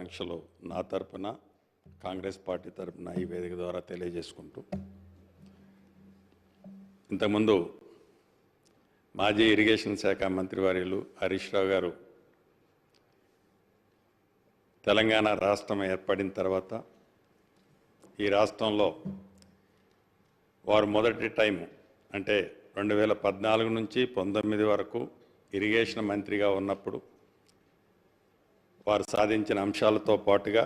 శుభాకాంక్షలు నా తరపున కాంగ్రెస్ పార్టీ తరపున ఈ వేదిక ద్వారా తెలియజేసుకుంటూ, ఇంతకుముందు మాజీ ఇరిగేషన్ శాఖ మంత్రివర్యులు హరీష్ రావు గారు తెలంగాణ రాష్ట్రం ఏర్పడిన తర్వాత ఈ రాష్ట్రంలో వారు మొదటి టైం అంటే 2014 నుంచి 19 వరకు ఇరిగేషన్ మంత్రిగా ఉన్నప్పుడు వారు సాధించిన అంశాలతో పాటుగా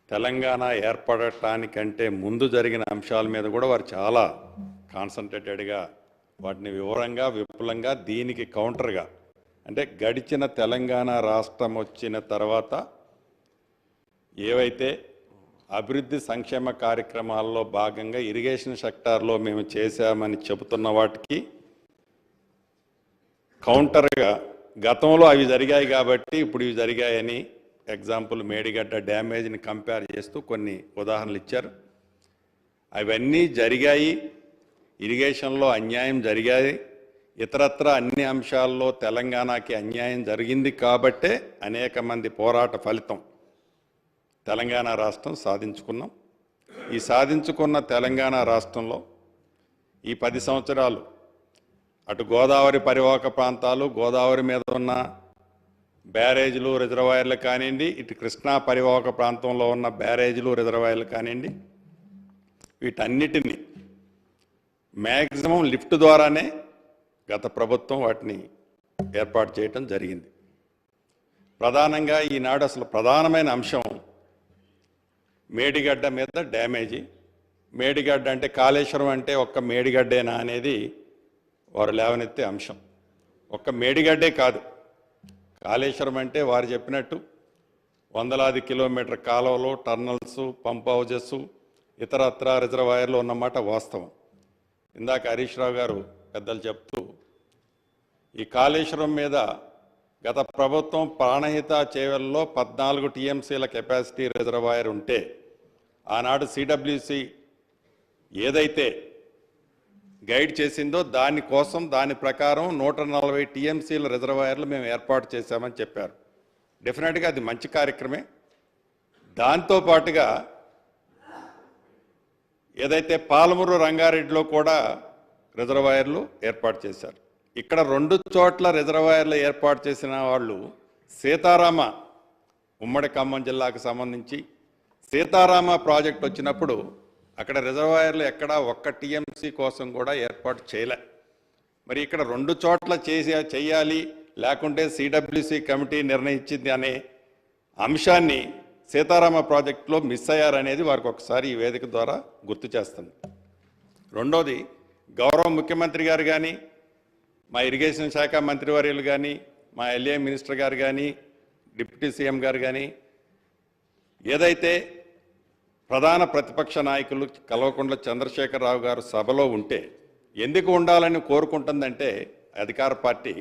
తెలంగాణ ఏర్పడటానికంటే ముందు జరిగిన అంశాల మీద కూడా వారు చాలా కాన్సన్ట్రేటెడ్గా వాటిని వివరంగా విపులంగా దీనికి కౌంటర్గా అంటే గడిచిన తెలంగాణ రాష్ట్రం వచ్చిన తర్వాత ఏవైతే అభివృద్ధి సంక్షేమ కార్యక్రమాల్లో భాగంగా ఇరిగేషన్ సెక్టార్లో మేము చేశామని చెబుతున్న వాటికి కౌంటర్గా గతంలో అవి జరిగాయి కాబట్టి ఇప్పుడు ఇవి జరిగాయని ఎగ్జాంపుల్ మేడిగడ్డ డ్యామేజ్ని కంపేర్ చేస్తూ కొన్ని ఉదాహరణలు ఇచ్చారు. అవన్నీ జరిగాయి, ఇరిగేషన్లో అన్యాయం జరిగాయి, ఇతరత్ర అన్ని అంశాల్లో తెలంగాణకి అన్యాయం జరిగింది కాబట్టే అనేక మంది పోరాట ఫలితం తెలంగాణ రాష్ట్రం సాధించుకున్నాం. ఈ సాధించుకున్న తెలంగాణ రాష్ట్రంలో ఈ 10 సంవత్సరాలు అటు గోదావరి పరివాహక ప్రాంతాలు, గోదావరి మీద ఉన్న బ్యారేజీలు రిజర్వాయర్లు కానివ్వండి, ఇటు కృష్ణా పరివాహక ప్రాంతంలో ఉన్న బ్యారేజీలు రిజర్వాయర్లు కానివ్వండి, వీటన్నిటినీ మ్యాక్సిమం లిఫ్ట్ ద్వారానే గత ప్రభుత్వం వాటిని ఏర్పాటు చేయటం జరిగింది. ప్రధానంగా ఈనాడు అసలు ప్రధానమైన అంశం మేడిగడ్డ మీద డ్యామేజీ. మేడిగడ్డ అంటే కాళేశ్వరం అంటే ఒక్క మేడిగడ్డేనా అనేది వారు లేవనెత్తే అంశం. ఒక్క మేడిగడ్డే కాదు, కాళేశ్వరం అంటే వారు చెప్పినట్టు వందలాది కిలోమీటర్ కాలువలు, టర్నల్స్, పంప్ హౌజెస్, ఇతరత్ర రిజర్వాయర్లు ఉన్నమాట వాస్తవం. ఇందాక హరీష్ రావు గారు పెద్దలు చెప్తూ ఈ కాళేశ్వరం మీద గత ప్రభుత్వం ప్రాణహిత చేవెల్లో 14 టీఎంసీల కెపాసిటీ రిజర్వాయర్ ఉంటే ఆనాడు సిడబ్ల్యూసి ఏదైతే గైడ్ చేసిందో దానికోసం దాని ప్రకారం 140 టీఎంసీల రిజర్వాయర్లు మేము ఏర్పాటు చేశామని చెప్పారు. డెఫినెట్గా అది మంచి కార్యక్రమే. దాంతోపాటుగా ఏదైతే పాలమూరు రంగారెడ్డిలో కూడా రిజర్వాయర్లు ఏర్పాటు చేశారు. ఇక్కడ 2 చోట్ల రిజర్వాయర్లు ఏర్పాటు చేసిన వాళ్ళు సీతారామ ఉమ్మడి ఖమ్మం జిల్లాకు సంబంధించి సీతారామ ప్రాజెక్ట్ వచ్చినప్పుడు అక్కడ రిజర్వాయర్లు ఎక్కడా 1 టీఎంసీ కోసం కూడా ఏర్పాటు చేయలే. మరి ఇక్కడ 2 చోట్ల చేయాలి, లేకుంటే సిడబ్ల్యూసి కమిటీ నిర్ణయించింది అనే అంశాన్ని సీతారామ ప్రాజెక్టులో మిస్ అయ్యారనేది వారికి ఒకసారి ఈ వేదిక ద్వారా గుర్తు చేస్తుంది. రెండోది, గౌరవ ముఖ్యమంత్రి గారు కానీ, మా ఇరిగేషన్ శాఖ మంత్రివర్యులు కానీ, మా ఎల్ఏ మినిస్టర్ గారు కానీ, డిప్యూటీ సీఎం గారు కానీ ఏదైతే ప్రధాన ప్రతిపక్ష నాయకులు కల్వకుంట్ల చంద్రశేఖరరావు గారు సభలో ఉంటే ఎందుకు ఉండాలని కోరుకుంటుందంటే అధికార పార్టీ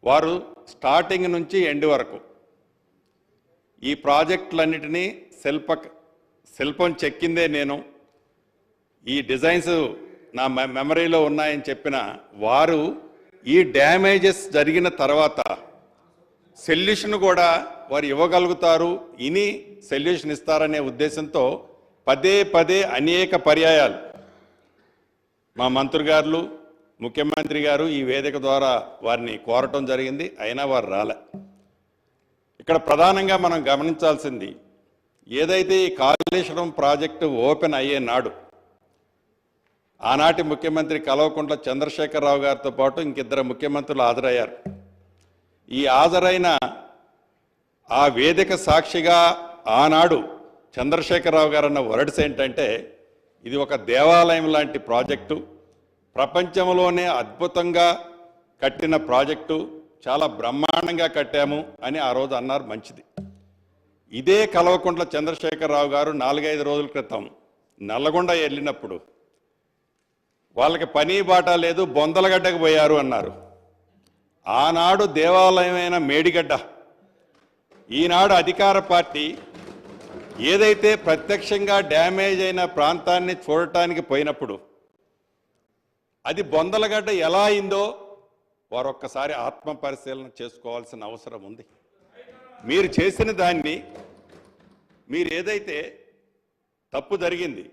వారు స్టార్టింగ్ నుంచి ఎండ్ వరకు ఈ ప్రాజెక్టులన్నిటినీ శిల్పం చెక్కిందే నేను, ఈ డిజైన్స్ నా మెమరీలో ఉన్నాయని చెప్పిన వారు ఈ డ్యామేజెస్ జరిగిన తర్వాత సొల్యూషన్ కూడా వారు ఇవ్వగలుగుతారు, ఇని సొల్యూషన్ ఇస్తారనే ఉద్దేశంతో పదే అనేక పర్యాయాలు మా మంత్రి గారు, ముఖ్యమంత్రి గారు ఈ వేదిక ద్వారా వారిని కోరటం జరిగింది. అయినా వారు రాలే. ఇక్కడ ప్రధానంగా మనం గమనించాల్సింది ఏదైతే ఈ కాళేశ్వరం ప్రాజెక్టు ఓపెన్ అయ్యే నాడు ఆనాటి ముఖ్యమంత్రి కల్వకుంట్ల చంద్రశేఖరరావు గారితో పాటు ఇంకిద్దరు ముఖ్యమంత్రులు హాజరయ్యారు. ఈ హాజరైన ఆ వేదిక సాక్షిగా ఆనాడు చంద్రశేఖరరావు గారు అన్న వర్డ్స్ ఏంటంటే ఇది ఒక దేవాలయం లాంటి ప్రాజెక్టు, ప్రపంచంలోనే అద్భుతంగా కట్టిన ప్రాజెక్టు, చాలా బ్రహ్మాండంగా కట్టాము అని ఆ రోజు అన్నారు. మంచిది. ఇదే కల్వకుంట్ల చంద్రశేఖరరావు గారు 4-5 రోజుల క్రితం నల్లగొండ వెళ్ళినప్పుడు వాళ్ళకి పని బాట లేదు, బొందలగడ్డకు పోయారు అన్నారు. ఆనాడు దేవాలయమైన మేడిగడ్డ, ఈనాడు అధికార పార్టీ ఏదైతే ప్రత్యక్షంగా డ్యామేజ్ అయిన ప్రాంతాన్ని చూడటానికి పోయినప్పుడు అది బొందలగడ్డ ఎలా అయిందో వారు ఒక్కసారి ఆత్మ పరిశీలన చేసుకోవాల్సిన అవసరం ఉంది. మీరు చేసిన దాన్ని మీరు ఏదైతే తప్పు జరిగింది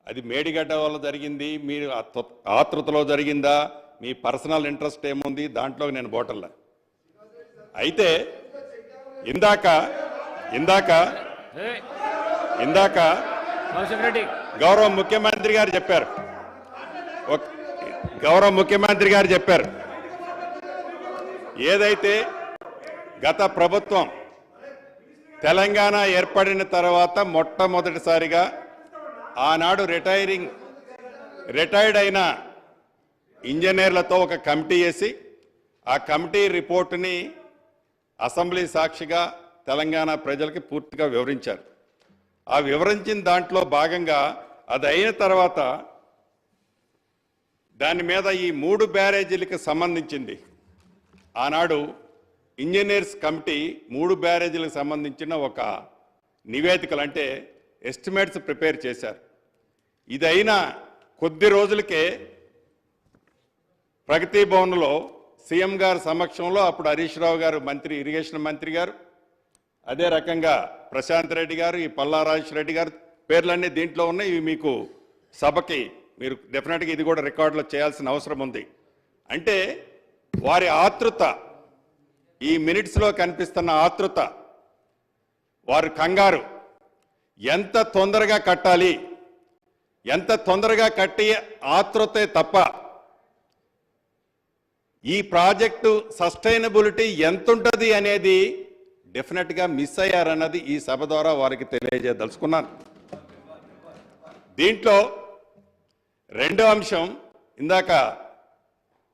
అది మేడిగడ్డ వల్ల జరిగింది, మీరు ఆతృతలో జరిగిందా, మీ పర్సనల్ ఇంట్రెస్ట్ ఏముంది దాంట్లో నేను బోటల్లా. అయితే ఇందాక ఇందాక ఇందాక గౌరవ ముఖ్యమంత్రి గారు చెప్పారు, గౌరవ ముఖ్యమంత్రి గారు చెప్పారు ఏదైతే గత ప్రభుత్వం తెలంగాణ ఏర్పడిన తర్వాత మొట్టమొదటిసారిగా ఆనాడు రిటైర్డ్ అయిన ఇంజనీర్లతో ఒక కమిటీ వేసి ఆ కమిటీ రిపోర్టుని అసెంబ్లీ సాక్షిగా తెలంగాణ ప్రజలకి పూర్తిగా వివరించారు. ఆ వివరించిన దాంట్లో భాగంగా అది అయిన తర్వాత దాని మీద ఈ 3 బ్యారేజీలకు సంబంధించింది ఆనాడు ఇంజనీర్స్ కమిటీ 3 బ్యారేజీలకు సంబంధించిన ఒక నివేదికలు అంటే ఎస్టిమేట్స్ ప్రిపేర్ చేశారు. ఇది అయిన కొద్ది రోజులకే ప్రగతి భవన్లో సీఎం గారి సమక్షంలో అప్పుడు హరీష్ రావు గారు మంత్రి, ఇరిగేషన్ మంత్రి గారు, అదే రకంగా ప్రశాంత్ రెడ్డి గారు, ఈ పల్లా రాజేష్ రెడ్డి గారు పేర్లన్నీ దీంట్లో ఉన్నాయి. ఇవి మీకు సభకి మీరు డెఫినెట్గా ఇది కూడా రికార్డులో చేయాల్సిన అవసరం ఉంది. అంటే వారి ఆతృత, ఈ మినిట్స్లో కనిపిస్తున్న ఆతృత, వారి కంగారు, ఎంత తొందరగా కట్టాలి, ఎంత తొందరగా కట్టి ఆతృతే తప్ప ఈ ప్రాజెక్టు సస్టైనబిలిటీ ఎంతుంటుంది అనేది డెఫినెట్గా మిస్ అయ్యారన్నది ఈ సభ ద్వారా వారికి తెలియజేయదలుచుకున్నాను. దీంట్లో రెండో అంశం, ఇందాక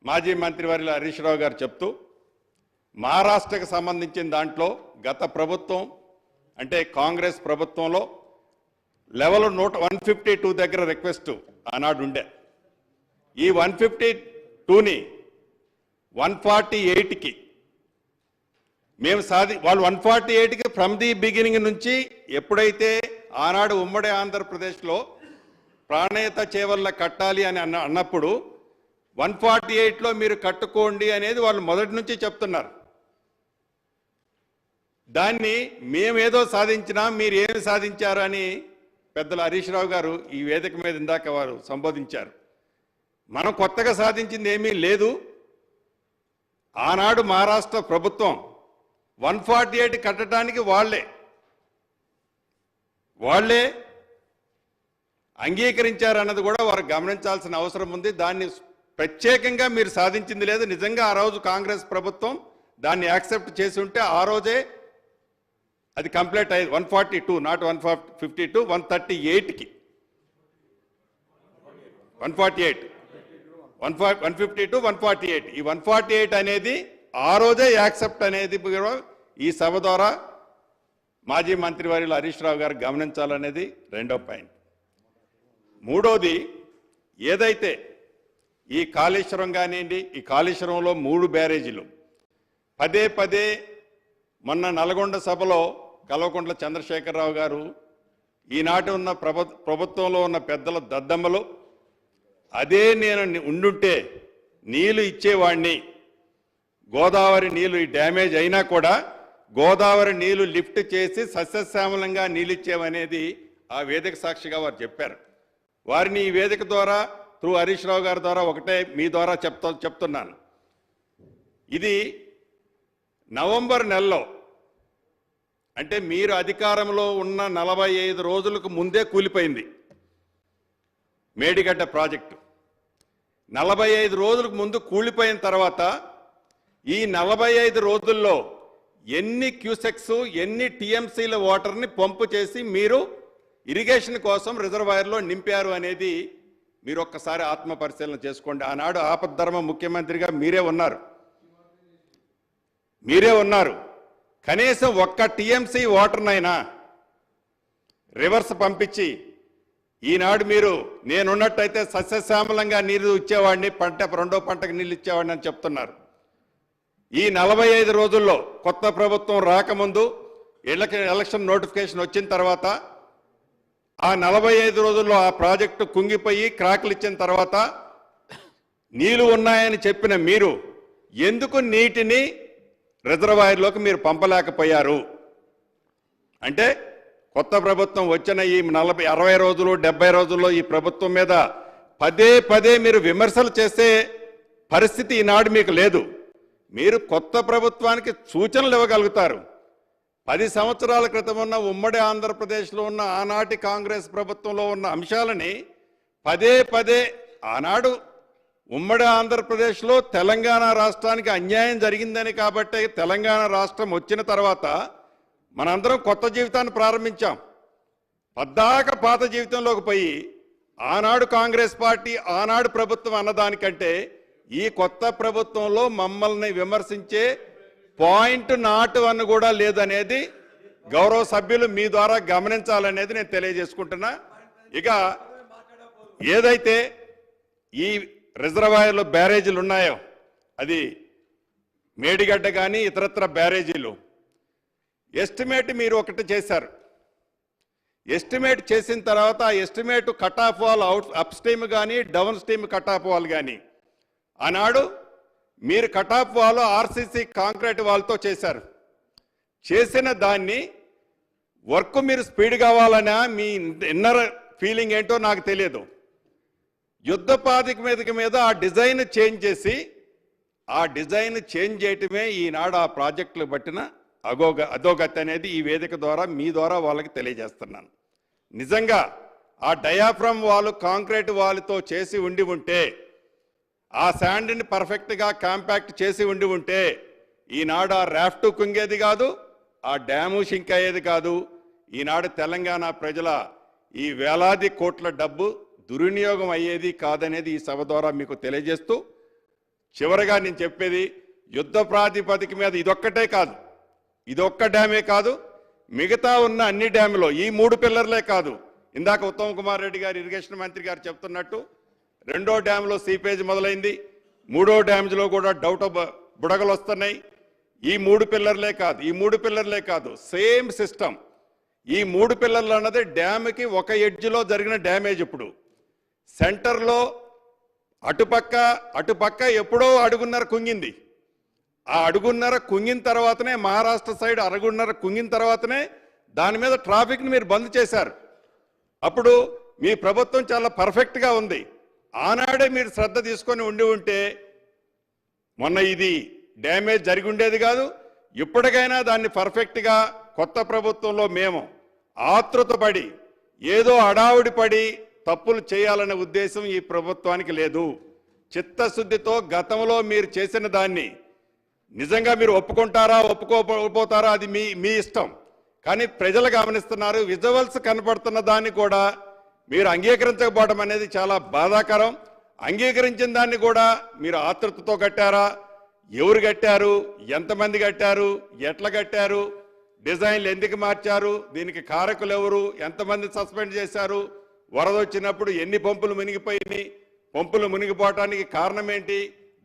మాజీ మంత్రివర్యులు హరీష్ రావు గారు చెప్తూ మహారాష్ట్రకు సంబంధించిన దాంట్లో గత ప్రభుత్వం అంటే కాంగ్రెస్ ప్రభుత్వంలో లెవెల్ 152 దగ్గర రిక్వెస్ట్ ఆనాడు ఉండే. ఈ 152ని 148కి మేము వాళ్ళు 148కి ఫ్రమ్ ది బిగినింగ్ నుంచి ఎప్పుడైతే ఆనాడు ఉమ్మడి ఆంధ్రప్రదేశ్లో ప్రాణేత చేవల్ల కట్టాలి అని అన్నప్పుడు 148లో మీరు కట్టుకోండి అనేది వాళ్ళు మొదటి నుంచి చెప్తున్నారు. దాన్ని మేమేదో సాధించినా మీరు ఏమి సాధించారు అని పెద్దలు హరీష్ రావు గారు ఈ వేదిక మీద ఇందాక వారు సంబోధించారు. మనం కొత్తగా సాధించింది ఏమీ లేదు. ఆనాడు మహారాష్ట్ర ప్రభుత్వం 148 కట్టడానికి వాళ్ళే అంగీకరించారన్నది కూడా వారు గమనించాల్సిన అవసరం ఉంది. దాన్ని ప్రత్యేకంగా మీరు సాధించింది లేదు. నిజంగా ఆ రోజు కాంగ్రెస్ ప్రభుత్వం దాన్ని యాక్సెప్ట్ చేసి ఉంటే ఆ రోజే అది కంప్లీట్ అయ్యేది. 142 నాట్ 152, 138కి 148, 152, 148 ఈ 148 అనేది ఆ రోజే యాక్సెప్ట్ అనేది ఈ సభ ద్వారా మాజీ మంత్రివర్యులు హరీష్ రావు గారు గమనించాలనేది రెండో పాయింట్. మూడోది, ఏదైతే ఈ కాళేశ్వరం కానివ్వండి, ఈ కాళేశ్వరంలో 3 బ్యారేజీలు పదే పదే మొన్న నల్గొండ సభలో కల్వకుంట్ల చంద్రశేఖరరావు గారు ఈనాటి ఉన్న ప్రభుత్వంలో ఉన్న పెద్దల దద్దమ్మలు అదే నేను ఉండుంటే నీళ్లు ఇచ్చేవాడిని, గోదావరి నీళ్లు డ్యామేజ్ అయినా కూడా గోదావరి నీళ్లు లిఫ్ట్ చేసి సస్యశ్యామలంగా నీళ్ళు ఇచ్చేవనేది ఆ వేదిక సాక్షిగా వారు చెప్పారు. వారిని ఈ వేదిక ద్వారా త్రూ హరీష్ రావు గారి ద్వారా ఒకటే మీ ద్వారా చెప్తున్నాను. ఇది నవంబర్ నెలలో అంటే మీరు అధికారంలో ఉన్న 45 రోజులకు ముందే కూలిపోయింది మేడిగడ్డ ప్రాజెక్టు. 45 రోజులకు ముందు కూలిపోయిన తర్వాత ఈ 45 రోజుల్లో ఎన్ని క్యూసెక్స్, ఎన్ని టీఎంసీల వాటర్ని పంపు చేసి మీరు ఇరిగేషన్ కోసం రిజర్వాయర్లో నింపారు అనేది మీరు ఒక్కసారి ఆత్మ పరిశీలన చేసుకోండి. ఆనాడు ఆపద్ధర్మ ముఖ్యమంత్రిగా మీరే ఉన్నారు. కనీసం ఒక్క టీఎంసీ వాటర్నైనా రివర్స్ పంపించి ఈనాడు మీరు నేనున్నట్టయితే సస్యశ్యామలంగా నీరు ఇచ్చేవాడిని, రెండో పంటకు నీళ్ళు ఇచ్చేవాడిని అని చెప్తున్నారు. ఈ 45 రోజుల్లో కొత్త ప్రభుత్వం రాకముందు ఎలక్షన్ నోటిఫికేషన్ వచ్చిన తర్వాత ఆ 45 రోజుల్లో ఆ ప్రాజెక్టు కుంగిపోయి క్రాకులు ఇచ్చిన తర్వాత నీళ్లు ఉన్నాయని చెప్పిన మీరు ఎందుకు నీటిని రిజర్వాయర్లోకి మీరు పంపలేకపోయారు అంటే కొత్త ప్రభుత్వం వచ్చిన ఈ 60 రోజులు 70 రోజుల్లో ఈ ప్రభుత్వం మీద పదే పదే మీరు విమర్శలు చేసే పరిస్థితి ఈనాడు మీకు లేదు. మీరు కొత్త ప్రభుత్వానికి సూచనలు ఇవ్వగలుగుతారు. 10 సంవత్సరాల క్రితం ఉన్న ఉమ్మడి ఆంధ్రప్రదేశ్లో ఉన్న ఆనాటి కాంగ్రెస్ ప్రభుత్వంలో ఉన్న అంశాలని పదే పదే ఆనాడు ఉమ్మడి ఆంధ్రప్రదేశ్లో తెలంగాణ రాష్ట్రానికి అన్యాయం జరిగిందని కాబట్టి తెలంగాణ రాష్ట్రం వచ్చిన తర్వాత మనందరం కొత్త జీవితాన్ని ప్రారంభించాం. పద్దాక పాత జీవితంలోకి పోయి ఆనాడు కాంగ్రెస్ పార్టీ ఆనాడు ప్రభుత్వం అన్నదానికంటే ఈ కొత్త ప్రభుత్వంలో మమ్మల్ని విమర్శించే పాయింట్ నాటు అని కూడా లేదనేది గౌరవ సభ్యులు మీ ద్వారా గమనించాలనేది నేను తెలియజేసుకుంటున్నా. ఇక ఏదైతే ఈ రిజర్వాయర్లు బ్యారేజీలు ఉన్నాయో అది మేడిగడ్డ కానీ ఇతరత్ర బ్యారేజీలు ఎస్టిమేట్ మీరు ఒకటి చేశారు. ఎస్టిమేట్ చేసిన తర్వాత ఆ estimate cut off wall upstream కానీ downstream cut off wall కానీ ఆనాడు మీరు cut off wall RCC concrete వాల్తో చేశారు. చేసిన దాన్ని వర్క్ మీరు స్పీడ్ కావాలన్నా మీ ఇన్నర్ ఫీలింగ్ ఏంటో నాకు తెలియదు. యుద్ధ ప్రాతిపదిక మీద ఆ డిజైన్ చేంజ్ చేసి ఆ డిజైన్ చేంజ్ చేయటమే ఈనాడు ఆ ప్రాజెక్టులు పట్టిన అధోగతి అనేది ఈ వేదిక ద్వారా మీ ద్వారా వాళ్ళకి తెలియజేస్తున్నాను. నిజంగా ఆ డయాఫ్రమ్ వాల్ కాంక్రీట్ వాల్తో చేసి ఉంటే ఆ శాండ్ని పర్ఫెక్ట్గా కాంపాక్ట్ చేసి ఉంటే ఈనాడు ఆ రాఫ్ట్ కుంగేది కాదు, ఆ డ్యాము షింక్ అయ్యేది కాదు. ఈనాడు తెలంగాణ ప్రజల ఈ వేలాది కోట్ల డబ్బు దుర్వినియోగం అయ్యేది కాదనేది ఈ సభ ద్వారా మీకు తెలియజేస్తూ చివరగా నేను చెప్పేది యుద్ధ ప్రాతిపదిక మీద ఇదొక్కటే కాదు, ఇదొక్క డ్యామే కాదు, మిగతా ఉన్న అన్ని డ్యాములో ఈ 3 పిల్లర్లే కాదు. ఇందాక ఉత్తమ్ కుమార్ రెడ్డి గారు ఇరిగేషన్ మంత్రి గారు చెప్తున్నట్టు 2వ డ్యామ్లో సీపేజ్ మొదలైంది, 3వ డ్యామ్లో కూడా బుడగలు వస్తున్నాయి. ఈ 3 పిల్లర్లే కాదు సేమ్ సిస్టమ్. ఈ 3 పిల్లర్లు అన్నది డ్యామ్కి ఒక ఎడ్జ్లో జరిగిన డ్యామేజ్. ఇప్పుడు సెంటర్లో అటుపక్క ఎప్పుడో అడుగున్నర కుంగింది. ఆ అడుగున్నర కుంగిన తర్వాతనే మహారాష్ట్ర సైడ్ అడుగున్నర కుంగిన తర్వాతనే దాని మీద ట్రాఫిక్ని మీరు బంద్ చేశారు. అప్పుడు మీ ప్రభుత్వం చాలా పర్ఫెక్ట్గా ఉంది. ఆనాడే మీరు శ్రద్ధ తీసుకొని ఉంటే మొన్న ఇది డ్యామేజ్ జరిగి ఉండేది కాదు. ఇప్పటికైనా దాన్ని పర్ఫెక్ట్గా కొత్త ప్రభుత్వంలో మేము ఆతృతపడి ఏదో అడావుడి పడి తప్పులు చేయాలనే ఉద్దేశం ఈ ప్రభుత్వానికి లేదు. చిత్తశుద్ధితో గతంలో మీరు చేసిన దాన్ని నిజంగా మీరు ఒప్పుకుంటారా ఒప్పుకోపోతారా అది మీ ఇష్టం. కానీ ప్రజలు గమనిస్తున్నారు. విజువల్స్ కనపడుతున్న దాన్ని కూడా మీరు అంగీకరించకపోవడం అనేది చాలా బాధాకరం. అంగీకరించిన దాన్ని కూడా మీరు ఆతృతతో కట్టారా, ఎవరు కట్టారు, ఎంతమంది కట్టారు, ఎట్లా కట్టారు, డిజైన్లు ఎందుకు మార్చారు, దీనికి కారకులు ఎవరు, ఎంతమంది సస్పెండ్ చేశారు, వరద వచ్చినప్పుడు ఎన్ని పంపులు మునిగిపోయినాయి, పంపులు మునిగిపోవటానికి కారణం ఏంటి,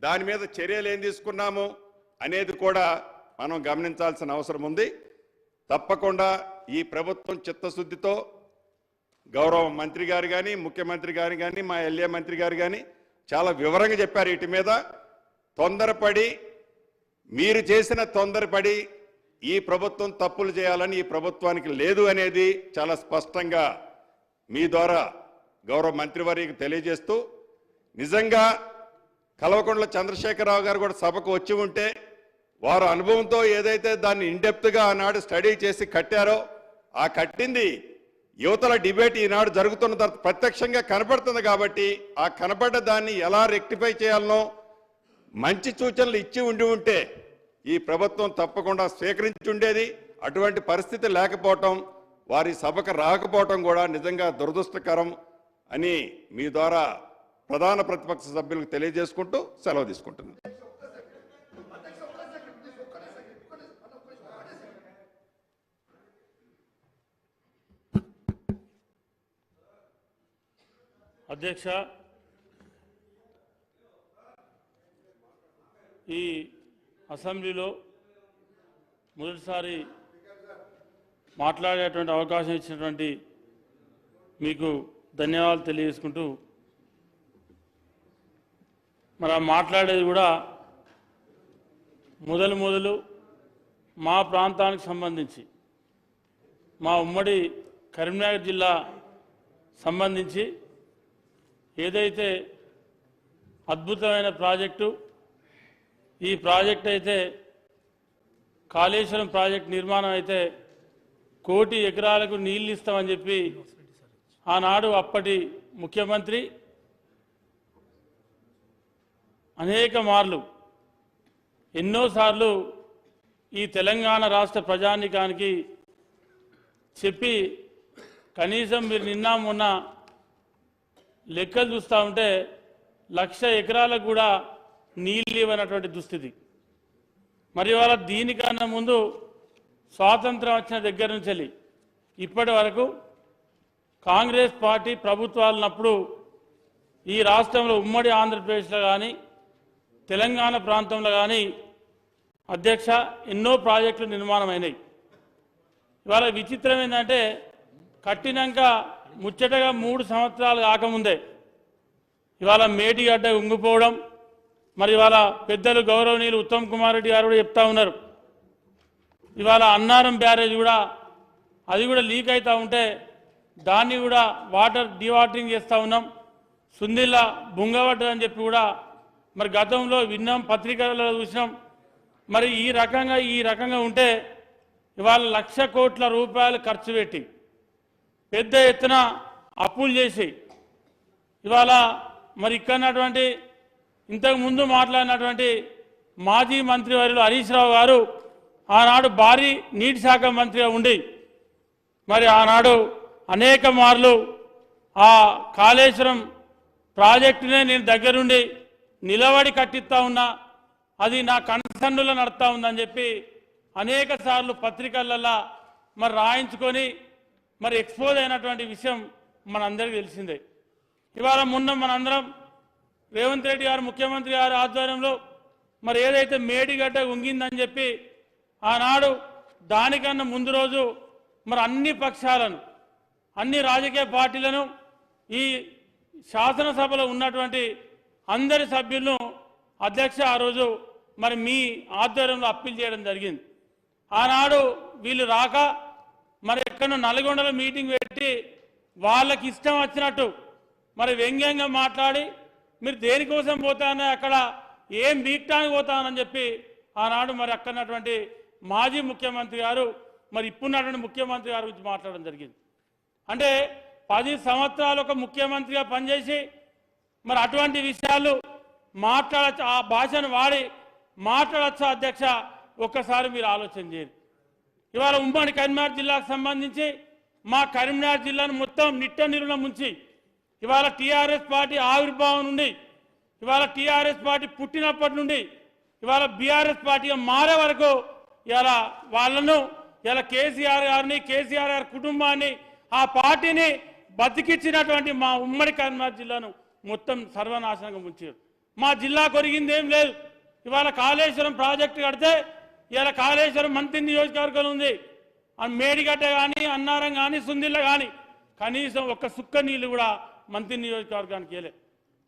దాని మీద చర్యలు ఏం తీసుకున్నాము అనేది కూడా మనం గమనించాల్సిన అవసరం ఉంది. తప్పకుండా ఈ ప్రభుత్వం చిత్తశుద్ధితో గౌరవ మంత్రి గారు కానీ ముఖ్యమంత్రి గారు కానీ మా ఎల్ఏ మంత్రి గారు కానీ చాలా వివరంగా చెప్పారు. వీటి మీద మీరు చేసిన తొందరపడి ఈ ప్రభుత్వం తప్పులు చేయాలని ఈ ప్రభుత్వానికి లేదు అనేది చాలా స్పష్టంగా మీ ద్వారా గౌరవ మంత్రివర్యకు తెలియజేస్తూ, నిజంగా కల్వకుంట్ల చంద్రశేఖరరావు గారు కూడా సభకు వచ్చి ఉంటే వారు అనుభవంతో ఏదైతే దాన్ని ఇన్డెప్త్గా ఆనాడు స్టడీ చేసి కట్టారో ఆ కట్టింది యువతల డిబేట్ ఈనాడు జరుగుతున్న తర్వాత ప్రత్యక్షంగా కనపడుతుంది. కాబట్టి ఆ కనపడ్డ దాన్ని ఎలా రెక్టిఫై చేయాలనో మంచి సూచనలు ఇచ్చి ఉంటే ఈ ప్రభుత్వం తప్పకుండా స్వీకరించి ఉండేది. అటువంటి పరిస్థితి లేకపోవటం, వారి సభకు రాకపోవటం కూడా నిజంగా దురదృష్టకరం అని మీ ద్వారా ప్రధాన ప్రతిపక్ష సభ్యులకు తెలియజేసుకుంటూ సెలవు తీసుకుంటున్నాను. అధ్యక్ష, ఈ అసెంబ్లీలో మొదటిసారి మాట్లాడేటువంటి అవకాశం ఇచ్చినటువంటి మీకు ధన్యవాదాలు తెలియజేసుకుంటూ, మరి మాట్లాడేది కూడా మొదలు మా ప్రాంతానికి సంబంధించి మా ఉమ్మడి కరీంనగర్ జిల్లా సంబంధించి ఏదైతే అద్భుతమైన ప్రాజెక్టు ఈ ప్రాజెక్ట్ అయితే కాళేశ్వరం ప్రాజెక్ట్ నిర్మాణం అయితే 1 కోటి ఎకరాలకు నీళ్ళు ఇస్తామని చెప్పి ఆనాడు అప్పటి ముఖ్యమంత్రి అనేక మార్లు ఎన్నోసార్లు ఈ తెలంగాణ రాష్ట్ర ప్రజానీకానికి చెప్పి కనీసం మీరు నిన్న మొన్న లెక్కలు చూస్తూ ఉంటే 1,00,000 ఎకరాలకు కూడా నీళ్ళు ఇవ్వనటువంటి దుస్థితి. మరి వాళ్ళ దీనికన్నా ముందు స్వాతంత్రం వచ్చిన దగ్గర నుంచి ఇప్పటి వరకు కాంగ్రెస్ పార్టీ ప్రభుత్వాలున్నప్పుడు ఈ రాష్ట్రంలో ఉమ్మడి ఆంధ్రప్రదేశ్లో కానీ తెలంగాణ ప్రాంతంలో కానీ అధ్యక్ష ఎన్నో ప్రాజెక్టులు నిర్మాణం అయినాయి. ఇవాళ విచిత్రం ఏంటంటే కట్టినాక ముచ్చటగా 3 సంవత్సరాలు కాకముందే ఇవాళ మేటిగడ్డ ఉంగిపోవడం, మరి ఇవాళ పెద్దలు గౌరవనీయులు ఉత్తమ్ కుమార్ రెడ్డి గారు కూడా చెప్తా ఉన్నారు. ఇవాళ అన్నారం బ్యారేజ్ కూడా అది కూడా లీక్ అవుతూ ఉంటే దాన్ని కూడా వాటర్ డివాటరింగ్ చేస్తూ ఉన్నాం. సుందిల్ల బుంగబడ్డదని చెప్పి కూడా మరి గతంలో విన్నాం, పత్రికలలో చూసినాం. మరి ఈ రకంగా ఉంటే ఇవాళ 1,00,000 కోట్ల రూపాయలు ఖర్చు పెట్టి పెద్ద ఎత్తున అప్పులు చేసి ఇవాళ మరి ఇక్కడటువంటి ఇంతకుముందు మాట్లాడినటువంటి మాజీ మంత్రివర్యులు హరీష్ రావు గారు ఆనాడు భారీ నీటి శాఖ మంత్రిగా ఉండి మరి ఆనాడు అనేక మార్లు ఆ కాళేశ్వరం ప్రాజెక్టునే నేను దగ్గరుండి నిలబడి కట్టిస్తా ఉన్నా, అది నా కన్సర్నులో నడుస్తూ ఉందని చెప్పి అనేక సార్లు పత్రికలలో మరి రాయించుకొని మరి ఎక్స్పోజ్ అయినటువంటి విషయం మనందరికీ తెలిసిందే. ఇవాళ మొన్న మనందరం రేవంత్ రెడ్డి గారు ముఖ్యమంత్రి గారి ఆధ్వర్యంలో మరి ఏదైతే మేడిగడ్డ ఉంగిందని చెప్పి ఆనాడు దానికన్నా ముందు రోజు మరి అన్ని పక్షాలను అన్ని రాజకీయ పార్టీలను ఈ శాసనసభలో ఉన్నటువంటి అందరి సభ్యులను అధ్యక్ష ఆ రోజు మరి మీ ఆధ్వర్యంలో అప్పీల్ చేయడం జరిగింది. ఆనాడు వీళ్ళు రాక మరి ఎక్కడో నల్గొండలో మీటింగ్ పెట్టి వాళ్ళకి ఇష్టం వచ్చినట్టు మరి వ్యంగ్యంగా మాట్లాడి మీరు దేనికోసం పోతానో అక్కడ ఏం బీక్టానికి పోతానని చెప్పి ఆనాడు మరి అక్కడటువంటి మాజీ ముఖ్యమంత్రి గారు మరి ఇప్పుడున్నటువంటి ముఖ్యమంత్రి గారి గురించి మాట్లాడడం జరిగింది. అంటే 10 సంవత్సరాలు ఒక ముఖ్యమంత్రిగా పనిచేసి మరి అటువంటి విషయాలు మాట్లాడచ్చు, ఆ భాషను వాడి మాట్లాడచ్చా అధ్యక్ష? ఒక్కసారి మీరు ఆలోచన చేయండి. ఇవాళ ఉమ్మడి కరీంనగర్ జిల్లాకు సంబంధించి మా కరీంనగర్ జిల్లాను మొత్తం నిట్ట నిరుణ ముంచి ఇవాళ టీఆర్ఎస్ పార్టీ ఆవిర్భావం నుండి ఇవాళ టీఆర్ఎస్ పార్టీ పుట్టినప్పటి నుండి ఇవాళ బీఆర్ఎస్ పార్టీగా మారే వరకు ఇవాళ వాళ్ళను ఇలా కేసీఆర్ గారిని కేసీఆర్ గారి కుటుంబాన్ని ఆ పార్టీని బతికిచ్చినటువంటి మా ఉమ్మడి కరీంనగర్ జిల్లాను మొత్తం సర్వనాశనంగా ఉంచారు. మా జిల్లా కొరిగింది ఏం లేదు. ఇవాళ కాళేశ్వరం ప్రాజెక్టు కడితే ఇవాళ కాళేశ్వరం మంత్రి నియోజకవర్గం ఉంది. మేడిగడ్డ కానీ అన్నారం కానీ సుందిల్ల కానీ కనీసం ఒక్క సుక్క నీళ్ళు కూడా మంత్రి నియోజకవర్గానికి వెళ్ళే.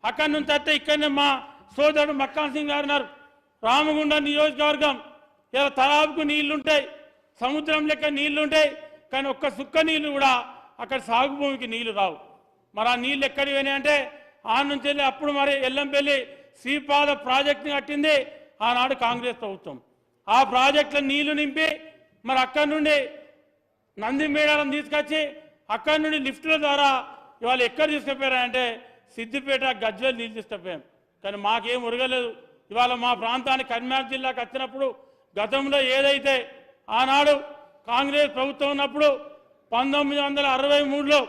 అక్కడి నుంచి వస్తే ఇక్కడనే మా సోదరుడు మక్కాన్ సింగ్ గారు ఉన్నారు. రామగుండం నియోజకవర్గం ఇలా తలాపుకు నీళ్లుంటాయి, సముద్రం లెక్క నీళ్లుంటాయి, కానీ ఒక్క సుక్క నీళ్లు కూడా అక్కడ సాగు భూమికి నీళ్లు రావు. మరి ఆ నీళ్ళు ఎక్కడికి పోయినాయి అంటే ఆ నుంచి వెళ్ళి అప్పుడు మరి ఎల్లంపల్లి శ్రీపాద ప్రాజెక్టుని కట్టింది ఆనాడు కాంగ్రెస్ ప్రభుత్వం. ఆ ప్రాజెక్టులో నీళ్లు నింపి మరి అక్కడి నుండి నంది మేడాలను తీసుకొచ్చి అక్కడి నుండి లిఫ్టుల ద్వారా ఇవాళ ఎక్కడ తీసుకుపోయారంటే సిద్దిపేట గజ్వేల్ నీళ్ళు తీసుకుపోయాం. కానీ మాకేం ఉరగలేదు. ఇవాళ మా ప్రాంతానికి కరీంనగర్ జిల్లాకు వచ్చినప్పుడు గతంలో ఏదైతే ఆనాడు కాంగ్రెస్ ప్రభుత్వం ఉన్నప్పుడు 1963లో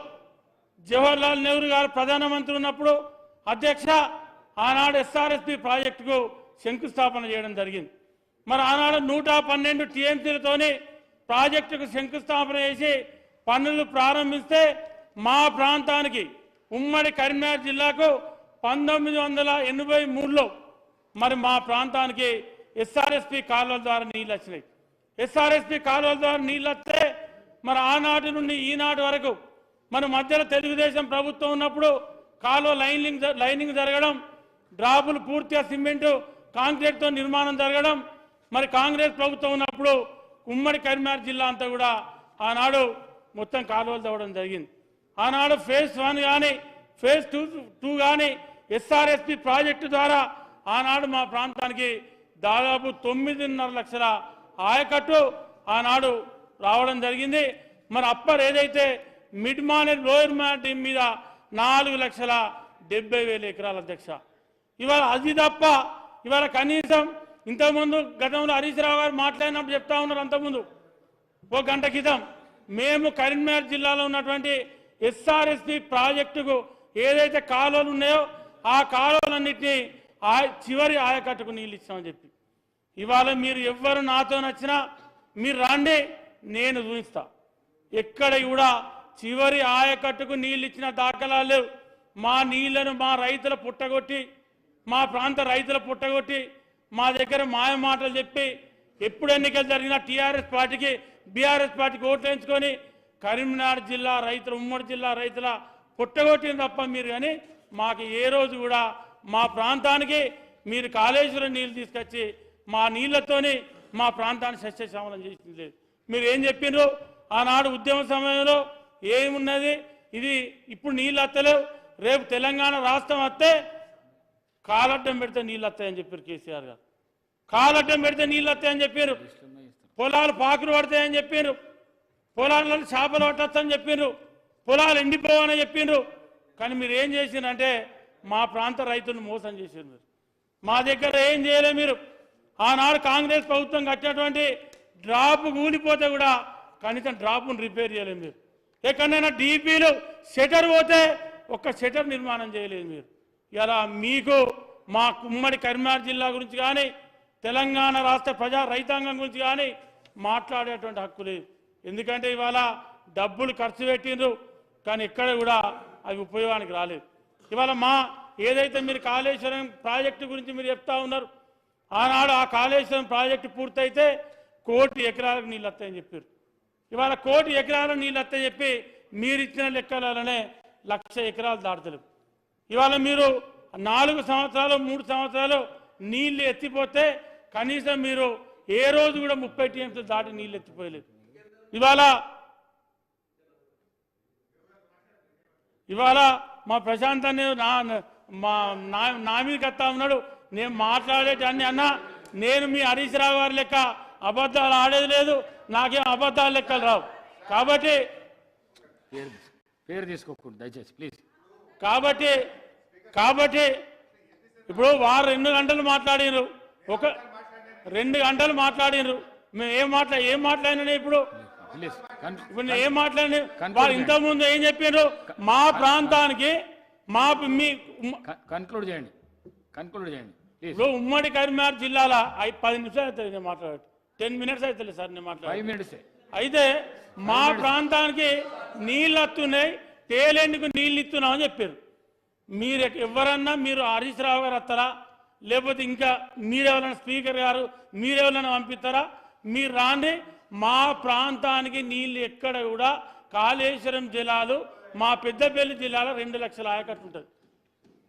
జవహర్లాల్ నెహ్రూ గారు ప్రధానమంత్రి ఉన్నప్పుడు అధ్యక్ష ఆనాడు ఎస్ఆర్ఎస్పి ప్రాజెక్టుకు శంకుస్థాపన చేయడం జరిగింది. మరి ఆనాడు 112 టీఎంసీలతోని ప్రాజెక్టుకు శంకుస్థాపన చేసి పనులు ప్రారంభిస్తే మా ప్రాంతానికి ఉమ్మడి కరీంనగర్ జిల్లాకు 1983లో మరి మా ప్రాంతానికి ఎస్ఆర్ఎస్పి కాలువల ద్వారా నీళ్ళు వచ్చినాయి. ఎస్ఆర్ఎస్పి కాలువల ద్వారా నీళ్ళు వస్తే మరి ఆనాటి నుండి ఈనాటి వరకు మన మధ్యలో తెలుగుదేశం ప్రభుత్వం ఉన్నప్పుడు కాలువ లైనింగ్ జరగడం, డ్రాపులు పూర్తిగా సిమెంటు కాంక్రీట్తో నిర్మాణం జరగడం, మరి కాంగ్రెస్ ప్రభుత్వం ఉన్నప్పుడు ఉమ్మడి కరీంనగర్ జిల్లా అంతా కూడా ఆనాడు మొత్తం కాలువలు తవ్వడం జరిగింది. ఆనాడు ఫేజ్ 1 కానీ ఫేజ్ 2 కానీ ఎస్ఆర్ఎస్పి ప్రాజెక్టు ద్వారా ఆనాడు మా ప్రాంతానికి దాదాపు 9.5 లక్షల ఆయకట్టు ఆనాడు రావడం జరిగింది. మరి అప్పర్ ఏదైతే మిడ్ మానేర్ లోయర్ మానేర్ మీద 4,70,000 ఎకరాల అధ్యక్ష. ఇవాళ అది తప్ప ఇవాళ కనీసం ఇంతకుముందు గతంలో హరీష్ రావు గారు మాట్లాడినప్పుడు చెప్తా ఉన్నారు, అంతకుముందు ఒక గంట క్రితం మేము కరీంనగర్ జిల్లాలో ఉన్నటువంటి ఎస్ఆర్ఎస్పి ప్రాజెక్టుకు ఏదైతే కాలువలు ఉన్నాయో ఆ కాలువలన్నింటినీ చివరి ఆయకట్టుకు నీళ్ళు ఇచ్చామని చెప్పి, ఇవాళ మీరు ఎవ్వరు నాతో నచ్చినా మీరు రండి, నేను చూపిస్తా. ఎక్కడ కూడా చివరి ఆయకట్టుకు నీళ్ళు ఇచ్చిన దాఖలాలు లేవు. మా నీళ్లను మా రైతుల పుట్టగొట్టి, మా ప్రాంత రైతుల పుట్టగొట్టి, మా దగ్గర మాయ మాటలు చెప్పి, ఎప్పుడు ఎన్నికలు జరిగినా టీఆర్ఎస్ పార్టీకి బీఆర్ఎస్ పార్టీకి ఓట్లు వేయించుకొని కరీంనగర్ జిల్లా రైతులు ఉమ్మడి జిల్లా రైతుల పుట్టగొట్టింది తప్ప మీరు కానీ మాకు ఏ రోజు కూడా మా ప్రాంతానికి మీరు కాళేశ్వరం నీళ్ళు తీసుకొచ్చి మా నీళ్లతోని మా ప్రాంతాన్ని సస్యశ్యామలం చేసింది లేదు. మీరు ఏం చెప్పిండ్రు ఆనాడు ఉద్యమ సమయంలో ఏమున్నది, ఇది ఇప్పుడు నీళ్ళు వస్తలేవు, రేపు తెలంగాణ రాష్ట్రం వస్తే కాలడ్డం పెడితే నీళ్ళు వస్తాయని చెప్పారు కేసీఆర్ గారు. కాలడ్డం పెడితే నీళ్ళు వస్తాయని చెప్పారు, పొలాలు పాకులు పడతాయని చెప్పారు, పొలాలలో చేపలు పట్టొచ్చని చెప్పిండ్రు, పొలాలు ఎండిపోవని చెప్పిండ్రు. కానీ మీరు ఏం చేసిండ్రంటే మా ప్రాంత రైతులను మోసం చేసిండ్రు. మీరు మా దగ్గర ఏం చేయలేదు. మీరు ఆనాడు కాంగ్రెస్ ప్రభుత్వం కట్టినటువంటి డ్రాప్ కూలిపోతే కూడా కనీసం డ్రాప్ను రిపేర్ చేయలేదు. మీరు ఎక్కడైనా డీపీలు షటర్ పోతే ఒక్క షటర్ నిర్మాణం చేయలేదు. మీరు ఇలా మీకు మా ఉమ్మడి కరీంనగర్ జిల్లా గురించి కానీ తెలంగాణ రాష్ట్ర ప్రజా రైతాంగం గురించి కానీ మాట్లాడేటువంటి హక్కు లేదు. ఎందుకంటే ఇవాళ డబ్బులు ఖర్చు పెట్టిండ్రు కానీ ఎక్కడ కూడా అవి ఉపయోగానికి రాలేదు. ఇవాళ మా ఏదైతే మీరు కాళేశ్వరం ప్రాజెక్టు గురించి మీరు చెప్తా ఉన్నారు, ఆనాడు ఆ కాళేశ్వరం ప్రాజెక్టు పూర్తయితే 1 కోటి ఎకరాలకు నీళ్ళు వస్తాయని చెప్పారు. ఇవాళ 1 కోటి ఎకరాలకు నీళ్ళు వస్తాయని చెప్పి మీరు ఇచ్చిన లెక్కలనే 1,00,000 ఎకరాలు దాటలేవు. ఇవాళ మీరు 4 సంవత్సరాలు 3 సంవత్సరాలు నీళ్లు ఎత్తిపోతే కనీసం మీరు ఏ రోజు కూడా 30 టీఎంసీలు దాటి నీళ్ళు ఎత్తిపోయలేదు. ఇవాళ మా ప్రశాంత్ అనే నా మీద కత్తా ఉన్నాడు. నేను మాట్లాడేటన్ని అన్నా, నేను మీ హరీష్ రావు గారి లెక్క అబద్ధాలు ఆడేది లేదు, నాకేం అబద్ధాల లెక్కలు రావు. కాబట్టి పేరు తీసుకోకూడదు దయచేసి ప్లీజ్. కాబట్టి ఇప్పుడు వారు 2 గంటలు మాట్లాడినారు, 2 గంటలు మాట్లాడినారు. మేము ఏం మాట్లాడినా ఇప్పుడు ఏం మాట్లాడి వాళ్ళు ఇంతకుముందు ఏం చెప్పారు, మా ప్రాంతానికి కన్క్లూడ్ చేయండి. ఇప్పుడు ఉమ్మడి కరీంనగర్ జిల్లాల 10 నిమిషాలు అవుతుంది నేను మాట్లాడు, 10 మినిట్స్ అవుతుంది సార్ నేను మాట్లాడు. 5 minutes అయితే మా ప్రాంతానికి నీళ్ళు వస్తున్నాయి, తేలేందుకు నీళ్ళు ఇస్తున్నామని చెప్పారు. మీరు ఎవరన్నా మీరు హరీష్ రావు గారు వస్తారా, లేకపోతే ఇంకా మీరెవరైనా స్పీకర్ గారు మీరెవరైనా పంపిస్తారా? మీరు రాండి. మా ప్రాంతానికి నీళ్ళు ఎక్కడ కూడా కాళేశ్వరం జిల్లాలు మా పెద్దపల్లి జిల్లాలో 2 లక్షల ఆయకట్టు ఉంటుంది.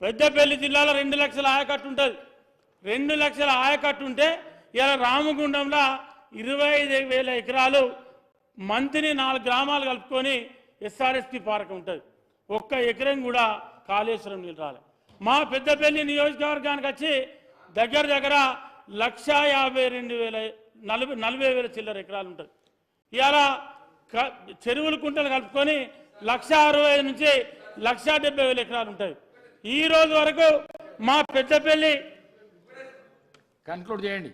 పెద్దపల్లి జిల్లాలో 2 లక్షల ఆయకట్టు ఉంటుంది. 2 లక్షల ఆయకట్టు ఉంటే ఇలా రామగుండంలో 25,000 ఎకరాలు మంత్ని 4 గ్రామాలు కలుపుకొని ఎస్ఆర్ఎస్పి పార్క్ ఉంటుంది. 1 ఎకరం కూడా కాళేశ్వరం నీళ్ళు రాలే. మా పెద్దపల్లి నియోజకవర్గానికి వచ్చి దగ్గర 1,52,000 చిల్లర ఎకరాలు ఉంటుంది. ఇవాళ చెరువుల కుంటలు కలుపుకొని 1,60,000 నుంచి 1,70,000 ఎకరాలు ఉంటాయి. ఈ రోజు వరకు మా పెద్దపల్లి కన్క్లూడ్ చేయండి.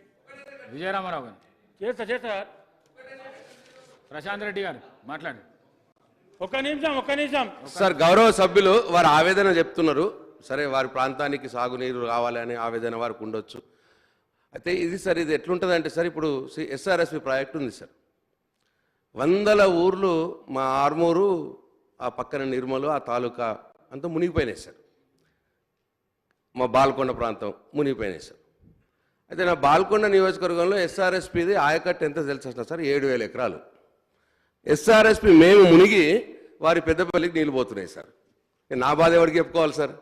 విజయరామారావు గారు చేస్తా ప్రశాంత్ రెడ్డి గారు మాట్లాడండి. ఒక్క నిమిషం సార్. గౌరవ సభ్యులు వారు ఆవేదన చెప్తున్నారు. సరే, వారి ప్రాంతానికి సాగునీరు రావాలి అనే ఆవేదన వారికి ఉండొచ్చు. అయితే ఇది సార్, ఇది ఎట్లుంటుందంటే సార్, ఇప్పుడు ఎస్ఆర్ఎస్పి ప్రాజెక్ట్ ఉంది సార్. 100 ఊర్లు మా ఆర్మూరు, ఆ పక్కన నిర్మలు, ఆ తాలూకా అంతా మునిగిపోయినాయి సార్. మా బాల్కొండ ప్రాంతం మునిగిపోయినాయి సార్. అయితే నా బాల్కొండ నియోజకవర్గంలో ఎస్ఆర్ఎస్పిది ఆయకట్టు ఎంత తెలుసా సార్? 7,000 ఎకరాలు. ఎస్ఆర్ఎస్పి మేము మునిగి వారి పెద్దపల్లికి నీళ్ళు పోతున్నాయి సార్. నా బాధ ఎవరికి చెప్పుకోవాలి సార్?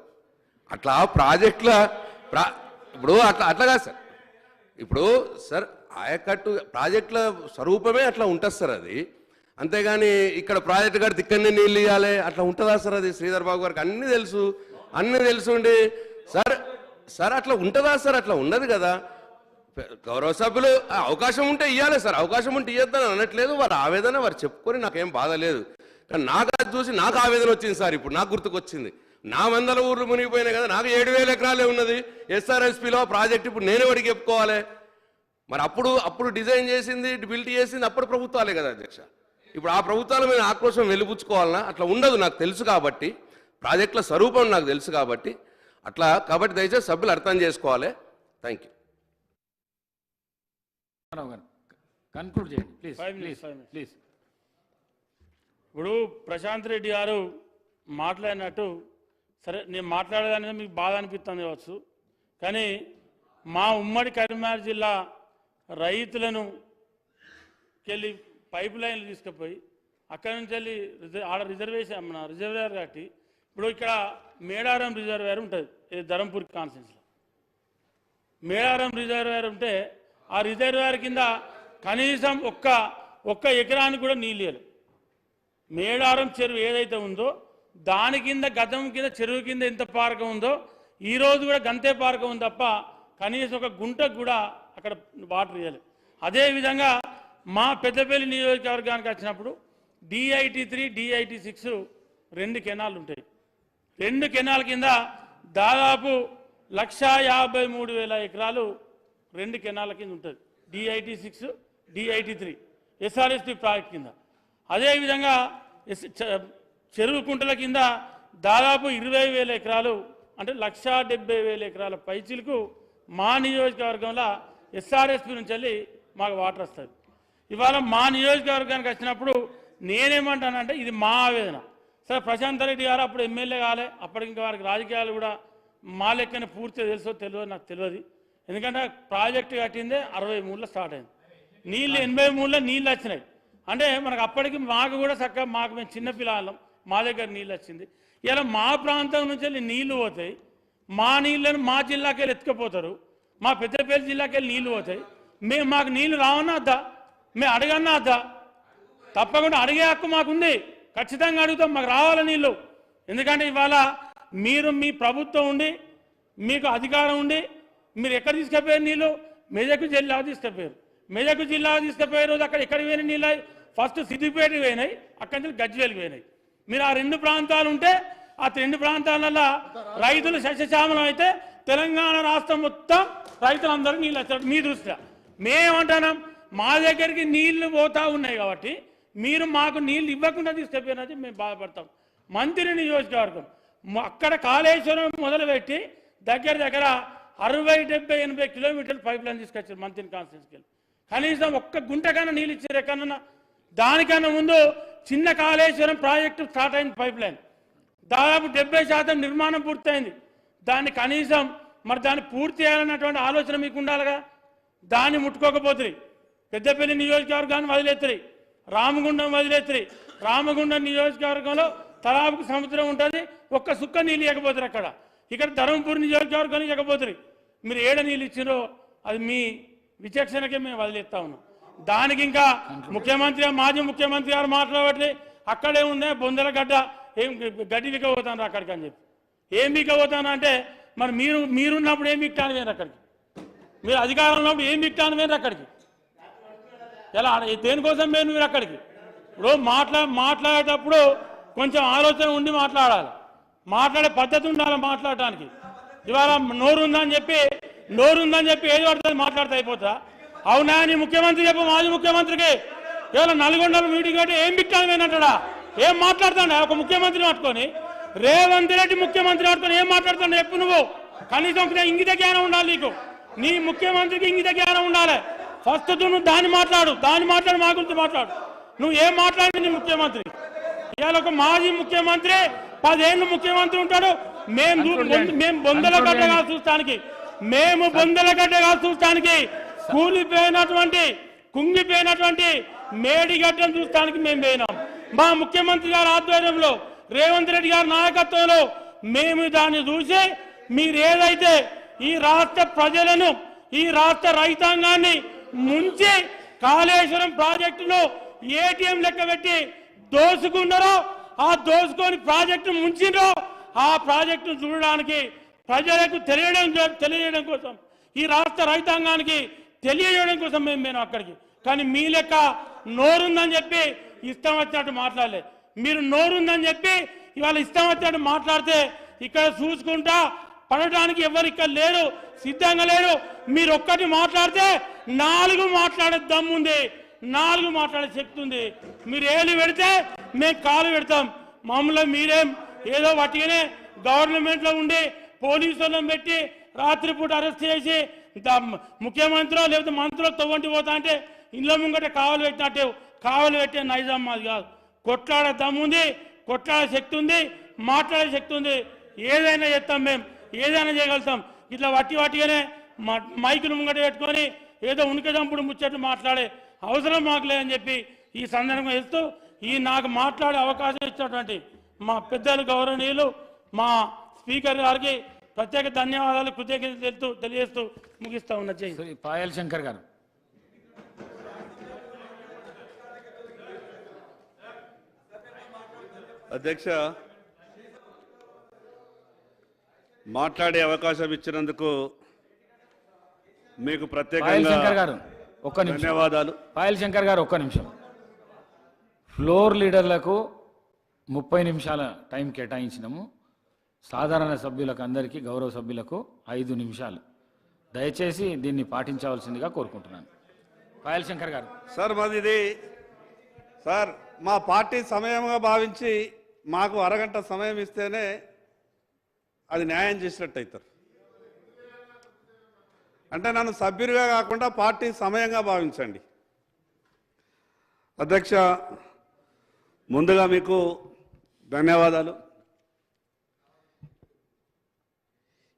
అట్లా ప్రాజెక్టుల ఇప్పుడు అట్లా కాదు సార్. ఇప్పుడు సార్ ఆయకట్టు ప్రాజెక్టుల స్వరూపమే అట్లా ఉంటుంది సార్ అది. అంతేగాని ఇక్కడ ప్రాజెక్టు కడితే ఇక్కడనే నీళ్ళు ఇవ్వాలి అట్లా ఉంటుందా సార్? అది శ్రీధర్ బాబు గారికి అన్నీ తెలుసుండి సార్ అట్లా ఉంటుందా సార్? అట్లా ఉండదు కదా. గౌరవ సభ్యులు అవకాశం ఉంటే ఇవ్వాలి సార్, అవకాశం ఉంటే ఇవ్వద్దని అనట్లేదు. వారి ఆవేదన వారు చెప్పుకొని నాకేం బాధ లేదు. కానీ నాకు అది చూసి నాకు ఆవేదన వచ్చింది సార్. ఇప్పుడు నాకు గుర్తుకొచ్చింది, నా 100 ఊర్లు మునిగిపోయినాయి కదా, నాకు 7,000 ఎకరాలే ఉన్నది ఎస్ఆర్ఎస్పిలో ప్రాజెక్ట్. ఇప్పుడు నేనే వాడికి చెప్పుకోవాలి మరి? అప్పుడు డిజైన్ చేసింది, బిల్ట్ చేసింది అప్పుడు ప్రభుత్వాలే కదా అధ్యక్ష. ఇప్పుడు ఆ ప్రభుత్వాల మీద ఆక్రోశం వెలిబుచ్చుకోవాలన్నా? అట్లా ఉండదు, నాకు తెలుసు కాబట్టి. ప్రాజెక్టుల స్వరూపం నాకు తెలుసు కాబట్టి కాబట్టి దయచేసి సభ్యులు అర్థం చేసుకోవాలి. Thank you. కన్క్లూడ్ చేయండి ప్లీజ్. ప్లీజ్. ఇప్పుడు ప్రశాంత్ రెడ్డి గారు మాట్లాడినట్టు సరే, నేను మాట్లాడేదానికి మీకు బాధ అనిపిస్తుంది కావచ్చు, కానీ మా ఉమ్మడి కరీంనగర్ జిల్లా రైతులను వెళ్ళి పైప్ లైన్లు తీసుకుపోయి అక్కడి నుంచి వెళ్ళి ఆడ రిజర్వేషన్ మన రిజర్వేర్ కట్టి ఇప్పుడు ఇక్కడ మేడారం రిజర్వేర్ ఉంటుంది, ఇది ధరంపూర్ కాన్స్టిట్యున్సీలో మేడారం రిజర్వేర్ ఉంటే ఆ రిజర్వేర్ కింద కనీసం ఒక్క ఎకరానికి కూడా నీళ్ళు లేదు. మేడారం చెరువు ఏదైతే ఉందో దాని కింద గతం కింద చెరువు కింద ఎంత పారకం ఉందో ఈరోజు కూడా గంతే పారకం ఉంది తప్ప కనీసం ఒక గుంటకు కూడా అక్కడ వాటర్ ఇవ్వలేదు. అదేవిధంగా మా పెద్దపల్లి నియోజకవర్గానికి వచ్చినప్పుడు DIT3 DIT6 2 కెనాలు ఉంటాయి. 2 కెనాల కింద దాదాపు 1,53,000 ఎకరాలు 2 కెనాల కింద ఉంటుంది. DIT6 DIT3 SRSP ప్రాజెక్ట్ కింద. అదేవిధంగా చెరువు కుంటల కింద దాదాపు 20,000 ఎకరాలు అంటే 1,70,000 ఎకరాల పైచిలకు మా నియోజకవర్గంలో SRSP నుంచి వెళ్ళి మాకు వాటర్ వస్తుంది. ఇవాళ మా నియోజకవర్గానికి వచ్చినప్పుడు నేనేమంటానంటే ఇది మా ఆవేదన. సరే, ప్రశాంత్ రెడ్డి గారు అప్పుడు ఎమ్మెల్యే కాలే, అప్పటికి ఇంకా వారికి రాజకీయాలు కూడా మా లెక్కనే పూర్తిగా తెలుసో తెలియదు నాకు తెలియదు. ఎందుకంటే ప్రాజెక్టు కట్టిందే 63లో స్టార్ట్ అయింది, నీళ్ళు 83లో నీళ్ళు వచ్చినాయి. అంటే మనకు అప్పటికి మాకు కూడా చక్కగా మేము చిన్నపిల్లలం, మా దగ్గర నీళ్ళు వచ్చింది. ఇలా మా ప్రాంతం నుంచి వెళ్ళి నీళ్లు పోతాయి, మా నీళ్ళను మా జిల్లాకి వెళ్ళి ఎత్తుకుపోతారు, మా పెద్దపల్లి జిల్లాకి వెళ్ళి నీళ్లు పోతాయి. మాకు నీళ్లు రావన్నా వద్దా? మేము అడగన్నా వద్దా? తప్పకుండా అడిగే హక్కు మాకుంది, ఖచ్చితంగా అడుగుతాం, మాకు రావాలి నీళ్ళు. ఎందుకంటే ఇవాళ మీరు మీ ప్రభుత్వం ఉండి మీకు అధికారం ఉండి మీరు ఎక్కడ తీసుకుపోయారు నీళ్ళు? మెదక్ జిల్లా తీసుకుపోయారు. మెదక్ జిల్లా తీసుకుపోయే రోజు అక్కడ ఎక్కడికి పోయిన నీళ్ళు? ఫస్ట్ సిద్దిపేటకి పోయినాయి, అక్కడి నుంచి గజ్వేల్కి పోయినాయి. మీరు ఆ 2 ప్రాంతాలు ఉంటే ఆ 2 ప్రాంతాలలో రైతులు సస్యశ్యామలం అయితే తెలంగాణ రాష్ట్రం మొత్తం రైతులందరూ నీళ్ళు వచ్చారు. మీ దృష్ట్యా మేమేమంటున్నాం, మా దగ్గరికి నీళ్లు పోతా ఉన్నాయి కాబట్టి మీరు మాకు నీళ్ళు ఇవ్వకుండా తీసుకుపోయినది మేము బాధపడతాం. మంత్రి నియోజకవర్గం అక్కడ కాళేశ్వరం మొదలుపెట్టి దగ్గర 60, 70, 80 కిలోమీటర్లు పైప్ లైన్ తీసుకొచ్చారు మంత్రి కాన్స్టిట్యూన్సీకి. కనీసం ఒక్క గుంట కన్నా నీళ్ళు ఇచ్చారు ఎక్కడన్నా? దానికన్నా ముందు చిన్న కాళేశ్వరం ప్రాజెక్టు స్టార్ట్ అయింది, పైప్ లైన్ దాదాపు 70% నిర్మాణం పూర్తయింది. దాన్ని కనీసం మరి దాన్ని పూర్తి చేయాలన్నటువంటి ఆలోచన మీకు ఉండాలిగా. దాన్ని ముట్టుకోకపోతుంది. పెద్దపల్లి నియోజకవర్గాన్ని వదిలేత్తారు, రామగుండం వదిలేత్తారు. రామగుండం నియోజకవర్గంలో తలాపుకు సముద్రం ఉంటుంది, ఒక్క సుక్క నీళ్ళు ఇవ్వకపోతారు అక్కడ. ఇక్కడ ధర్మపూర్ నియోజకవర్గానికి ఇవ్వకపోతారు. మీరు ఏడ నీళ్ళు ఇచ్చినో అది మీ విచక్షణకే మేము వదిలేస్తా ఉన్నాం. దానికి ఇంకా ముఖ్యమంత్రి మాజీ ముఖ్యమంత్రి గారు మాట్లాడట్లే, అక్కడే ఉందే బొందల గడ్డ ఏం గడ్డి వికపోతాను అక్కడికి అని చెప్పి. ఏం వికపోతాను అంటే మరి మీరున్నప్పుడు ఏం విక్టాను వేరు అక్కడికి? మీరు అధికారంలో ఉన్నప్పుడు ఏం విక్టాను వేరు అక్కడికి? ఎలా దేనికోసం మీరు అక్కడికి? ఇప్పుడు మాట్లాడేటప్పుడు కొంచెం ఆలోచన ఉండి మాట్లాడాలి, మాట్లాడే పద్ధతి ఉండాలి మాట్లాడటానికి. ఇవాళ నోరుందని చెప్పి ఏది పడుతుంది మాట్లాడితే అయిపోతా? అవునా? నీ ముఖ్యమంత్రి చెప్పు, మాజీ ముఖ్యమంత్రికి ఇవాళ నల్గొండలో మీటింగ్ అంటే ఏం బిక్కానంటాడా? ఏం మాట్లాడుతాడా? ఒక ముఖ్యమంత్రిని పట్టుకొని, రేవంత్ రెడ్డి ముఖ్యమంత్రి పట్టుకొని ఏం మాట్లాడుతాడు చెప్పు నువ్వు? కనీసం ఇంగిత జ్ఞానం ఉండాలి నీకు. నీ ముఖ్యమంత్రికి ఇంగిత జ్ఞానం ఉండాలి. ఫస్ట్ నువ్వు దాన్ని మాట్లాడు మా గురించి మాట్లాడు. నువ్వు ఏం మాట్లాడి నీ ముఖ్యమంత్రి? ఇవాళ ఒక మాజీ ముఖ్యమంత్రి 10 ఏళ్ళు ముఖ్యమంత్రి ఉంటాడు. మేము బొందల గడ్డగా చూస్తానికి కుంగిపోయినటువంటి మేడిగడ్డను చూస్తానికి మేము పోయినాం. మా ముఖ్యమంత్రి గారి ఆధ్వర్యంలో, రేవంత్ రెడ్డి గారి నాయకత్వంలో మేము దాన్ని చూసి మీరు ఏదైతే ఈ రాష్ట్ర ప్రజలను, ఈ రాష్ట్ర రైతాంగాన్ని ముంచి కాళేశ్వరం ప్రాజెక్టును ఏటీఎం లెక్క పెట్టి దోసుకున్నారో, ఆ దోసుకొని ప్రాజెక్టు ముంచిండ్రో, ఆ ప్రాజెక్టును చూడడానికి ప్రజలకు తెలియజేయడం కోసం, ఈ రాష్ట్ర రైతాంగానికి తెలియజేయడం కోసం మేము అక్కడికి. కానీ మీ లెక్క నోరుందని చెప్పి ఇష్టం వచ్చినట్టు మాట్లాడలే. మీరు నోరుందని చెప్పి ఇవాళ ఇష్టం వచ్చినట్టు మాట్లాడితే ఇక్కడ చూసుకుంటా పడటానికి ఎవరు ఇక్కడ లేరు, సిద్ధంగా లేరు. మీరు ఒక్కటి మాట్లాడితే 4 మాట్లాడే దమ్ముంది, 4 మాట్లాడే శక్తి ఉంది. మీరు ఏళ్ళు పెడితే మేము కాలు పెడతాం. మామూలుగా మీరేం ఏదో వాటిగానే గవర్నమెంట్లో ఉండి పోలీసులను పెట్టి రాత్రిపూట అరెస్ట్ చేసి ముఖ్యమంత్రి లేకపోతే మంత్రులు తవ్వంటి పోతా అంటే ఇళ్ళ ముంగట కావలు పెట్టినట్టు కావలు పెట్టే నైజాం మాది కాదు. కొట్లాడే దమ్ముంది, కొట్లాడే శక్తి ఉంది, మాట్లాడే శక్తి ఉంది. ఏదైనా చేస్తాం, మేము ఏదైనా చేయగలుగుతాం. ఇట్లా వాటిగానే మైకులు ముంగట పెట్టుకొని ఏదో ఉనికదంపుడు ముచ్చట్లు మాట్లాడే అవసరం మాకు లేదని చెప్పి ఈ సందర్భంగా ఇస్తూ నాకు మాట్లాడే అవకాశం ఇచ్చినటువంటి మా పెద్దలు గౌరవనీయులు మా స్పీకర్ గారికి ప్రత్యేక ధన్యవాదాలు, కృతజ్ఞతలు తెలియజేస్తూ ముగిస్తా ఉన్న చేయి. పాయల్ శంకర్ గారు. అధ్యక్ష, మాట్లాడే అవకాశం ఇచ్చినందుకు మీకు ప్రత్యేకంగా ధన్యవాదాలు. పాయల్ శంకర్ గారు ఒక్క నిమిషం. ఫ్లోర్ లీడర్లకు 30 నిమిషాల టైం కేటాయించినాము. సాధారణ సభ్యులకు అందరికీ గౌరవ సభ్యులకు 5 నిమిషాలు. దయచేసి దీన్ని పాటించవలసిందిగా కోరుకుంటున్నాను. పాయల్ శంకర్ గారు. సార్, సార్ మా పార్టీ సమయంగా భావించి మాకు అరగంట సమయం ఇస్తేనే అది న్యాయం చేసినట్టు అవుతారు. అంటే నన్ను సభ్యుడిగా కాకుండా పార్టీ సమయంగా భావించండి. అధ్యక్ష, ముందుగా మీకు ధన్యవాదాలు.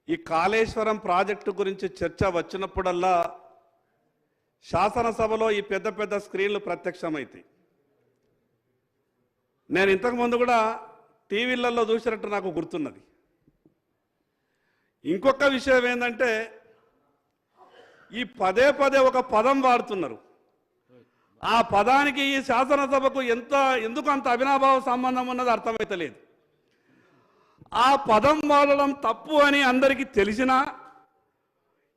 ఈ కాళేశ్వరం ప్రాజెక్టు గురించి చర్చ వచ్చినప్పుడల్లా శాసనసభలో ఈ పెద్ద పెద్ద స్క్రీన్లు ప్రత్యక్షమవుతాయి. నేను ఇంతకుముందు కూడా టీవీలలో చూసినట్టు నాకు గుర్తున్నది. ఇంకొక విషయం ఏంటంటే, ఈ పదే ఒక పదం వాడుతున్నారు. ఆ పదానికి ఈ శాసనసభకు ఎందుకు అంత అవినాభావ సంబంధం ఉన్నది అర్థమైతలేదు. ఆ పదం వాడడం తప్పు అని అందరికీ తెలిసినా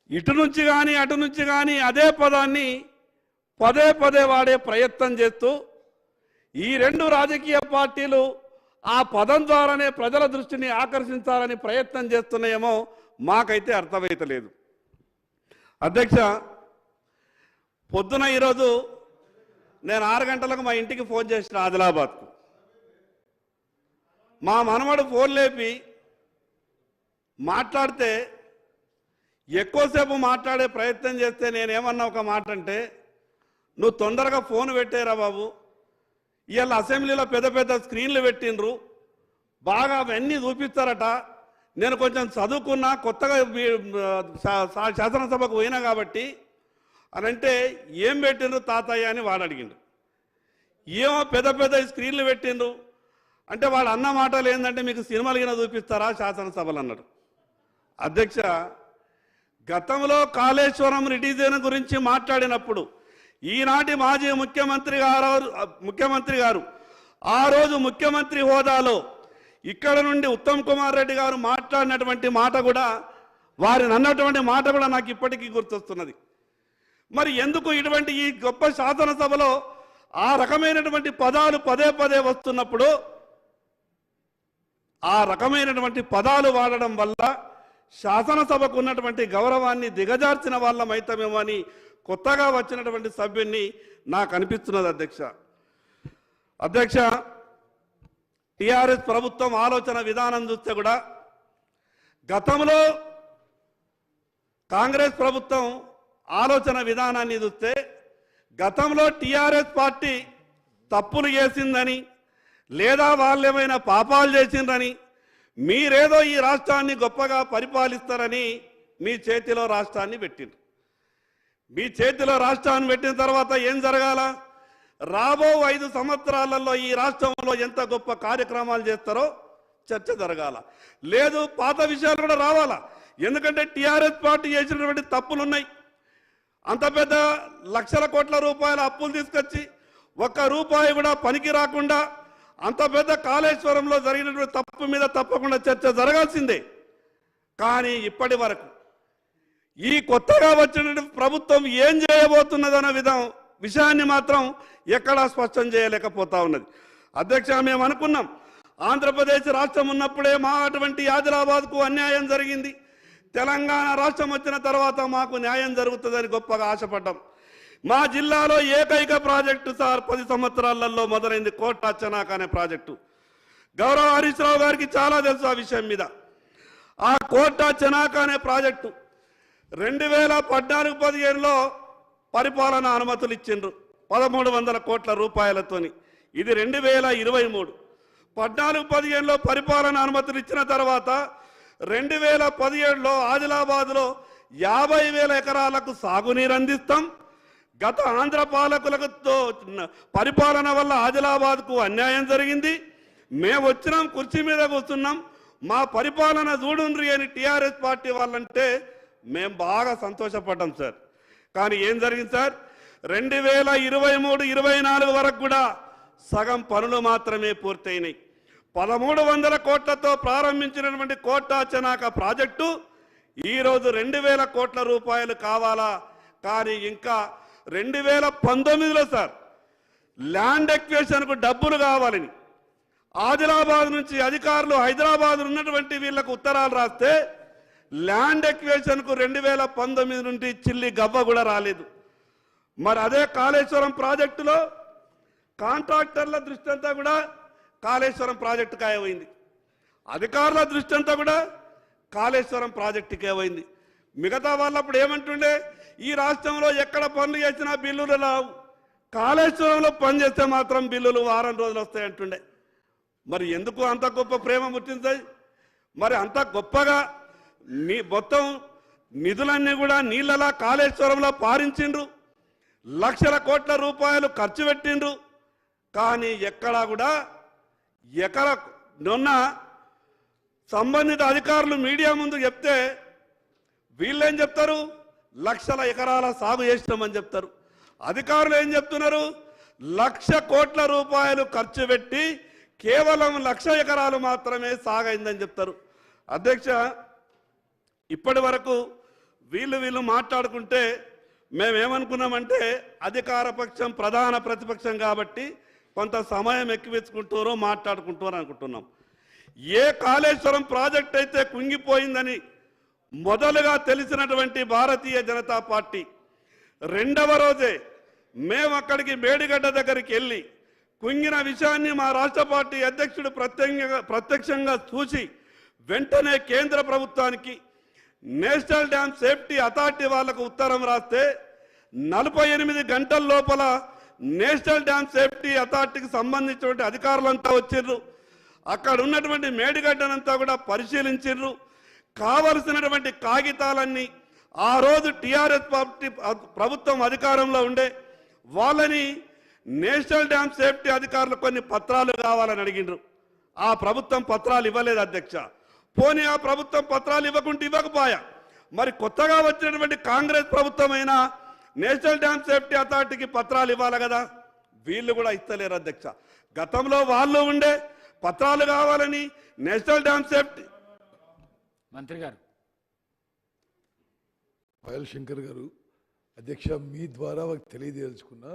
ఇటు నుంచి కానీ అటు నుంచి కానీ అదే పదాన్ని పదే వాడే ప్రయత్నం చేస్తూ ఈ 2 రాజకీయ పార్టీలు ఆ పదం ద్వారానే ప్రజల దృష్టిని ఆకర్షించాలని ప్రయత్నం చేస్తున్నాయేమో మాకైతే అర్థమైతలేదు. అధ్యక్ష, పొద్దున ఈరోజు నేను 6 గంటలకు మా ఇంటికి ఫోన్ చేసిన ఆదిలాబాద్కు. మా మనవడు ఫోన్ లేపి మాట్లాడితే ఎక్కువసేపు మాట్లాడే ప్రయత్నం చేస్తే నేనేమన్నా ఒక మాట అంటే, నువ్వు తొందరగా ఫోన్ పెట్టేరా బాబు, ఇవాళ అసెంబ్లీలో పెద్ద స్క్రీన్లు పెట్టిండ్రు, బాగా అవన్నీ చూపిస్తారట, నేను కొంచెం చదువుకున్నా, కొత్తగా శాసనసభకు పోయినా కాబట్టి అని అంటే, ఏం పెట్టిండ్రు తాతయ్య అని వాడు అడిగిండు. ఏమో పెద్ద స్క్రీన్లు పెట్టిండ్రు అంటే వాడు అన్న మాటలు ఏంటంటే, మీకు సినిమాలు గిన చూపిస్తారా శాసనసభలు అన్నాడు. అధ్యక్ష, గతంలో కాళేశ్వరం రిడిజన్ గురించి మాట్లాడినప్పుడు ఈనాటి మాజీ ముఖ్యమంత్రి గారు ఆ రోజు ముఖ్యమంత్రి హోదాలో ఇక్కడ నుండి ఉత్తమ్ కుమార్ రెడ్డి గారు మాట్లాడినటువంటి మాట కూడా, వారిని అన్నటువంటి మాట కూడా నాకు ఇప్పటికీ గుర్తొస్తున్నది. మరి ఎందుకు ఇటువంటి ఈ గొప్ప శాసనసభలో ఆ రకమైనటువంటి పదాలు పదే వస్తున్నప్పుడు ఆ రకమైనటువంటి పదాలు వాడడం వల్ల శాసనసభకు ఉన్నటువంటి గౌరవాన్ని దిగజార్చిన వాళ్ళమైతమేమో అని కొత్తగా వచ్చినటువంటి సభ్యున్ని నాకు అనిపిస్తున్నది. అధ్యక్ష, టిఆర్ఎస్ ప్రభుత్వం ఆలోచన విధానం చూస్తే కూడా గతంలో కాంగ్రెస్ ప్రభుత్వం ఆలోచన విధానాన్ని చూస్తే గతంలో టిఆర్ఎస్ పార్టీ తప్పులు చేసిందని లేదా వాళ్ళేమైనా పాపాలు చేసిందని, మీరేదో ఈ రాష్ట్రాన్ని గొప్పగా పరిపాలిస్తారని మీ చేతిలో రాష్ట్రాన్ని పెట్టిండ్రు. మీ చేతిలో రాష్ట్రాన్ని పెట్టిన తర్వాత ఏం జరగాల? రాబో 5 సంవత్సరాలలో ఈ రాష్ట్రంలో ఎంత గొప్ప కార్యక్రమాలు చేస్తారో చర్చ జరగాల. లేదు, పాత విషయాలు కూడా రావాలా. ఎందుకంటే టిఆర్ఎస్ పార్టీ చేసినటువంటి తప్పులు ఉన్నాయి. అంత పెద్ద లక్షల కోట్ల రూపాయల అప్పులు తీసుకొచ్చి ఒక్క రూపాయి కూడా పనికి రాకుండా అంత పెద్ద కాళేశ్వరంలో జరిగినటువంటి తప్పు మీద తప్పకుండా చర్చ జరగాల్సిందే. కానీ ఇప్పటి వరకు ఈ కొత్తగా వచ్చిన ప్రభుత్వం ఏం చేయబోతున్నదన్న విషయాన్ని మాత్రం ఎక్కడా స్పష్టం చేయలేకపోతా ఉన్నది. అధ్యక్ష, మేము అనుకున్నాం ఆంధ్రప్రదేశ్ రాష్ట్రం ఉన్నప్పుడే మా అటువంటి ఆదిలాబాద్కు అన్యాయం జరిగింది, తెలంగాణ రాష్ట్రం వచ్చిన తర్వాత మాకు న్యాయం జరుగుతుందని గొప్పగా ఆశపడ్డాం. మా జిల్లాలో ఏకైక ప్రాజెక్టు సార్ 10 సంవత్సరాలలో మొదలైంది కోటా చెనాక అనే ప్రాజెక్టు. గౌరవ హరీష్ రావు గారికి చాలా తెలుసు ఆ విషయం మీద. ఆ కోటా చెనాక అనే ప్రాజెక్టు 2014-15లో పరిపాలన అనుమతులు ఇచ్చిండ్రు 1300 కోట్ల రూపాయలతోని. ఇది 2023. 14-15లో పరిపాలన అనుమతులు ఇచ్చిన తర్వాత 2017లో ఆదిలాబాద్లో 50,000 ఎకరాలకు సాగునీరు అందిస్తాం. గత ఆంధ్ర పాలకులతో పరిపాలన వల్ల ఆదిలాబాద్కు అన్యాయం జరిగింది, మేము వచ్చినాం కుర్చీ మీద కూర్చున్నాం, మా పరిపాలన చూడుండ్రి అని టీఆర్ఎస్ పార్టీ వాళ్ళంటే మేము బాగా సంతోషపడ్డాం సార్. కానీ ఏం జరిగింది సార్? 2023-24 వరకు కూడా సగం పనులు మాత్రమే పూర్తయినాయి. 1300 కోట్లతో ప్రారంభించినటువంటి కోటా చెనాక ప్రాజెక్టు ఈరోజు 2000 కోట్ల రూపాయలు కావాలా? కానీ ఇంకా 2019లో సార్ ల్యాండ్ ఎక్వేషన్కు డబ్బులు కావాలని ఆదిలాబాద్ నుంచి అధికారులు హైదరాబాద్ ఉన్నటువంటి వీళ్లకు ఉత్తరాలు రాస్తే ల్యాండ్ ఎక్వేషన్కు 2019 నుండి చిల్లి గవ్వ కూడా రాలేదు. మరి అదే కాళేశ్వరం ప్రాజెక్టులో కాంట్రాక్టర్ల దృష్టి అంతా కూడా కాళేశ్వరం ప్రాజెక్టుకే అయింది, అధికారుల దృష్టి అంతా కూడా కాళేశ్వరం ప్రాజెక్టుకే అయింది. మిగతా వాళ్ళప్పుడు ఏమంటుండే, ఈ రాష్ట్రంలో ఎక్కడ పనులు చేసినా బిల్లులు రావు, కాళేశ్వరంలో పని చేస్తే మాత్రం బిల్లులు వారం రోజులు వస్తాయంటుండే. మరి ఎందుకు అంత గొప్ప ప్రేమ ముట్టింది? మరి అంత గొప్పగా మొత్తం నిధులన్నీ కూడా నీళ్ళలా కాళేశ్వరంలో పారించిండ్రు, లక్షల కోట్ల రూపాయలు ఖర్చు పెట్టిండ్రు. కానీ ఎక్కడా కూడా నిన్న సంబంధిత అధికారులు మీడియా ముందు చెప్తే వీళ్ళేం చెప్తారు, లక్షల ఎకరాల సాగు చేసినామని చెప్తారు. అధికారులు ఏం చెప్తున్నారు, 1,00,000 కోట్ల రూపాయలు ఖర్చు పెట్టి కేవలం 1,00,000 ఎకరాలు మాత్రమే సాగైందని చెప్తారు. అధ్యక్ష, ఇప్పటి వరకు వీళ్ళు మాట్లాడుకుంటే మేమేమనుకున్నామంటే అధికార పక్షం ప్రధాన ప్రతిపక్షం కాబట్టి కొంత సమయం ఎక్కువెచ్చుకుంటారో మాట్లాడుకుంటారో అనుకుంటున్నాం. ఏ కాళేశ్వరం ప్రాజెక్ట్ అయితే కుంగిపోయిందని మొదలుగా తెలిసినటువంటి భారతీయ జనతా పార్టీ రెండవ రోజే మేము అక్కడికి మేడిగడ్డ దగ్గరికి వెళ్ళి కుంగిన విషయాన్ని మా రాష్ట్ర పార్టీ అధ్యక్షుడు ప్రత్యక్షంగా చూసి వెంటనే కేంద్ర ప్రభుత్వానికి నేషనల్ డ్యామ్ సేఫ్టీ అథారిటీ వాళ్ళకు ఉత్తరం రాస్తే 48 గంటల లోపల నేషనల్ డ్యామ్ సేఫ్టీ అథారిటీకి సంబంధించినటువంటి అధికారులంతా వచ్చిర్రు. అక్కడ ఉన్నటువంటి మేడిగడ్డనంతా కూడా పరిశీలించిర్రు. కావలసినటువంటి కాగితాలన్నీ ఆ రోజు టీఆర్ఎస్ పార్టీ ప్రభుత్వం అధికారంలో ఉండే వాళ్ళని నేషనల్ డ్యామ్ సేఫ్టీ అధికారులు కొన్ని పత్రాలు కావాలని అడిగిండ్రు. ఆ ప్రభుత్వం పత్రాలు ఇవ్వలేదు అధ్యక్ష. పోనీ ఆ ప్రభుత్వం పత్రాలు ఇవ్వకపోయా, మరి కొత్తగా వచ్చినటువంటి కాంగ్రెస్ ప్రభుత్వం అయినా నేషనల్ డ్యామ్ సేఫ్టీ అథారిటీకి పత్రాలు ఇవ్వాలి కదా, వీళ్ళు కూడా ఇస్తలేరు అధ్యక్ష. గతంలో వాళ్ళు ఉండే పత్రాలు కావాలని నేషనల్ డ్యామ్ సేఫ్టీ మంత్రి గారు పాయల్ శంకర్ గారు, అధ్యక్ష, మీ ద్వారా తెలియదలుచుకున్న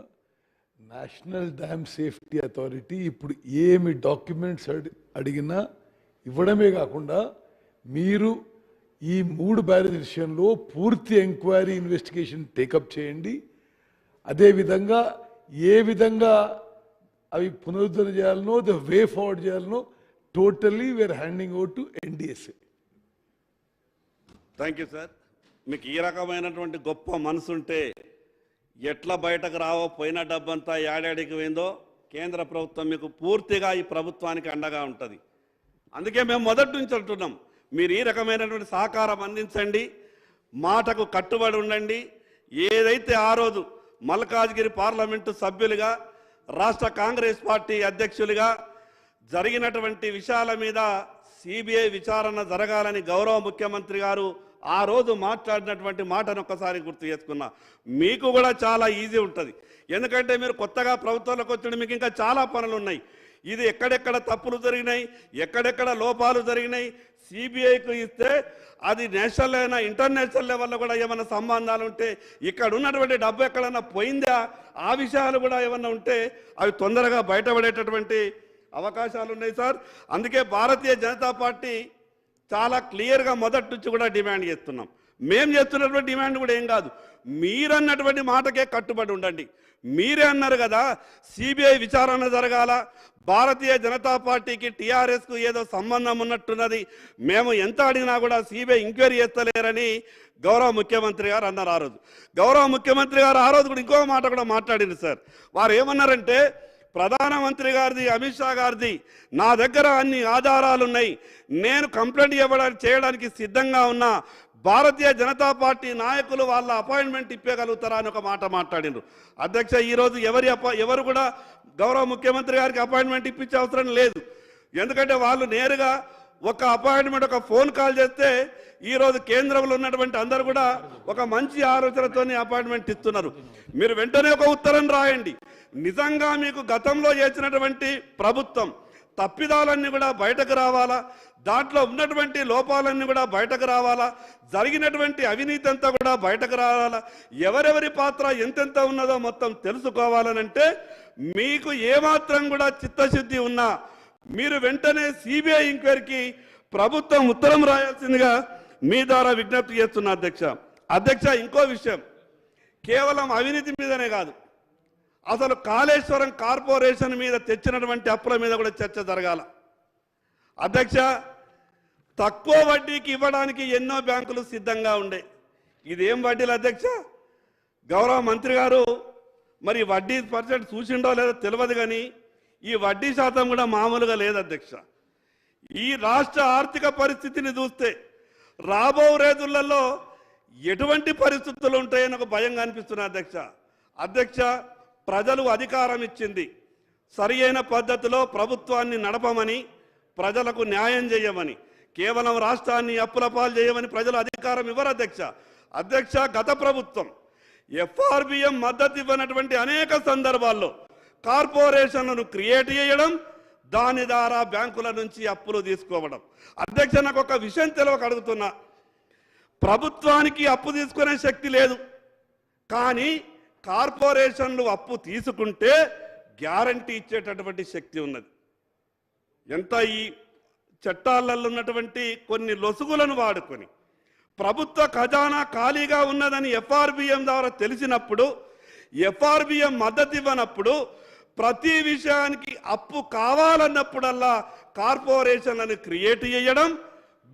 నేషనల్ డ్యామ్ సేఫ్టీ అథారిటీ ఇప్పుడు ఏమి డాక్యుమెంట్స్ అడిగినా ఇవ్వడమే కాకుండా మీరు ఈ 3 బ్యారేజ్ విషయంలో పూర్తి ఎంక్వైరీ ఇన్వెస్టిగేషన్ టేకప్ చేయండి. అదేవిధంగా ఏ విధంగా అవి పునరుద్ధరణ చేయాలనో, ద వే ఫార్వర్డ్ చేయాలనో totally we are handing over to NDSA. Thank you sir. మీకు ఈ రకమైనటువంటి గొప్ప మనసుంటే ఎట్లా బయటకు రావో, పోయిన డబ్బంతా ఏడాడికి పోయిందో కేంద్ర ప్రభుత్వం మీకు పూర్తిగా ఈ ప్రభుత్వానికి అండగా ఉంటుంది. అందుకే మేము మొదటి నుంచి అంటున్నాం, మీరు ఈ రకమైనటువంటి సహకారం అందించండి, మాటకు కట్టుబడి ఉండండి. ఏదైతే ఆ రోజు మల్కాజ్గిరి పార్లమెంటు సభ్యులుగా రాష్ట్ర కాంగ్రెస్ పార్టీ అధ్యక్షులుగా జరిగినటువంటి విషయాల మీద సిబిఐ విచారణ జరగాలని గౌరవ ముఖ్యమంత్రి గారు ఆ రోజు మాట్లాడినటువంటి మాటను ఒక్కసారి గుర్తు చేసుకున్నా. మీకు కూడా చాలా ఈజీ ఉంటుంది, ఎందుకంటే మీరు కొత్తగా ప్రభుత్వంలోకి వచ్చిన మీకు ఇంకా చాలా పనులు ఉన్నాయి. ఇది ఎక్కడెక్కడ తప్పులు జరిగినాయి, ఎక్కడెక్కడ లోపాలు జరిగినాయి సిబిఐకి ఇస్తే అది నేషనల్ అయినా ఇంటర్నేషనల్ లెవెల్లో కూడా ఏమైనా సంబంధాలు ఉంటే, ఇక్కడ ఉన్నటువంటి డబ్బు ఎక్కడన్నా పోయిందా, ఆ విషయాలు కూడా ఏమన్నా ఉంటే అవి తొందరగా బయటపడేటటువంటి అవకాశాలు ఉన్నాయి సార్. అందుకే భారతీయ జనతా పార్టీ చాలా క్లియర్గా మొదటి నుంచి కూడా డిమాండ్ చేస్తున్నాం. మేము చేస్తున్నటువంటి డిమాండ్ కూడా ఏం కాదు, మీరన్నటువంటి మాటకే కట్టుబడి ఉండండి. మీరే అన్నారు కదా సిబిఐ విచారణ జరగాల, భారతీయ జనతా పార్టీకి టీఆర్ఎస్కు ఏదో సంబంధం ఉన్నట్టున్నది, మేము ఎంత అడిగినా కూడా సిబిఐ ఎంక్వైరీ చేస్తలేరని గౌరవ ముఖ్యమంత్రి గారు అన్నారు. ఆ రోజు గౌరవ ముఖ్యమంత్రి గారు ఆ రోజు కూడా ఇంకో మాట కూడా మాట్లాడింది సార్. వారు ఏమన్నారంటే, ప్రధానమంత్రి గారిది, అమిత్ షా గారిది నా దగ్గర అన్ని ఆధారాలు ఉన్నాయి, నేను కంప్లైంట్ చేయడానికి సిద్ధంగా ఉన్నా, భారతీయ జనతా పార్టీ నాయకులు వాళ్ళ అపాయింట్మెంట్ ఇప్పగలుగుతారా అని ఒక మాట మాట్లాడినారు. అధ్యక్ష, ఈరోజు ఎవరు కూడా గౌరవ ముఖ్యమంత్రి గారికి అపాయింట్మెంట్ ఇప్పించే అవసరం లేదు, ఎందుకంటే వాళ్ళు నేరుగా ఒక అపాయింట్మెంట్, ఒక ఫోన్ కాల్ చేస్తే ఈరోజు కేంద్రంలో ఉన్నటువంటి అందరూ కూడా ఒక మంచి ఆలోచనతో అపాయింట్మెంట్ ఇస్తున్నారు. మీరు వెంటనే ఒక ఉత్తరం రాయండి, నిజంగా మీకు గతంలో చేసినటువంటి ప్రభుత్వం తప్పిదాలన్నీ కూడా బయటకు రావాలా, దాంట్లో ఉన్నటువంటి లోపాలన్నీ కూడా బయటకు రావాలా, జరిగినటువంటి అవినీతి అంతా కూడా బయటకు రావాలా, ఎవరెవరి పాత్ర ఎంతెంత ఉన్నదో మొత్తం తెలుసుకోవాలనంటే మీకు ఏమాత్రం కూడా చిత్తశుద్ధి ఉన్నా మీరు వెంటనే సిబిఐ ఎంక్వైరీకి ప్రభుత్వం ఉత్తరం రాయాల్సిందిగా మీ ద్వారా విజ్ఞప్తి చేస్తున్నా అధ్యక్ష. ఇంకో విషయం, కేవలం అవినీతి మీదనే కాదు, అసలు కాళేశ్వరం కార్పొరేషన్ మీద తెచ్చినటువంటి అప్పుల మీద కూడా చర్చ జరగాల. అధ్యక్ష, తక్కువ వడ్డీకి ఇవ్వడానికి ఎన్నో బ్యాంకులు సిద్ధంగా ఉండే, ఇదేం వడ్డీలు అధ్యక్ష? గౌరవ మంత్రి గారు మరి వడ్డీ పర్సెంట్ చూసిండో లేదో తెలియదు, కానీ ఈ వడ్డీ శాతం కూడా మామూలుగా లేదు అధ్యక్ష. ఈ రాష్ట్ర ఆర్థిక పరిస్థితిని చూస్తే రాబో రోజులలో ఎటువంటి పరిస్థితులు ఉంటాయని ఒక భయంగా అనిపిస్తున్నా అధ్యక్ష. ప్రజలు అధికారం ఇచ్చింది సరి అయిన పద్ధతిలో ప్రభుత్వాన్ని నడపమని, ప్రజలకు న్యాయం చేయమని, కేవలం రాష్ట్రాన్ని అప్పుల పాలు చేయమని ప్రజలు అధికారం ఇవ్వరు అధ్యక్ష. గత ప్రభుత్వం ఎఫ్ఆర్బిఎం మద్దతు ఇవ్వనటువంటి అనేక సందర్భాల్లో కార్పొరేషన్లను క్రియేట్ చేయడం, దాని ద్వారా బ్యాంకుల నుంచి అప్పులు తీసుకోవడం. అధ్యక్ష, నాకు ఒక విషయం తెలియక అడుగుతున్నా, ప్రభుత్వానికి అప్పు తీసుకునే శక్తి లేదు, కానీ కార్పొరేషన్లు అప్పు తీసుకుంటే గ్యారంటీ ఇచ్చేటటువంటి శక్తి ఉన్నది. ఎంత ఈ చట్టాలలో ఉన్నటువంటి కొన్ని లొసుగులను వాడుకొని ప్రభుత్వ ఖజానా ఖాళీగా ఉన్నదని ఎఫ్ఆర్బిఎం ద్వారా తెలిసినప్పుడు, ఎఫ్ఆర్బిఎం మద్దతు ఇవ్వనప్పుడు, ప్రతి విషయానికి అప్పు కావాలన్నప్పుడల్లా కార్పొరేషన్లను క్రియేట్ చేయడం,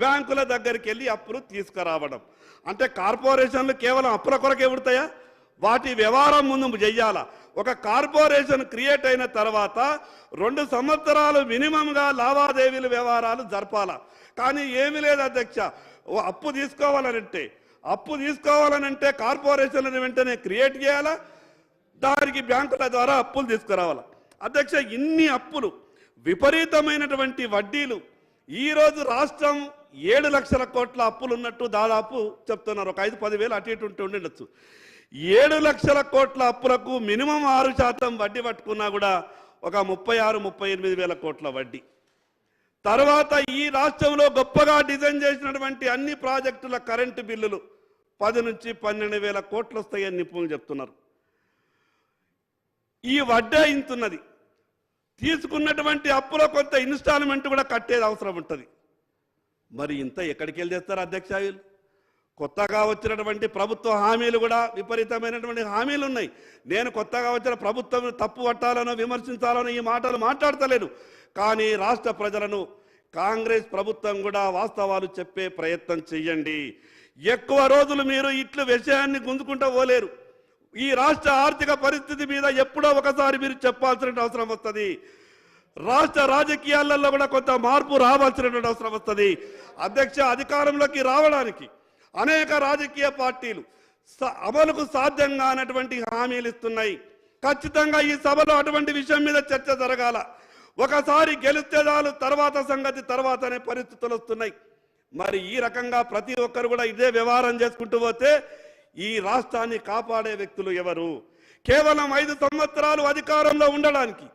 బ్యాంకుల దగ్గరికి వెళ్ళి అప్పులు తీసుకురావడం. అంటే కార్పొరేషన్లు కేవలం అప్పుల కొరకే ఉడతాయా? వాటి వ్యవహారం ముందు చెయ్యాలా. ఒక కార్పొరేషన్ క్రియేట్ అయిన తర్వాత 2 సంవత్సరాలు మినిమంగా లావాదేవీలు వ్యవహారాలు జరపాలా. కానీ ఏమీ లేదు అధ్యక్ష, అప్పు తీసుకోవాలనంటే కార్పొరేషన్లను వెంటనే క్రియేట్ చేయాలా, దానికి బ్యాంకుల ద్వారా అప్పులు తీసుకురావాలా. అధ్యక్ష, ఇన్ని అప్పులు, విపరీతమైనటువంటి వడ్డీలు, ఈరోజు రాష్ట్రం 7 లక్షల కోట్ల అప్పులు ఉన్నట్టు దాదాపు చెప్తున్నారు. ఒక 5-10 వేలు అటు ఇటు ఉండొచ్చు. 7 లక్షల కోట్ల అప్పులకు మినిమం 6% వడ్డీ పట్టుకున్నా కూడా ఒక 36-38 వేల కోట్ల వడ్డీ. తర్వాత ఈ రాష్ట్రంలో గొప్పగా డిజైన్ చేసినటువంటి అన్ని ప్రాజెక్టుల కరెంటు బిల్లులు 10 నుంచి 12 వేల కోట్లు వస్తాయని నిపుణులు చెప్తున్నారు. ఈ వడ్డే ఇంతున్నది. తీసుకున్నటువంటి అప్పులో కొంత ఇన్స్టాల్మెంట్ కూడా కట్టేది అవసరం ఉంటుంది. మరి ఇంత ఎక్కడికి వెళ్ళి తెస్తారు అధ్యక్ష? కొత్తగా వచ్చినటువంటి ప్రభుత్వ హామీలు కూడా విపరీతమైనటువంటి హామీలు ఉన్నాయి. నేను కొత్తగా వచ్చిన ప్రభుత్వం తప్పు పట్టాలనో విమర్శించాలనో ఈ మాటలు మాట్లాడతలేను, కానీ రాష్ట్ర ప్రజలను కాంగ్రెస్ ప్రభుత్వం కూడా వాస్తవాలు చెప్పే ప్రయత్నం చెయ్యండి. ఎక్కువ రోజులు మీరు ఇట్లు విషయాన్ని గుంజుకుంటూ పోలేరు. ఈ రాష్ట్ర ఆర్థిక పరిస్థితి మీద ఎప్పుడో ఒకసారి మీరు చెప్పాల్సిన అవసరం వస్తుంది. రాష్ట్ర రాజకీయాలలో కూడా కొంత మార్పు రావాల్సినటువంటి అవసరం వస్తుంది అధ్యక్ష. అధికారంలోకి రావడానికి అనేక రాజకీయ పార్టీలు అమలుకు సాధ్యం కానటువంటి హామీలు ఇస్తున్నాయి. ఖచ్చితంగా ఈ సభలో అటువంటి విషయం మీద చర్చ జరగాల. ఒకసారి గెలిస్తే చాలు, తర్వాత సంగతి తర్వాత అనే పరిస్థితులు వస్తున్నాయి. మరి ఈ రకంగా ప్రతి ఒక్కరు కూడా ఇదే వ్యవహారం చేసుకుంటూ పోతే ఈ రాష్ట్రాన్ని కాపాడే వ్యక్తులు ఎవరు? కేవలం 5 సంవత్సరాలు అధికారంలో ఉండడానికి,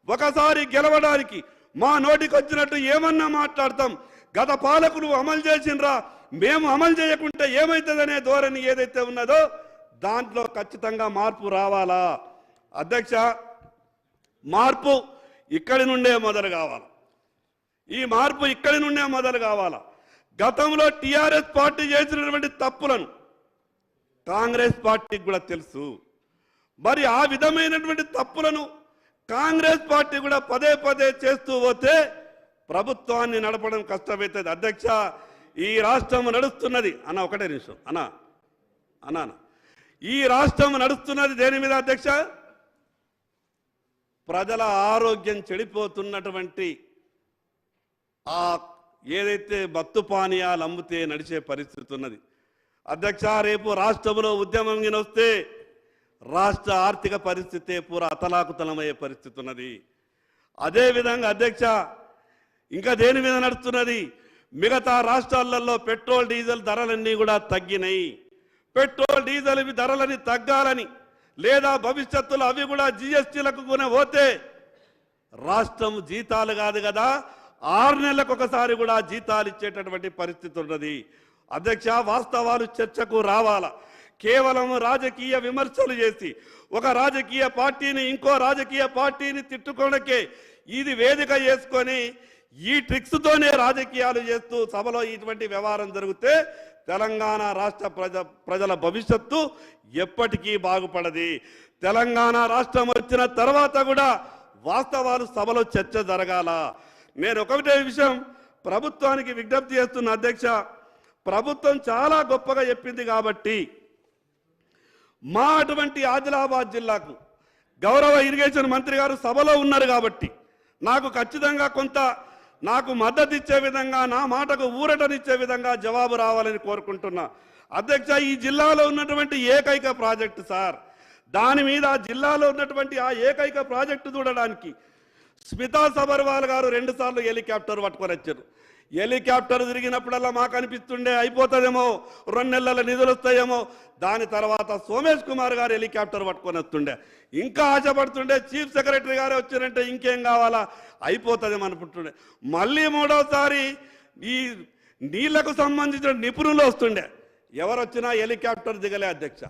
ఒకసారి గెలవడానికి మా నోటికి వచ్చినట్టు ఏమన్నా మాట్లాడతాం. గత పాలకులు అమలు చేసిండ్రా, మేము అమలు చేయకుంటే ఏమవుతుందనే ధోరణి ఏదైతే ఉన్నదో దాంట్లో ఖచ్చితంగా మార్పు రావాలా అధ్యక్ష. మార్పు ఇక్కడి నుండే మొదలు కావాలి. ఈ మార్పు ఇక్కడి నుండే మొదలు కావాలా. గతంలో టీఆర్ఎస్ పార్టీ చేసినటువంటి తప్పులను కాంగ్రెస్ పార్టీకి కూడా తెలుసు. మరి ఆ విధమైనటువంటి తప్పులను కాంగ్రెస్ పార్టీ కూడా పదే పదే చేస్తూ పోతే ప్రభుత్వాన్ని నడపడం కష్టమవుతుంది అధ్యక్ష. ఈ రాష్ట్రం నడుస్తున్నది అన్న, ఒకటే నిమిషం అన్నా, ఈ రాష్ట్రం నడుస్తున్నది దేని మీద అధ్యక్ష? ప్రజల ఆరోగ్యం చెడిపోతున్నటువంటి ఆ ఏదైతే మత్తు పానీయాలు అమ్మితే నడిచే పరిస్థితి ఉన్నది అధ్యక్ష. రేపు రాష్ట్రంలో ఉద్యమం వస్తే రాష్ట్ర ఆర్థిక పరిస్థితి పూరా అతలాకుతలమయ్యే పరిస్థితి ఉన్నది. అదేవిధంగా అధ్యక్ష ఇంకా దేని మీద నడుస్తున్నది? మిగతా రాష్ట్రాలలో పెట్రోల్ డీజిల్ ధరలన్నీ కూడా తగ్గినాయి. పెట్రోల్ డీజిల్ ధరలని తగ్గాలని లేదా భవిష్యత్తులో అవి కూడా జిఎస్టీలకు పోతే రాష్ట్రం జీతాలు కాదు కదా 6 నెలలకు ఒకసారి కూడా జీతాలు ఇచ్చేటటువంటి పరిస్థితి ఉన్నది అధ్యక్ష. వాస్తవాలు చర్చకు రావాలా. కేవలం రాజకీయ విమర్శలు చేసి ఒక రాజకీయ పార్టీని ఇంకో రాజకీయ పార్టీని తిట్టుకోవడానికే ఇది వేదిక చేసుకొని ఈ ట్రిక్స్తోనే రాజకీయాలు చేస్తూ సభలో ఇటువంటి వ్యవహారం జరిగితే తెలంగాణ రాష్ట్ర ప్రజల భవిష్యత్తు ఎప్పటికీ బాగుపడది. తెలంగాణ రాష్ట్రం వచ్చిన తర్వాత కూడా వాస్తవాలు సభలో చర్చ జరగాల. నేను ఒకటే విషయం ప్రభుత్వానికి విజ్ఞప్తి చేస్తున్న అధ్యక్ష. ప్రభుత్వం చాలా గొప్పగా చెప్పింది కాబట్టి మా అటువంటి ఆదిలాబాద్ జిల్లాకు గౌరవ ఇరిగేషన్ మంత్రి గారు సభలో ఉన్నారు కాబట్టి నాకు ఖచ్చితంగా కొంత నాకు మద్దతు ఇచ్చే విధంగా, నా మాటకు ఊరటనిచ్చే విధంగా జవాబు రావాలని కోరుకుంటున్నా అధ్యక్ష. ఈ జిల్లాలో ఉన్నటువంటి ఏకైక ప్రాజెక్టు సార్, దాని మీద జిల్లాలో ఉన్నటువంటి ఆ ఏకైక ప్రాజెక్టు చూడడానికి స్మితా సబర్వాల్ గారు 2 సార్లు హెలికాప్టర్ పట్టుకొని వచ్చారు. హెలికాప్టర్ తిరిగినప్పుడల్లా మాకు అనిపిస్తుండే అయిపోతుందేమో, 2 నెలల నిధులు వస్తాయేమో. దాని తర్వాత సోమేష్ కుమార్ గారు హెలికాప్టర్ పట్టుకొని వస్తుండే, ఇంకా ఆశపడుతుండే. చీఫ్ సెక్రటరీ గారు వచ్చారంటే ఇంకేం కావాలా, అయిపోతుందేమో అనుకుంటుండే. మళ్ళీ 3వసారి ఈ నీళ్లకు సంబంధించిన నిపుణులు వస్తుండే, ఎవరు వచ్చినా హెలికాప్టర్ దిగలే అధ్యక్ష.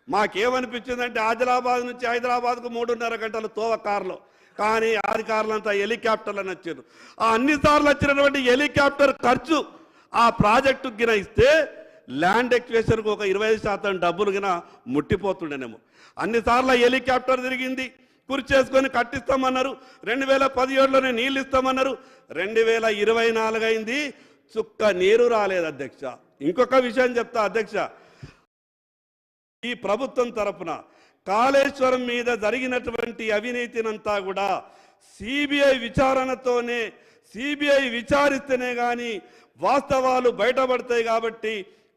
మాకేమనిపించిందంటే ఆదిలాబాద్ నుంచి హైదరాబాద్కు 3.5 గంటలు తోవ కారులో, కానీ అధికారులంతా హెలికాప్టర్లను వచ్చారు. ఆ అన్నిసార్లు వచ్చినటువంటి హెలికాప్టర్ ఖర్చు ఆ ప్రాజెక్టు గిన ఇస్తే ల్యాండ్ ఎక్విజిషన్కు ఒక 25% డబ్బులు గిన ముట్టిపోతుండేనేమో. అన్నిసార్లు హెలికాప్టర్ తిరిగింది, కుర్చేసుకొని కట్టిస్తామన్నారు. 2017లోనే నీళ్ళు ఇస్తామన్నారు. 2024 అయింది, చుక్క నీరు రాలేదు అధ్యక్ష. ఇంకొక విషయం చెప్తా అధ్యక్ష, ఈ ప్రభుత్వం తరపున కాళేశ్వరం మీద జరిగినటువంటి అవినీతినంతా కూడా సిబిఐ విచారిస్తేనే కానీ వాస్తవాలు బయటపడతాయి. కాబట్టి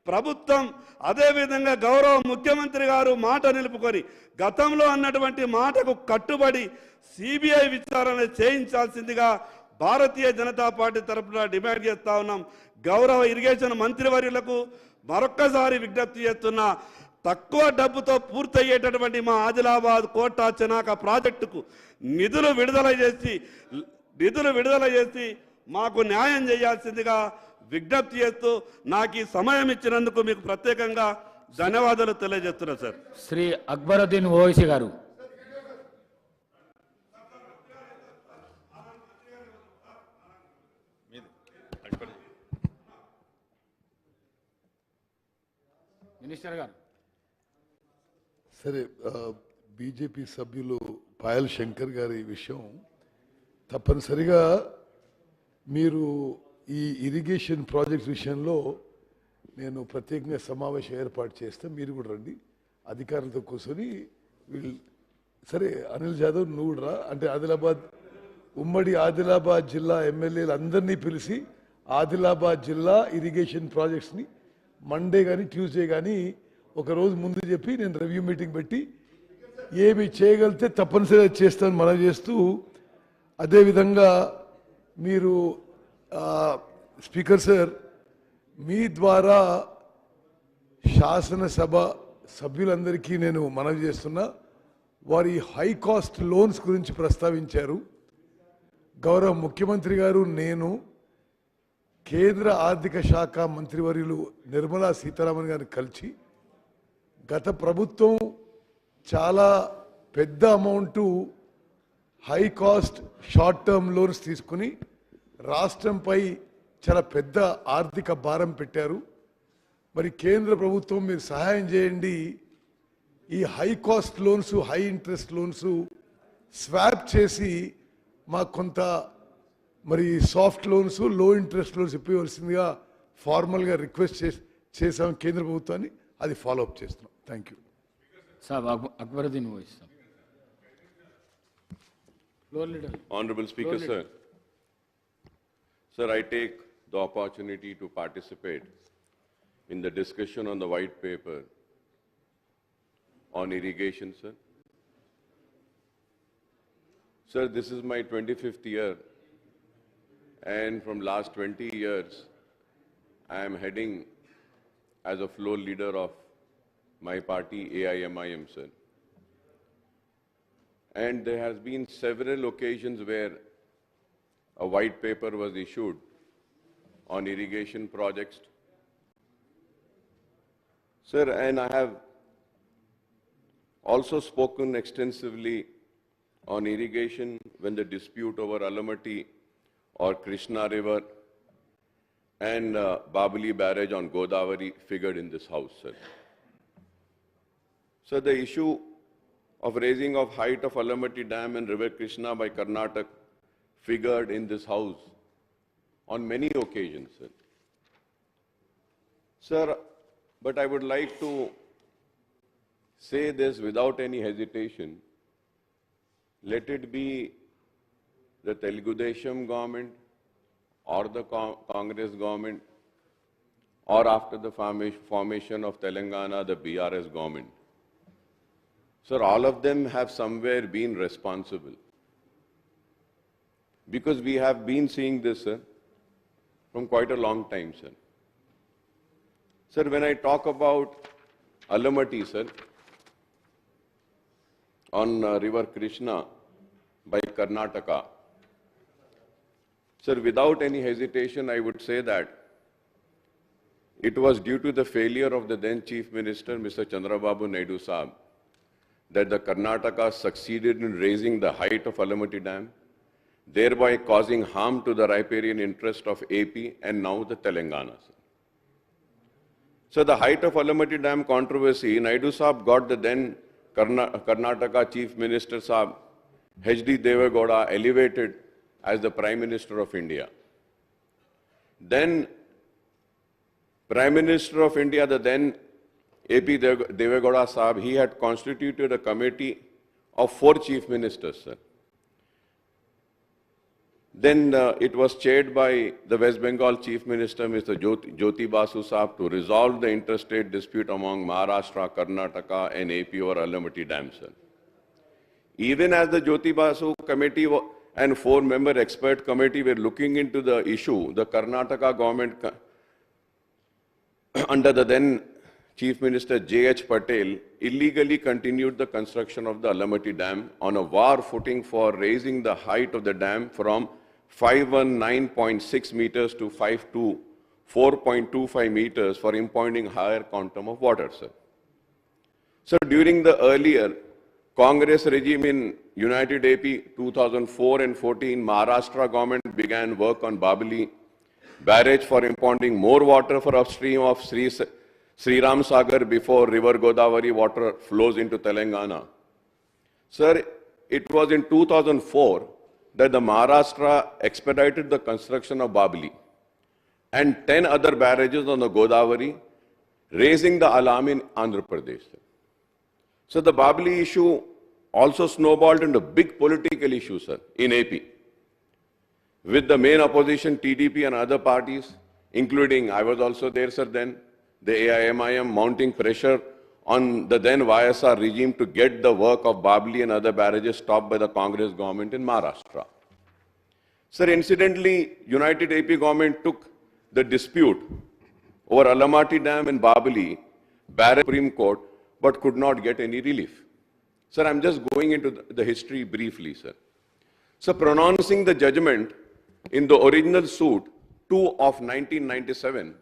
ప్రభుత్వం అదేవిధంగా గౌరవ ముఖ్యమంత్రి గారు మాట నిలుపుకొని గతంలో అన్నటువంటి మాటకు కట్టుబడి సిబిఐ విచారణ చేయించాల్సిందిగా భారతీయ జనతా పార్టీ తరఫున డిమాండ్ చేస్తా ఉన్నాం. గౌరవ ఇరిగేషన్ మంత్రివర్యులకు మరొక్కసారి విజ్ఞప్తి చేస్తున్నా, తక్కువ డబ్బుతో పూర్తయ్యేటటువంటి మా ఆదిలాబాద్ కోట చెనాక ప్రాజెక్టుకు నిధులు విడుదల చేసి మాకు న్యాయం చేయాల్సిందిగా విజ్ఞప్తి చేస్తూ నాకు ఈ సమయం ఇచ్చినందుకు మీకు ప్రత్యేకంగా ధన్యవాదాలు తెలియజేస్తున్నా సార్. శ్రీ అక్బరుద్దీన్ ఓవైసీ గారు. మినిస్టర్ గారు. సరే, బీజేపీ సభ్యులు పాయల్ శంకర్ గారి విషయం తప్పనిసరిగా మీరు ఈ ఇరిగేషన్ ప్రాజెక్ట్ విషయంలో నేను ప్రత్యేకంగా సమావేశం ఏర్పాటు చేస్తే మీరు కూడా రండి, అధికారులతో కూర్చొని వీళ్ళు. సరే అనిల్ జాదవ్ నువ్వు కూడా రా, అంటే ఆదిలాబాద్ ఉమ్మడి ఆదిలాబాద్ జిల్లా ఎమ్మెల్యేలు అందరినీ పిలిచి ఆదిలాబాద్ జిల్లా ఇరిగేషన్ ప్రాజెక్ట్స్ని మండే కానీ ట్యూస్డే కానీ ఒకరోజు ముందు చెప్పి నేను రివ్యూ మీటింగ్ పెట్టి ఏమి చేయగలిగితే తప్పనిసరిగా చేస్తానని మనం చేస్తూ, అదేవిధంగా మీరు స్పీకర్ సార్ మీ ద్వారా శాసనసభ సభ్యులందరికీ నేను మనవి చేస్తున్నా, వారి హై కాస్ట్ లోన్స్ గురించి ప్రస్తావించారు. గౌరవ ముఖ్యమంత్రి గారు, నేను కేంద్ర ఆర్థిక శాఖ మంత్రివర్యులు నిర్మలా సీతారామన్ గారిని కలిసి గత ప్రభుత్వం చాలా పెద్ద amount high cost short term loans తీసుకుని రాష్ట్రంపై చాలా పెద్ద ఆర్థిక భారం పెట్టారు. మరి కేంద్ర ప్రభుత్వం మీరు సహాయం చేయండి, ఈ high cost loans, high interest loans swap చేసి మాకు కొంత మరి సాఫ్ట్ లోన్స్, లో ఇంట్రెస్ట్ లోన్స్ ఇవ్వవలసిందిగా ఫార్మల్గా రిక్వెస్ట్ చేసాం కేంద్ర ప్రభుత్వాన్ని. అది ఫాలోఅప్ చేస్తున్నాం. థ్యాంక్ యూ సాబ్. అక్బరుద్దీన్ वो इस्लाम floor leader. Honorable Speaker, sir. Sir, I take the opportunity to participate in the discussion on the white paper on irrigation, sir. Sir, this is my 25th year, and from last 20 years, I am heading as a floor leader of my party, AIMIM, sir. And there has been several occasions where a white paper was issued on irrigation projects. Sir, and I have also spoken extensively on irrigation when the dispute over Alamati or Krishna River and Babali Barrage on Godavari figured in this house, sir. So the issue of raising of height of Alamati Dam and River Krishna by Karnataka figured in this house on many occasions, sir. Sir, but I would like to say this without any hesitation. Let it be the Telugu Desam government or the Congress government, or after the formation of Telangana, the BRS government. Sir, all of them have somewhere been responsible. Because we have been seeing this, sir, from quite a long time, sir. Sir, when I talk about Alamati, sir, on River Krishna by Karnataka, sir, without any hesitation, I would say that it was due to the failure of the then Chief Minister, Mr. Chandrababu Naidu Saab, that the Karnataka succeeded in raising the height of Alamati Dam, thereby causing harm to the riparian interest of AP and now the Telangana. So the height of Alamati Dam controversy, Naidu Saab got the then Karnataka Chief Minister Saab, H.D. Devegowda, elevated as the Prime Minister of India. Then Prime Minister of India, the then AP Devegowda Saab, he had constituted a committee of 4 chief ministers, sir. Then it was chaired by the West Bengal Chief Minister, Mr. Jyoti Basu Saab, to resolve the interstate dispute among Maharashtra, Karnataka and AP over Alamati Dam, sir. Even as the Jyoti Basu committee and 4-member expert committee were looking into the issue, the Karnataka government under the then Chief Minister J.H. Patel illegally continued the construction of the Alamati Dam on a war footing for raising the height of the dam from 519.6 meters to 4.25 meters for impounding higher quantum of water, sir. So during the earlier Congress regime in United AP 2004 and 14, Maharashtra government began work on Babali Barrage for impounding more water for upstream of Sri Ram Sagar before River Godavari water flows into Telangana. Sir, it was in 2004 that the Maharashtra expedited the construction of Babali and 10 other barrages on the Godavari, raising the alarm in Andhra Pradesh. So the Babali issue also snowballed into big political issue, sir, in AP, with the main opposition, TDP and other parties, including, I was also there, sir, then, the AIMIM mounting pressure on the then YSR regime to get the work of Babali and other barrages stopped by the Congress government in Maharashtra. Sir, incidentally, United AP government took the dispute over Alamati Dam in Babali, Barra Supreme Court, but could not get any relief. Sir, I'm just going into the history briefly, sir. So pronouncing the judgment in the original suit 2 of 1997,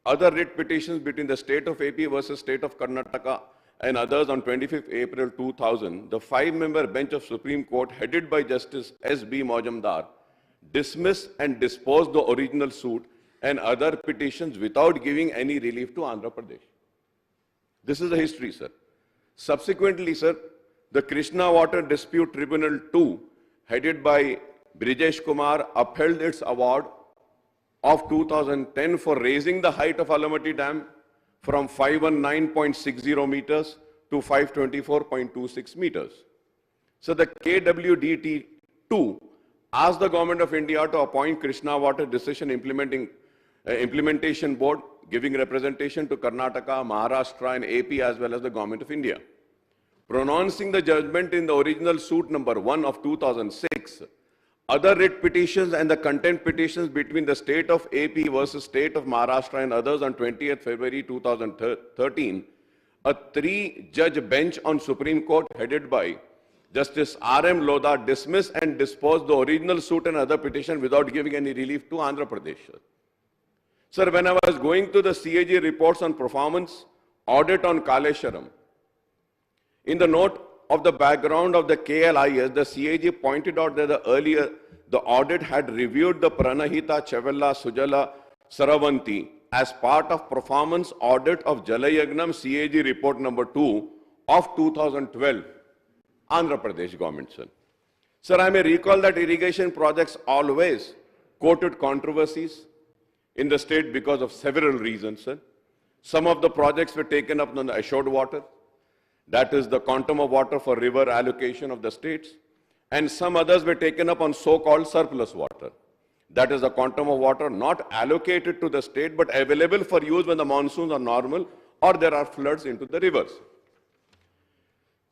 other writ petitions between the state of AP versus state of Karnataka and others on 25th April 2000, the 5-member bench of Supreme Court headed by Justice S.B. Majumdar dismissed and disposed the original suit and other petitions without giving any relief to Andhra Pradesh. This is the history, sir. Subsequently, sir, the Krishna Water Dispute Tribunal 2, headed by Brijesh Kumar, upheld its award of 2010 for raising the height of Alamati Dam from 519.60 meters to 524.26 meters. So the KWDT2 asked the Government of India to appoint Krishna Water Decision Implementation Board, giving representation to Karnataka, Maharashtra and AP as well as the Government of India. Pronouncing the judgment in the original suit number 1 of 2006, other writ petitions and the contempt petitions between the state of AP versus state of Maharashtra and others on 20th February 2013, a 3-judge bench on Supreme Court headed by Justice R.M. Lodha dismissed and disposed the original suit and other petition without giving any relief to Andhra Pradesh. Sir, when I was going through the CAG reports on performance audit on Kaleshwaram, in the note of the background of the KLIS, the CAG pointed out that the audit had reviewed the Pranahita, Chevella, Sujala, Saravanti as part of performance audit of Jalayagnam CAG report number 2 of 2012, Andhra Pradesh government, sir. Sir, I may recall that irrigation projects always quoted controversies in the state because of several reasons, sir. Some of the projects were taken up on the assured water, that is the quantum of water for river allocation of the states, and some others were taken up on so-called surplus water. That is the quantum of water not allocated to the state but available for use when the monsoons are normal or there are floods into the rivers.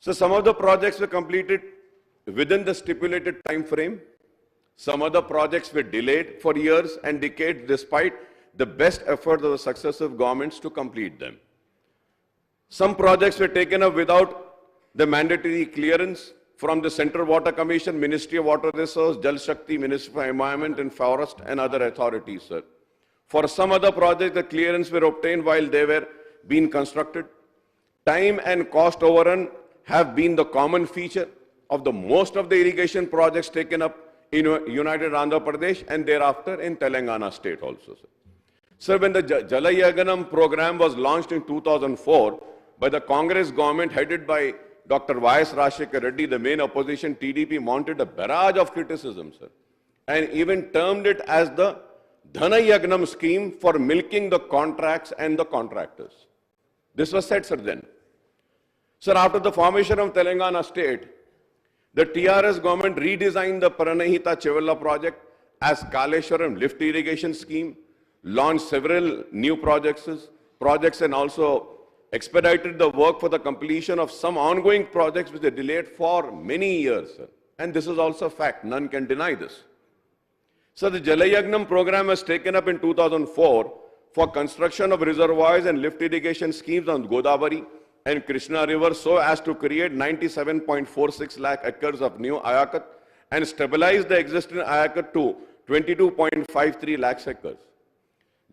So some of the projects were completed within the stipulated time frame. Some other projects were delayed for years and decades despite the best efforts of the successive governments to complete them. Some projects were taken up without the mandatory clearance from the Central Water Commission, Ministry of Water Resources, Jal Shakti, Ministry for Environment and Forest and other authorities, sir. For some other projects, the clearance were obtained while they were being constructed. Time and cost overrun have been the common feature of the most of the irrigation projects taken up in United Andhra Pradesh and thereafter in Telangana state also, sir. Sir, when the Jalayaganam program was launched in 2004 by the Congress government headed by Dr. Y.S. Rashekar Reddy, the main opposition TDP mounted a barrage of criticism, sir, and even termed it as the Dhanayagnam scheme for milking the contracts and the contractors. This was said, sir, then. Sir, after the formation of Telangana state, the TRS government redesigned the Pranahita Chevella project as Kaleshwaram lift irrigation scheme, launched several new projects and also expedited the work for the completion of some ongoing projects which were delayed for many years, sir. And this is also a fact, none can deny this. So the Jalayagnam program was taken up in 2004 for construction of reservoirs and lift irrigation schemes on Godavari and Krishna River so as to create 97.46 lakh acres of new Ayakat and stabilize the existing Ayakat to 22.53 lakh acres.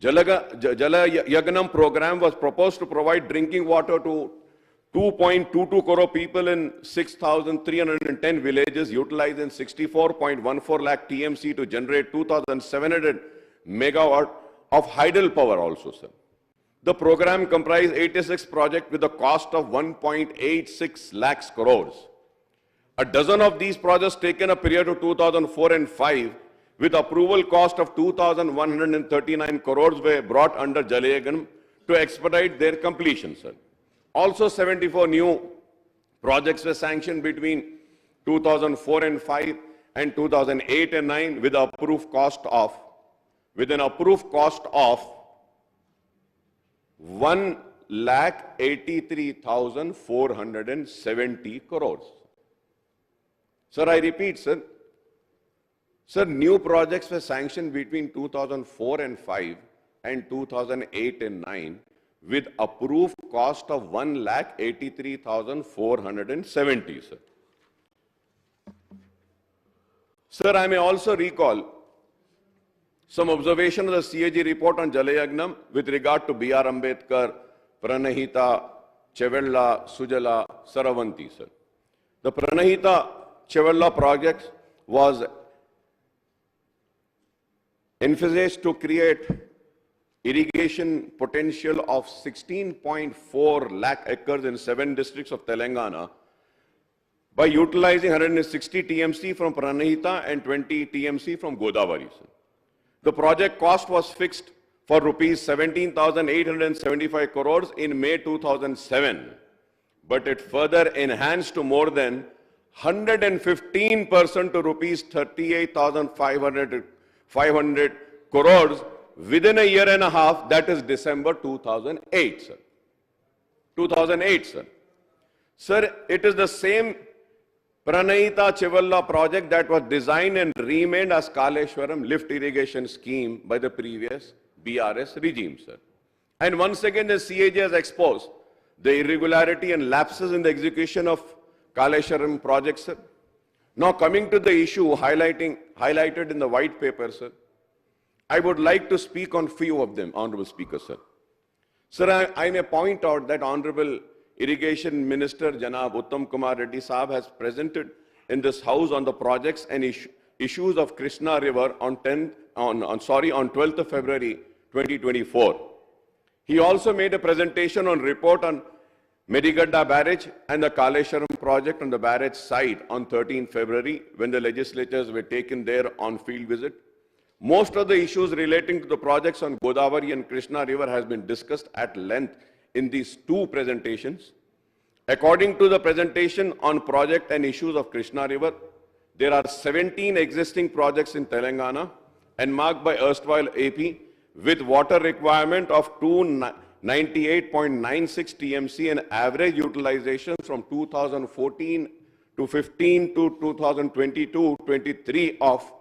Jalayagnam program was proposed to provide drinking water to 2.22 crore people in 6,310 villages, utilizing 64.14 lakh TMC to generate 2,700 megawatt of hydel power also, sir. The program comprised 86 projects with a cost of 1.86 lakhs crores. A dozen of these projects taken a period of 2004 and 5 with approval cost of 2,139 crores were brought under Jalayagnam to expedite their completion, sir. Also, 74 new projects were sanctioned between 2004 and 5 and 2008 and 9 with an approved cost of 1,83,470 crores. Sir, I repeat, sir. Sir, new projects were sanctioned between 2004 and 5 and 2008 and 9 with approved cost of 1,83,470, sir. Sir, I may also recall some observation of the CAG report on Jalayagnam with regard to B.R. Ambedkar, Pranahita, Chevella, Sujala, Saravanti, sir. The Pranahita Chevella project was envisaged to create irrigation potential of 16.4 lakh acres in 7 districts of Telangana by utilizing 160 TMC from Pranahita and 20 TMC from Godavari, sir. The project cost was fixed for rupees 17,875 crores in May 2007, but it further enhanced to more than 115% to rupees 38,500 crores within a year and a half, that is December 2008, sir. 2008, sir. Sir, it is the same Pranahita Chevella project that was designed and renamed as Kaleshwaram lift irrigation scheme by the previous BRS regime, sir. And once again, the CAG has exposed the irregularity and lapses in the execution of Kaleshwaram project, sir. Now coming to the issue highlighted in the white paper, sir, I would like to speak on few of them, Honorable Speaker, sir. Sir, I may point out that Honorable Irrigation Minister Janab Uttam Kumar Reddy Saab has presented in this House on the projects and issues of Krishna River on 12th of February 2024. He also made a presentation on report on Medigadda Barrage and the Kaleshwaram project on the barrage site on 13th February when the legislators were taken there on field visit. Most of the issues relating to the projects on Godavari and Krishna River has been discussed at length in these two presentations. According to the presentation on project and issues of Krishna River, there are 17 existing projects in Telangana and marked by erstwhile AP with water requirement of 298.96 TMC and average utilization from 2014 to 15 to 2022-23 of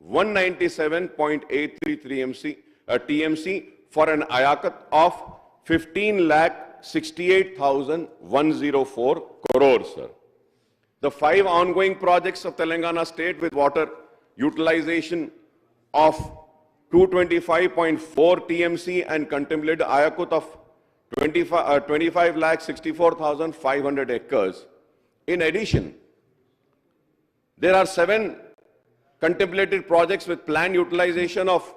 197.83 TMC for an ayakat of 15,68,104 crores, sir. The 5 ongoing projects of Telangana state with water utilization of 225.4 TMC and contemplated ayakut of 25,64,500 acres. In addition, there are 7 contemplated projects with planned utilization of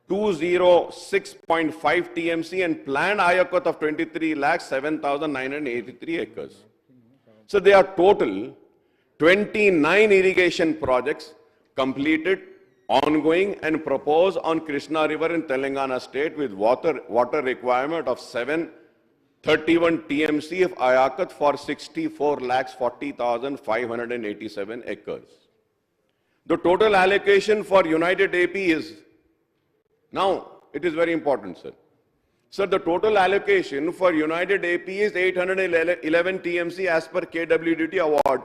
206.5 TMC and planned ayakut of 23,07,983 acres. So there are total 29 irrigation projects completed, ongoing and proposed on Krishna River in Telangana state with water requirement of 731 TMC of ayakat for 64,40,587 acres. The total allocation for United AP is, now it is very important, sir. Sir, the total allocation for United AP is 811 TMC as per KWDT award,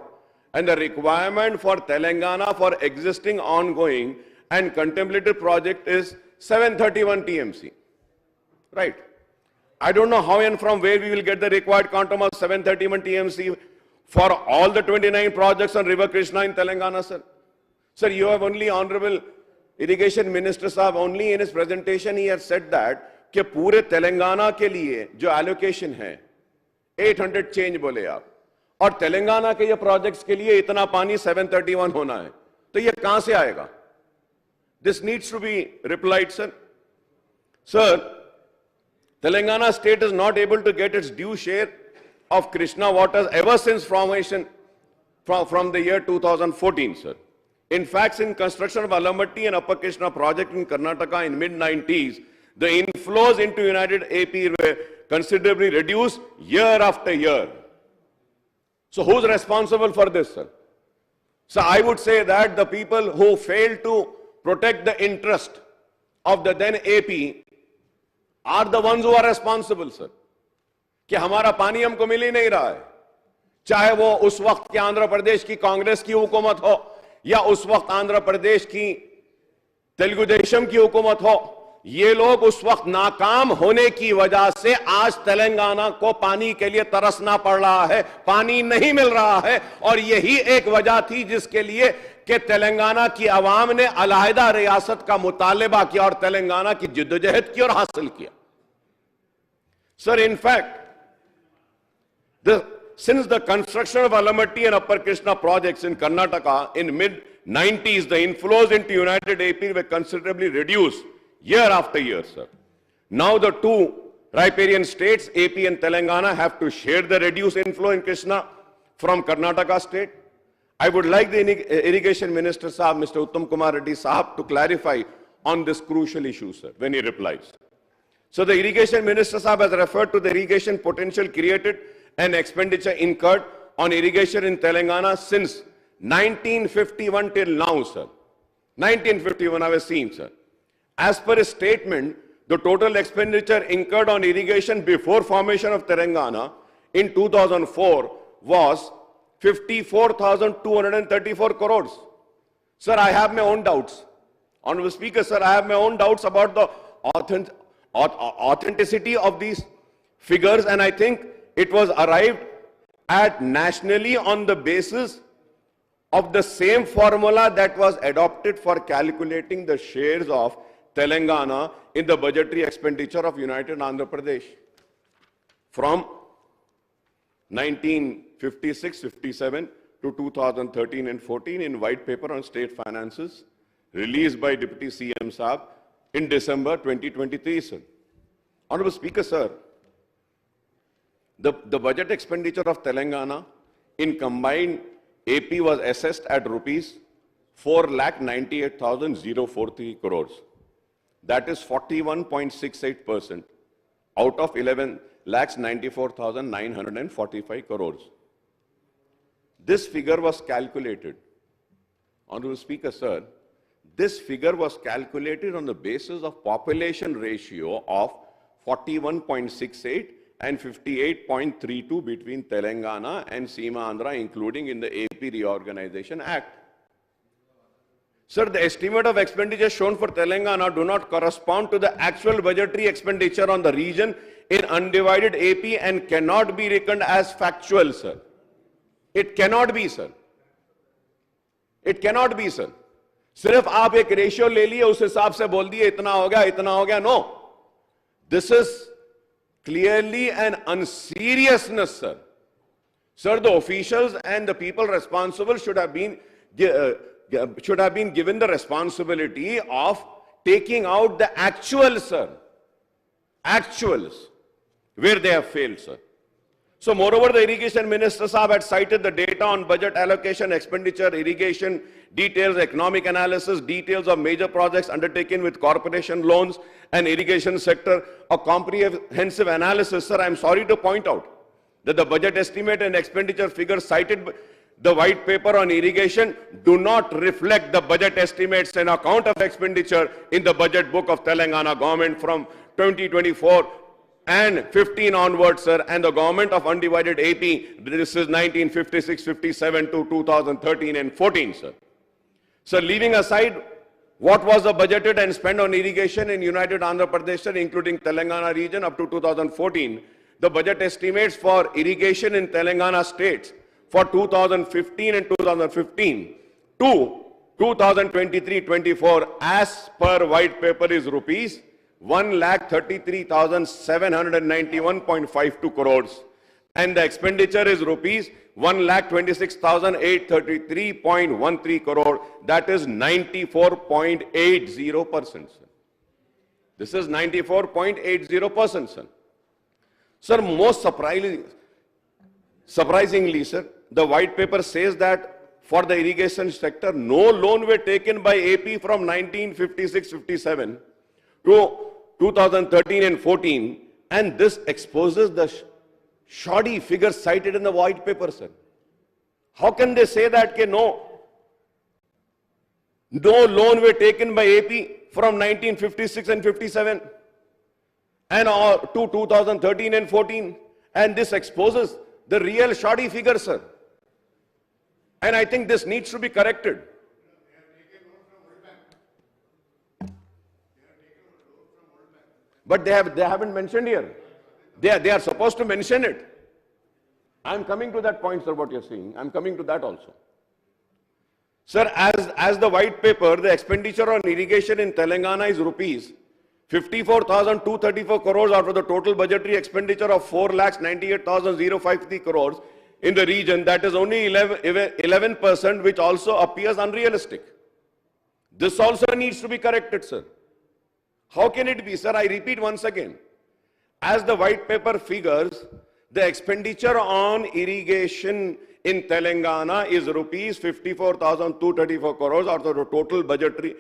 and the requirement for Telangana for existing, ongoing and contemplated project is 731 TMC. Right. I don't know how and from where we will get the required quantum of 731 TMC for all the 29 projects on River Krishna in Telangana, sir. Sir, you have only Honorable Irrigation Minister Saab, only in his presentation he has said that कि पूरे तेलंगाना के लिए जो allocation है 800 change बोले आप, और तेलंगाना के ये projects के लिए इतना पानी 731 होना है, तो ये कहां से आएगा? This needs to be replied, sir. Sir, Telangana state is not able to get its due share of Krishna waters ever since formation from the year 2014, sir. In fact, in construction of Alamatti and Upper Krishna project in Karnataka in mid-90s, the inflows into United AP were considerably reduced year after year. So who's responsible for this, sir? So I would say that the people who failed to protect the interest of the then AP are the ones who are responsible, sir. कि हमारा पानी हमको मिल ही नहीं रहा है, चाहे वो उस वक्त के आंध्र प्रदेश की कांग्रेस की हुकूमत हो या उस वक्त आंध्र प्रदेश की तेलुगु देशम की हुकूमत हो ये लोग उस वक्त नाकाम होने की वजह से आज तेलंगाना को पानी के लिए तरसना पड़ रहा है, पानी नहीं मिल रहा है। और यही एक वजह थी जिसके लिए कि तेलंगाना की आवाम ने अलहदा रियासत का मुतालबा किया और तेलंगाना की जिद्दोजहद की और हासिल किया। Sir, in fact, since the construction of Alamatti and Upper Krishna projects in Karnataka in mid-90s, the inflows into United AP were considerably reduced year after year, sir. Now the two riparian states, AP and Telangana, have to share the reduced inflow in Krishna from Karnataka state. I would like the Irrigation Minister, Sahab, Mr. Uttam Kumar Reddy Sahab, to clarify on this crucial issue, sir, when he replies. So the Irrigation Minister Sahab has referred to the irrigation potential created and expenditure incurred on irrigation in Telangana since 1951 till now, sir. 1951 I was seeing, sir. As per his statement, the total expenditure incurred on irrigation before formation of Telangana in 2004 was 54,234 crores. Sir, I have my own doubts. Honorable Speaker, sir, I have my own doubts about the authenticity of these figures, and I think it was arrived at nationally on the basis of the same formula that was adopted for calculating the shares of Telangana in the budgetary expenditure of United Andhra Pradesh from 1956-57 to 2013 and 14 in White Paper on State Finances released by Deputy CM Saab in December 2023, sir. Honorable Speaker, sir, the budget expenditure of Telangana in combined AP was assessed at rupees 4,98,043 crores. That is 41.68% out of 11,94,945 crores. This figure was calculated. Honorable Speaker, sir, this figure was calculated on the basis of population ratio of 41.68 and 58.32 between Telangana and Seema Andhra, including in the AP Reorganization Act. Sir, the estimate of expenditure shown for Telangana do not correspond to the actual budgetary expenditure on the region in undivided AP and cannot be reckoned as factual, sir. It cannot be, sir. It cannot be, sir. सिर्फ आप एक ratio ले लिए उस हिसाब से बोल दिए इतना हो गया, no. This is clearly an unseriousness, sir. Sir, the officials and the people responsible should have been given the responsibility of taking out the actuals, sir. Actuals, where they have failed, sir. So, moreover, the Irrigation Minister Sahab had cited the data on budget allocation, expenditure, irrigation, details, economic analysis, details of major projects undertaken with corporation loans and irrigation sector, a comprehensive analysis. Sir, I am sorry to point out that the budget estimate and expenditure figures cited by the white paper on irrigation do not reflect the budget estimates and account of expenditure in the budget book of Telangana government from 2024 and 15 onwards, sir, and the government of undivided AP, this is 1956-57 to 2013 and 14, sir. So leaving aside what was the budgeted and spent on irrigation in United Andhra Pradesh, sir, including Telangana region up to 2014, the budget estimates for irrigation in Telangana states for 2015 and 2015 to 2023-24 as per white paper is rupees 1,33,791.52 crores, and the expenditure is rupees 1,26,833.13 crore. That is 94.80%. This is 94.80%, sir. Sir, most surprisingly, sir, the white paper says that for the irrigation sector, no loan were taken by AP from 1956-57 to 2013 and 14, and this exposes the shoddy figures cited in the white paper, sir. How can they say that no loan were taken by AP from 1956 and 57 and to 2013 and 14, and this exposes the real shoddy figures, sir. And I think this needs to be corrected. But they haven't mentioned here. They are supposed to mention it. I'm coming to that point, sir, what you're saying. I'm coming to that also. Sir, as the white paper, the expenditure on irrigation in Telangana is rupees 54,234 crores out of the total budgetary expenditure of 4,98,053 crores in the region. That is only 11%, which also appears unrealistic. This also needs to be corrected, sir. How can it be, sir? I repeat once again. As the white paper figures, the expenditure on irrigation in Telangana is rupees 54,234 crores out of the total budgetary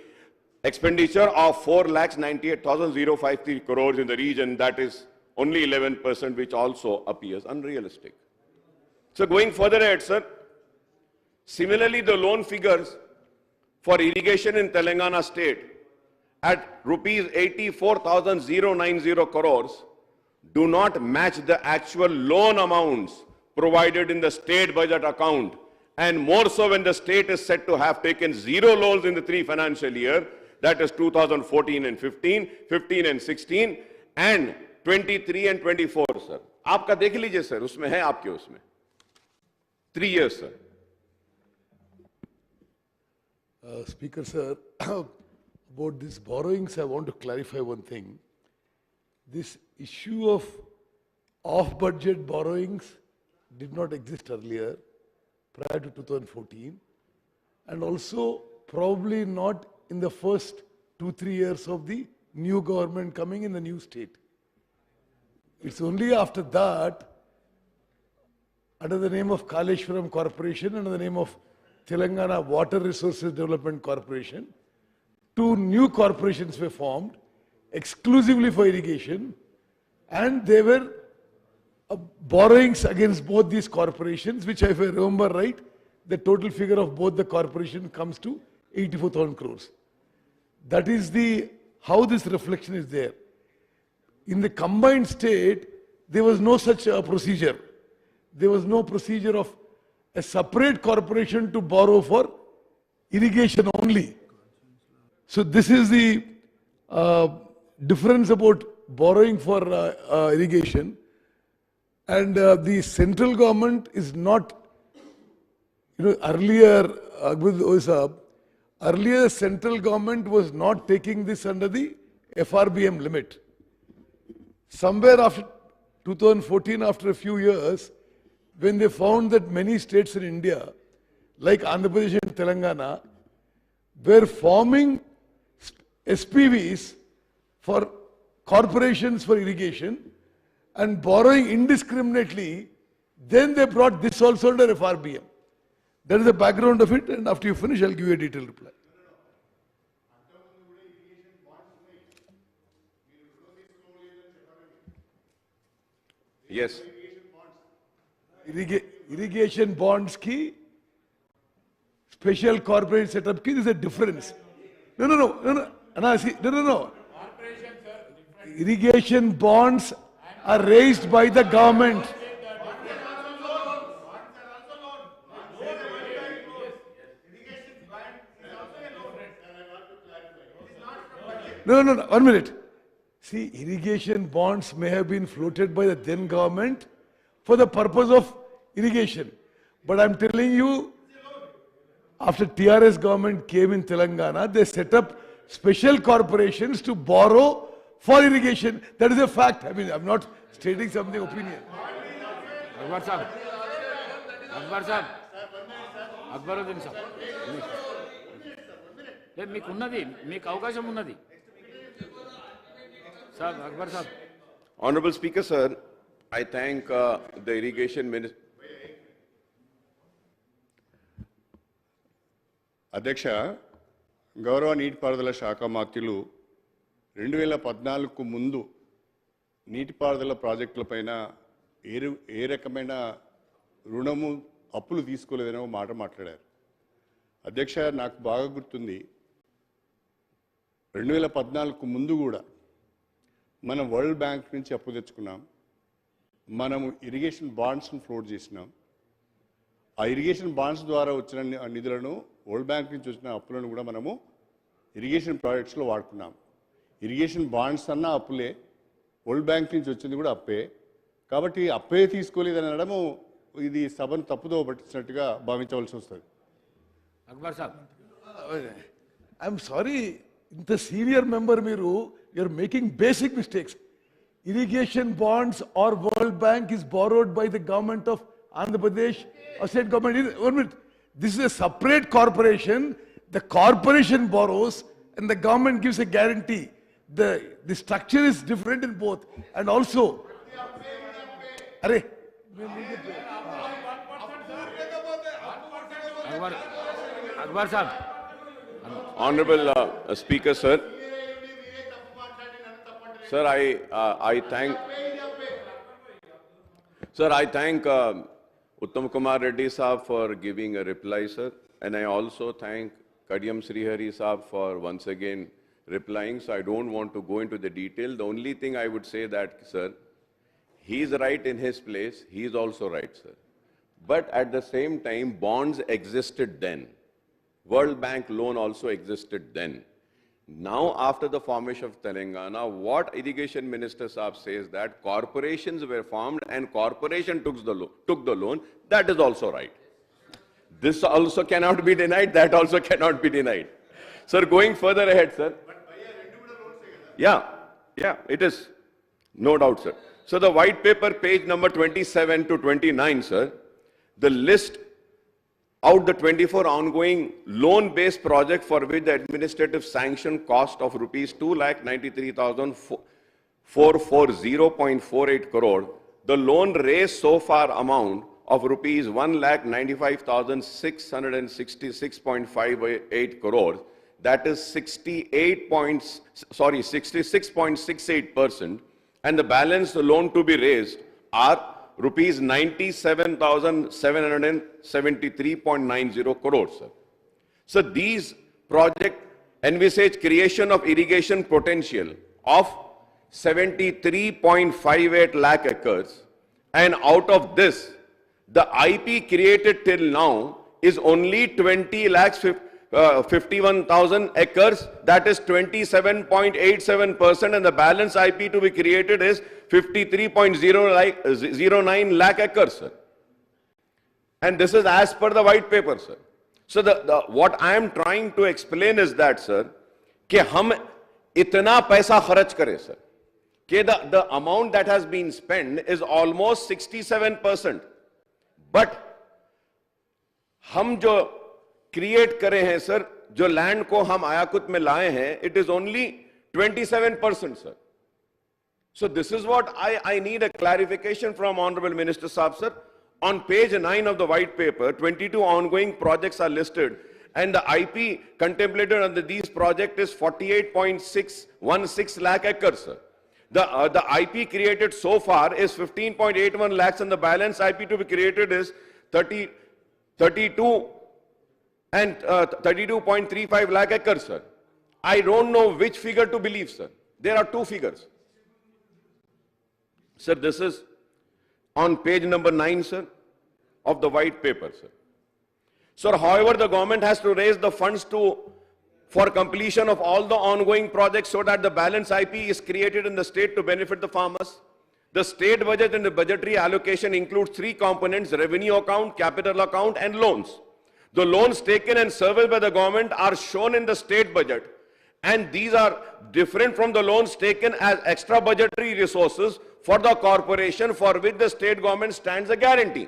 expenditure of 4,98,053 crores in the region. That is only 11%, which also appears unrealistic. So going further ahead, sir, similarly, the loan figures for irrigation in Telangana state at rupees 84,090 crores do not match the actual loan amounts provided in the state budget account, and more so when the state is said to have taken 0 loans in the 3 financial year, that is 2014 and 15, 15 and 16, and 23 and 24, sir. आपका देख लीजिए sir, उसमें है आपके उसमें 3 years, sir. Speaker, sir, about these borrowings, I want to clarify one thing. This issue of off-budget borrowings did not exist earlier, prior to 2014, and also probably not in the first 2-3 years of the new government coming in the new state. It's only after that, under the name of Kaleshwaram Corporation, under the name of Telangana Water Resources Development Corporation, 2 new corporations were formed exclusively for irrigation, and they were borrowings against both these corporations, which, if I remember right, the total figure of both the corporations comes to 84,000 crores. That is how this reflection is there. In the combined state, there was no such procedure. There was no procedure of a separate corporation to borrow for irrigation only. So this is the difference about borrowing for irrigation. And the central government is not, earlier central government was not taking this under the FRBM limit. Somewhere after 2014, after a few years, when they found that many states in India, like Andhra Pradesh and Telangana, were forming SPVs for corporations for irrigation and borrowing indiscriminately, then they brought this also under FRBM. That is the background of it, and after you finish, I'll give you a detailed reply. Yes. Irrigation bonds ki special corporate setup ki, there is a difference. No. Irrigation bonds are raised by the government. No, 1 minute. See, irrigation bonds may have been floated by the then government for the purpose of irrigation. But I'm telling you, after TRS government came in Telangana, they set up special corporations to borrow for irrigation. That is a fact. I mean, I'm not stating something opinion. Akbar sahab. Akbaruddin sahab. మీకు ఉన్నది, మీకు అవకాశం ఉన్నది. Sahab, Akbar sahab. Honorable Speaker, sir, I thank the irrigation minister. అధ్యక్ష, గౌరవ నీటిపారుదల శాఖ మంత్రులు 2014కు ముందు నీటిపారుదల ప్రాజెక్టులపైన ఏ రకమైన రుణము అప్పులు తీసుకోలేదనే మాట మాట్లాడారు. అధ్యక్ష, నాకు బాగా గుర్తుంది, 2014కు ముందు కూడా మనం వరల్డ్ బ్యాంక్ నుంచి అప్పు తెచ్చుకున్నాం. మనము ఇరిగేషన్ బాండ్స్ను ఫ్లోట్ చేసినాం. ఆ ఇరిగేషన్ బాండ్స్ ద్వారా వచ్చిన నిధులను, వరల్డ్ బ్యాంక్ నుంచి వచ్చిన అప్పులను కూడా మనము ఇరిగేషన్ ప్రాజెక్ట్స్లో వాడుకున్నాం. ఇరిగేషన్ బాండ్స్ అన్నా అప్పులే, వరల్డ్ బ్యాంక్ నుంచి వచ్చింది కూడా అప్పే. కాబట్టి అప్పే తీసుకోలేదని అనడము ఇది సభను తప్పుదో పట్టించినట్టుగా భావించవలసి వస్తుంది. అక్బర్ సాబ్, ఐఎమ్ సారీ, ఇంత సీనియర్ మెంబర్ మీరు, you're making basic mistakes. Irrigation bonds or World Bank is borrowed by the government of Andhra Pradesh or state government. One minute. This is a separate corporation. The corporation borrows and the government gives a guarantee. The structure is different in both. And also, Akbar Saab. Honorable Speaker, sir. Sir, I thank Uttam Kumar Reddy Saab for giving a reply, sir. And I also thank Kadiyam Srihari Saab for once again replying. So I don't want to go into the detail. The only thing I would say that, sir, he's right in his place. He's also right, sir. But at the same time, bonds existed then. World Bank loan also existed then. Now, after the formation of Telangana, what Irrigation Minister Saab says that corporations were formed and corporation took the loan, that is also right. This also cannot be denied, that also cannot be denied. Sir, going further ahead, sir. Yeah, it is. No doubt, sir. So the white paper, page number 27 to 29, sir, the list out the 24 ongoing loan-based project for which the administrative sanction cost of rupees 2,93,440.48 crore, the loan raised so far amount of rupees 1,95,666.58 crores, that is 66.68%, and the balance loan to be raised are rupees 97,773.90 crores, sir. So these projects envisage creation of irrigation potential of 73.58 lakh acres, and out of this, the IP created till now is only 20,51,000 acres, that is 27.87%, and the balance IP to be created is 53.09 lakh acres, sir. And this is as per the white paper, sir. So what I am trying to explain is that, sir, कि हम इतना पैसा खर्च करें, sir, कि the amount that has been spent is almost 67%. But हम जो create करे हैं, sir, जो land को हम आयाकुत में लाए हैं, it is only 27%, sir. So this is what I need a clarification from Honorable Minister Saab, sir. On page 9 of the white paper, 22 ongoing projects are listed, and the IP contemplated under these projects is 48.616 lakh acres, sir. The IP created so far is 15.81 lakhs, and the balance IP to be created is 32.35 lakh acres, sir. I don't know which figure to believe, sir. There are two figures. Sir, this is on page number 9, sir, of the white paper, sir. Sir, however, the government has to raise the funds for completion of all the ongoing projects so that the balance IP is created in the state to benefit the farmers. The state budget and the budgetary allocation includes three components: revenue account, capital account, and loans. The loans taken and serviced by the government are shown in the state budget, and these are different from the loans taken as extra budgetary resources for the corporation, for which the state government stands a guarantee.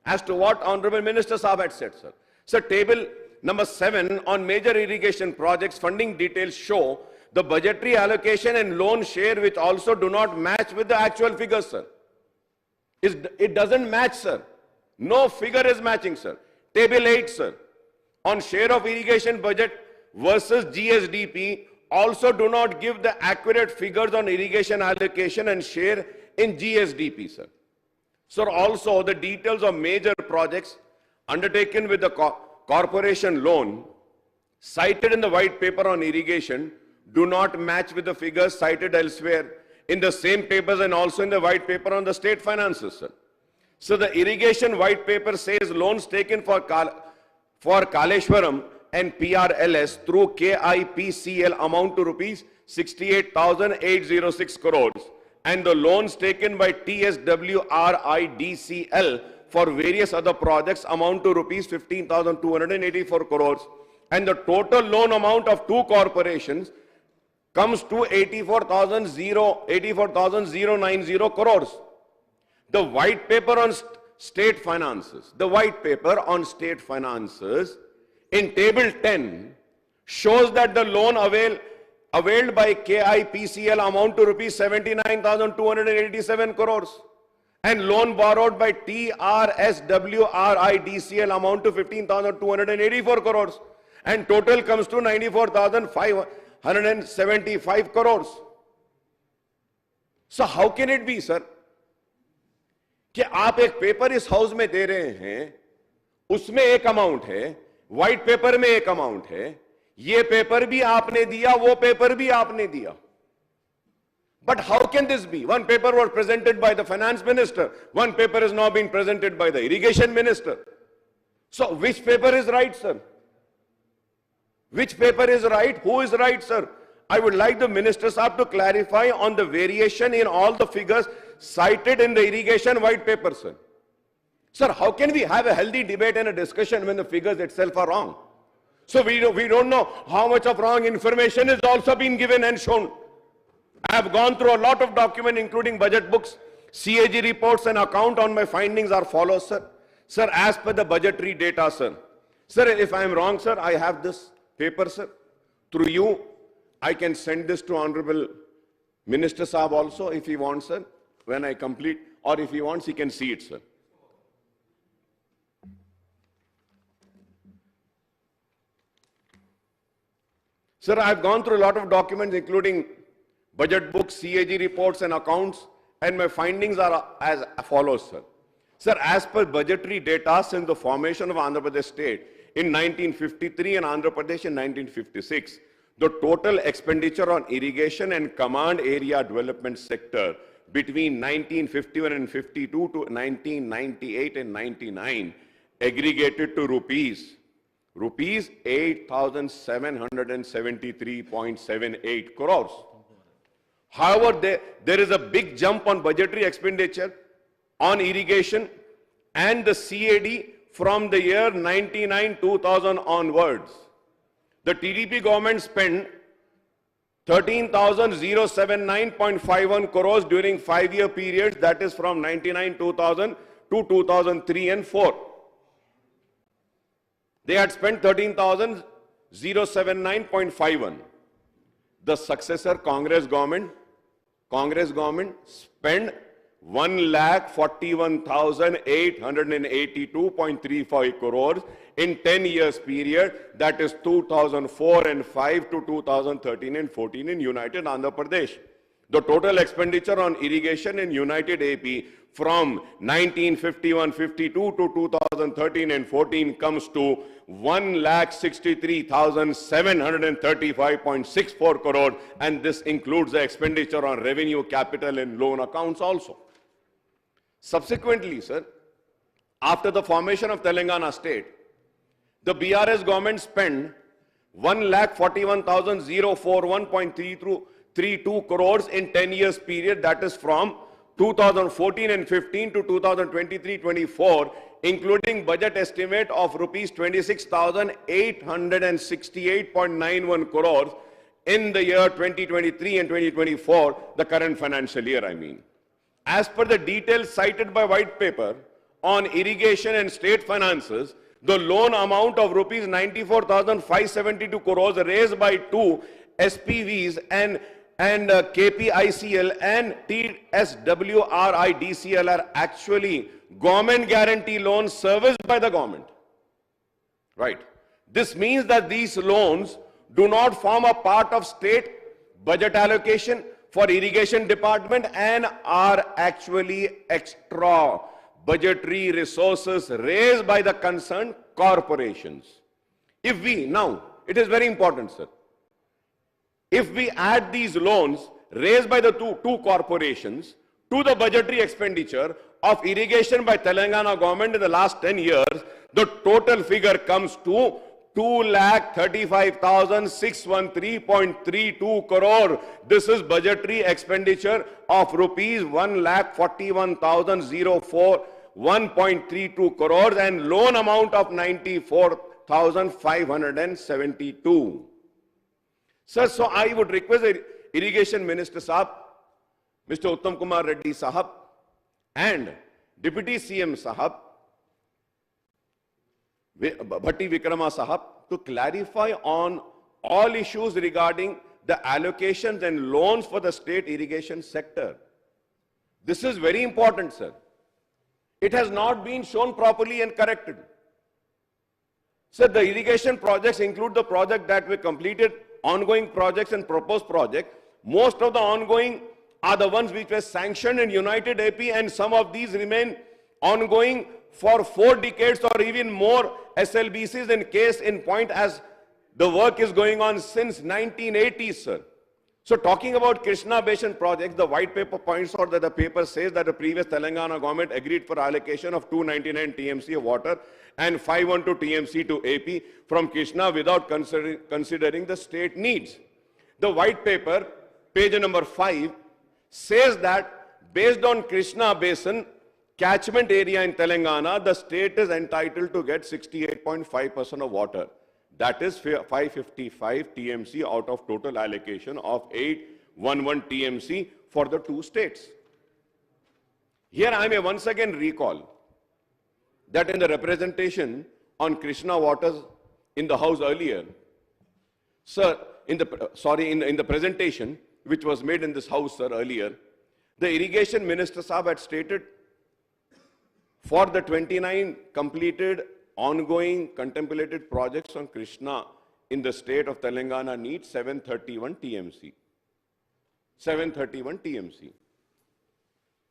As to what Honorable Minister Saab had said, sir. Sir, table number 7 on major irrigation projects funding details show the budgetary allocation and loan share, which also do not match with the actual figures, sir. It doesn't match, sir. No figure is matching, sir. Table 8, sir, on share of irrigation budget versus GSDP also do not give the accurate figures on irrigation allocation and share in GSDP, sir. Sir, also the details of major projects undertaken with the corporation loan cited in the white paper on irrigation do not match with the figures cited elsewhere in the same papers and also in the white paper on the state finances, sir. So the irrigation white paper says loans taken for Kaleshwaram and PRLS through KIPCL amount to rupees 68,806 crores, and the loans taken by TSWRIDCL for various other projects amount to rupees 15,284 crores. And the total loan amount of two corporations comes to 84,090 crores. The white paper on state finances, in table 10 shows that the loan availed by KIPCL amount to rupees 79,287 crores and loan borrowed by TRSWRIDCL amount to 15,284 crores and total comes to 94,575 crores. So how can it be, sir, कि आप एक paper इस house में दे रहे हैं, उसमें एक amount है, व्हाइट पेपर में एक अमाउंट है, ये पेपर भी आपने दिया, वो पेपर भी आपने दिया. But how can this be? One paper was presented by the finance minister, one paper is now being presented by the irrigation minister. So which paper is right, sir? Which paper is right? Who is right, sir? I would like the minister sahab to clarify on the variation in all the figures cited in the irrigation white paper, sir. Sir, how can we have a healthy debate and a discussion when the figures itself are wrong? So we don't know how much of wrong information is also been given and shown. I have gone through a lot of documents, including budget books, CAG reports, and account on my findings are follows, sir. Sir, as per the budgetary data, sir. Sir, if I am wrong, sir, I have this paper, sir. Through you, I can send this to Honorable Minister Saab also, if he wants, sir, when I complete, or if he wants, he can see it, sir. Sir, I have gone through a lot of documents, including budget books, CAG reports, and accounts, and my findings are as follows, sir. Sir, as per budgetary data since the formation of Andhra Pradesh state in 1953 and Andhra Pradesh in 1956, the total expenditure on irrigation and command area development sector between 1951 and 52 to 1998 and 99 aggregated to rupees 8,773.78 crores. However, there is a big jump on budgetary expenditure on irrigation and the CAD from the year 99-2000 onwards. The TDP government spent 13,079.51 crores during 5-year periods, that is from 99-2000 to 2003 and 4. They had spent 13,079.51. The successor Congress government spent 1,41,882.35 crores in 10 years period, that is 2004 and 5 to 2013 and 14 in United Andhra Pradesh. The total expenditure on irrigation in United AP from 1951-52 to 2013 and 14 comes to 1,63,735.64 crore, and this includes the expenditure on revenue, capital and loan accounts also. Subsequently, sir, after the formation of Telangana state, the BRS government spent 1,41,041.32 crores in 10 years period, that is from 2014 and 15 to 2023-24, including budget estimate of rupees 26,868.91 crores in the year 2023 and 2024, the current financial year, I mean. As per the details cited by white paper on irrigation and state finances, the loan amount of rupees 94,572 crores raised by two SPVs and KPICL and TSWRIDCL are actually government guarantee loans serviced by the government. Right. This means that these loans do not form a part of state budget allocation for irrigation department and are actually extra budgetary resources raised by the concerned corporations. If we, now, it is very important, sir. If we add these loans raised by the two corporations to the budgetary expenditure of irrigation by Telangana government in the last 10 years, the total figure comes to 2,35,613.32 crore. This is budgetary expenditure of rupees 1,41,041.32 crores and loan amount of 94,572. Sir, so I would request the Irrigation Minister Sahab, Mr. Uttam Kumar Reddy Sahab, and Deputy CM Sahab, Bhatti Vikrama Sahab, to clarify on all issues regarding the allocations and loans for the state irrigation sector. This is very important, sir. It has not been shown properly and corrected. Sir, the irrigation projects include the project that we completed, ongoing projects and proposed projects. Most of the ongoing are the ones which were sanctioned in United AP, and some of these remain ongoing for 4 decades or even more SLBCs in case in point, as the work is going on since 1980s, sir. So talking about Krishna Basin projects, the white paper points out that the paper says that the previous Telangana government agreed for allocation of 299 TMC of water and 512 TMC to AP from Krishna without considering the state needs. The white paper, page number 5, says that based on Krishna Basin catchment area in Telangana, the state is entitled to get 68.5% of water. That is 555 TMC out of total allocation of 811 TMC for the 2 states. Here I may once again recall that in the representation on Krishna waters in the House earlier, sir, in the presentation which was made in this House, sir, earlier, the Irrigation Minister Sahab had stated for the 29 completed ongoing contemplated projects on Krishna in the state of Telangana needs 731 TMC. 731 TMC.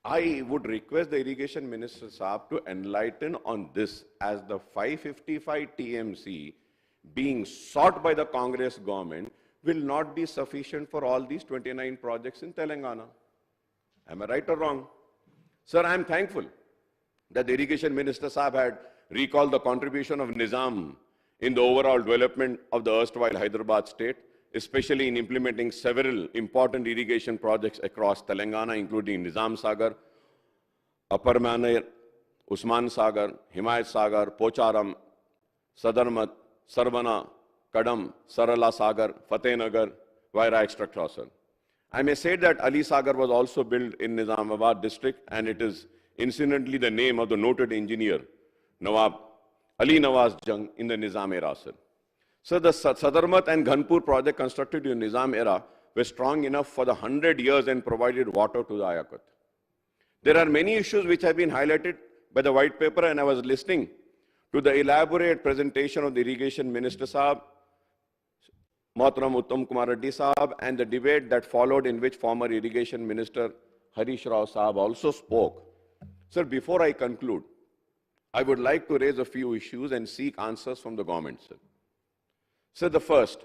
I would request the Irrigation Minister Sahab to enlighten on this, as the 555 TMC being sought by the Congress government will not be sufficient for all these 29 projects in Telangana. Am I right or wrong? Sir, I am thankful that the Irrigation Minister Sahab had recalled the contribution of Nizam in the overall development of the erstwhile Hyderabad state, especially in implementing several important irrigation projects across Telangana, including Nizam Sagar, Upper Maner, Usman Sagar, Himayat Sagar, Pocharam, Sadarmat, Sarvana, Kadam, Sarala Sagar, Fatehnagar, Vaira, etc. Sir. I may say that Ali Sagar was also built in Nizamabad district, and it is incidentally the name of the noted engineer Nawab Ali Nawaz Jung in the Nizam era, sir. So the Sadarmat and Ghanpur project constructed in Nizam era were strong enough for the 100 years and provided water to the Ayakat. There are many issues which have been highlighted by the white paper, and I was listening to the elaborate presentation of the Irrigation Minister Sahab, Mohtaram Uttam Kumar Reddy Sahab, and the debate that followed, in which former Irrigation Minister Harish Rao Sahab also spoke. Sir, before I conclude, I would like to raise a few issues and seek answers from the government, sir. Sir, the first,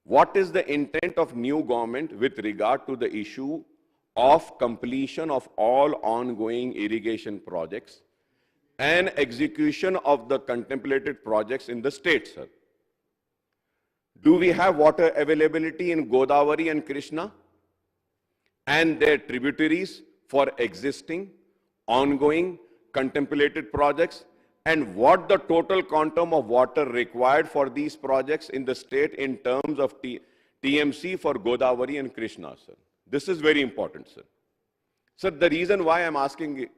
what is the intent of new government with regard to the issue of completion of all ongoing irrigation projects and execution of the contemplated projects in the state, sir? Do we have water availability in Godavari and Krishna and their tributaries for existing, ongoing, contemplated projects, and what the total quantum of water required for these projects in the state in terms of TMC for Godavari and Krishna, sir? This is very important, sir. Sir, the reason why I'm asking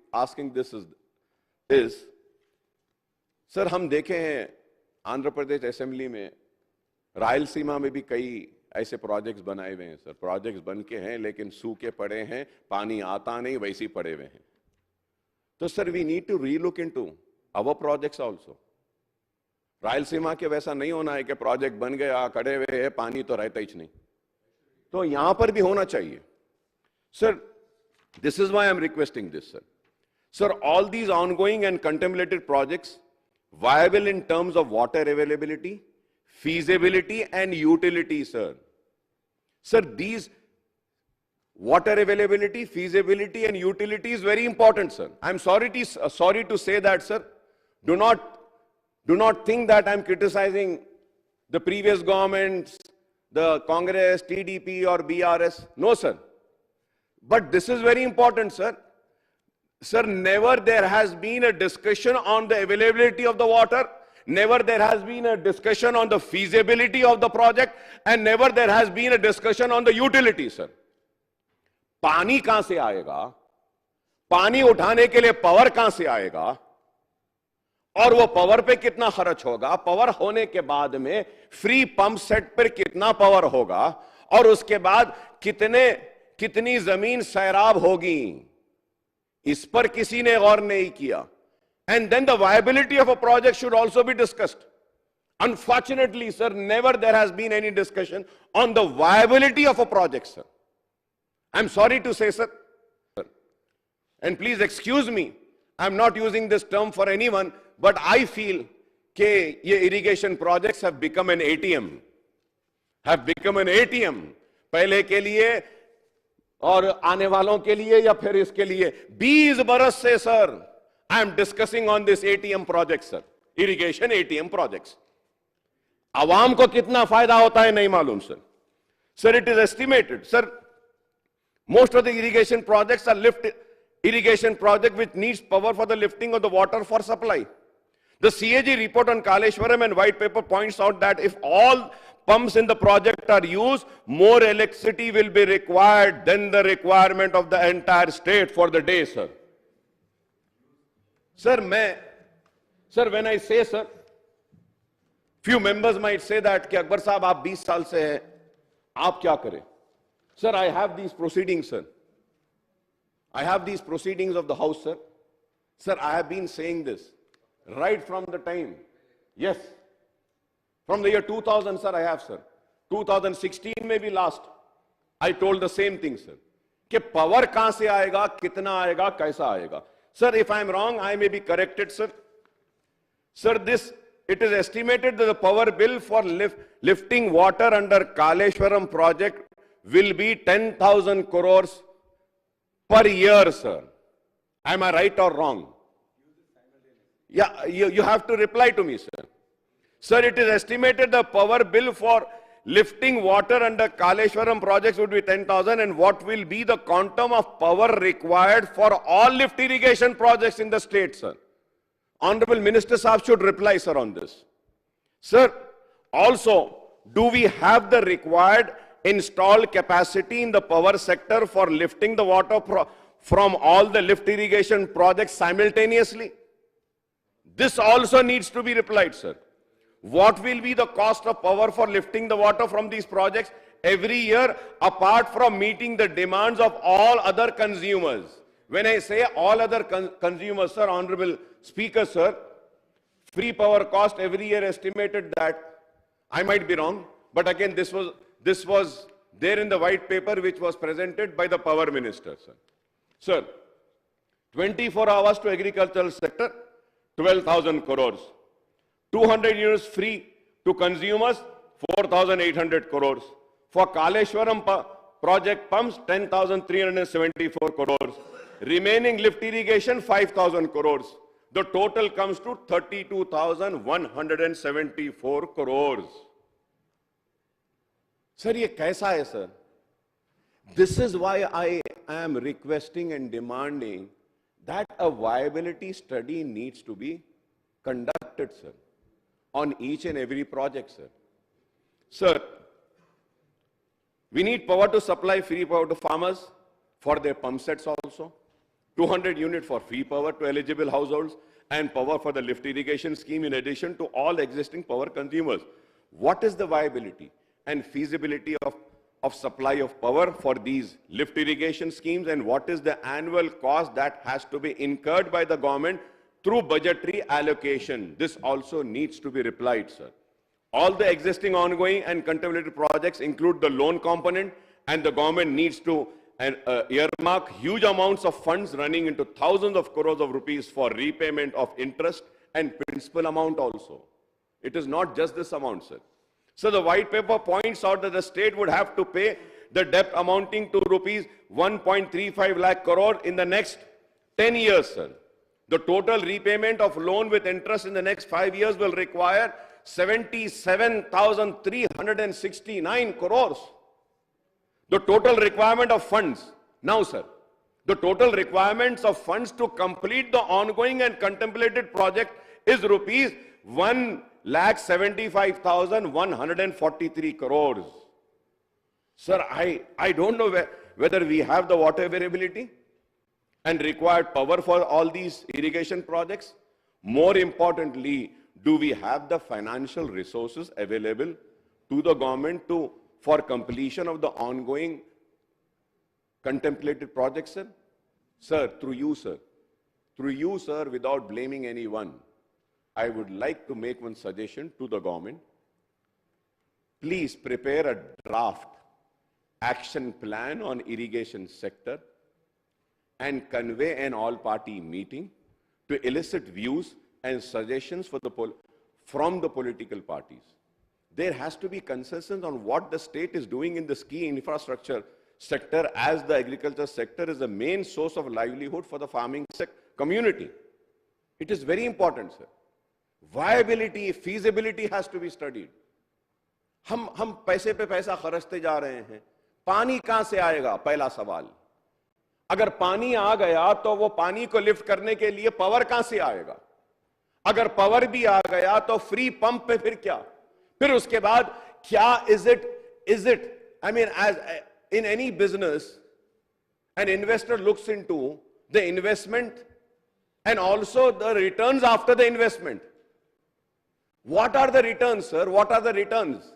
this is, sir, हम देखे हैं Andhra Pradesh assembly में, रायलसीमा में भी कई ऐसे projects बनाए हुए हैं, सर. प्रोजेक्ट्स बन के हैं लेकिन सूखे पड़े हैं, पानी आता नहीं, वैसे ही पड़े हुए हैं. तो sir, we need to relook into our projects also. Rayalaseema के वैसा नहीं होना है कि प्रोजेक्ट बन गया, खड़े हुए हैं, पानी तो रहता ही नहीं. तो यहां पर भी होना चाहिए. Sir, this is why I'm requesting this, sir. Sir, all these ongoing and contemplated projects viable in terms of water availability, feasibility and utility, sir. Sir, these water availability, feasibility and utility is very important, sir. I'm sorry to say that, sir. Do not Do not think that I'm criticizing the previous governments, the Congress, TDP or BRS. No, sir. But this is very important, sir. Sir, never there has been a discussion on the availability of the water, never there has been a discussion on the feasibility of the project, and never there has been a discussion on the utility, sir. पानी कहां से आएगा, पानी उठाने के लिए power कहां से आएगा, और वो पावर पे कितना खर्च होगा, पावर होने के बाद में फ्री पंप सेट पर कितना पावर होगा, और उसके बाद कितनी जमीन सैराब होगी, इस पर किसी ने गौर नहीं किया. And then the viability of a project should also be discussed. Unfortunately, sir, never there has been any discussion on the viability of a project, sir. I'm sorry to say, sir. And please excuse me, I'm not using this term for anyone, but I feel that ye irrigation projects have become an ATM. Have become an ATM. पहले के लिए और आने वालों के लिए या फिर इसके लिए 20 बरस से sir I am discussing on this ATM project, sir. Irrigation ATM projects. आवाम को कितना फायदा होता है नहीं मालूम, sir. Sir, it is estimated, sir, most of the irrigation projects are irrigation project which needs power for the lifting of the water for supply. The CAG report on Kaleshwaram and white paper points out that if all pumps in the project are used, more electricity will be required than the requirement of the entire state for the day, sir. Sir, when I say, sir, few members might say that कि अकबर साहब आप 20 साल से हैं, आप क्या करें? Sir, I have these proceedings, sir. I have these proceedings of the House, sir. Sir, I have been saying this right from the time. Yes. From the year 2000, sir, I have, sir. 2016 maybe last. I told the same thing, sir. कि power कहां से आएगा, कितना आएगा, कैसा आएगा. Sir, if I am wrong, I may be corrected, sir. Sir, it is estimated that the power bill for lifting water under Kaleshwaram project will be 10,000 crores per year, sir. Am I right or wrong? Yeah, you have to reply to me, sir. Sir, it is estimated the power bill for lifting water under Kaleshwaram projects would be 10,000, and what will be the quantum of power required for all lift irrigation projects in the state, sir? Honorable Minister Saab should reply, sir, on this. Sir, also, do we have the required installed capacity in the power sector for lifting the water from all the lift irrigation projects simultaneously? This also needs to be replied, sir. What will be the cost of power for lifting the water from these projects every year, apart from meeting the demands of all other consumers? When I say all other consumers, sir, Honorable Speaker, sir, free power cost every year estimated that, I might be wrong, but again, this was there in the white paper which was presented by the Power Minister, sir. Sir, 24 hours to agricultural sector, 12,000 crores. 200 units free to consumers, 4,800 crores. For Kaleshwaram project pumps, 10,374 crores. Remaining lift irrigation, 5,000 crores. The total comes to 32,174 crores. Sir, ये कैसा है, sir? This is why I am requesting and demanding that a viability study needs to be conducted, sir, on each and every project, sir. Sir, we need power to supply free power to farmers for their pump sets also. 200 units for free power to eligible households and power for the lift irrigation scheme in addition to all existing power consumers. What is the viability and feasibility of supply of power for these lift irrigation schemes, and what is the annual cost that has to be incurred by the government through budgetary allocation? This also needs to be replied, sir. All the existing ongoing and contemplated projects include the loan component, and the government needs to earmark huge amounts of funds running into thousands of crores of rupees for repayment of interest and principal amount also. It is not just this amount, sir. So the white paper points out that the state would have to pay the debt amounting to rupees 1.35 lakh crore in the next 10 years, sir. The total repayment of loan with interest in the next 5 years will require 77,369 crores. The total requirement of funds, now sir, the total requirements of funds to complete the ongoing and contemplated project is rupees 1,75,143 crores. Sir, I don't know whether we have the water availability and required power for all these irrigation projects. More importantly, do we have the financial resources available to the government for completion of the ongoing contemplated projects, sir? Sir, through you, sir, without blaming anyone, I would like to make one suggestion to the government. Please prepare a draft action plan on irrigation sector and convey an all-party meeting to elicit views and suggestions from the political parties. There has to be consensus on what the state is doing in the key infrastructure sector, as the agriculture sector is the main source of livelihood for the farming community. It is very important, sir. Viability, feasibility has to be studied. हम पैसे पे पैसा खर्चते जा रहे हैं, पानी कहां से आएगा? पहला सवाल। अगर पानी आ गया तो वो पानी को लिफ्ट करने के लिए पावर कहां से आएगा? अगर पावर भी आ गया तो फ्री पंप पे फिर क्या? फिर उसके बाद क्या is it I mean, as in any business, an investor looks into the investment and also the returns after the investment. What are the returns, sir? What are the returns?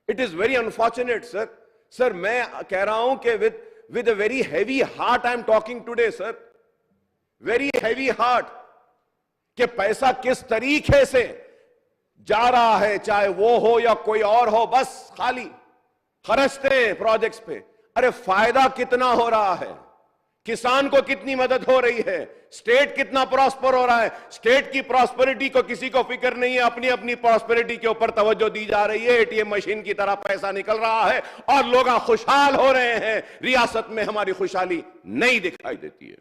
It is very unfortunate, sir. Sir, मैं कह रहा हूं कि with a very heavy heart I am talking today, sir. Very heavy heart. कि पैसा किस तरीके से जा रहा है, चाहे वो हो या कोई और हो, बस खाली खर्चते हैं प्रोजेक्ट्स पे। अरे फायदा कितना हो रहा है, किसान को कितनी मदद हो रही है, स्टेट कितना प्रॉस्पर हो रहा है। स्टेट की प्रॉस्पेरिटी को किसी को फिक्र नहीं है, अपनी अपनी प्रॉस्पेरिटी के ऊपर तवज्जो दी जा रही है। एटीएम मशीन की तरह पैसा निकल रहा है और लोग खुशहाल हो रहे हैं। रियासत में हमारी खुशहाली नहीं दिखाई देती है।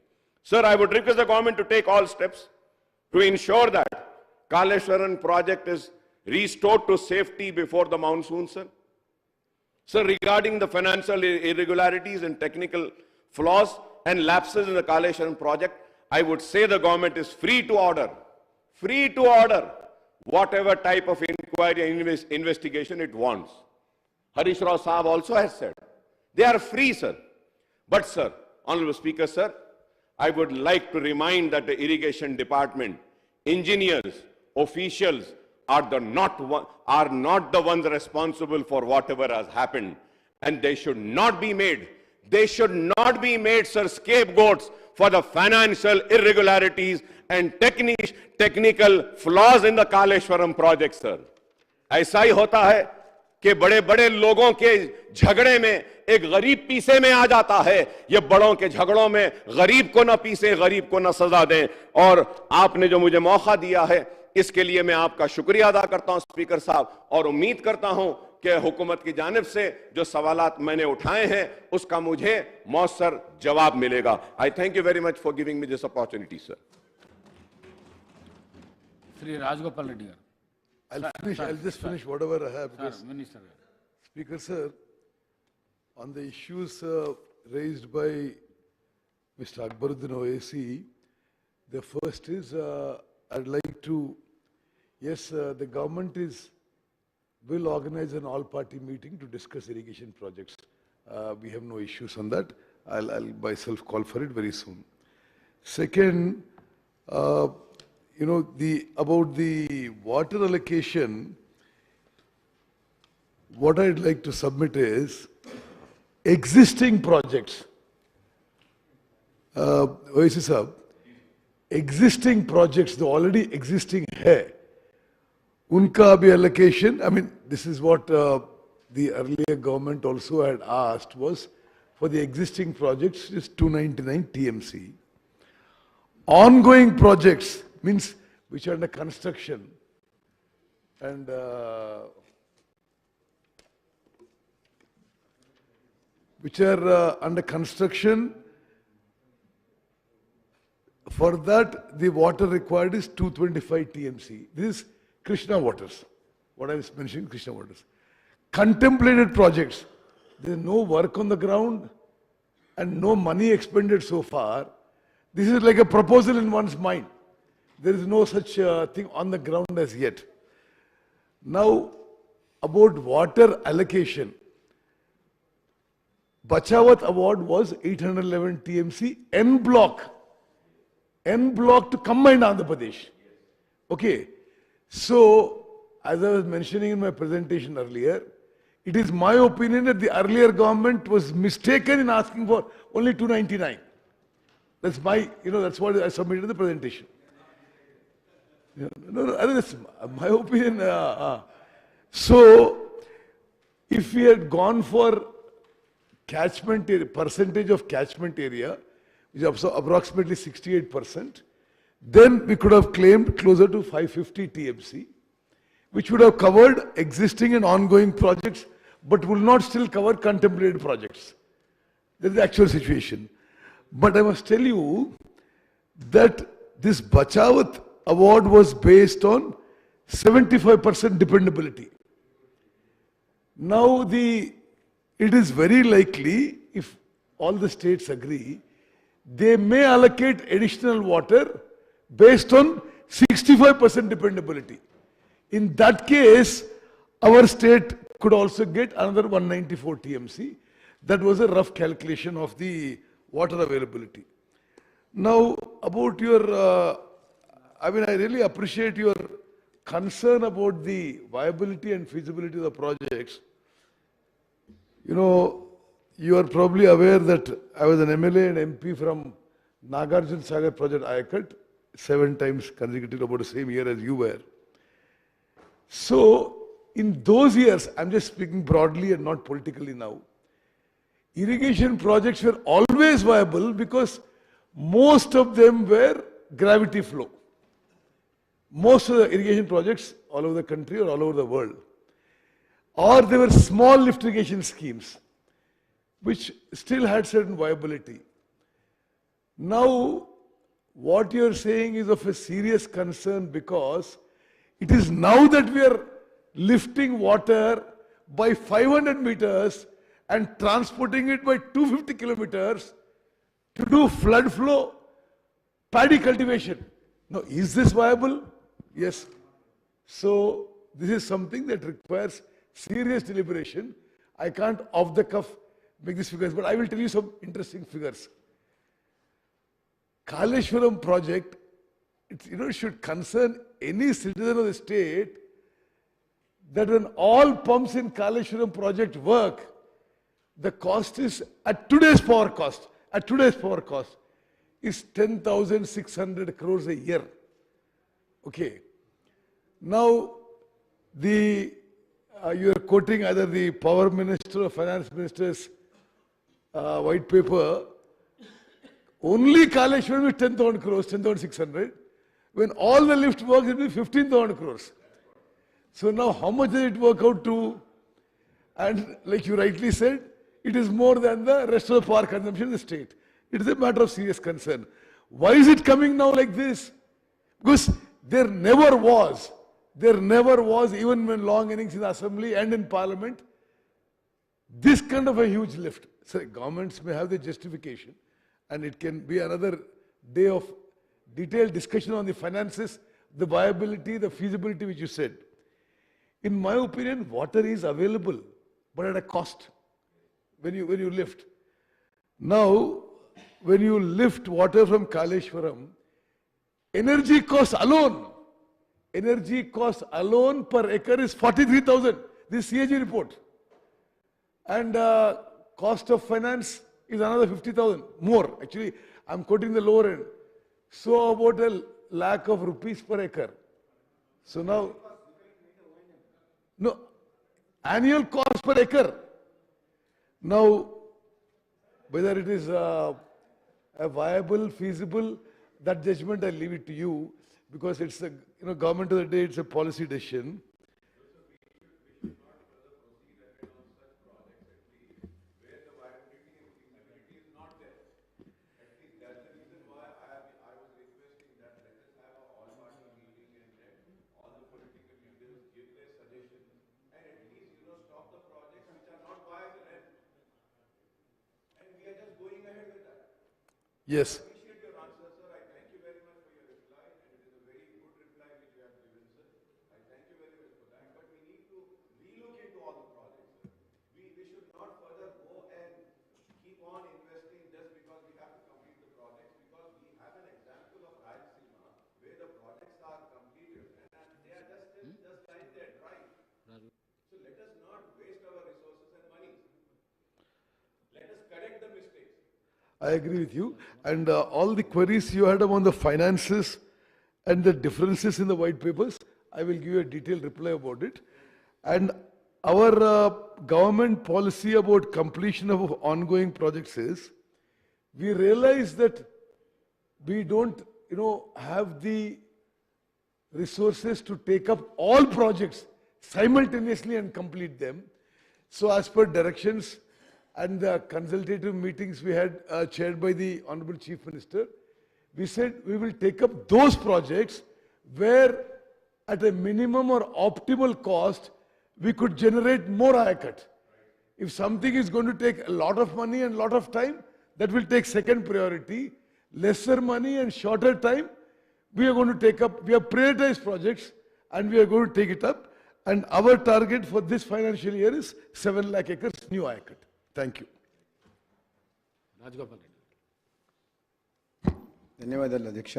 Sir, I would request the government to take all steps to ensure that Kaleshwaram project is restored to safety before the monsoon, sir. Sir, regarding the financial irregularities and technical flaws and lapses in the Kaleshwaram project, I would say the government is free to order whatever type of inquiry and investigation it wants. Harish Rao Saab also has said, they are free, sir. But, sir, Honorable Speaker, sir, I would like to remind that the irrigation department, engineers, officials are not the ones responsible for whatever has happened. And they should not be made, sir, scapegoats for the financial irregularities and technical flaws in the Kaleshwaram project, sir. ऐसा ही होता है कि बड़े बड़े लोगों के झगड़े में एक गरीब पीछे में आ जाता है। ये बड़ों के झगड़ों में गरीब को ना पीसे, गरीब को ना सजा दें। और आपने जो मुझे मौका दिया है, इसके लिए मैं आपका शुक्रिया अदा करता हूं स्पीकर साहब, और उम्मीद करता हूं कि हुकूमत की जानिब से जो सवालात मैंने उठाए हैं उसका मुझे मौसर जवाब मिलेगा। I thank you very much for giving me this opportunity, sir. Shri Rajagopal Reddy garu. I'll just finish whatever I have. Because, Minister. Speaker, sir, on the issues raised by Mr. Akbaruddin OAC, the first is, I'd like to, yes, the government will organize an all-party meeting to discuss irrigation projects. We have no issues on that. I'll myself call for it very soon. Second, about the water allocation, what I'd like to submit is existing projects. OAC sahab, existing projects, the already existing hai, unka bhi allocation. I mean, this is what the earlier government also had asked, was for the existing projects is 299 TMC. Ongoing projects means which are under construction and which are under construction For that, the water required is 225 TMC. This is Krishna waters. What I was mentioning, Krishna waters. Contemplated projects. There is no work on the ground and no money expended so far. This is like a proposal in one's mind. There is no such thing on the ground as yet. Now, about water allocation. Bachawat award was 811 TMC, N block to combined Andhra Pradesh. Okay. So, as I was mentioning in my presentation earlier, it is my opinion that the earlier government was mistaken in asking for only 299. That's my, that's what I submitted in the presentation. No, that's my opinion. So, if we had gone for catchment area, percentage of catchment area, which is approximately 68%, then we could have claimed closer to 550 TMC, which would have covered existing and ongoing projects, but will not still cover contemplated projects. That is the actual situation. But I must tell you that this Bachawat award was based on 75% dependability. Now it is very likely, if all the states agree, they may allocate additional water based on 65% dependability. In that case, our state could also get another 194 TMC. That was a rough calculation of the water availability. Now, about your, I really appreciate your concern about the viability and feasibility of the projects. You are probably aware that I was an MLA and MP from Nagarjuna Sagar project Ayakat, 7 times consecutive about the same year as you were. So, in those years, I'm just speaking broadly and not politically now, irrigation projects were always viable because most of them were gravity flow. Most of the irrigation projects all over the country or all over the world. Or they were small lift irrigation schemes, which still had certain viability. Now, what you're saying is of a serious concern because it is now that we are lifting water by 500 meters and transporting it by 250 kilometers to do flood flow, paddy cultivation. Now, is this viable? Yes. So, this is something that requires serious deliberation. I can't off the cuff make these figures, but I will tell you some interesting figures. Kaleshwaram project, it should concern any citizen of the state that when all pumps in Kaleshwaram project work, the cost is at today's power cost, is 10,600 crores a year. Okay. Now, you are quoting either the power minister or finance minister's white paper. Only Kaleshwaram is 10,000 crores, 10,600. When all the lift works, it will be 15,000 crores. So now how much does it work out to? And like you rightly said, it is more than the rest of the power consumption in the state. It is a matter of serious concern. Why is it coming now like this? Because there never was, even when long innings in the assembly and in parliament, this kind of a huge lift. So governments may have the justification, and it can be another day of detailed discussion on the finances, the viability, the feasibility which you said. In my opinion, water is available, but at a cost when you lift. Now, when you lift water from Kaleshwaram, energy cost alone per acre is 43,000. This CAG report. And cost of finance is another 50,000 more. Actually, I'm quoting the lower end. So about a lakh of rupees per acre. So now, no, annual cost per acre. Now, whether it is a viable, feasible, that judgment I leave it to you, because it's a government of the day, it's a policy decision. Yes. I agree with you. And all the queries you had on the finances and the differences in the white papers, I will give you a detailed reply about it. And our government policy about completion of ongoing projects is, we realize that we don't, have the resources to take up all projects simultaneously and complete them. So as per directions and the consultative meetings we had chaired by the Honorable Chief Minister, we said we will take up those projects where at a minimum or optimal cost, we could generate more haircut. If something is going to take a lot of money and a lot of time, that will take second priority. Lesser money and shorter time, we are going to take up, we have prioritized projects and we are going to take it up. And our target for this financial year is 7 lakh acres new haircut. Thank you. Rajagopal Reddy. ధన్యవాదాలు అధ్యక్ష.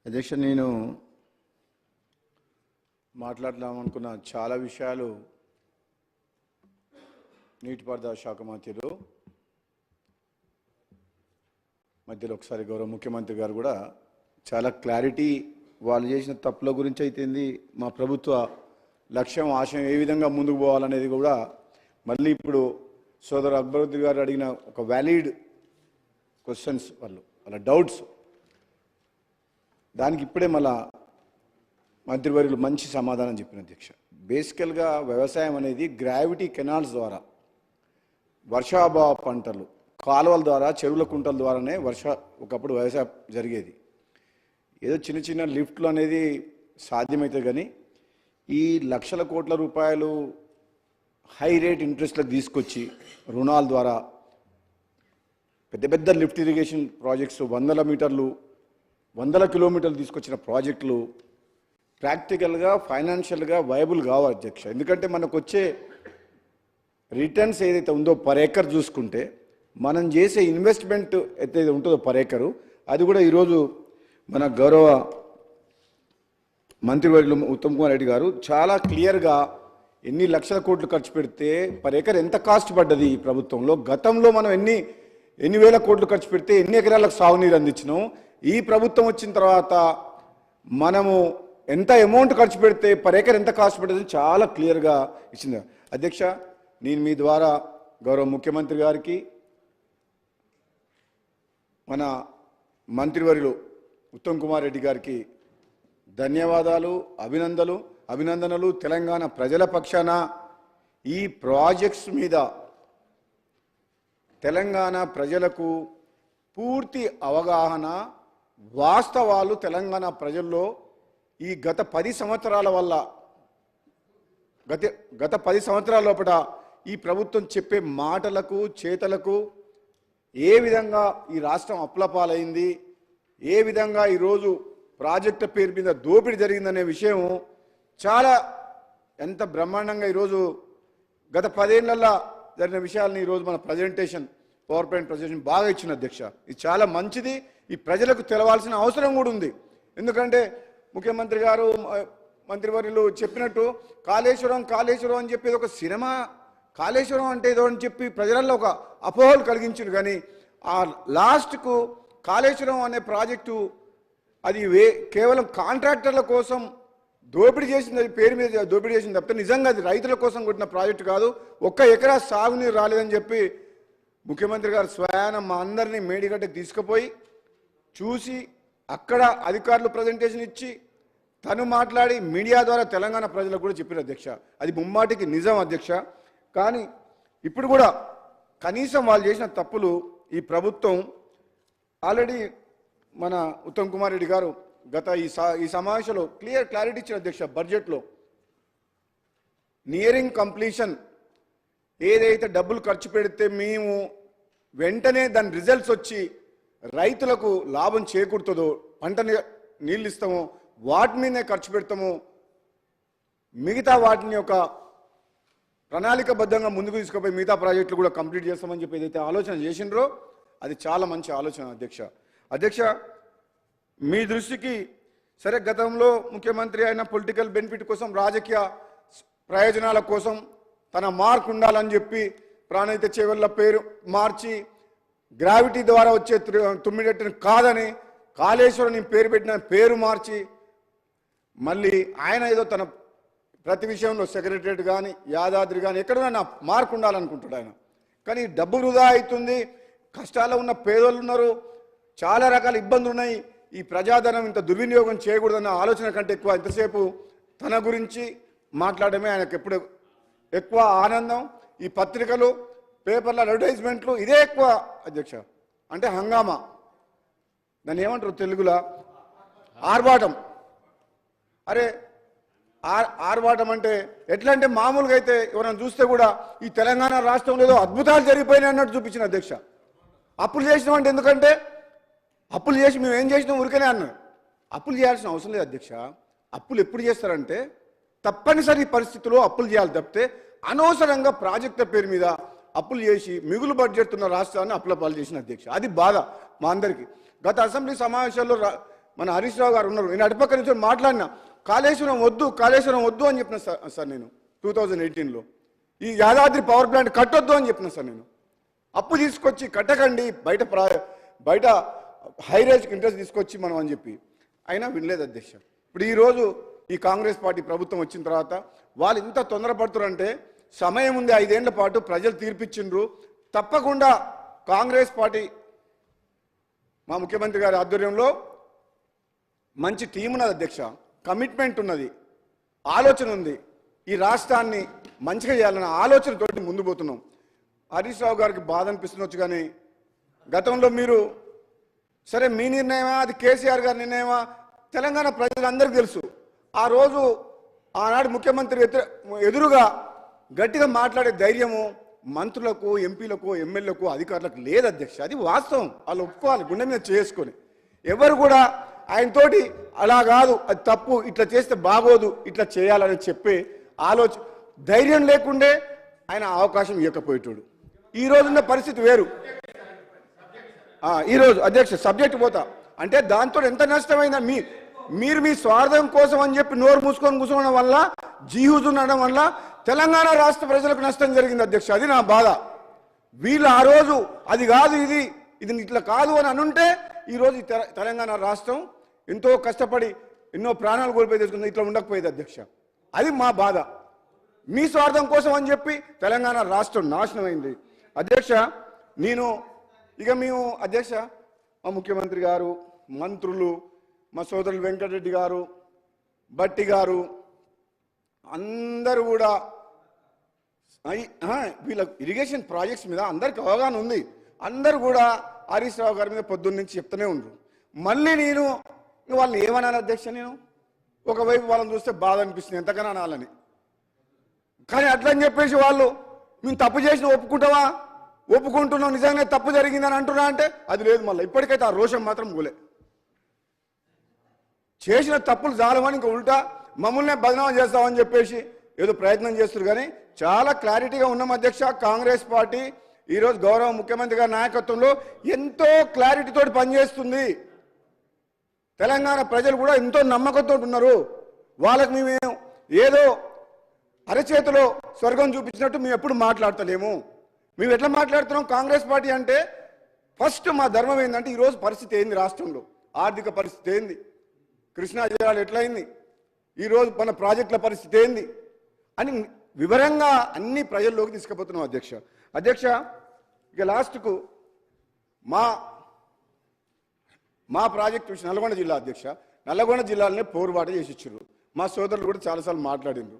అధ్యక్ష, నేను మాట్లాడదామనుకున్న చాలా విషయాలు నీటిపారుదల శాఖ మంత్రులు మధ్యలో ఒకసారి గౌరవ ముఖ్యమంత్రి గారు కూడా చాలా క్లారిటీ వాళ్ళు చేసిన తప్పుల గురించి అయితేంది, మా ప్రభుత్వ లక్ష్యం ఆశయం ఏ విధంగా ముందుకు పోవాలనేది కూడా మళ్ళీ ఇప్పుడు సోదరు అక్బరుద్దీన్ గారు అడిగిన ఒక వ్యాలిడ్ క్వశ్చన్స్, వాళ్ళ డౌట్స్, దానికి ఇప్పుడే మళ్ళా మంత్రివర్యులు మంచి సమాధానం చెప్పిన అధ్యక్ష. బేసికల్గా వ్యవసాయం అనేది గ్రావిటీ కెనాల్స్ ద్వారా, వర్షాభావ పంటలు, కాలువల ద్వారా, చెరువుల కుంటల ద్వారానే ఒకప్పుడు వ్యవసాయం జరిగేది. ఏదో చిన్న చిన్న లిఫ్ట్లు అనేది సాధ్యమవుతుంది, కానీ ఈ లక్షల కోట్ల రూపాయలు హై రేట్ ఇంట్రెస్ట్లకు తీసుకొచ్చి రుణాల ద్వారా పెద్ద పెద్ద లిఫ్ట్ ఇరిగేషన్ ప్రాజెక్ట్స్ 100 మీటర్లు 100 కిలోమీటర్లు తీసుకొచ్చిన ప్రాజెక్టులు ప్రాక్టికల్గా ఫైనాన్షియల్గా వైబుల్ కావు అధ్యక్ష. ఎందుకంటే మనకు వచ్చే రిటర్న్స్ ఏదైతే ఉందో పర్ ఏకర్ చూసుకుంటే, మనం చేసే ఇన్వెస్ట్మెంట్ ఏదైతే ఉంటుందో పర్ ఏకరు, అది కూడా ఈరోజు మన గౌరవ మంత్రివర్యులు ఉత్తమ్ కుమార్ రెడ్డి గారు చాలా క్లియర్గా ఎన్ని లక్షల కోట్లు ఖర్చు పెడితే పర్ ఏకర్ ఎంత కాస్ట్ పడ్డది ఈ ప్రభుత్వంలో, గతంలో మనం ఎన్ని వేల కోట్లు ఖర్చు పెడితే ఎన్ని ఎకరాలకు సాగునీరు అందించినాం, ఈ ప్రభుత్వం వచ్చిన తర్వాత మనము ఎంత అమౌంట్ ఖర్చు పెడితే పర్ ఏకర్ ఎంత కాస్ట్ పడ్డది చాలా క్లియర్గా ఇచ్చింది అధ్యక్ష. నేను మీ ద్వారా గౌరవ ముఖ్యమంత్రి గారికి, మన మంత్రివర్యులు ఉత్తమ్ కుమార్ రెడ్డి గారికి ధన్యవాదాలు, అభినందనలు. తెలంగాణ ప్రజల పక్షాన ఈ ప్రాజెక్ట్స్ మీద తెలంగాణ ప్రజలకు పూర్తి అవగాహన, వాస్తవాలు తెలంగాణ ప్రజల్లో ఈ గత 10 సంవత్సరాల వల్ల, గత 10 సంవత్సరాల లోపల ఈ ప్రభుత్వం చెప్పే మాటలకు, చేతలకు ఏ విధంగా ఈ రాష్ట్రం అప్లపాలైంది, ఏ విధంగా ఈరోజు ప్రాజెక్టు పేరు మీద దోపిడీ జరిగిందనే విషయం చాలా ఎంత బ్రహ్మాండంగా ఈరోజు గత 10 ఏళ్లలో జరిగిన విషయాలని ఈరోజు మన ప్రజెంటేషన్, పవర్ పాయింట్ ప్రజెంటేషన్ బాగా ఇచ్చిన అధ్యక్ష. ఇది చాలా మంచిది, ఈ ప్రజలకు తెలవాల్సిన అవసరం కూడా ఉంది. ఎందుకంటే ముఖ్యమంత్రి గారు, మంత్రివర్యులు చెప్పినట్టు కాళేశ్వరం అని చెప్పేది ఒక సినిమా, కాళేశ్వరం అంటే ఏదో అని చెప్పి ప్రజలలో ఒక అపోహలు కలిగించారు. కానీ ఆ లాస్ట్కు కాళేశ్వరం అనే ప్రాజెక్టు అది కేవలం కాంట్రాక్టర్ల కోసం దోపిడీ చేసింది, అది పేరు మీద దోపిడీ చేసింది తప్పితే నిజంగా అది రైతుల కోసం కొట్టిన ప్రాజెక్టు కాదు. 1 ఎకరా సాగునీరు రాలేదని చెప్పి ముఖ్యమంత్రి గారు స్వయాన మా అందరినీ మేడిగడ్డకు తీసుకుపోయి చూసి, అక్కడ అధికారులు ప్రజెంటేషన్ ఇచ్చి, తను మాట్లాడి మీడియా ద్వారా తెలంగాణ ప్రజలకు కూడా చెప్పిన అధ్యక్ష. అది ముమ్మాటికి నిజం అధ్యక్ష. కానీ ఇప్పుడు కూడా కనీసం వాళ్ళు చేసిన తప్పులు ఈ ప్రభుత్వం ఆల్రెడీ మన ఉత్తమ్ కుమార్ రెడ్డి గారు గత ఈ సమావేశంలో క్లారిటీ ఇచ్చిన అధ్యక్ష. బడ్జెట్లో నియరింగ్ కంప్లీషన్ ఏదైతే డబ్బులు ఖర్చు పెడితే మేము వెంటనే దాని రిజల్ట్స్ వచ్చి రైతులకు లాభం చేకూరుతుందో, పంట నీళ్ళు ఇస్తామో వాటి మీదనే ఖర్చు పెడతామో, మిగతా వాటిని ఒక ప్రణాళికబద్ధంగా ముందుకు తీసుకుపోయి మిగతా ప్రాజెక్టులు కూడా కంప్లీట్ చేస్తామని చెప్పి ఏదైతే ఆలోచన చేసిండ్రో అది చాలా మంచి ఆలోచన అధ్యక్ష. మీ దృష్టికి సరే, గతంలో ముఖ్యమంత్రి అయిన పొలిటికల్ బెనిఫిట్ కోసం, రాజకీయ ప్రయోజనాల కోసం తన మార్క్ ఉండాలని చెప్పి ప్రాణహిత చేవెళ్ళ పేరు మార్చి గ్రావిటీ ద్వారా వచ్చే తుమ్మిడెట్టుని కాదని కాళేశ్వరం పేరు పెట్టిన పేరు మార్చి మళ్ళీ ఆయన ఏదో తన ప్రతి విషయంలో సెక్రటరియట్ కానీ యాదాద్రి కానీ ఎక్కడైనా నా మార్క్ ఉండాలనుకుంటాడు ఆయన. కానీ డబ్బు వృధా అవుతుంది, కష్టాల్లో ఉన్న పేదోళ్ళు ఉన్నారు, చాలా రకాల ఇబ్బందులు ఉన్నాయి, ఈ ప్రజాధనం ఇంత దుర్వినియోగం చేయకూడదన్న ఆలోచన కంటే ఎక్కువ ఇంతసేపు తన గురించి మాట్లాడమే ఆయనకు ఎప్పుడు ఎక్కువ ఆనందం. ఈ పత్రికలు, పేపర్ల అడ్వర్టైజ్మెంట్లు ఇదే ఎక్కువ అధ్యక్ష. అంటే హంగామా, దాన్ని ఏమంటారు తెలుగులో, ఆర్భాటం. అరే ఆర్భాటం అంటే ఎట్లా అంటే మామూలుగా అయితే ఎవరైనా చూస్తే కూడా ఈ తెలంగాణ రాష్ట్రంలో ఏదో అద్భుతాలు జరిగిపోయినాయి అన్నట్టు చూపించిన అధ్యక్ష. అప్పులు చేసినాం అంటే ఎందుకంటే అప్పులు చేసి మేము ఏం చేసినాం ఊరికనే అన్నాడు. అప్పులు చేయాల్సిన అవసరం లేదు అధ్యక్ష. అప్పులు ఎప్పుడు చేస్తారంటే తప్పనిసరి పరిస్థితుల్లో అప్పులు చేయాలి తప్పితే అనవసరంగా ప్రాజెక్టుల పేరు మీద అప్పులు చేసి మిగులు బడ్జెట్ ఉన్న రాష్ట్రాన్ని అప్పుల పాలు చేసిన అధ్యక్ష. అది బాధ మా అందరికీ. గత అసెంబ్లీ సమావేశాల్లో మన హరీష్ రావు గారు ఉన్నారు, నేను అటుపక్క నుంచి మాట్లాడినా కాళేశ్వరం వద్దు అని చెప్పిన సార్ నేను 2018లో. ఈ యాదాద్రి పవర్ ప్లాంట్ కట్టొద్దు అని చెప్పిన సార్ నేను. అప్పు తీసుకొచ్చి కట్టకండి, బయట హైరేజ్కి ఇంట్రెస్ట్ తీసుకొచ్చి మనం అని చెప్పి అయినా వినలేదు అధ్యక్ష. ఇప్పుడు ఈరోజు ఈ కాంగ్రెస్ పార్టీ ప్రభుత్వం వచ్చిన తర్వాత వాళ్ళు ఇంత తొందరపడుతున్నారంటే సమయం ఉంది, 5 ఏళ్ల పాటు ప్రజలు తీర్పిచ్చిండ్రు. తప్పకుండా కాంగ్రెస్ పార్టీ మా ముఖ్యమంత్రి గారి ఆధ్వర్యంలో మంచి టీం ఉన్నది అధ్యక్ష, కమిట్మెంట్ ఉన్నది, ఆలోచన ఉంది. ఈ రాష్ట్రాన్ని మంచిగా చేయాలన్న ఆలోచనతోటి ముందు పోతున్నాం. హరీష్ రావు గారికి బాధ అనిపిస్తుండొచ్చు, కానీ గతంలో మీరు సరే మీ నిర్ణయమా అది కేసీఆర్ గారి నిర్ణయమా తెలంగాణ ప్రజలందరికీ తెలుసు. ఆ రోజు ఆనాడు ముఖ్యమంత్రి ఎదురుగా గట్టిగా మాట్లాడే ధైర్యము మంత్రులకు, ఎంపీలకు, ఎమ్మెల్యేలకు, అధికారులకు లేదు అధ్యక్ష. అది వాస్తవం, వాళ్ళు ఒప్పుకోవాలి గుండె మీద చేసుకొని. ఎవరు కూడా ఆయనతోటి అలా కాదు, అది తప్పు, ఇట్లా చేస్తే బాగోదు, ఇట్లా చేయాలని చెప్పే ఆలోచన ధైర్యం లేకుండే ఆయన అవకాశం ఇవ్వకపోయేటోడు. ఈ రోజున్న పరిస్థితి వేరు. ఈరోజు అధ్యక్ష సబ్జెక్ట్ పోతా అంటే దాంతో ఎంత నష్టమైందా, మీరు మీ స్వార్థం కోసం అని చెప్పి నోరు మూసుకొని కూర్చోవడం వల్ల, జీహూజు ఉండడం వల్ల తెలంగాణ రాష్ట్ర ప్రజలకు నష్టం జరిగింది అధ్యక్ష. అది నా బాధ. వీళ్ళు ఆ రోజు అది కాదు, ఇది ఇట్లా కాదు అని అనుంటే ఈరోజు తెలంగాణ రాష్ట్రం ఎంతో కష్టపడి ఎన్నో ప్రాణాలు కోల్పోయి తెచ్చుకుంది, ఇట్లా ఉండకపోయేది అధ్యక్ష. అది మా బాధ. మీ స్వార్థం కోసం అని చెప్పి తెలంగాణ రాష్ట్రం నాశనం అయింది అధ్యక్ష. మేము అధ్యక్ష మా ముఖ్యమంత్రి గారు, మంత్రులు, మా సోదరులు వెంకటరెడ్డి గారు, బట్టి గారు అందరూ కూడా వీళ్ళ ఇరిగేషన్ ప్రాజెక్ట్స్ మీద అందరికి అవగాహన ఉంది. అందరూ కూడా హరీష్ రావు గారి మీద పొద్దున్న నుంచి చెప్తూనే ఉండరు. మళ్ళీ నేను వాళ్ళని ఏమనాలి అధ్యక్ష? నేను ఒకవైపు వాళ్ళని చూస్తే బాధ అనిపిస్తుంది, ఎంతకన్నా అనాలని. కానీ అట్లని చెప్పేసి వాళ్ళు మేము తప్పు చేసిన ఒప్పుకుంటున్నాం, నిజంగా తప్పు జరిగిందని అంటున్నా అంటే అది లేదు. మళ్ళీ ఇప్పటికైతే ఆ రోషం మాత్రం పోలే. చేసిన తప్పులు జాలమని ఇంకా ఉల్టా మమ్మల్నే బదనామా చేస్తామని చెప్పేసి ఏదో ప్రయత్నం చేస్తారు. కానీ చాలా క్లారిటీగా ఉన్నాం అధ్యక్ష. కాంగ్రెస్ పార్టీ ఈరోజు గౌరవ ముఖ్యమంత్రి గారి నాయకత్వంలో ఎంతో క్లారిటీతో పనిచేస్తుంది. తెలంగాణ ప్రజలు కూడా ఎంతో నమ్మకంతో ఉన్నారు. వాళ్ళకి మేము ఏదో అరచేతిలో స్వర్గం చూపించినట్టు మేము ఎప్పుడు మాట్లాడతలేము. మేము ఎట్లా మాట్లాడుతున్నాం? కాంగ్రెస్ పార్టీ అంటే ఫస్ట్ మా ధర్మం ఏంటంటే ఈరోజు పరిస్థితి ఏంది, రాష్ట్రంలో ఆర్థిక పరిస్థితి ఏంది, కృష్ణా జిల్లాలో ఎట్లయింది, ఈరోజు మన ప్రాజెక్టుల పరిస్థితి ఏంది అని వివరంగా అన్ని ప్రజల్లోకి తీసుకుపోతున్నాం అధ్యక్ష. ఇక లాస్ట్కు మా ప్రాజెక్టు విషయం నల్గొండ జిల్లా అధ్యక్ష. నల్గొండ జిల్లాలోనే పోరుబాటు చేసి ఇచ్చారు. మా సోదరులు కూడా చాలాసార్లు మాట్లాడిండ్రు.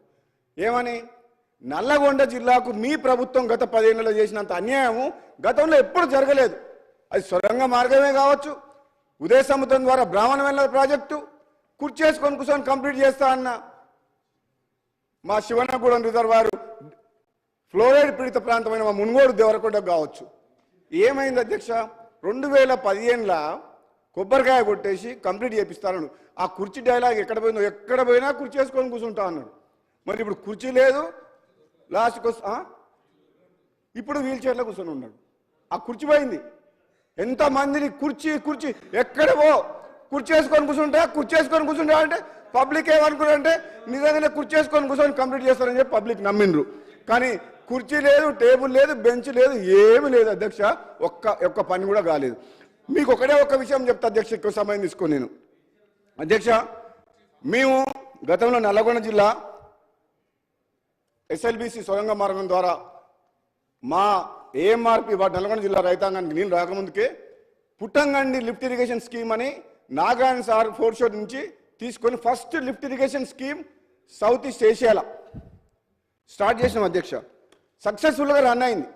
ఏమని? నల్లగొండ జిల్లాకు మీ ప్రభుత్వం గత 10 ఏళ్లలో చేసినంత అన్యాయము గతంలో ఎప్పుడు జరగలేదు. అది సొరంగ మార్గమే కావచ్చు, ఉదయ సముద్రం ద్వారా బ్రాహ్మణ వెల్ల ప్రాజెక్టు కూర్చేసుకొని కూర్చొని కంప్లీట్ చేస్తా అన్న మా శివనగూడెం రిజర్వాయర్ ఫ్లోరైడ్ పీడిత ప్రాంతమైన మా మున్గోడు దేవరకొండ కావచ్చు. ఏమైంది అధ్యక్ష? 2015లా కొబ్బరికాయ కొట్టేసి కంప్లీట్ చేపిస్తాను. ఆ కుర్చీ డైలాగ్ ఎక్కడ పోయినా కుర్చీ వేసుకొని కూర్చుంటా అన్నాడు. మరి ఇప్పుడు కుర్చీ లేదు, లాస్ట్కి ఇప్పుడు వీల్ చైర్లో కూర్చొని ఉన్నాడు. ఆ కుర్చీ పోయింది. ఎంతమందిని కుర్చీ ఎక్కడవో కుర్చీ వేసుకొని కూర్చుంటా అంటే పబ్లిక్ ఏమనుకున్నారంటే నిజంగానే కుర్చీ వేసుకొని కూర్చొని కంప్లీట్ చేస్తారని చెప్పి పబ్లిక్ నమ్మిండ్రు. కానీ కుర్చీ లేదు, టేబుల్ లేదు, బెంచ్ లేదు, ఏమీ లేదు అధ్యక్ష. ఒక్క పని కూడా కాలేదు. మీకు ఒక్క విషయం చెప్తా అధ్యక్ష, ఎక్కువ సమయం తీసుకొని నేను. అధ్యక్ష, మేము గతంలో నల్లగొండ జిల్లా SLBC సొరంగ మార్గం ద్వారా మా AMRP నల్గొండ జిల్లా రైతాంగానికి నేను రాకముందుకే పుట్టంగండి లిఫ్ట్ ఇరిగేషన్ స్కీమ్ అని నాగార్జున సార్ ఫోర్త్ షోర్ నుంచి తీసుకొని first lift irrigation scheme south east ఏషియాలో స్టార్ట్ చేసినాం అధ్యక్ష. సక్సెస్ఫుల్గా రన్ అయింది.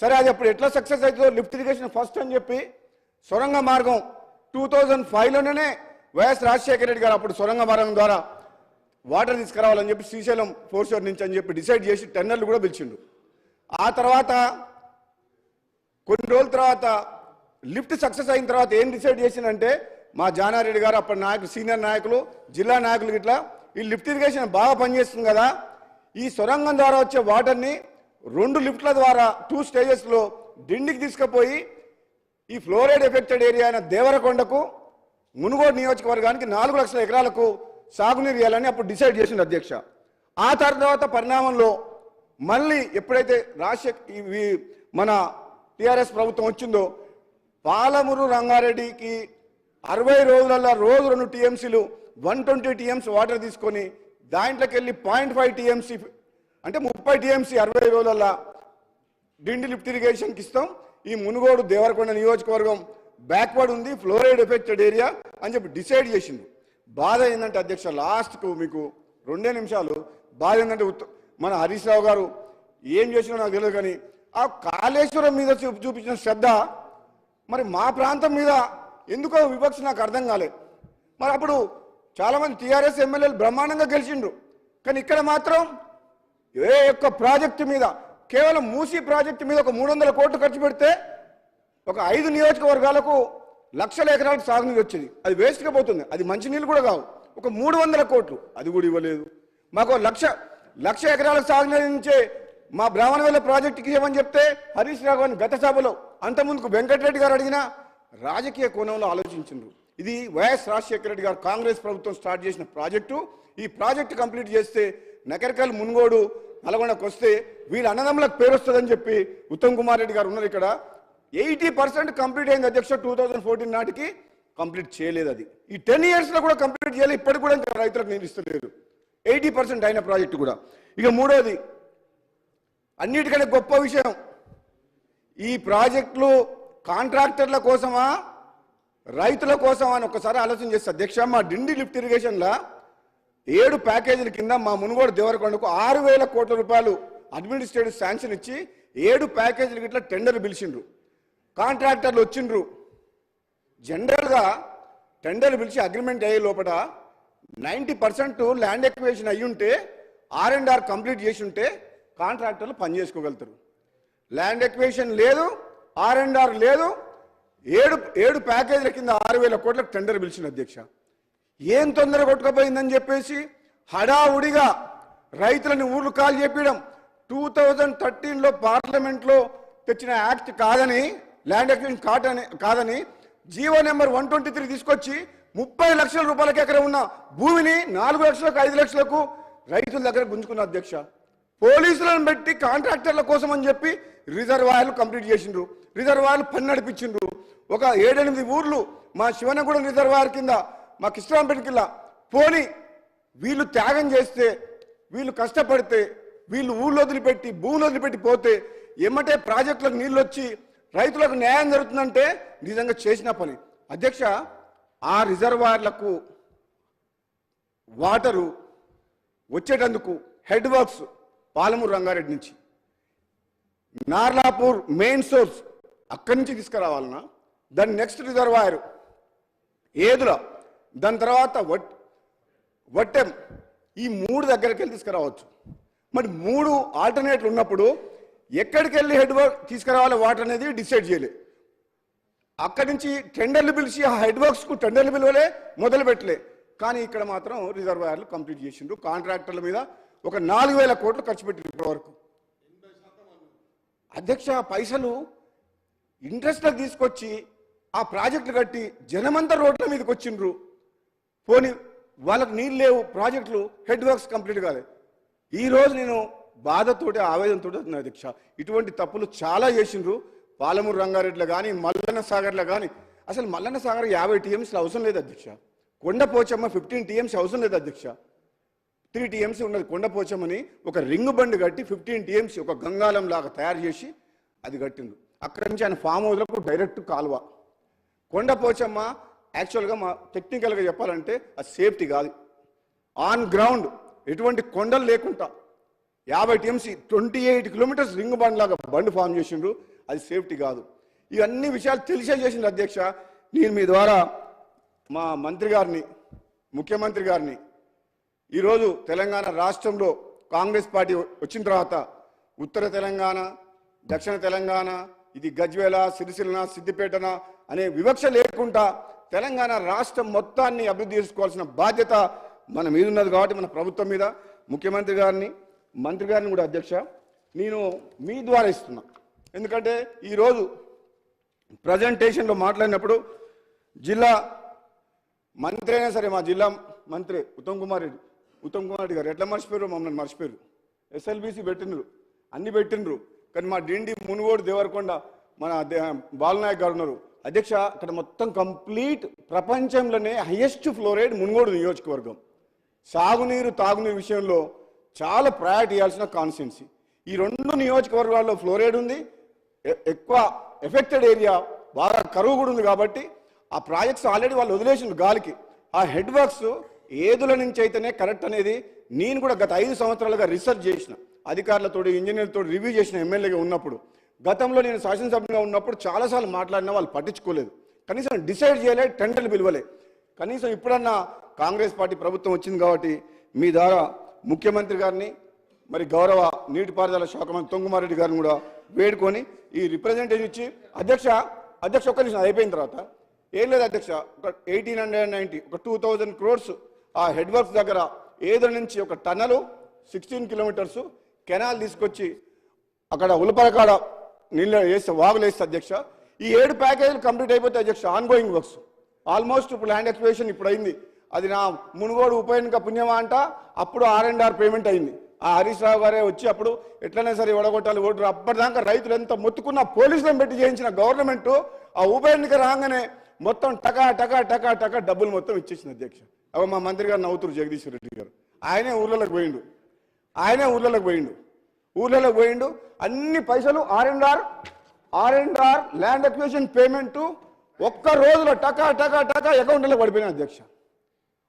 సరే, అది అప్పుడు ఎట్లా సక్సెస్ అవుతుందో లిఫ్ట్ ఇరిగేషన్ ఫస్ట్ అని చెప్పి సొరంగ మార్గం 2005లోనే వైఎస్ రాజశేఖర రెడ్డి గారు అప్పుడు సొరంగ మార్గం ద్వారా వాటర్ తీసుకురావాలని చెప్పి శ్రీశైలం ఫోర్త్ షోర్ నుంచి అని చెప్పి డిసైడ్ చేసి టెండర్లు కూడా పిలిచిండు. ఆ తర్వాత కొన్ని రోజుల తర్వాత లిఫ్ట్ సక్సెస్ అయిన తర్వాత ఏం డిసైడ్ చేసిందంటే మా జానారెడ్డి గారు అప్పటి నాయకులు, సీనియర్ నాయకులు, జిల్లా నాయకులు ఇట్లా ఈ లిఫ్ట్ ఇరిగేషన్ బాగా పనిచేస్తుంది కదా, ఈ సొరంగం ద్వారా వచ్చే వాటర్ని 2 లిఫ్ట్ల ద్వారా 2 స్టేజెస్లో డిండికి తీసుకుపోయి ఈ ఫ్లోరైడ్ ఎఫెక్టెడ్ ఏరియా అయిన దేవరకొండకు మునుగోడు నియోజకవర్గానికి 4 లక్షల ఎకరాలకు సాగునీరు ఇవ్వాలని అప్పుడు డిసైడ్ చేసింది అధ్యక్ష. ఆ తర్వాత పరిణామంలో మళ్ళీ ఎప్పుడైతే మన TRS ప్రభుత్వం వచ్చిందో పాలమూరు రంగారెడ్డికి 60 రోజులలో రోజు 2 TMCలు 120 TMC వాటర్ తీసుకొని దాంట్లోకి వెళ్ళి 0.5 TMC అంటే 30 TMC 60 రోజులలో డిండి లిఫ్ట్ ఇరిగేషన్కి ఇస్తాం. ఈ మునుగోడు దేవరకొండ నియోజకవర్గం బ్యాక్వర్డ్ ఉంది, ఫ్లోరైడ్ ఎఫెక్టెడ్ ఏరియా అని చెప్పి డిసైడ్ చేసింది. బాధ ఏంటంటే అధ్యక్ష, లాస్ట్కు మీకు 2 నిమిషాలు బాధ ఏంటంటే మన హరీష్ రావు గారు ఏం చేసినా నాకు తెలియదు, కానీ ఆ కాళేశ్వరం మీద చూపించిన శ్రద్ధ మరి మా ప్రాంతం మీద ఎందుకో వివక్ష నాకు అర్థం కాలేదు. మరి అప్పుడు చాలామంది TRS ఎమ్మెల్యేలు బ్రహ్మాండంగా గెలిచిండ్రు, కానీ ఇక్కడ మాత్రం ఏ ఒక్క ప్రాజెక్టు మీద, కేవలం మూసీ ప్రాజెక్టు మీద ఒక 300 కోట్లు ఖర్చు పెడితే ఒక 5 నియోజకవర్గాలకు లక్షల ఎకరాలకు సాగునీరు వచ్చేది. అది వేస్ట్గా పోతుంది, అది మంచినీళ్ళు కూడా కావు. ఒక 300 కోట్లు అది కూడా ఇవ్వలేదు. మాకు లక్ష ఎకరాలకు సాగునీరు నుంచే మా బ్రాహ్మణవేల ప్రాజెక్టుకి ఏమని చెప్తే హరీష్ రావు గారిని గత సభలో అంతకుముందుకు వెంకటరెడ్డి గారు అడిగినా రాజకీయ కోణంలో ఆలోచించిండ్రు. ఇది వైఎస్ రాజశేఖర రెడ్డి గారు కాంగ్రెస్ ప్రభుత్వం స్టార్ట్ చేసిన ప్రాజెక్టు. ఈ ప్రాజెక్టు కంప్లీట్ చేస్తే నకరికల్ మునుగోడు నల్గొండకు వస్తే వీళ్ళ అన్నదమ్ములకు పేరు వస్తుందని చెప్పి ఉత్తమ్ కుమార్ రెడ్డి గారు ఉన్నారు ఇక్కడ. 80% కంప్లీట్ అయింది అధ్యక్ష. 2014 నాటికి కంప్లీట్ చేయలేదు. అది ఈ 10 ఇయర్స్లో కూడా కంప్లీట్ చేయలేదు. ఇప్పటికి కూడా ఇంకా రైతులకు నీరు ఇస్తలేదు. 80% అయిన ప్రాజెక్టు కూడా. ఇక మూడోది, అన్నిటికంటే గొప్ప విషయం, ఈ ప్రాజెక్టులు కాంట్రాక్టర్ల కోసమా రైతుల కోసమా అని ఒక్కసారి ఆలోచన చేస్తే అధ్యక్ష, మా డిండి లిఫ్ట్ ఇరిగేషన్లో 7 ప్యాకేజీల కింద మా మునుగోడు దేవరకొండకు 6,000 కోట్ల రూపాయలు అడ్మినిస్ట్రేటివ్ శాంక్షన్ ఇచ్చి 7 ప్యాకేజీలకి ఇట్లా టెండర్ పిలిచిండ్రు. కాంట్రాక్టర్లు వచ్చిండ్రు. జనరల్గా టెండర్ పిలిచి అగ్రిమెంట్ అయ్యే లోపల 90% ల్యాండ్ ఎక్విజిషన్ అయ్యి ఉంటే R&R కంప్లీట్ చేసి ఉంటే కాంట్రాక్టర్లు పని చేసుకోగలుగుతారు. ల్యాండ్ ఎక్విజిషన్ లేదు, R&R లేదు. 7 ప్యాకేజీల కింద 6,000 కోట్లకు టెండర్ పిలిచిన అధ్యక్ష. ఏం తొందర కొట్టుకుపోయిందని చెప్పేసి హడావుడిగా రైతులని ఊర్లు కాల్ చెప్పడం. 2013లో పార్లమెంట్లో తెచ్చిన యాక్ట్ కాదని, ల్యాండ్ ఎక్విజిషన్ కాదని జీవో నెంబర్ 123 తీసుకొచ్చి 30 లక్షల రూపాయలకి ఎకరం ఉన్న భూమిని 4 లక్షలకు 5 లక్షలకు రైతుల దగ్గర గుంజుకున్న అధ్యక్ష. పోలీసులను పెట్టి కాంట్రాక్టర్ల కోసం అని చెప్పి రిజర్వాయర్లు కంప్లీట్ చేసిండ్రు. రిజర్వాయర్లు పని నడిపించిండ్రు. ఒక 7-8 ఊర్లు మా శివనగూడెం రిజర్వాయర్ కింద, మా కృష్ణరాంపేట కింద పోని వీళ్ళు త్యాగం చేస్తే, వీళ్ళు కష్టపడితే, వీళ్ళు ఊళ్ళో వదిలిపెట్టి భూములు వదిలిపెట్టి పోతే ఎమ్మటే ప్రాజెక్టులకు నీళ్ళు వచ్చి రైతులకు న్యాయం జరుగుతుందంటే నిజంగా చేసిన పని అధ్యక్ష. ఆ రిజర్వాయర్లకు వాటరు వచ్చేటందుకు హెడ్ వర్క్స్ పాలమూరు రంగారెడ్డి నుంచి, నార్లాపూర్ మెయిన్ సోర్స్ అక్కడి నుంచి తీసుకురావాలన్నా, దాని నెక్స్ట్ రిజర్వాయర్ ఏదుల, దాని తర్వాత వట్టెం, ఈ 3 దగ్గరికి వెళ్ళి తీసుకురావచ్చు. మరి 3 ఆల్టర్నేట్లు ఉన్నప్పుడు ఎక్కడికి వెళ్ళి హెడ్ వర్క్ తీసుకురావాలి వాటర్ అనేది డిసైడ్ చేయలేదు. అక్కడి నుంచి టెండర్లు పిలిచి ఆ హెడ్ వర్క్స్కు టెండర్లు పిలవలే, మొదలు పెట్టలే. కానీ ఇక్కడ మాత్రం రిజర్వాయర్లు కంప్లీట్ చేసిండ్రు. కాంట్రాక్టర్ల మీద ఒక 4,000 కోట్లు ఖర్చు పెట్టిండ్రు ఇప్పటి వరకు. అధ్యక్ష, పైసలు ఇంట్రెస్ట్లో తీసుకొచ్చి ఆ ప్రాజెక్టులు కట్టి జనమంతా రోడ్ల మీదకి వచ్చిండ్రు. పోనీ వాళ్ళకు నీళ్ళు లేవు, ప్రాజెక్టులు హెడ్ వర్క్స్ కంప్లీట్ కాలేదు. ఈరోజు నేను బాధతోటి ఆవేదనతో అధ్యక్ష, ఇటువంటి తప్పులు చాలా చేసిండ్రు. పాలమూరు రంగారెడ్డిలో కానీ మల్లన్న సాగర్లో కానీ, అసలు మల్లన్న సాగర్ 50 టీఎంసీలు అవసరం లేదు అధ్యక్ష. కొండపోచమ్మ 15 టీఎంసీ అవసరం లేదు అధ్యక్ష. 3 టీఎంసీ ఉన్నది కొండపోచమ్మని ఒక రింగ్ బండ్ కట్టి 15 టీఎంసీ ఒక గంగాలం లాగా తయారు చేసి అది కట్టిండ్రు. అక్కడి నుంచి ఆయన ఫామ్ హౌస్లకు డైరెక్ట్ కాలువ. కొండపోచమ్మ యాక్చువల్గా మా టెక్నికల్గా చెప్పాలంటే అది సేఫ్టీ కాదు. ఆన్ గ్రౌండ్ ఎటువంటి కొండలు లేకుండా 50 టీఎంసీ 28 కిలోమీటర్స్ రింగ్ బండ్ లాగా బండ్ ఫామ్ చేసిండ్రు. అది సేఫ్టీ కాదు. ఇవన్నీ విషయాలు తెలిసే చేసిండ్రు అధ్యక్ష. నేను మీ ద్వారా మా మంత్రి గారిని, ముఖ్యమంత్రి గారిని, ఈరోజు తెలంగాణ రాష్ట్రంలో కాంగ్రెస్ పార్టీ వచ్చిన తర్వాత ఉత్తర తెలంగాణ, దక్షిణ తెలంగాణ, ఇది గజ్వేల, సిరిసిల్ల, సిద్దిపేటన అనే వివక్ష లేకుండా తెలంగాణ రాష్ట్రం మొత్తాన్ని అభివృద్ధి చేసుకోవాల్సిన బాధ్యత మన మీద ఉన్నది. కాబట్టి మన ప్రభుత్వం మీద ముఖ్యమంత్రి గారిని, మంత్రి గారిని కూడా అధ్యక్ష నేను మీ ద్వారా ఇస్తున్నా. ఎందుకంటే ఈరోజు ప్రజెంటేషన్లో మాట్లాడినప్పుడు జిల్లా మంత్రి అయినా సరే, మా జిల్లా మంత్రి ఉత్తమ్ కుమార్ రెడ్డి గారు ఎట్లా మర్చిపోయారు, మమ్మల్ని మర్చిపోయారు. ఎస్ఎల్బీసీ పెట్టిండ్రు, అన్ని పెట్టిండ్రు. కానీ మా డిండి, మునుగోడు, దేవరకొండ మన బాలనాయక్ గారు ఉన్నారు అధ్యక్ష. అక్కడ మొత్తం కంప్లీట్ ప్రపంచంలోనే హైయెస్ట్ ఫ్లోరైడ్ మునుగోడు నియోజకవర్గం. సాగునీరు, తాగునీరు విషయంలో చాలా ప్రయారిటీ ఇవ్వాల్సిన కాన్స్టిట్యున్సీ. ఈ 2 నియోజకవర్గాల్లో ఫ్లోరైడ్ ఉంది, ఎక్కువ ఎఫెక్టెడ్ ఏరియా, బాగా కరువు కూడా ఉంది. కాబట్టి ఆ ప్రాజెక్ట్స్ ఆల్రెడీ వాళ్ళు వదిలేసిండ్రు గాలికి. ఆ హెడ్ వర్క్స్ ఏదుల నుంచి అయితేనే కరెక్ట్ అనేది నేను కూడా గత 5 సంవత్సరాలుగా రీసెర్చ్ చేసిన, అధికారులతో, ఇంజనీర్లతో రివ్యూ చేసిన ఎమ్మెల్యేగా ఉన్నప్పుడు. గతంలో నేను శాసనసభ్యుగా ఉన్నప్పుడు చాలాసార్లు మాట్లాడినా వాళ్ళు పట్టించుకోలేదు, కనీసం డిసైడ్ చేయలే, టెండర్లు పిలవలే. కనీసం ఇప్పుడన్నా కాంగ్రెస్ పార్టీ ప్రభుత్వం వచ్చింది కాబట్టి మీ ద్వారా ముఖ్యమంత్రి గారిని, మరి గౌరవ నీటిపారుదల శాఖ మంత్రి ఉత్తమ్ కుమార్ రెడ్డి గారిని కూడా వేడుకొని ఈ రిప్రజెంటేషన్ ఇచ్చి అధ్యక్ష ఒక్క నిమిషం అయిపోయిన తర్వాత ఏం లేదు అధ్యక్ష, ఒక 1890 ఒక 2000 crores ఆ హెడ్ వర్క్స్ దగ్గర ఏదో నుంచి ఒక టన్నలు 16 కిలోమీటర్స్ కెనాల్ తీసుకొచ్చి అక్కడ ఉలపరకాడ నీళ్ళు వేస్తే, వాగులు వేస్తే అధ్యక్ష. ఈ 7 ప్యాకేజీలు కంప్లీట్ అయిపోతే అధ్యక్ష ఆన్గోయింగ్ వర్క్స్ ఆల్మోస్ట్ ఇప్పుడు ల్యాండ్ ఎక్స్ప్లోరేషన్ ఇప్పుడు అయింది. అది నా మునుగోడు ఉప ఎన్నిక పుణ్యమా అంట. అప్పుడు R&R పేమెంట్ అయింది. ఆ హరీష్ రావు గారే వచ్చి అప్పుడు ఎట్లనే సరే ఓడగొట్టాలి ఓటర్, అప్పటిదాకా రైతులు ఎంత మొత్తుకున్న పోలీసులను పెట్టి చేయించిన గవర్నమెంట్ ఆ ఉప ఎన్నిక రాగానే మొత్తం టకా టకా టకా టకా డబ్బులు మొత్తం ఇచ్చేసింది అధ్యక్ష. అవి మా మంత్రి గారు నవ్వుతురు జగదీశ్వర్ రెడ్డి గారు. ఆయనే ఊర్లలోకి పోయిండు. అన్ని పైసలు R&R ల్యాండ్ అక్విజిషన్ పేమెంట్ ఒక్క రోజులో టకా టకా టకా అకౌంట్లో పడిపోయినాయి అధ్యక్ష.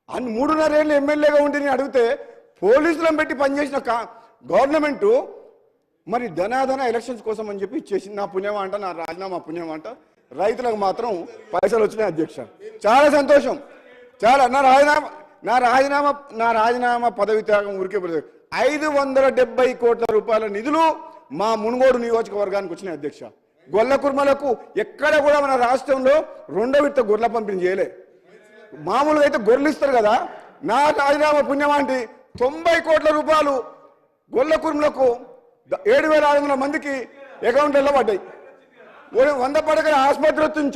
అన్ని 3.5 ఏళ్ళు ఎమ్మెల్యేగా ఉండి నేను అడిగితే పోలీసులను పెట్టి పనిచేసిన గవర్నమెంట్ మరి ధనాధన ఎలక్షన్స్ కోసం అని చెప్పి ఇచ్చేసింది. నా పుణ్యం అంట, నా రాజీనామా పుణ్యం అంట. రైతులకు మాత్రం పైసలు వచ్చినాయి అధ్యక్ష. చాలా సంతోషం. చాలా నా రాజీనామా పదవి త్యాగం ఊరికే 570 కోట్ల రూపాయల నిధులు మా మునుగోడు నియోజకవర్గానికి వచ్చినాయి అధ్యక్ష. గొల్ల కుర్మలకు ఎక్కడ కూడా మన రాష్ట్రంలో 2వ విడత గొర్రెల పంపిణీ చేయలే. మామూలుగా అయితే గొర్రెలు ఇస్తారు కదా, నా రాజీనామా పుణ్యం అంటే 90 కోట్ల రూపాయలు గొల్ల కుర్మలకు 7,600 మందికి అకౌంట్లలో పడ్డాయి. 100 పడకల ఆసుపత్రి వచ్చింది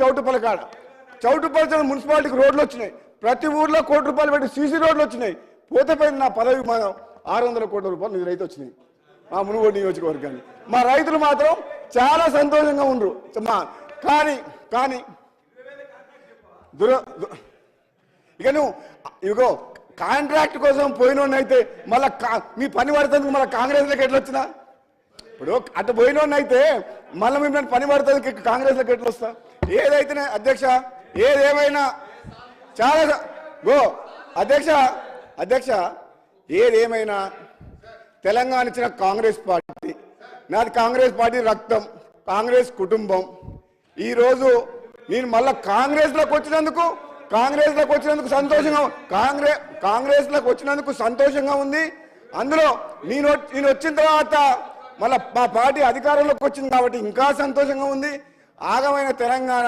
చౌటుపల్లి మున్సిపాలిటీకి రోడ్లు వచ్చినాయి. ప్రతి ఊర్లో ₹1 కోటి పెట్టి సీసీ రోడ్లు వచ్చినాయి. పోతే పోయిన నా పదవి 600 కోట్ల రూపాయలు నిధులైతే వచ్చినాయి మా మునుగోడు నియోజకవర్గాన్ని. మా రైతులు మాత్రం చాలా సంతోషంగా ఉండరు. కానీ ఇక నువ్వు ఇగో కాంట్రాక్ట్ కోసం పోయినోన్నైతే మళ్ళీ మీ పని పడుతుంది, మళ్ళీ కాంగ్రెస్లోకి ఎట్లా వచ్చినా? ఇప్పుడు అటు పోయినోన్నైతే మళ్ళీ మిమ్మల్ని పని పడుతుంది, కాంగ్రెస్లోకి ఎట్లా వస్తా? ఏదైతేనే అధ్యక్ష, ఏదేమైనా చాలా అధ్యక్ష ఏదేమైనా తెలంగాణ ఇచ్చిన కాంగ్రెస్ పార్టీ, నాది కాంగ్రెస్ పార్టీ రక్తం, కాంగ్రెస్ కుటుంబం. ఈరోజు నేను మళ్ళీ కాంగ్రెస్లోకి వచ్చినందుకు సంతోషంగా ఉంది. అందులో నేను వచ్చిన తర్వాత మళ్ళీ మా పార్టీ అధికారంలోకి వచ్చింది కాబట్టి ఇంకా సంతోషంగా ఉంది. ఆగమైన తెలంగాణ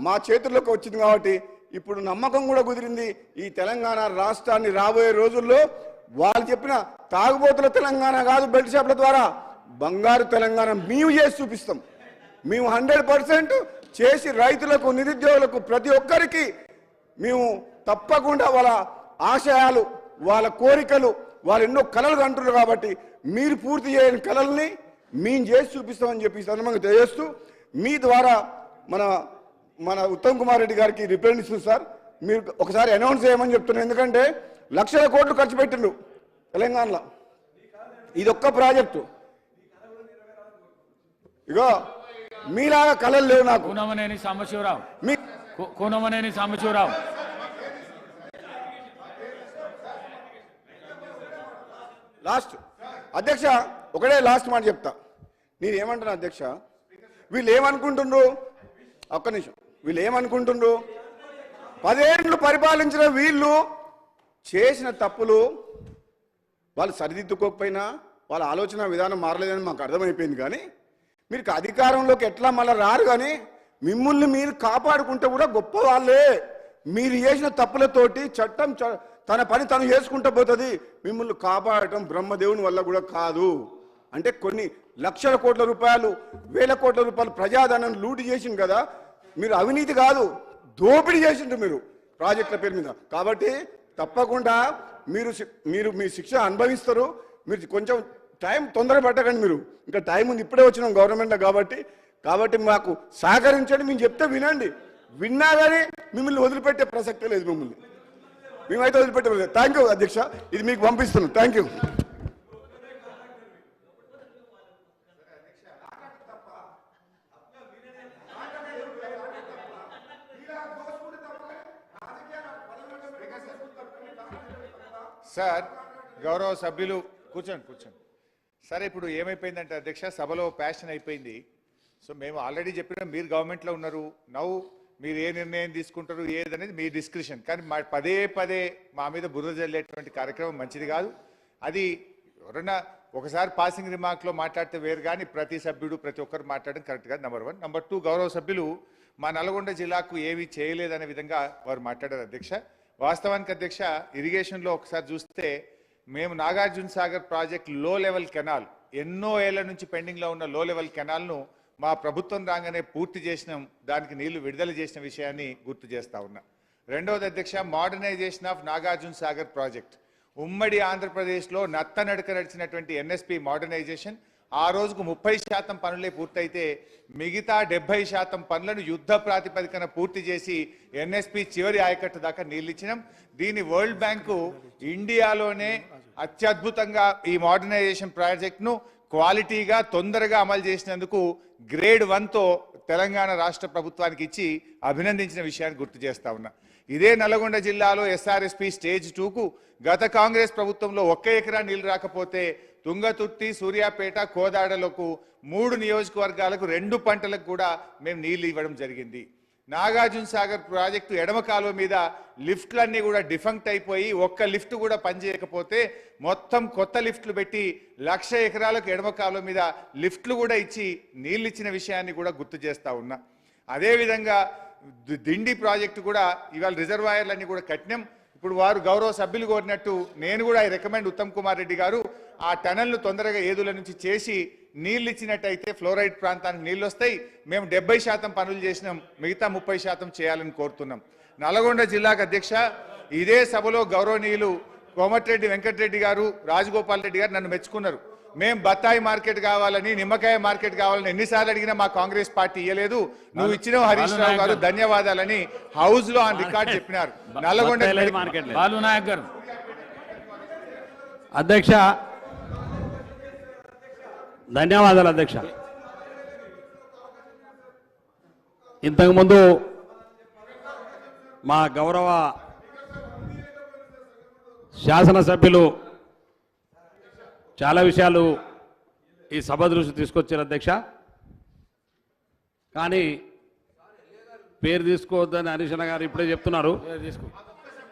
మా చేతుల్లోకి వచ్చింది కాబట్టి ఇప్పుడు నమ్మకం కూడా కుదిరింది. ఈ తెలంగాణ రాష్ట్రాన్ని రాబోయే రోజుల్లో వాళ్ళు చెప్పిన తాగుబోతుల తెలంగాణ కాదు, బెల్ట్ షాపుల ద్వారా బంగారు తెలంగాణ మేము చేసి చూపిస్తాం. మేము 100% చేసి రైతులకు, నిరుద్యోగులకు, ప్రతి ఒక్కరికి మేము తప్పకుండా వాళ్ళ ఆశయాలు, వాళ్ళ కోరికలు, వాళ్ళు ఎన్నో కళలు అంటున్నారు కాబట్టి మీరు పూర్తి చేయని కళల్ని మేము చేసి చూపిస్తామని చెప్పి సందర్భంగా తెలియజేస్తూ మీ ద్వారా మన ఉత్తమ్ కుమార్ రెడ్డి గారికి రిప్రజెంటేషన్ సార్ మీరు ఒకసారి అనౌన్స్ చేయమని చెప్తున్నాను. ఎందుకంటే లక్షల కోట్లు ఖర్చు పెట్టిండు తెలంగాణలో. ఇదొక్క ప్రాజెక్టు. ఇగో మీలాగా కళలు లేవు నాకు. కూనమనేని సాంబశివరావు లాస్ట్ అధ్యక్ష ఒకటే లాస్ట్ మాట చెప్తా. నేనేమంటున్నా అధ్యక్ష, వీళ్ళు ఏమనుకుంటుండ్రు, ఒక్క నిమిషం, వీళ్ళు ఏమనుకుంటుండ్రు, 10 ఏళ్ళు పరిపాలించిన వీళ్ళు చేసిన తప్పులు వాళ్ళు సరిదిద్దుకోకపోయినా వాళ్ళ ఆలోచన విధానం మారలేదని మాకు అర్థమైపోయింది. కానీ మీరు అధికారంలోకి ఎట్లా మళ్ళీ రారు, కానీ మిమ్మల్ని మీరు కాపాడుకుంటే కూడా గొప్ప వాళ్ళే. మీరు చేసిన తప్పులతోటి చట్టం తన పని తను చేసుకుంటూ పోతుంది. మిమ్మల్ని కాపాడటం బ్రహ్మదేవుని వల్ల కూడా కాదు. అంటే కొన్ని లక్షల కోట్ల రూపాయలు, వేల కోట్ల రూపాయలు ప్రజాధనం లూటి చేసింది కదా. మీరు అవినీతి కాదు, దోపిడీ చేసిండ్రు మీరు ప్రాజెక్టుల పేరు మీద. కాబట్టి తప్పకుండా మీరు మీ శిక్ష అనుభవిస్తారు. మీరు కొంచెం టైం తొందర పట్టకండి. మీరు ఇంకా టైం ఉంది, ఇప్పుడే వచ్చినాం గవర్నమెంట్లో కాబట్టి మాకు సహకరించండి. మేము చెప్తే వినండి. విన్నా కానీ మిమ్మల్ని వదిలిపెట్టే ప్రసక్తే లేదు. మేమైతే వదిలిపెట్టలేదు. థ్యాంక్ యూ అధ్యక్ష, ఇది మీకు పంపిస్తున్నాం. Thank you. సార్ గౌరవ సభ్యులు కూర్చోండి. సరే, ఇప్పుడు ఏమైపోయిందంటే అధ్యక్ష, సభలో ప్యాషన్ అయిపోయింది. సో మేము ఆల్రెడీ చెప్పినాం, మీరు గవర్నమెంట్లో ఉన్నారు. నవ్వు మీరు ఏ నిర్ణయం తీసుకుంటారు ఏదనేది మీ డిస్క్రిప్షన్. కానీ పదే మా మీద బురద జల్లేటువంటి కార్యక్రమం మంచిది కాదు. అది ఎవరన్నా ఒకసారి పాసింగ్ రిమార్క్లో మాట్లాడితే వేరు, కానీ ప్రతి సభ్యుడు ప్రతి ఒక్కరు మాట్లాడడం కరెక్ట్ కాదు. నెంబర్ 1. నెంబర్ 2, గౌరవ సభ్యులు మా నల్గొండ జిల్లాకు ఏమీ చేయలేదనే విధంగా వారు మాట్లాడారు అధ్యక్ష. వాస్తవానికి అధ్యక్ష, ఇరిగేషన్లో ఒకసారి చూస్తే మేము నాగార్జున సాగర్ ప్రాజెక్ట్ లో లెవెల్ కెనాల్, ఎన్నో ఏళ్ల నుంచి పెండింగ్లో ఉన్న లో లెవెల్ కెనాల్ను మా ప్రభుత్వం రాగానే పూర్తి చేసినాం. దానికి నీళ్లు విడుదల చేసిన విషయాన్ని గుర్తు చేస్తా ఉన్నా. రెండవది అధ్యక్ష, modernisation of Nagarjuna Sagar project. ఉమ్మడి ఆంధ్రప్రదేశ్లో నత్తనడక నడిచినటువంటి ఎన్ఎస్పి మోడర్నైజేషన్ ఆ రోజుకు 30% పనులే పూర్తయితే మిగతా 70% పనులను యుద్ధ ప్రాతిపదికన పూర్తి చేసి ఎన్ఎస్పి చివరి ఆయకట్టు దాకా నీళ్ళు ఇచ్చినాం. దీని వరల్డ్ బ్యాంకు ఇండియాలోనే అత్యద్భుతంగా ఈ మోడర్నైజేషన్ ప్రాజెక్ట్ను క్వాలిటీగా తొందరగా అమలు చేసినందుకు గ్రేడ్ 1తో తెలంగాణ రాష్ట్ర ప్రభుత్వానికి ఇచ్చి అభినందించిన విషయాన్ని గుర్తు చేస్తా ఉన్నా. ఇదే నల్గొండ జిల్లాలో ఎస్ఆర్ఎస్పి స్టేజ్ 2కు గత కాంగ్రెస్ ప్రభుత్వంలో 1 ఎకరా నీళ్లు రాకపోతే తుంగతుర్తి, సూర్యాపేట, కోదాడలకు 3 నియోజకవర్గాలకు 2 పంటలకు కూడా మేము నీళ్లు ఇవ్వడం జరిగింది. నాగార్జున సాగర్ ప్రాజెక్టు ఎడమ కాలువ మీద లిఫ్ట్లన్నీ కూడా డిఫంక్ట్ అయిపోయి ఒక్క లిఫ్ట్ కూడా పనిచేయకపోతే మొత్తం కొత్త లిఫ్ట్లు పెట్టి 1,00,000 ఎకరాలకు ఎడమ కాలువ మీద లిఫ్ట్లు కూడా ఇచ్చి నీళ్ళు ఇచ్చిన విషయాన్ని కూడా గుర్తు చేస్తా ఉన్నా. అదేవిధంగా దిండి ప్రాజెక్టు కూడా ఇవాళ రిజర్వాయర్లన్నీ కూడా కట్టినాం. ఇప్పుడు వారు గౌరవ సభ్యులు కోరినట్టు నేను కూడా ఐ రికమెండ్ ఉత్తమ్ కుమార్ రెడ్డి గారు ఆ టనల్ను తొందరగా ఏదుల నుంచి చేసి నీళ్ళు ఇచ్చినట్టయితే ఫ్లోరైడ్ ప్రాంతానికి నీళ్ళు వస్తాయి. మేము 70% పనులు చేసినాం, మిగతా 30% చేయాలని కోరుతున్నాం. నల్గొండ జిల్లాకు అధ్యక్ష, ఇదే సభలో గౌరవనీయులు కోమటిరెడ్డి వెంకటరెడ్డి గారు, రాజగోపాల్ రెడ్డి గారు నన్ను మెచ్చుకున్నారు. మేము బత్తాయి మార్కెట్ కావాలని, నిమ్మకాయ మార్కెట్ కావాలని ఎన్నిసార్లు అడిగినా మా కాంగ్రెస్ పార్టీ ఇయ్యలేదు. నువ్వు ఇచ్చిన హరీష్ రావు గారు ధన్యవాదాలని హౌస్ లో ఆన్ రికార్డ్ చెప్పినారు. నల్గొండ అధ్యక్ష ధన్యవాదాలు అధ్యక్ష. ఇంతకుముందు మా గౌరవ శాసనసభ్యులు చాలా విషయాలు ఈ సభ దృష్టి తీసుకొచ్చారు అధ్యక్ష. కానీ పేరు తీసుకోవద్దని హరీష్ గారు ఇప్పుడే చెప్తున్నారు.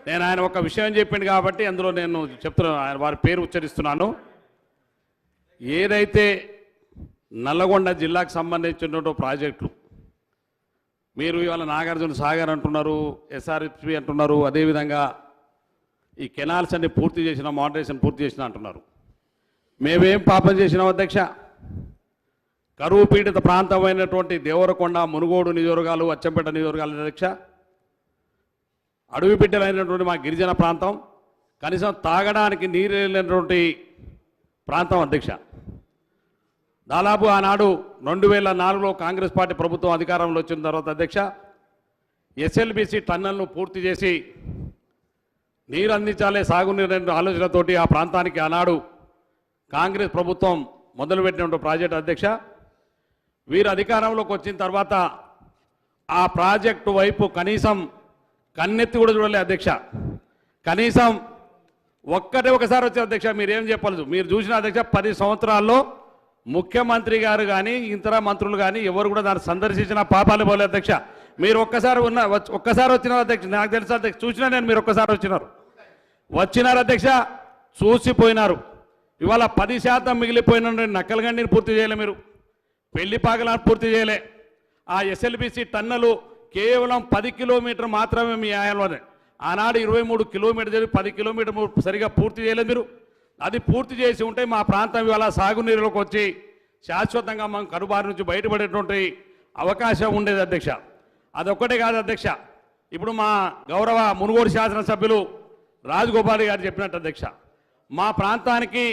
నేను ఆయన ఒక విషయం చెప్పిండు కాబట్టి అందులో నేను చెప్తున్నాను, ఆయన వారి పేరు ఉచ్చరిస్తున్నాను. ఏదైతే నల్లగొండ జిల్లాకు సంబంధించిన ప్రాజెక్టులు మీరు ఇవాళ నాగార్జున సాగర్ అంటున్నారు, ఎస్ఆర్ఎస్పి అంటున్నారు, అదేవిధంగా ఈ కెనాల్స్ అన్ని పూర్తి చేసిన, మోడరేషన్ పూర్తి చేసిన అంటున్నారు. మేమేం పాపం చేసినాం అధ్యక్ష? కరువు పీడిత ప్రాంతమైనటువంటి దేవరకొండ, మునుగోడు నియోజకవర్గాలు, అచ్చంపేట నియోజకవర్గాల అధ్యక్ష, అడవి బిడ్డలైనటువంటి మా గిరిజన ప్రాంతం, కనీసం తాగడానికి నీరు లేనటువంటి ప్రాంతం అధ్యక్ష. దాదాపు ఆనాడు 2004లో కాంగ్రెస్ పార్టీ ప్రభుత్వం అధికారంలో వచ్చిన తర్వాత అధ్యక్ష, ఎస్ఎల్బిసి టన్నల్ను పూర్తి చేసి నీరు అందించాలే, సాగునీరు ఆలోచనతోటి ఆ ప్రాంతానికి ఆనాడు కాంగ్రెస్ ప్రభుత్వం మొదలుపెట్టిన ప్రాజెక్టు అధ్యక్ష. వీరు అధికారంలోకి వచ్చిన తర్వాత ఆ ప్రాజెక్టు వైపు కనీసం కన్నెత్తి కూడా చూడలే అధ్యక్ష. కనీసం ఒకసారి వచ్చే అధ్యక్ష, మీరేం చెప్పాలి? మీరు చూసిన అధ్యక్ష 10 సంవత్సరాల్లో ముఖ్యమంత్రి గారు కానీ ఇతర మంత్రులు కానీ ఎవరు కూడా దాన్ని సందర్శించిన పాపాలు పోలే అధ్యక్ష. మీరు ఒక్కసారి వచ్చినారు అధ్యక్ష, నాకు తెలుసు అధ్యక్ష, చూసినా నేను. మీరు ఒక్కసారి వచ్చినారు అధ్యక్ష, చూసిపోయినారు. ఇవాళ 10% మిగిలిపోయిన నక్కలగండిని పూర్తి చేయలే, మీరు పెళ్లిపాకలను పూర్తి చేయలే. ఆ ఎస్ఎల్బిసి టన్నలు కేవలం 10 కిలోమీటర్ మాత్రమే మీ ఆయంలోనే. ఆనాడు 23 కిలోమీటర్ చేసి 10 కిలోమీటర్ సరిగా పూర్తి చేయలేదు మీరు. అది పూర్తి చేసి ఉంటే మా ప్రాంతం ఇవాళ సాగునీరులోకి వచ్చి శాశ్వతంగా మనం కరుబారి నుంచి బయటపడేటువంటి అవకాశం ఉండేది అధ్యక్ష. అదొక్కటే కాదు అధ్యక్ష, ఇప్పుడు మా గౌరవ మునుగోడు శాసనసభ్యులు రాజగోపాల్ గారు చెప్పినట్టు అధ్యక్ష, మా ప్రాంతానికి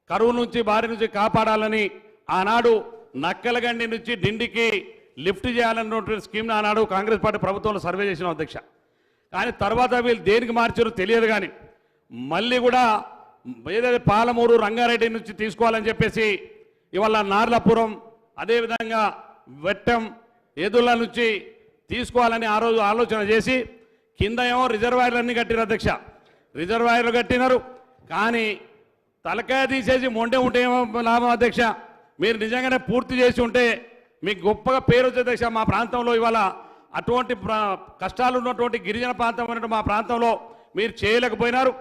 కరువు నుంచి బారి నుంచి కాపాడాలని ఆనాడు నక్కలగండి నుంచి డిండికి లిఫ్ట్ చేయాలన్నటువంటి స్కీమ్ని ఆనాడు కాంగ్రెస్ పార్టీ ప్రభుత్వంలో సర్వే చేసిన అధ్యక్ష. కానీ తర్వాత వీళ్ళు దేనికి మార్చారో తెలియదు. కానీ మళ్ళీ కూడా ఏదైతే పాలమూరు రంగారెడ్డి నుంచి తీసుకోవాలని చెప్పేసి ఇవాళ నార్లాపురం, అదేవిధంగా వెట్టం, ఏదుళ్ళ నుంచి తీసుకోవాలని ఆ రోజు ఆలోచన చేసి కింద ఏమో రిజర్వాయర్లన్నీ కట్టినారు అధ్యక్ష. రిజర్వాయర్లు కట్టినారు, కానీ తలకాయ తీసేసి మొండే ఉంటే ఏమో లాభం అధ్యక్ష. మీరు నిజంగానే పూర్తి చేసి ఉంటే మీకు గొప్పగా పేరు వచ్చే అధ్యక్ష. మా ప్రాంతంలో ఇవాళ అటువంటి కష్టాలు ఉన్నటువంటి గిరిజన ప్రాంతం అన్నట్టు మా ప్రాంతంలో మీరు చేయలేకపోయినారు.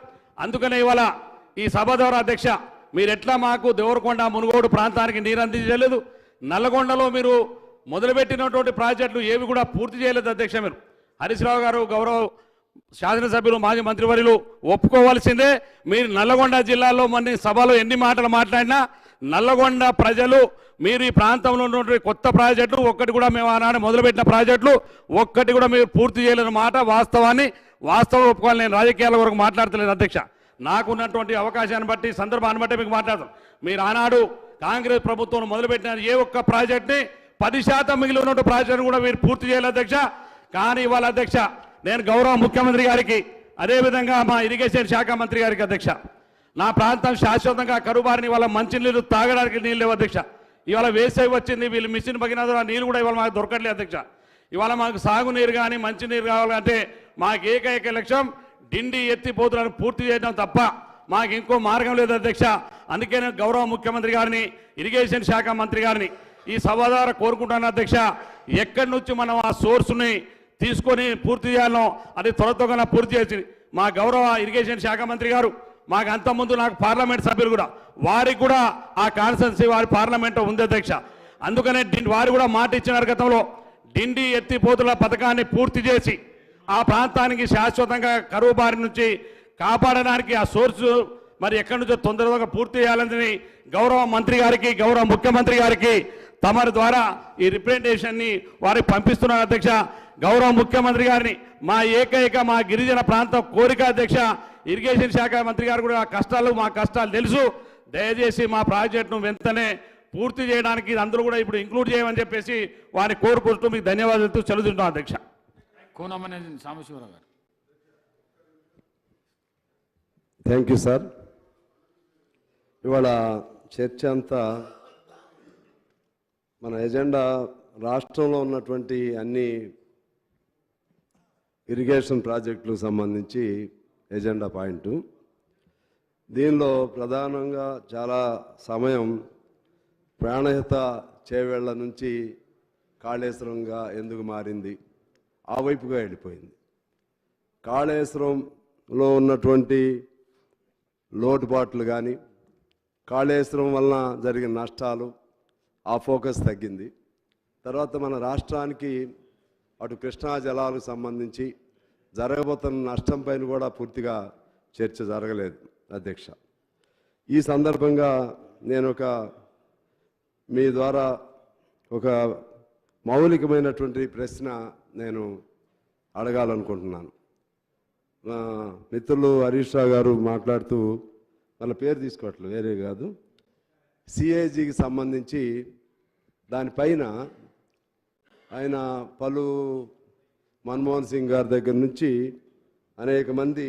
అందుకనే ఇవాళ ఈ సభ ద్వారా అధ్యక్ష, మీరు ఎట్లా మాకు దేవరకొండ, మునుగోడు ప్రాంతానికి నీరు అందించలేదు, నల్లగొండలో మీరు మొదలుపెట్టినటువంటి ప్రాజెక్టులు ఏవి కూడా పూర్తి చేయలేదు అధ్యక్ష. మీరు హరీశ్రావు గారు, గౌరవ శాసనసభ్యులు, మాజీ మంత్రివర్యులు ఒప్పుకోవాల్సిందే. మీరు నల్లగొండ జిల్లాలో మన సభలో ఎన్ని మాటలు మాట్లాడినా నల్లగొండ ప్రజలు మీరు ఈ ప్రాంతంలో ఉన్నటువంటి కొత్త ప్రాజెక్టులు ఒక్కటి కూడా, మేము ఆనాడు మొదలుపెట్టిన ప్రాజెక్టులు ఒక్కటి కూడా మీరు పూర్తి చేయలేని మాట వాస్తవం ఒప్పుకోవాలి. నేను రాజకీయాల వరకు మాట్లాడతలేదు అధ్యక్ష. నాకున్నటువంటి అవకాశాన్ని బట్టి, సందర్భాన్ని బట్టి మీకు మాట్లాడతాం. మీరు ఆనాడు కాంగ్రెస్ ప్రభుత్వం మొదలుపెట్టిన ఏ ఒక్క ప్రాజెక్ట్ని 10% మిగిలి ఉన్నటువంటి ప్రాజెక్టును కూడా మీరు పూర్తి చేయలేదు అధ్యక్ష. కానీ ఇవాళ అధ్యక్ష, నేను గౌరవ ముఖ్యమంత్రి గారికి, అదేవిధంగా మా ఇరిగేషన్ శాఖ మంత్రి గారికి అధ్యక్ష, నా ప్రాంతం శాశ్వతంగా కరుబారిని ఇవాళ మంచినీళ్ళు తాగడానికి నీళ్ళు లేవు అధ్యక్ష. ఇవాళ వేసవి వచ్చింది, వీళ్ళు మిషన్ పగిన నీళ్ళు కూడా ఇవాళ మాకు దొరకట్లేదు అధ్యక్ష. ఇవాళ మాకు సాగునీరు కానీ మంచినీరు కావాలంటే మాకు ఏకైక లక్ష్యం డిండి ఎత్తిపోతులను పూర్తి చేయడం తప్ప మాకు ఇంకో మార్గం లేదు అధ్యక్ష. అందుకే నేను గౌరవ ముఖ్యమంత్రి గారిని, ఇరిగేషన్ శాఖ మంత్రి గారిని ఈ సభ ద్వారా కోరుకుంటాను అధ్యక్ష. ఎక్కడి నుంచి మనం ఆ సోర్స్ని తీసుకొని పూర్తి చేయాలో అది త్వరగా పూర్తి చేసి మా గౌరవ ఇరిగేషన్ శాఖ మంత్రి గారు, మాకు అంతకుముందు నాకు పార్లమెంట్ సభ్యులు కూడా, వారికి కూడా ఆ కాన్స్టిట్యున్సీ వారి పార్లమెంట్ ఉంది అధ్యక్ష. అందుకనే వారు కూడా మాట ఇచ్చినారు గతంలో, డిండి ఎత్తిపోతుల పథకాన్ని పూర్తి చేసి ఆ ప్రాంతానికి శాశ్వతంగా కరువు బారి నుంచి కాపాడడానికి ఆ సోర్సు మరి ఎక్కడి నుంచో తొందరగా పూర్తి చేయాలని గౌరవ మంత్రి గారికి, గౌరవ ముఖ్యమంత్రి గారికి తమరి ద్వారా ఈ రిప్రజెంటేషన్ని వారికి పంపిస్తున్నారు అధ్యక్ష. గౌరవ ముఖ్యమంత్రి గారిని మా గిరిజన ప్రాంతం కోరిక అధ్యక్ష. ఇరిగేషన్ శాఖ మంత్రి గారు కూడా మా కష్టాలు తెలుసు. దయచేసి మా ప్రాజెక్టును వెంటనే పూర్తి చేయడానికి అందరూ కూడా ఇప్పుడు ఇంక్లూడ్ చేయమని చెప్పేసి వారిని కోరుకుంటూ మీకు ధన్యవాదాలు చెల్లిస్తున్నాం అధ్యక్ష. కోనమనేని సాంబశివరావు గారు. Thank you sir. ఇవాళ చర్చ అంతా మన ఎజెండా రాష్ట్రంలో ఉన్నటువంటి అన్ని ఇరిగేషన్ ప్రాజెక్టులకు సంబంధించి ఎజెండా పాయింట్. దీనిలో ప్రధానంగా చాలా సమయం ప్రాణహిత చేవేళ్ల నుంచి కాళేశ్వరంగా ఎందుకు మారింది, ఆ వైపుగా వెళ్ళిపోయింది. కాళేశ్వరంలో ఉన్నటువంటి లోటుపాట్లు కానీ, కాళేశ్వరం వలన జరిగిన నష్టాలు, ఆ ఫోకస్ తగ్గింది. తర్వాత మన రాష్ట్రానికి అటు కృష్ణా జలాలకు సంబంధించి జరగబోతున్న నష్టం పైన కూడా పూర్తిగా చర్చ జరగలేదు అధ్యక్ష. ఈ సందర్భంగా నేను మీ ద్వారా ఒక మౌలికమైనటువంటి ప్రశ్న నేను అడగాలనుకుంటున్నాను. మిత్రులు హరీష్ రావు గారు మాట్లాడుతూ వాళ్ళ పేరు తీసుకోవట్లేదు, వేరే కాదు, సిఏజీకి సంబంధించి దానిపైన ఆయన మన్మోహన్ సింగ్ గారి దగ్గర నుంచి అనేక మంది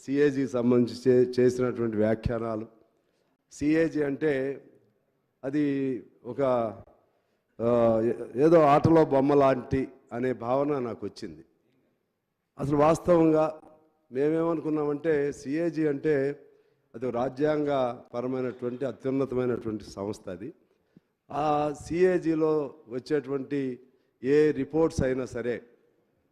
సిఏజీకి సంబంధించి చేసినటువంటి వ్యాఖ్యానాలు. సిఏజీ అంటే అది ఒక ఏదో ఆటలో బొమ్మ లాంటి అనే భావన నాకు వచ్చింది. అసలు వాస్తవంగా మేమేమనుకున్నామంటే సిఏజీ అంటే అది రాజ్యాంగ పరమైనటువంటి అత్యున్నతమైనటువంటి సంస్థ. అది ఆ సిఏజీలో వచ్చేటువంటి ఏ రిపోర్ట్స్ అయినా సరే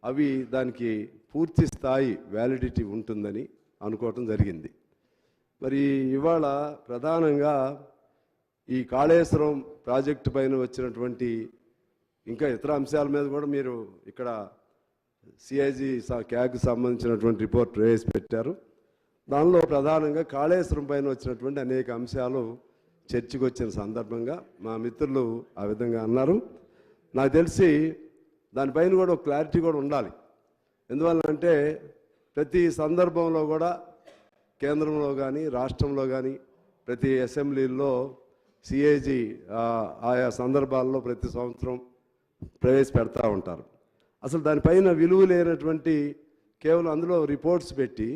అవి దానికి పూర్తి స్థాయి వ్యాలిడిటీ ఉంటుందని అనుకోవటం జరిగింది. మరి ఇవాళ ప్రధానంగా ఈ కాళేశ్వరం ప్రాజెక్టు పైన వచ్చినటువంటి ఇంకా ఇతర అంశాల మీద కూడా మీరు ఇక్కడ సిఐజీ క్యాగ్కి సంబంధించినటువంటి రిపోర్ట్ ప్రవేశపెట్టారు. దానిలో ప్రధానంగా కాళేశ్వరం పైన వచ్చినటువంటి అనేక అంశాలు చర్చకు వచ్చిన సందర్భంగా మా మిత్రులు ఆ విధంగా అన్నారు. నాకు తెలిసి దానిపైన కూడా ఒక క్లారిటీ కూడా ఉండాలి. ఎందువల్లంటే ప్రతి సందర్భంలో కూడా కేంద్రంలో కానీ రాష్ట్రంలో కానీ ప్రతి అసెంబ్లీల్లో సిఏజీ ఆయా సందర్భాల్లో ప్రతి సంవత్సరం ప్రవేశపెడతా ఉంటారు. అసలు దానిపైన విలువ లేనటువంటి కేవలం అందులో రిపోర్ట్స్ పెట్టి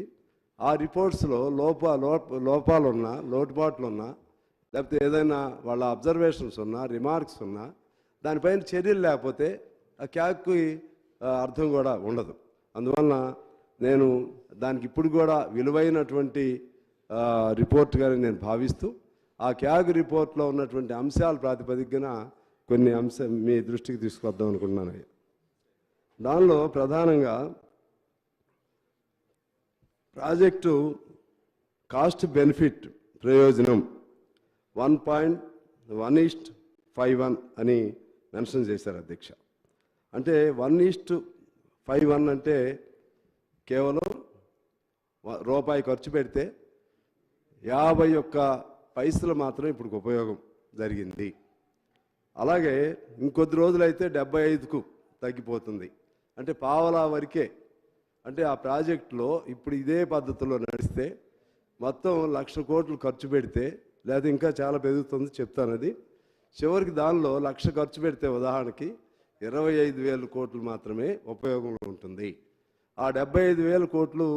ఆ రిపోర్ట్స్లో లోపాలున్నా లోటుపాట్లున్నా లేకపోతే ఏదైనా వాళ్ళ అబ్జర్వేషన్స్ ఉన్నా రిమార్క్స్ ఉన్నా దానిపైన చర్యలు లేకపోతే ఆ క్యాగ్కి అర్థం కూడా ఉండదు. అందువలన నేను దానికి ఇప్పుడు కూడా విలువైనటువంటి రిపోర్ట్గానే నేను భావిస్తూ ఆ క్యాగ్ రిపోర్ట్లో ఉన్నటువంటి అంశాల ప్రాతిపదికన కొన్ని మీ దృష్టికి తీసుకొద్దాం అనుకుంటున్నాను. దానిలో ప్రధానంగా ప్రాజెక్టు కాస్ట్ బెనిఫిట్ ప్రయోజనం 1.1:51 అని మెన్షన్ చేశారు అధ్యక్ష. అంటే 1:51 అంటే కేవలం రూపాయి ఖర్చు పెడితే 51 పైసలు మాత్రం ఇప్పుడు ఉపయోగం జరిగింది. అలాగే ఇంకొద్ది రోజులైతే 75కు తగ్గిపోతుంది. అంటే పావలా వరకే. అంటే ఆ ప్రాజెక్టులో ఇప్పుడు ఇదే పద్ధతిలో నడిస్తే మొత్తం 1,00,000 కోట్లు ఖర్చు పెడితే లేదా ఇంకా చాలా పెరుగుతుంది చెప్తాను. అది చివరికి దానిలో 1,00,000 ఖర్చు పెడితే ఉదాహరణకి 25,000 కోట్లు మాత్రమే ఉపయోగంలో ఉంటుంది. ఆ 75,000 కోట్లు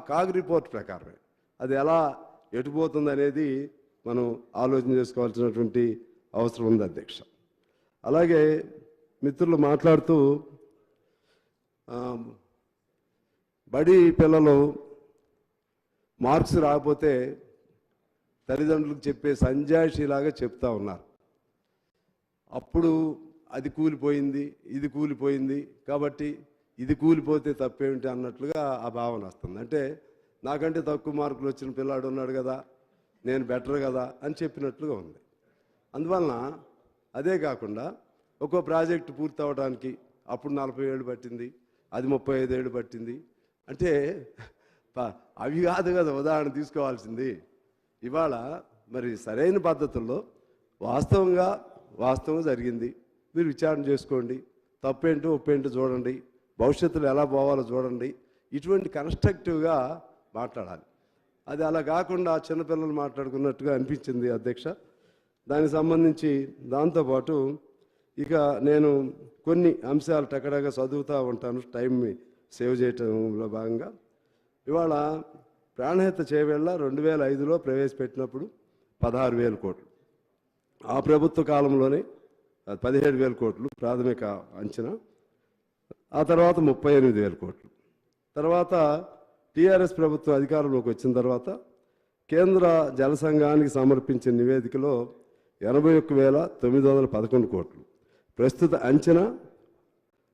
కాగ్ రిపోర్ట్ ప్రకారమే. అది ఎలా ఎటుపోతుంది అనేది మనం ఆలోచన చేసుకోవాల్సినటువంటి అవసరం ఉంది అధ్యక్ష. అలాగే మిత్రులు మాట్లాడుతూ బడి పిల్లలు మార్క్స్ రాకపోతే తల్లిదండ్రులకు చెప్పే సంజాయిషిలాగా చెప్తా ఉన్నారు. అప్పుడు అది కూలిపోయింది, ఇది కూలిపోయింది, కాబట్టి ఇది కూలిపోతే తప్పేమిటి అన్నట్లుగా ఆ భావన వస్తుంది. అంటే నాకంటే తక్కువ మార్కులు వచ్చిన పిల్లాడు ఉన్నాడు కదా, నేను బెటర్ కదా అని చెప్పినట్లుగా ఉంది. అందువలన అదే కాకుండా ఒక్కో ప్రాజెక్టు పూర్తి అవ్వడానికి అప్పుడు 40 ఏళ్ళు పట్టింది, అది 35 ఏళ్ళు పట్టింది. అంటే అవి కాదు కదా ఉదాహరణ తీసుకోవాల్సింది. ఇవాళ మరి సరైన పద్ధతుల్లో వాస్తవం జరిగింది. మీరు విచారణ చేసుకోండి, తప్పేంటో ఒప్పేంటో చూడండి, భవిష్యత్తులో ఎలా పోవాలో చూడండి. ఇటువంటి కన్స్ట్రక్టివ్గా మాట్లాడాలి. అది అలా కాకుండా చిన్నపిల్లలు మాట్లాడుకున్నట్టుగా అనిపించింది అధ్యక్ష. దానికి సంబంధించి దాంతోపాటు ఇక నేను కొన్ని అంశాలు టకటగా చదువుతూ ఉంటాను టైం సేవ్ చేయటంలో భాగంగా. ఇవాళ ప్రాణహిత చేవేళ్ల 2005లో ప్రవేశపెట్టినప్పుడు 16,000 కోట్లు, ఆ ప్రభుత్వ కాలంలోనే 17,000 కోట్లు ప్రాథమిక అంచనా, ఆ తర్వాత 38,000 కోట్లు. తర్వాత టీఆర్ఎస్ ప్రభుత్వం అధికారంలోకి వచ్చిన తర్వాత కేంద్ర జల సంఘానికి సమర్పించిన నివేదికలో 81,911 కోట్లు, ప్రస్తుత అంచనా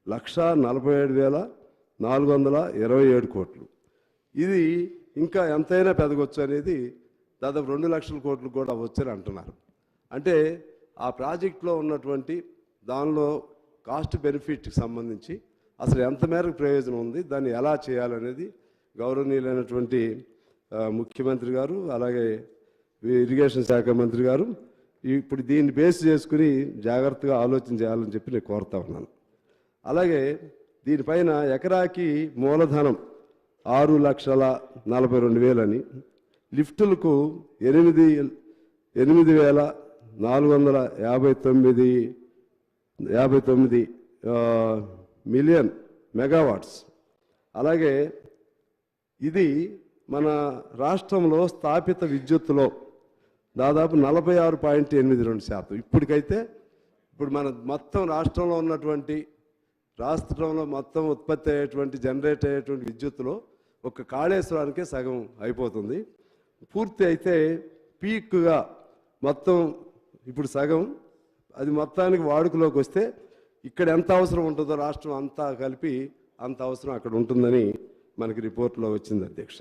1,47,427 కోట్లు. ఇది ఇంకా ఎంతైనా పెరగొచ్చు అనేది దాదాపు 2 లక్షల కోట్లు కూడా వచ్చని అంటున్నారు. అంటే ఆ ప్రాజెక్టులో ఉన్నటువంటి దానిలో కాస్ట్ బెనిఫిట్కి సంబంధించి అసలు ఎంత మేరకు ప్రయోజనం ఉంది, దాన్ని ఎలా చేయాలనేది గౌరవనీయులైనటువంటి ముఖ్యమంత్రి గారు అలాగే ఇరిగేషన్ శాఖ మంత్రి గారు ఇప్పుడు దీన్ని బేస్ చేసుకుని జాగ్రత్తగా ఆలోచన చేయాలని చెప్పి నేను కోరుతా ఉన్నాను. అలాగే దీనిపైన ఎకరాకి మూలధనం 6,42,000 అని, లిఫ్టులకు 8,459 మిలియన్ మెగావాట్స్. అలాగే ఇది మన రాష్ట్రంలో స్థాపిత విద్యుత్తులో దాదాపు 46.82%. ఇప్పటికైతే ఇప్పుడు మన మొత్తం రాష్ట్రంలో ఉన్నటువంటి మొత్తం ఉత్పత్తి అయ్యేటువంటి జనరేట్ అయ్యేటువంటి విద్యుత్తులో ఒక కాళేశ్వరానికే సగం అయిపోతుంది. పూర్తి అయితే పీక్గా మొత్తం ఇప్పుడు సగం, అది మొత్తానికి వాడుకలోకి వస్తే ఇక్కడ ఎంత అవసరం ఉంటుందో రాష్ట్రం అంతా కలిపి అంత అవసరం అక్కడ ఉంటుందని మనకి రిపోర్ట్లో వచ్చింది అధ్యక్ష.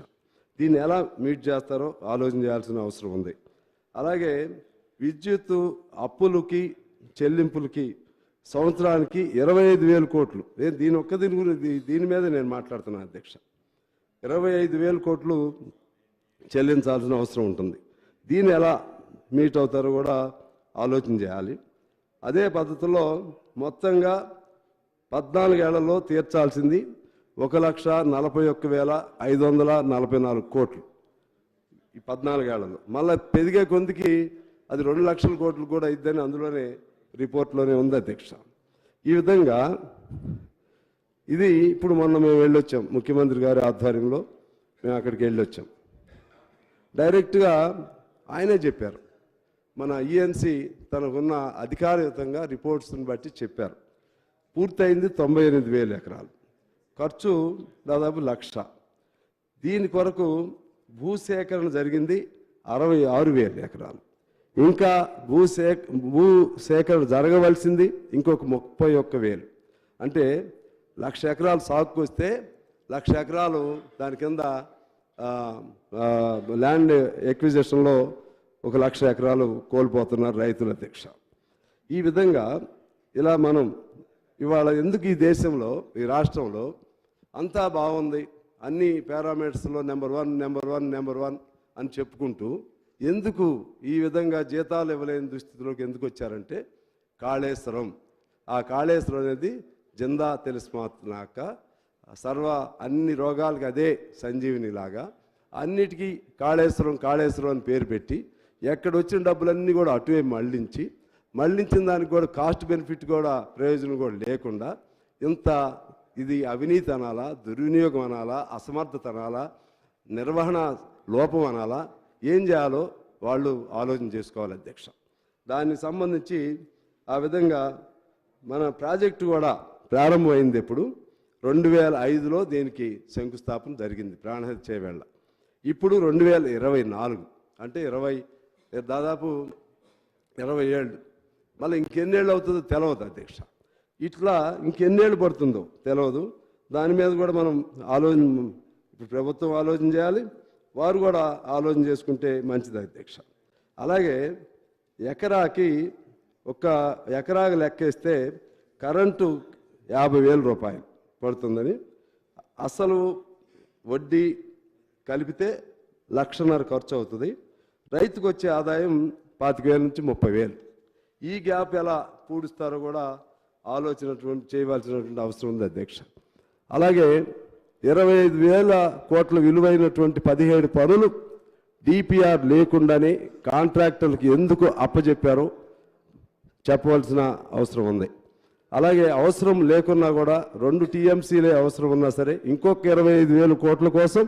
దీన్ని ఎలా మీట్ చేస్తారో ఆలోచన చేయాల్సిన అవసరం ఉంది. అలాగే విద్యుత్ అప్పులకి చెల్లింపులకి సంవత్సరానికి 25,000 కోట్లు. దీని మీద నేను మాట్లాడుతున్నాను అధ్యక్ష. 25,000 కోట్లు చెల్లించాల్సిన అవసరం ఉంటుంది. దీన్ని ఎలా మీట్ అవుతారో కూడా ఆలోచన చేయాలి. అదే పద్ధతిలో మొత్తంగా 14 ఏళ్లలో తీర్చాల్సింది 1,41,544 కోట్లు ఈ 14 ఏళ్లలో. మళ్ళీ పెరిగే కొందికి అది 2 లక్షల కోట్లు కూడా ఇద్దని అందులోనే రిపోర్ట్లోనే ఉంది అధ్యక్ష. ఈ విధంగా ఇది ఇప్పుడు మొన్న మేము వెళ్ళొచ్చాం, ముఖ్యమంత్రి గారి ఆధ్వర్యంలో మేము అక్కడికి వెళ్ళొచ్చాం. డైరెక్ట్గా ఆయనే చెప్పారు, మన ఈఎన్సీ తనకున్న అధికారయుతంగా రిపోర్ట్స్ని బట్టి చెప్పారు. పూర్తయింది 98,000 ఎకరాలు, ఖర్చు దాదాపు 1,00,000. దీని కొరకు భూసేకరణ జరిగింది 66,000 ఎకరాలు. ఇంకా భూసేకరణ జరగవలసింది ఇంకొక 31,000. అంటే 1,00,000 ఎకరాలు సాగుకు వస్తే 1,00,000 ఎకరాలు దాని కింద ల్యాండ్ ఎక్విజిషన్లో 1,00,000 ఎకరాలు కోల్పోతున్నారు రైతుల అధ్యక్ష. ఈ విధంగా ఇలా మనం ఇవాళ ఎందుకు ఈ దేశంలో ఈ రాష్ట్రంలో అంతా బాగుంది, అన్ని పారామీటర్స్లో నెంబర్ వన్ అని చెప్పుకుంటూ ఎందుకు ఈ విధంగా జీతాలు ఇవ్వలేని దుస్థితిలోకి ఎందుకు వచ్చారంటే కాళేశ్వరం. ఆ కాళేశ్వరం అనేది జిందా తెలిస్మాత్నాక అన్ని రోగాలకి అదే సంజీవినిలాగా అన్నిటికీ కాళేశ్వరం అని పేరు పెట్టి ఎక్కడ వచ్చిన డబ్బులన్నీ కూడా అటువే మళ్ళించిన దానికి కూడా కాస్ట్ బెనిఫిట్ కూడా ప్రయోజనం కూడా లేకుండా ఇది అవినీతి అనాలా, దుర్వినియోగం అనాలా, అసమర్థత అనాలా, నిర్వహణ లోపం అనాలా, ఏం చేయాలో వాళ్ళు ఆలోచన చేసుకోవాలి అధ్యక్ష. దానికి సంబంధించి ఆ విధంగా మన ప్రాజెక్టు కూడా ప్రారంభమైంది. ఎప్పుడు 2005లో దీనికి శంకుస్థాపన జరిగింది ప్రాణహిత చేవేళ్ళ. ఇప్పుడు 2024 అంటే దాదాపు 20 ఏళ్ళు. మళ్ళీ ఇంకెన్నేళ్ళు అవుతుందో తెలియదు అధ్యక్ష. ఇట్లా ఇంకెన్నేళ్ళు పడుతుందో తెలియదు. దాని మీద కూడా మనం ఇప్పుడు ప్రభుత్వం ఆలోచన చేయాలి, వారు కూడా ఆలోచన చేసుకుంటే మంచిది అధ్యక్ష. అలాగే ఒక ఎకరాకి లెక్కేస్తే కరెంటు 50,000 రూపాయలు పడుతుందని, అసలు వడ్డీ కలిపితే 1,50,000 ఖర్చు అవుతుంది. రైతుకు వచ్చే ఆదాయం 25,000 నుంచి 30,000. ఈ గ్యాప్ ఎలా పూడుస్తారో కూడా చేయవలసినటువంటి అవసరం ఉంది అధ్యక్ష. అలాగే 25,000 కోట్ల విలువైనటువంటి 17 పనులు డిపిఆర్ లేకుండానే కాంట్రాక్టర్లకు ఎందుకు అప్పచెప్పారో చెప్పవలసిన అవసరం ఉంది. అలాగే అవసరం లేకున్నా కూడా 2 టీఎంసీలే అవసరం ఉన్నా సరే ఇంకొక 25,000 కోట్ల కోసం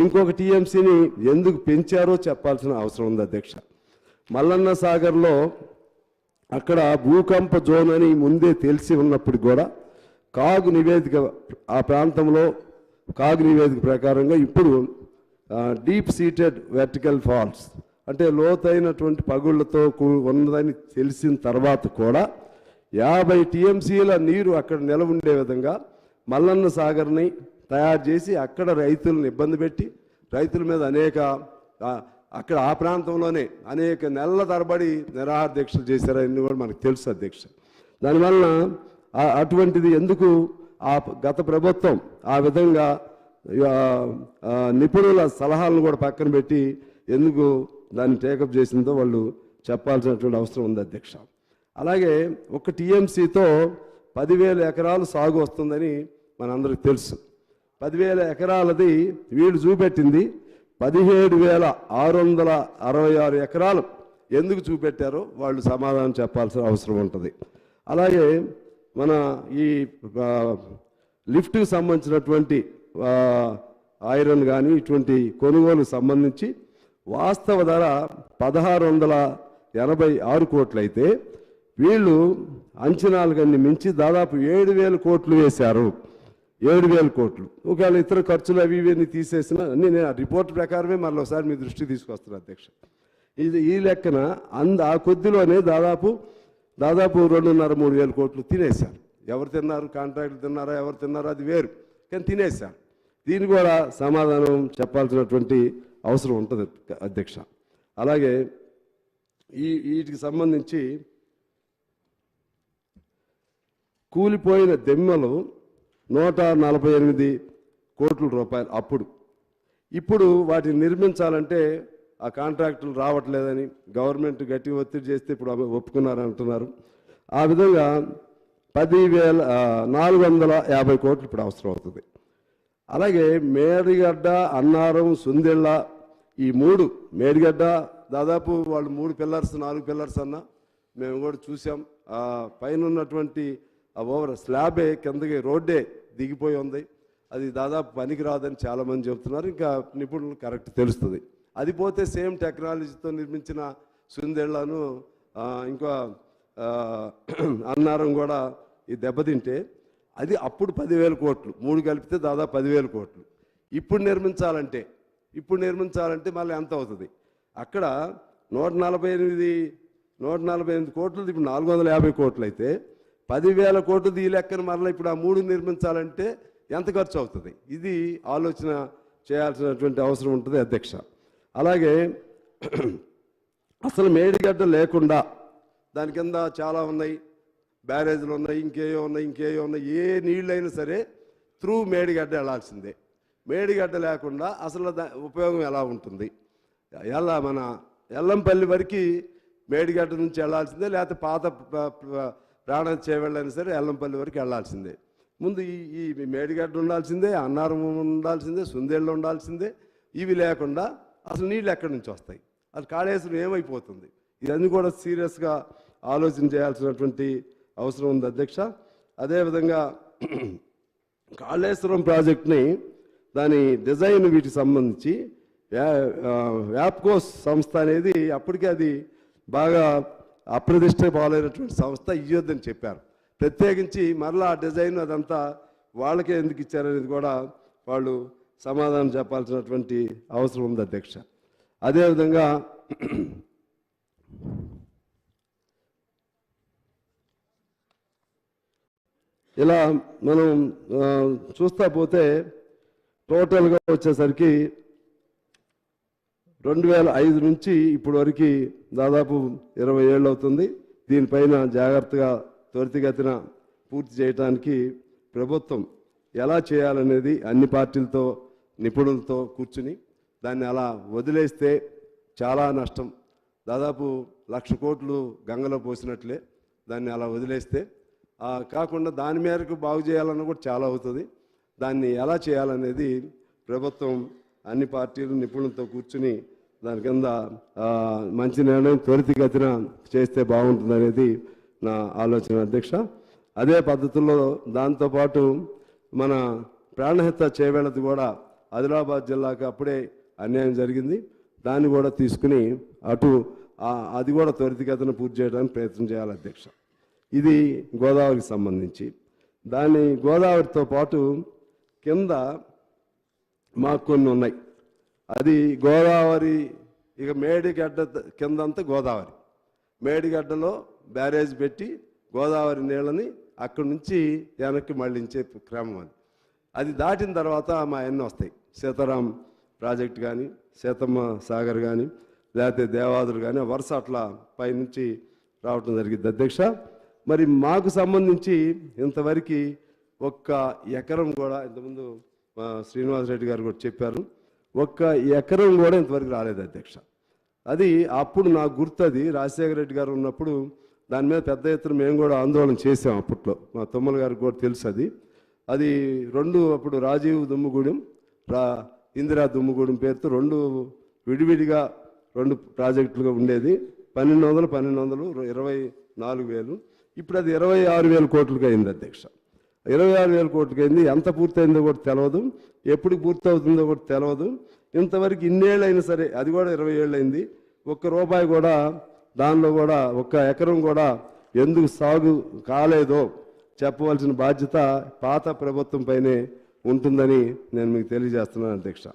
ఇంకొక టీఎంసీని ఎందుకు పెంచారో చెప్పాల్సిన అవసరం ఉంది అధ్యక్ష. మల్లన్న సాగర్లో అక్కడ భూకంప జోన్ అని ముందే తెలిసి ఉన్నప్పుడు కూడా కాగు నివేదిక ఆ ప్రాంతంలో ప్రకారంగా ఇప్పుడు డీప్ సీటెడ్ వెర్టికల్ ఫాల్స్ అంటే లోతైనటువంటి పగుళ్లతో ఉన్నదని తెలిసిన తర్వాత కూడా 50 టీఎంసీల నీరు అక్కడ నిలవ ఉండే విధంగా మల్లన్న సాగర్ని తయారు చేసి అక్కడ రైతులను ఇబ్బంది పెట్టి రైతుల మీద అక్కడ ఆ ప్రాంతంలోనే అనేక నెలల తరబడి నిరాహార దీక్షలు చేశారని కూడా మనకు తెలుసు అధ్యక్ష. దానివల్ల అటువంటిది ఎందుకు గత ప్రభుత్వం ఆ విధంగా నిపుణుల సలహాలను కూడా పక్కన పెట్టి ఎందుకు దాన్ని టేకప్ చేసిందో వాళ్ళు చెప్పాల్సినటువంటి అవసరం ఉంది అధ్యక్ష. అలాగే ఒక టీఎంసీతో 10,000 ఎకరాలు సాగు వస్తుందని మనందరికీ తెలుసు. 10,000 ఎకరాలది వీళ్ళు చూపెట్టింది 17,666 ఎకరాలు. ఎందుకు చూపెట్టారో వాళ్ళు సమాధానం చెప్పాల్సిన అవసరం ఉంటుంది. అలాగే మన ఈ లిఫ్ట్కి సంబంధించినటువంటి ఐరన్ కానీ ఇటువంటి కొనుగోలుకు సంబంధించి వాస్తవ ధర 1,686 కోట్లు అయితే వీళ్ళు అంచనాలకన్నీ మించి దాదాపు 7,000 కోట్లు వేశారు. 7,000 కోట్లు. ఒకవేళ ఇతర ఖర్చులు అవి ఇవన్నీ తీసేసిన నేను ఆ రిపోర్ట్ ప్రకారమే మరొకసారి మీ దృష్టికి తీసుకొస్తున్నాను అధ్యక్ష. ఈ లెక్కన ఆ కొద్దిలోనే దాదాపు 2,500-3,000 కోట్లు తినేశారు. ఎవరు తిన్నారు? కాంట్రాక్టులు తిన్నారా? ఎవరు తిన్నారో అది వేరు, కానీ తినేశారు. దీన్ని కూడా సమాధానం చెప్పాల్సినటువంటి అవసరం ఉంటుంది అధ్యక్ష. అలాగే వీటికి సంబంధించి కూలిపోయిన దెమ్మలు 148 కోట్ల రూపాయలు అప్పుడు. ఇప్పుడు వాటిని నిర్మించాలంటే ఆ కాంట్రాక్టులు రావట్లేదని గవర్నమెంట్ గట్టి ఒత్తిడి చేస్తే ఇప్పుడు ఒప్పుకున్నారని అంటున్నారు. ఆ విధంగా 10,450 కోట్లు ఇప్పుడు అవసరం అవుతుంది. అలాగే మేడిగడ్డ, అన్నారం, సుందెళ్ళ ఈ 3 మేడిగడ్డ దాదాపు వాళ్ళు 3 పిల్లర్స్ 4 పిల్లర్స్ అన్నా మేము కూడా చూసాం. ఆ పైన ఉన్నటువంటి ఆ ఓవర్ స్లాబే కిందకి రోడ్డే దిగిపోయి ఉంది. అది దాదాపు పనికి రాదని చాలామంది చెబుతున్నారు. ఇంకా నిపుణులు కరెక్ట్ తెలుస్తుంది. అది పోతే సేమ్ టెక్నాలజీతో నిర్మించిన సుందెళ్ళను ఇంకా అన్నారం కూడా ఈ దెబ్బతింటే అది అప్పుడు 10,000 కోట్లు 3 కలిపితే దాదాపు 10,000 కోట్లు. ఇప్పుడు నిర్మించాలంటే మళ్ళీ ఎంత అవుతుంది? అక్కడ 148 కోట్లు ఇప్పుడు 450 కోట్లు అయితే 10,000 కోట్లు ఈ లెక్కన మరలా ఇప్పుడు ఆ 3 నిర్మించాలంటే ఎంత ఖర్చు అవుతుంది? ఇది ఆలోచన చేయాల్సినటువంటి అవసరం ఉంటుంది అధ్యక్ష. అలాగే అసలు మేడిగడ్డ లేకుండా దాని కింద చాలా ఉన్నాయి, బ్యారేజ్లు ఉన్నాయి, ఇంకేయో ఉన్నాయి. ఏ నీళ్ళైనా సరే త్రూ మేడిగడ్డ వెళ్ళాల్సిందే. మేడిగడ్డ లేకుండా అసలు ఉపయోగం ఎలా ఉంటుంది? ఎలా మన ఎల్లంపల్లి వరకు మేడిగడ్డ నుంచి వెళ్ళాల్సిందే, లేకపోతే పాత ప్రాణం చేవెళ్ళైనా సరే ఎల్లంపల్లి వరకు వెళ్ళాల్సిందే. ముందు ఈ మేడిగడ్డ ఉండాల్సిందే, అన్నారం ఉండాల్సిందే, సుందేళ్ళు ఉండాల్సిందే. ఇవి లేకుండా అసలు నీళ్ళు ఎక్కడి నుంచి వస్తాయి? అది కాళేశ్వరం ఏమైపోతుంది? ఇవన్నీ కూడా సీరియస్గా ఆలోచన చేయాల్సినటువంటి అవసరం ఉంది అధ్యక్ష. అదేవిధంగా కాళేశ్వరం ప్రాజెక్ట్ని దాని డిజైన్ వీటికి సంబంధించి వ్యాప్కోస్ సంస్థ అనేది అప్పటికే అది బాగా అప్రతిష్ట పాలైనటువంటి సంస్థ ఇయ్యొద్దని చెప్పారు. ప్రత్యేకించి మరలా ఆ డిజైన్ అదంతా వాళ్ళకే ఎందుకు ఇచ్చారనేది కూడా వాళ్ళు సమాధానం చెప్పాల్సినటువంటి అవసరం ఉంది అధ్యక్ష. అదేవిధంగా ఇలా మనం చూస్తా పోతే టోటల్గా వచ్చేసరికి 2005 నుంచి ఇప్పటి వరకు దాదాపు 20 ఏళ్ళు అవుతుంది. దీనిపైన జాగ్రత్తగా త్వరితగతిన పూర్తి చేయడానికి ప్రభుత్వం ఎలా చేయాలనేది అన్ని పార్టీలతో నిపుణులతో కూర్చుని దాన్ని అలా వదిలేస్తే చాలా నష్టం. దాదాపు 1,00,000 కోట్లు గంగలో పోసినట్లే దాన్ని అలా వదిలేస్తే. కాకుండా దాని మేరకు బాగు చేయాలన్న కూడా చాలా అవుతుంది. దాన్ని ఎలా చేయాలనేది ప్రభుత్వం అన్ని పార్టీలు నిపుణులతో కూర్చుని దాని కింద మంచి నిర్ణయం త్వరితగతిన చేస్తే బాగుంటుంది అనేది నా ఆలోచన అధ్యక్ష. అదే పద్ధతుల్లో దాంతోపాటు మన ప్రాణహిత చేవేళది కూడా ఆదిలాబాద్ జిల్లాకు అప్పుడే అన్యాయం జరిగింది. దాన్ని కూడా తీసుకుని అది కూడా త్వరితగతిన పూర్తి చేయడానికి ప్రయత్నం చేయాలి అధ్యక్ష. ఇది గోదావరికి సంబంధించి. గోదావరితో పాటు కింద మాకు కొన్ని ఉన్నాయి. అది గోదావరి ఇక మేడిగడ్డ కిందంతా గోదావరి. మేడిగడ్డలో బ్యారేజ్ పెట్టి గోదావరి నీళ్ళని అక్కడి నుంచి వెనక్కి మళ్ళించే క్రమం అది దాటిన తర్వాత మా ఎన్ని వస్తాయి. సీతారాం ప్రాజెక్ట్ కానీ, సీతమ్మ సాగర్ కానీ, లేకపోతే దేవాదులు కానీ వరుస అట్లా పైనుంచి రావటం జరిగింది అధ్యక్ష. మరి మాకు సంబంధించి ఇంతవరకు ఒక్క ఎకరం కూడా, ఇంతకుముందు శ్రీనివాసరెడ్డి గారు కూడా చెప్పారు, ఒక్క ఎకరం కూడా ఇంతవరకు రాలేదు అధ్యక్ష. అది అప్పుడు నాకు గుర్తుంది, రాజశేఖర రెడ్డి గారు ఉన్నప్పుడు దాని మీద పెద్ద ఎత్తున మేము కూడా ఆందోళన చేసాం. అప్పట్లో మా తుమ్మల గారికి కూడా తెలుసు. అది రెండు అప్పుడు రాజీవ్ దుమ్ముగూడెం, ఇందిరా దుమ్ముగూడెం పేరుతో రెండు విడివిడిగా రెండు ప్రాజెక్టులుగా ఉండేది. 1200, 24,000. ఇప్పుడు అది 26,000 కోట్లకి అయింది అధ్యక్ష. 26,000 కోట్లకి అయింది. ఎంత పూర్తయిందో కూడా తెలియదు, ఎప్పుడు పూర్తవుతుందో కూడా తెలియదు. ఇంతవరకు ఇన్నేళ్ళు అయినా సరే, అది కూడా 20 ఏళ్ళు అయింది, ఒక్క రూపాయి కూడా దానిలో కూడా ఒక్క ఎకరం కూడా ఎందుకు సాగు కాలేదో చెప్పవలసిన బాధ్యత పాత ప్రభుత్వం పైనే ఉంటుందని నేను మీకు తెలియజేస్తున్నాను అధ్యక్ష.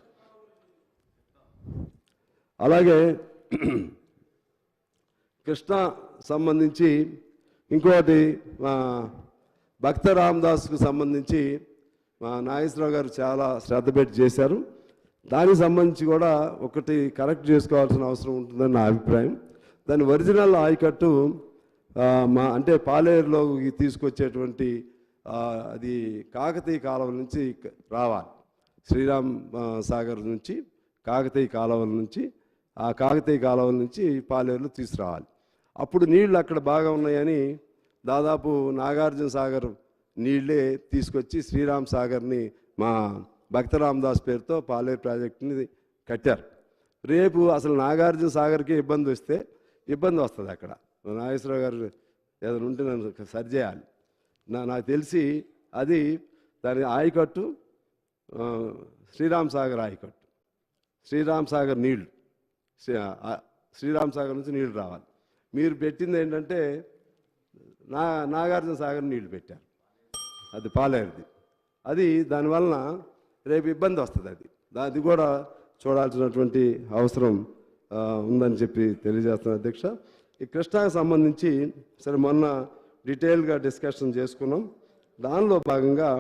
అలాగే కృష్ణా సంబంధించి ఇంకోటి, భక్త రామదాస్కు సంబంధించి మా నాగేశ్వరరావు గారు చాలా శ్రద్ధ పెట్టి చేశారు. దానికి సంబంధించి కూడా ఒకటి కరెక్ట్ చేసుకోవాల్సిన అవసరం ఉంటుందని నా అభిప్రాయం. దాని ఒరిజినల్ ఆయకట్టు అంటే పాలేరులో తీసుకొచ్చేటువంటి అది కాకతీయ కాలువ నుంచి రావాలి. శ్రీరామ్ సాగర్ నుంచి కాకతీయ కాలువల నుంచి, ఆ కాకతీయ కాలువల నుంచి పాలేరులో తీసుకురావాలి. అప్పుడు నీళ్లు అక్కడ బాగా ఉన్నాయని దాదాపు నాగార్జున సాగర్ నీళ్ళే తీసుకొచ్చి శ్రీరామ్ సాగర్ని మా భక్త రామదాస్ పేరుతో పాలేరు ప్రాజెక్టుని కట్టారు. రేపు అసలు నాగార్జున సాగర్కి ఇబ్బంది వస్తే ఇబ్బంది వస్తుంది. అక్కడ నాగేశ్వరరావు గారు ఏదైనా ఉంటే నన్ను సరిచేయాలి. నాకు తెలిసి అది దాని ఆయకట్టు శ్రీరామ్ సాగర్ ఆయకట్టు, శ్రీరామ్ సాగర్ నీళ్లు, శ్రీరామ్ సాగర్ నుంచి నీళ్లు రావాలి. మీరు పెట్టింది ఏంటంటే నాగార్జున సాగర్ నీళ్లు పెట్టారు, అది పాలేరుది. అది దానివలన రేపు ఇబ్బంది వస్తుంది. అది కూడా చూడాల్సినటువంటి అవసరం ఉందని చెప్పి తెలియజేస్తున్నాను అధ్యక్ష. ఈ కృష్ణాకు సంబంధించి సరే మొన్న డీటెయిల్గా డిస్కషన్ చేసుకున్నాం. దానిలో భాగంగా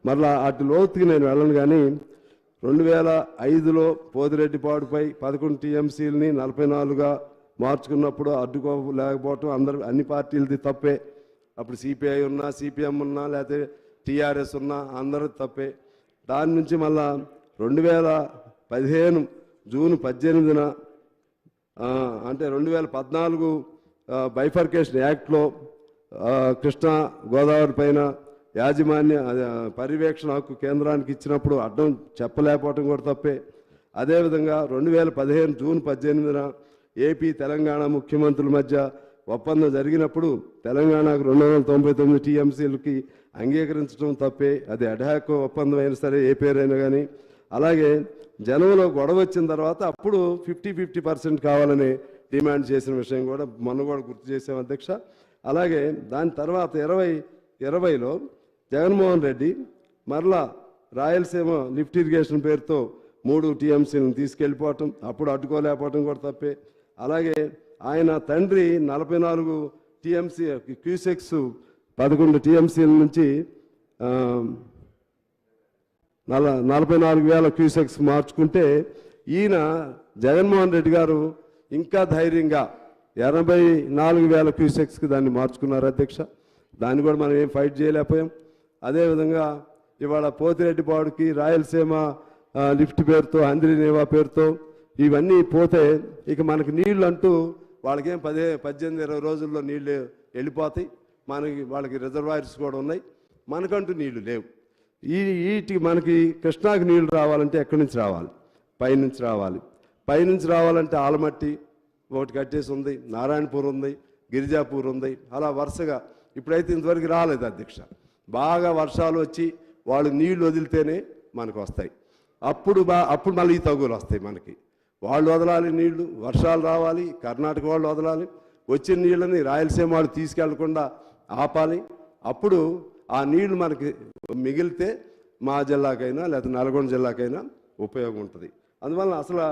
మరలా అటు లోతుకి నేను వెళ్ళను, కానీ 2005లో పోతిరెడ్డిపాడుపై 11 టీఎంసీలని 44గా మార్చుకున్నప్పుడు అడ్డుకో లేకపోవటం అన్ని పార్టీలది తప్పే. అప్పుడు సిపిఐ ఉన్నా, సిపిఎం ఉన్నా, లేకపోతే టీఆర్ఎస్ ఉన్నా అందరూ తప్పే. దాని నుంచి మళ్ళా 2015 జూన్ 18న అంటే 2014 బైఫర్కేషన్ యాక్ట్లో కృష్ణా గోదావరి పైన యాజమాన్య పర్యవేక్షణ హక్కు కేంద్రానికి ఇచ్చినప్పుడు అడ్డం చెప్పలేకపోవటం కూడా తప్పే. అదేవిధంగా 2015 జూన్ 18న ఏపీ తెలంగాణ ముఖ్యమంత్రుల మధ్య ఒప్పందం జరిగినప్పుడు తెలంగాణకు 299 టీఎంసీలకి అంగీకరించడం తప్పే. అది అడ్హాక్ ఒప్పందం అయినా సరే, ఏ పేరైనా కానీ. అలాగే జనంలో గొడవ వచ్చిన తర్వాత అప్పుడు 50% కావాలని డిమాండ్ చేసిన విషయం కూడా మొన్న కూడా గుర్తు చేసాం అధ్యక్ష. అలాగే దాని తర్వాత 2020లో జగన్మోహన్ రెడ్డి మరలా రాయలసీమ లిఫ్ట్ ఇరిగేషన్ పేరుతో 3 టీఎంసీలను తీసుకెళ్ళిపోవటం, అప్పుడు అడ్డుకోలేకపోవటం కూడా తప్పే. అలాగే ఆయన తండ్రి 44 టీఎంసీ క్యూసెక్స్ 11 టీఎంసీల నుంచి 44,000 క్యూసెక్స్ మార్చుకుంటే ఈయన జగన్మోహన్ రెడ్డి గారు ఇంకా ధైర్యంగా 84,000 క్యూసెక్స్కి దాన్ని మార్చుకున్నారు అధ్యక్ష. దాన్ని కూడా మనం ఏం ఫైట్ చేయలేకపోయాం. అదేవిధంగా ఇవాళ పోతిరెడ్డిపాడుకి రాయలసీమ లిఫ్ట్ పేరుతో, అంద్రినేవా పేరుతో ఇవన్నీ పోతే ఇక మనకి నీళ్ళు అంటూ వాళ్ళకేం 18-20 రోజుల్లో నీళ్ళు వెళ్ళిపోతాయి. వాళ్ళకి రిజర్వాయర్స్ కూడా ఉన్నాయి, మనకంటూ నీళ్లు లేవు. వీటికి మనకి కృష్ణాకి నీళ్లు రావాలంటే ఎక్కడి నుంచి రావాలి? పైనుంచి రావాలి. పైనుంచి రావాలంటే ఆలమట్టి ఒకటి కట్టేసి ఉంది, నారాయణపూర్ ఉంది, గిరిజాపూర్ ఉంది, అలా వరుసగా. ఇప్పుడైతే ఇంతవరకు రాలేదు అధ్యక్ష. బాగా వర్షాలు వచ్చి వాళ్ళు నీళ్లు వదిలితేనే మనకు వస్తాయి. అప్పుడు మళ్ళీ ఈ తగులు వస్తాయి మనకి. వాళ్ళు వదలాలి నీళ్లు, వర్షాలు రావాలి, కర్ణాటక వాళ్ళు వదలాలి, వచ్చిన నీళ్ళని రాయలసీమ వాళ్ళు తీసుకెళ్లకుండా ఆపాలి. అప్పుడు ఆ నీళ్లు మనకి మిగిలితే మా జిల్లాకైనా లేకపోతే నల్గొండ జిల్లాకైనా ఉపయోగం ఉంటుంది. అందువల్ల అసలు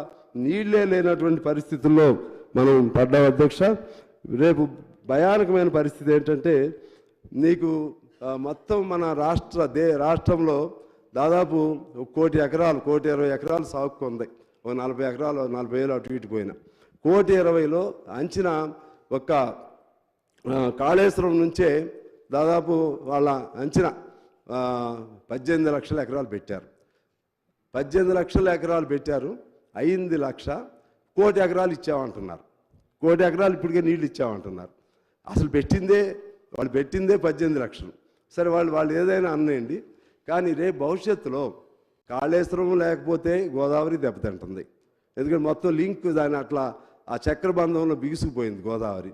నీళ్లే లేనటువంటి పరిస్థితుల్లో మనం పడ్డాం అధ్యక్ష. రేపు భయానకమైన పరిస్థితి ఏంటంటే, నీకు మొత్తం మన రాష్ట్రంలో దాదాపు 1 కోటి ఎకరాలు, 1,20,000 ఎకరాలు సాగుకు ఉంది. 40 ఎకరాలు, 40,000 అటు ఇటు పోయినా 1,20,000లో అంచనా ఒక కాళేశ్వరం నుంచే దాదాపు వాళ్ళ అంచనా 18 లక్షల ఎకరాలు పెట్టారు. 18 లక్షల ఎకరాలు పెట్టారు. అయింది 1,00,000. 1,00,00,000 ఎకరాలు ఇచ్చామంటున్నారు. 1,00,00,000 ఎకరాలు ఇప్పటికే నీళ్ళు ఇచ్చామంటున్నారు. అసలు వాళ్ళు పెట్టిందే 18 లక్షలు. సరే వాళ్ళు ఏదైనా అన్నేయండి, కానీ రేపు భవిష్యత్తులో కాళేశ్వరం లేకపోతే గోదావరి దెబ్బతింటుంది. ఎందుకంటే మొత్తం లింక్ దాని అట్లా ఆ చక్రబంధంలో బిగుసుకుపోయింది గోదావరి.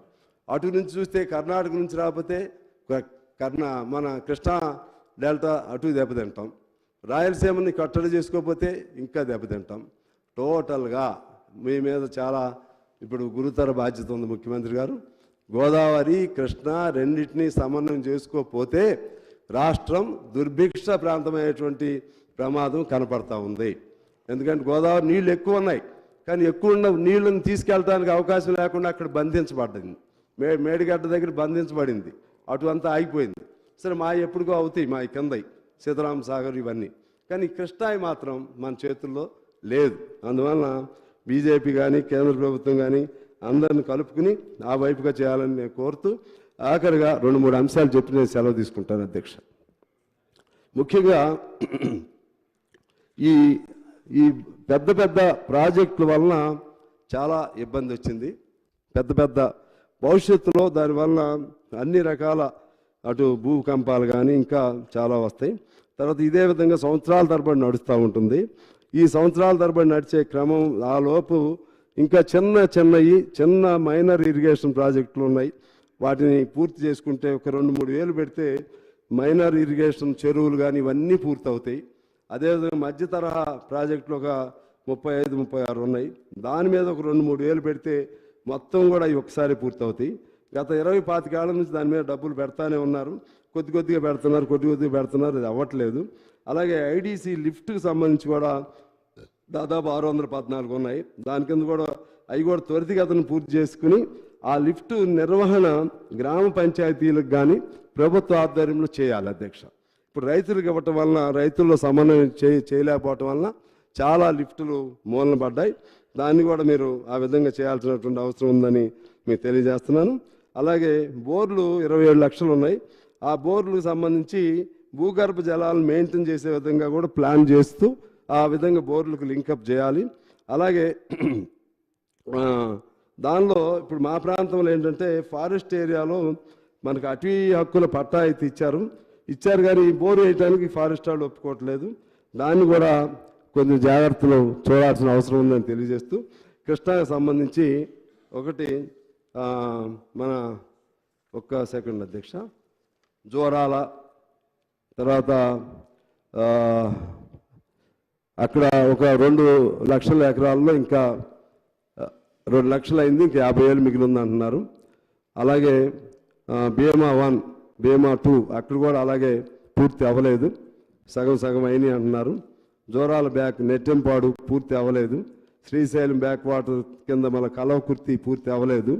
అటు నుంచి చూస్తే కర్ణాటక నుంచి రాకపోతే మన కృష్ణా డెల్టా అటు దెబ్బతింటాం. రాయలసీమని కట్టడి చేసుకోకపోతే ఇంకా దెబ్బతింటాం. టోటల్గా మీ మీద చాలా ఇప్పుడు గురుతర బాధ్యత ఉంది ముఖ్యమంత్రి గారు. గోదావరి కృష్ణా రెండింటినీ సమన్వయం చేసుకోకపోతే రాష్ట్రం దుర్భిక్ష ప్రాంతమైనటువంటి ప్రమాదం కనపడతా ఉంది. ఎందుకంటే గోదావరి నీళ్ళు ఎక్కువ ఉన్నాయి, కానీ ఎక్కువ ఉన్న నీళ్ళని తీసుకెళ్ళడానికి అవకాశం లేకుండా అక్కడ బంధించబడింది. మేడిగడ్డ దగ్గర బంధించబడింది. అటు అంతా ఆగిపోయింది. సరే ఎప్పుడుకో అవుతాయి మా కింద సీతారామ సాగర్ ఇవన్నీ, కానీ కృష్ణాయి మాత్రం మన చేతుల్లో లేదు. అందువలన బీజేపీ కానీ కేంద్ర ప్రభుత్వం కానీ అందరిని కలుపుకుని ఆ వైపుగా చేయాలని నేను కోరుతూ ఆఖరిగా 2-3 అంశాలు చెప్పి నేను సెలవు తీసుకుంటాను అధ్యక్ష. ముఖ్యంగా ఈ పెద్ద పెద్ద ప్రాజెక్టుల వలన చాలా ఇబ్బంది వచ్చింది. పెద్ద భవిష్యత్తులో దానివల్ల అన్ని రకాల అటు భూకంపాలు కానీ ఇంకా చాలా వస్తాయి. తర్వాత ఇదే విధంగా సంవత్సరాల తరబడి నడుస్తూ ఉంటుంది. ఈ సంవత్సరాల తరబడి నడిచే క్రమం ఆ లోపు ఇంకా చిన్న మైనర్ ఇరిగేషన్ ప్రాజెక్టులు ఉన్నాయి. వాటిని పూర్తి చేసుకుంటే ఒక 2-3 వేలు పెడితే మైనర్ ఇరిగేషన్ చెరువులు కానీ ఇవన్నీ పూర్తి అవుతాయి. అదేవిధంగా మధ్య తరహా ప్రాజెక్టులు ఒక 35-36 ఉన్నాయి. దాని మీద ఒక 2-3 వేలు పెడితే మొత్తం కూడా ఒకసారి పూర్తవుతాయి. గత 20-25 ఏళ్ల నుంచి దాని మీద డబ్బులు పెడతానే ఉన్నారు. కొద్దిగా పెడుతున్నారు, అది అవ్వట్లేదు. అలాగే ఐడీసీ లిఫ్ట్కి సంబంధించి కూడా దాదాపు 614 ఉన్నాయి. దాని కింద కూడా అవి కూడా త్వరితగతిని పూర్తి చేసుకుని ఆ లిఫ్ట్ నిర్వహణ గ్రామ పంచాయతీలకు కానీ ప్రభుత్వ ఆధ్వర్యంలో చేయాలి అధ్యక్ష. ఇప్పుడు రైతులకు ఇవ్వటం వలన రైతుల్లో సమన్వయం చేయలేకపోవటం వలన చాలా లిఫ్టులు మూలన పడ్డాయి. దాన్ని కూడా మీరు ఆ విధంగా చేయాల్సినటువంటి అవసరం ఉందని మీకు తెలియజేస్తున్నాను. అలాగే బోర్లు 27 లక్షలు ఉన్నాయి. ఆ బోర్లకు సంబంధించి భూగర్భ జలాలను మెయింటైన్ చేసే విధంగా కూడా ప్లాన్ చేస్తూ ఆ విధంగా బోర్లకు లింకప్ చేయాలి. అలాగే దానిలో ఇప్పుడు మా ప్రాంతంలో ఏంటంటే ఫారెస్ట్ ఏరియాలో మనకు అటవీ హక్కుల పట్టా అయితే ఇచ్చారు కానీ బోరు వేయడానికి ఫారెస్ట్ వాళ్ళు ఒప్పుకోవట్లేదు. దాన్ని కూడా కొంచెం జాగ్రత్తలు చూడాల్సిన అవసరం ఉందని తెలియజేస్తూ కృష్ణాకి సంబంధించి ఒకటి మన ఒక్క సెకండ్ అధ్యక్ష, జోరాల తర్వాత అక్కడ ఒక 2 లక్షల ఎకరాల్లో ఇంకా 2 లక్షలు అయింది, ఇంకా 50,000 మిగిలి ఉంది అంటున్నారు. అలాగే భీమా 1, భీమా 2 అక్కడ కూడా అలాగే పూర్తి అవ్వలేదు, సగం అయినాయి అంటున్నారు. జోరాల నెట్టెంపాడు పూర్తి అవ్వలేదు. శ్రీశైలం బ్యాక్ వాటర్ కింద మన కలవకుర్తి పూర్తి అవ్వలేదు.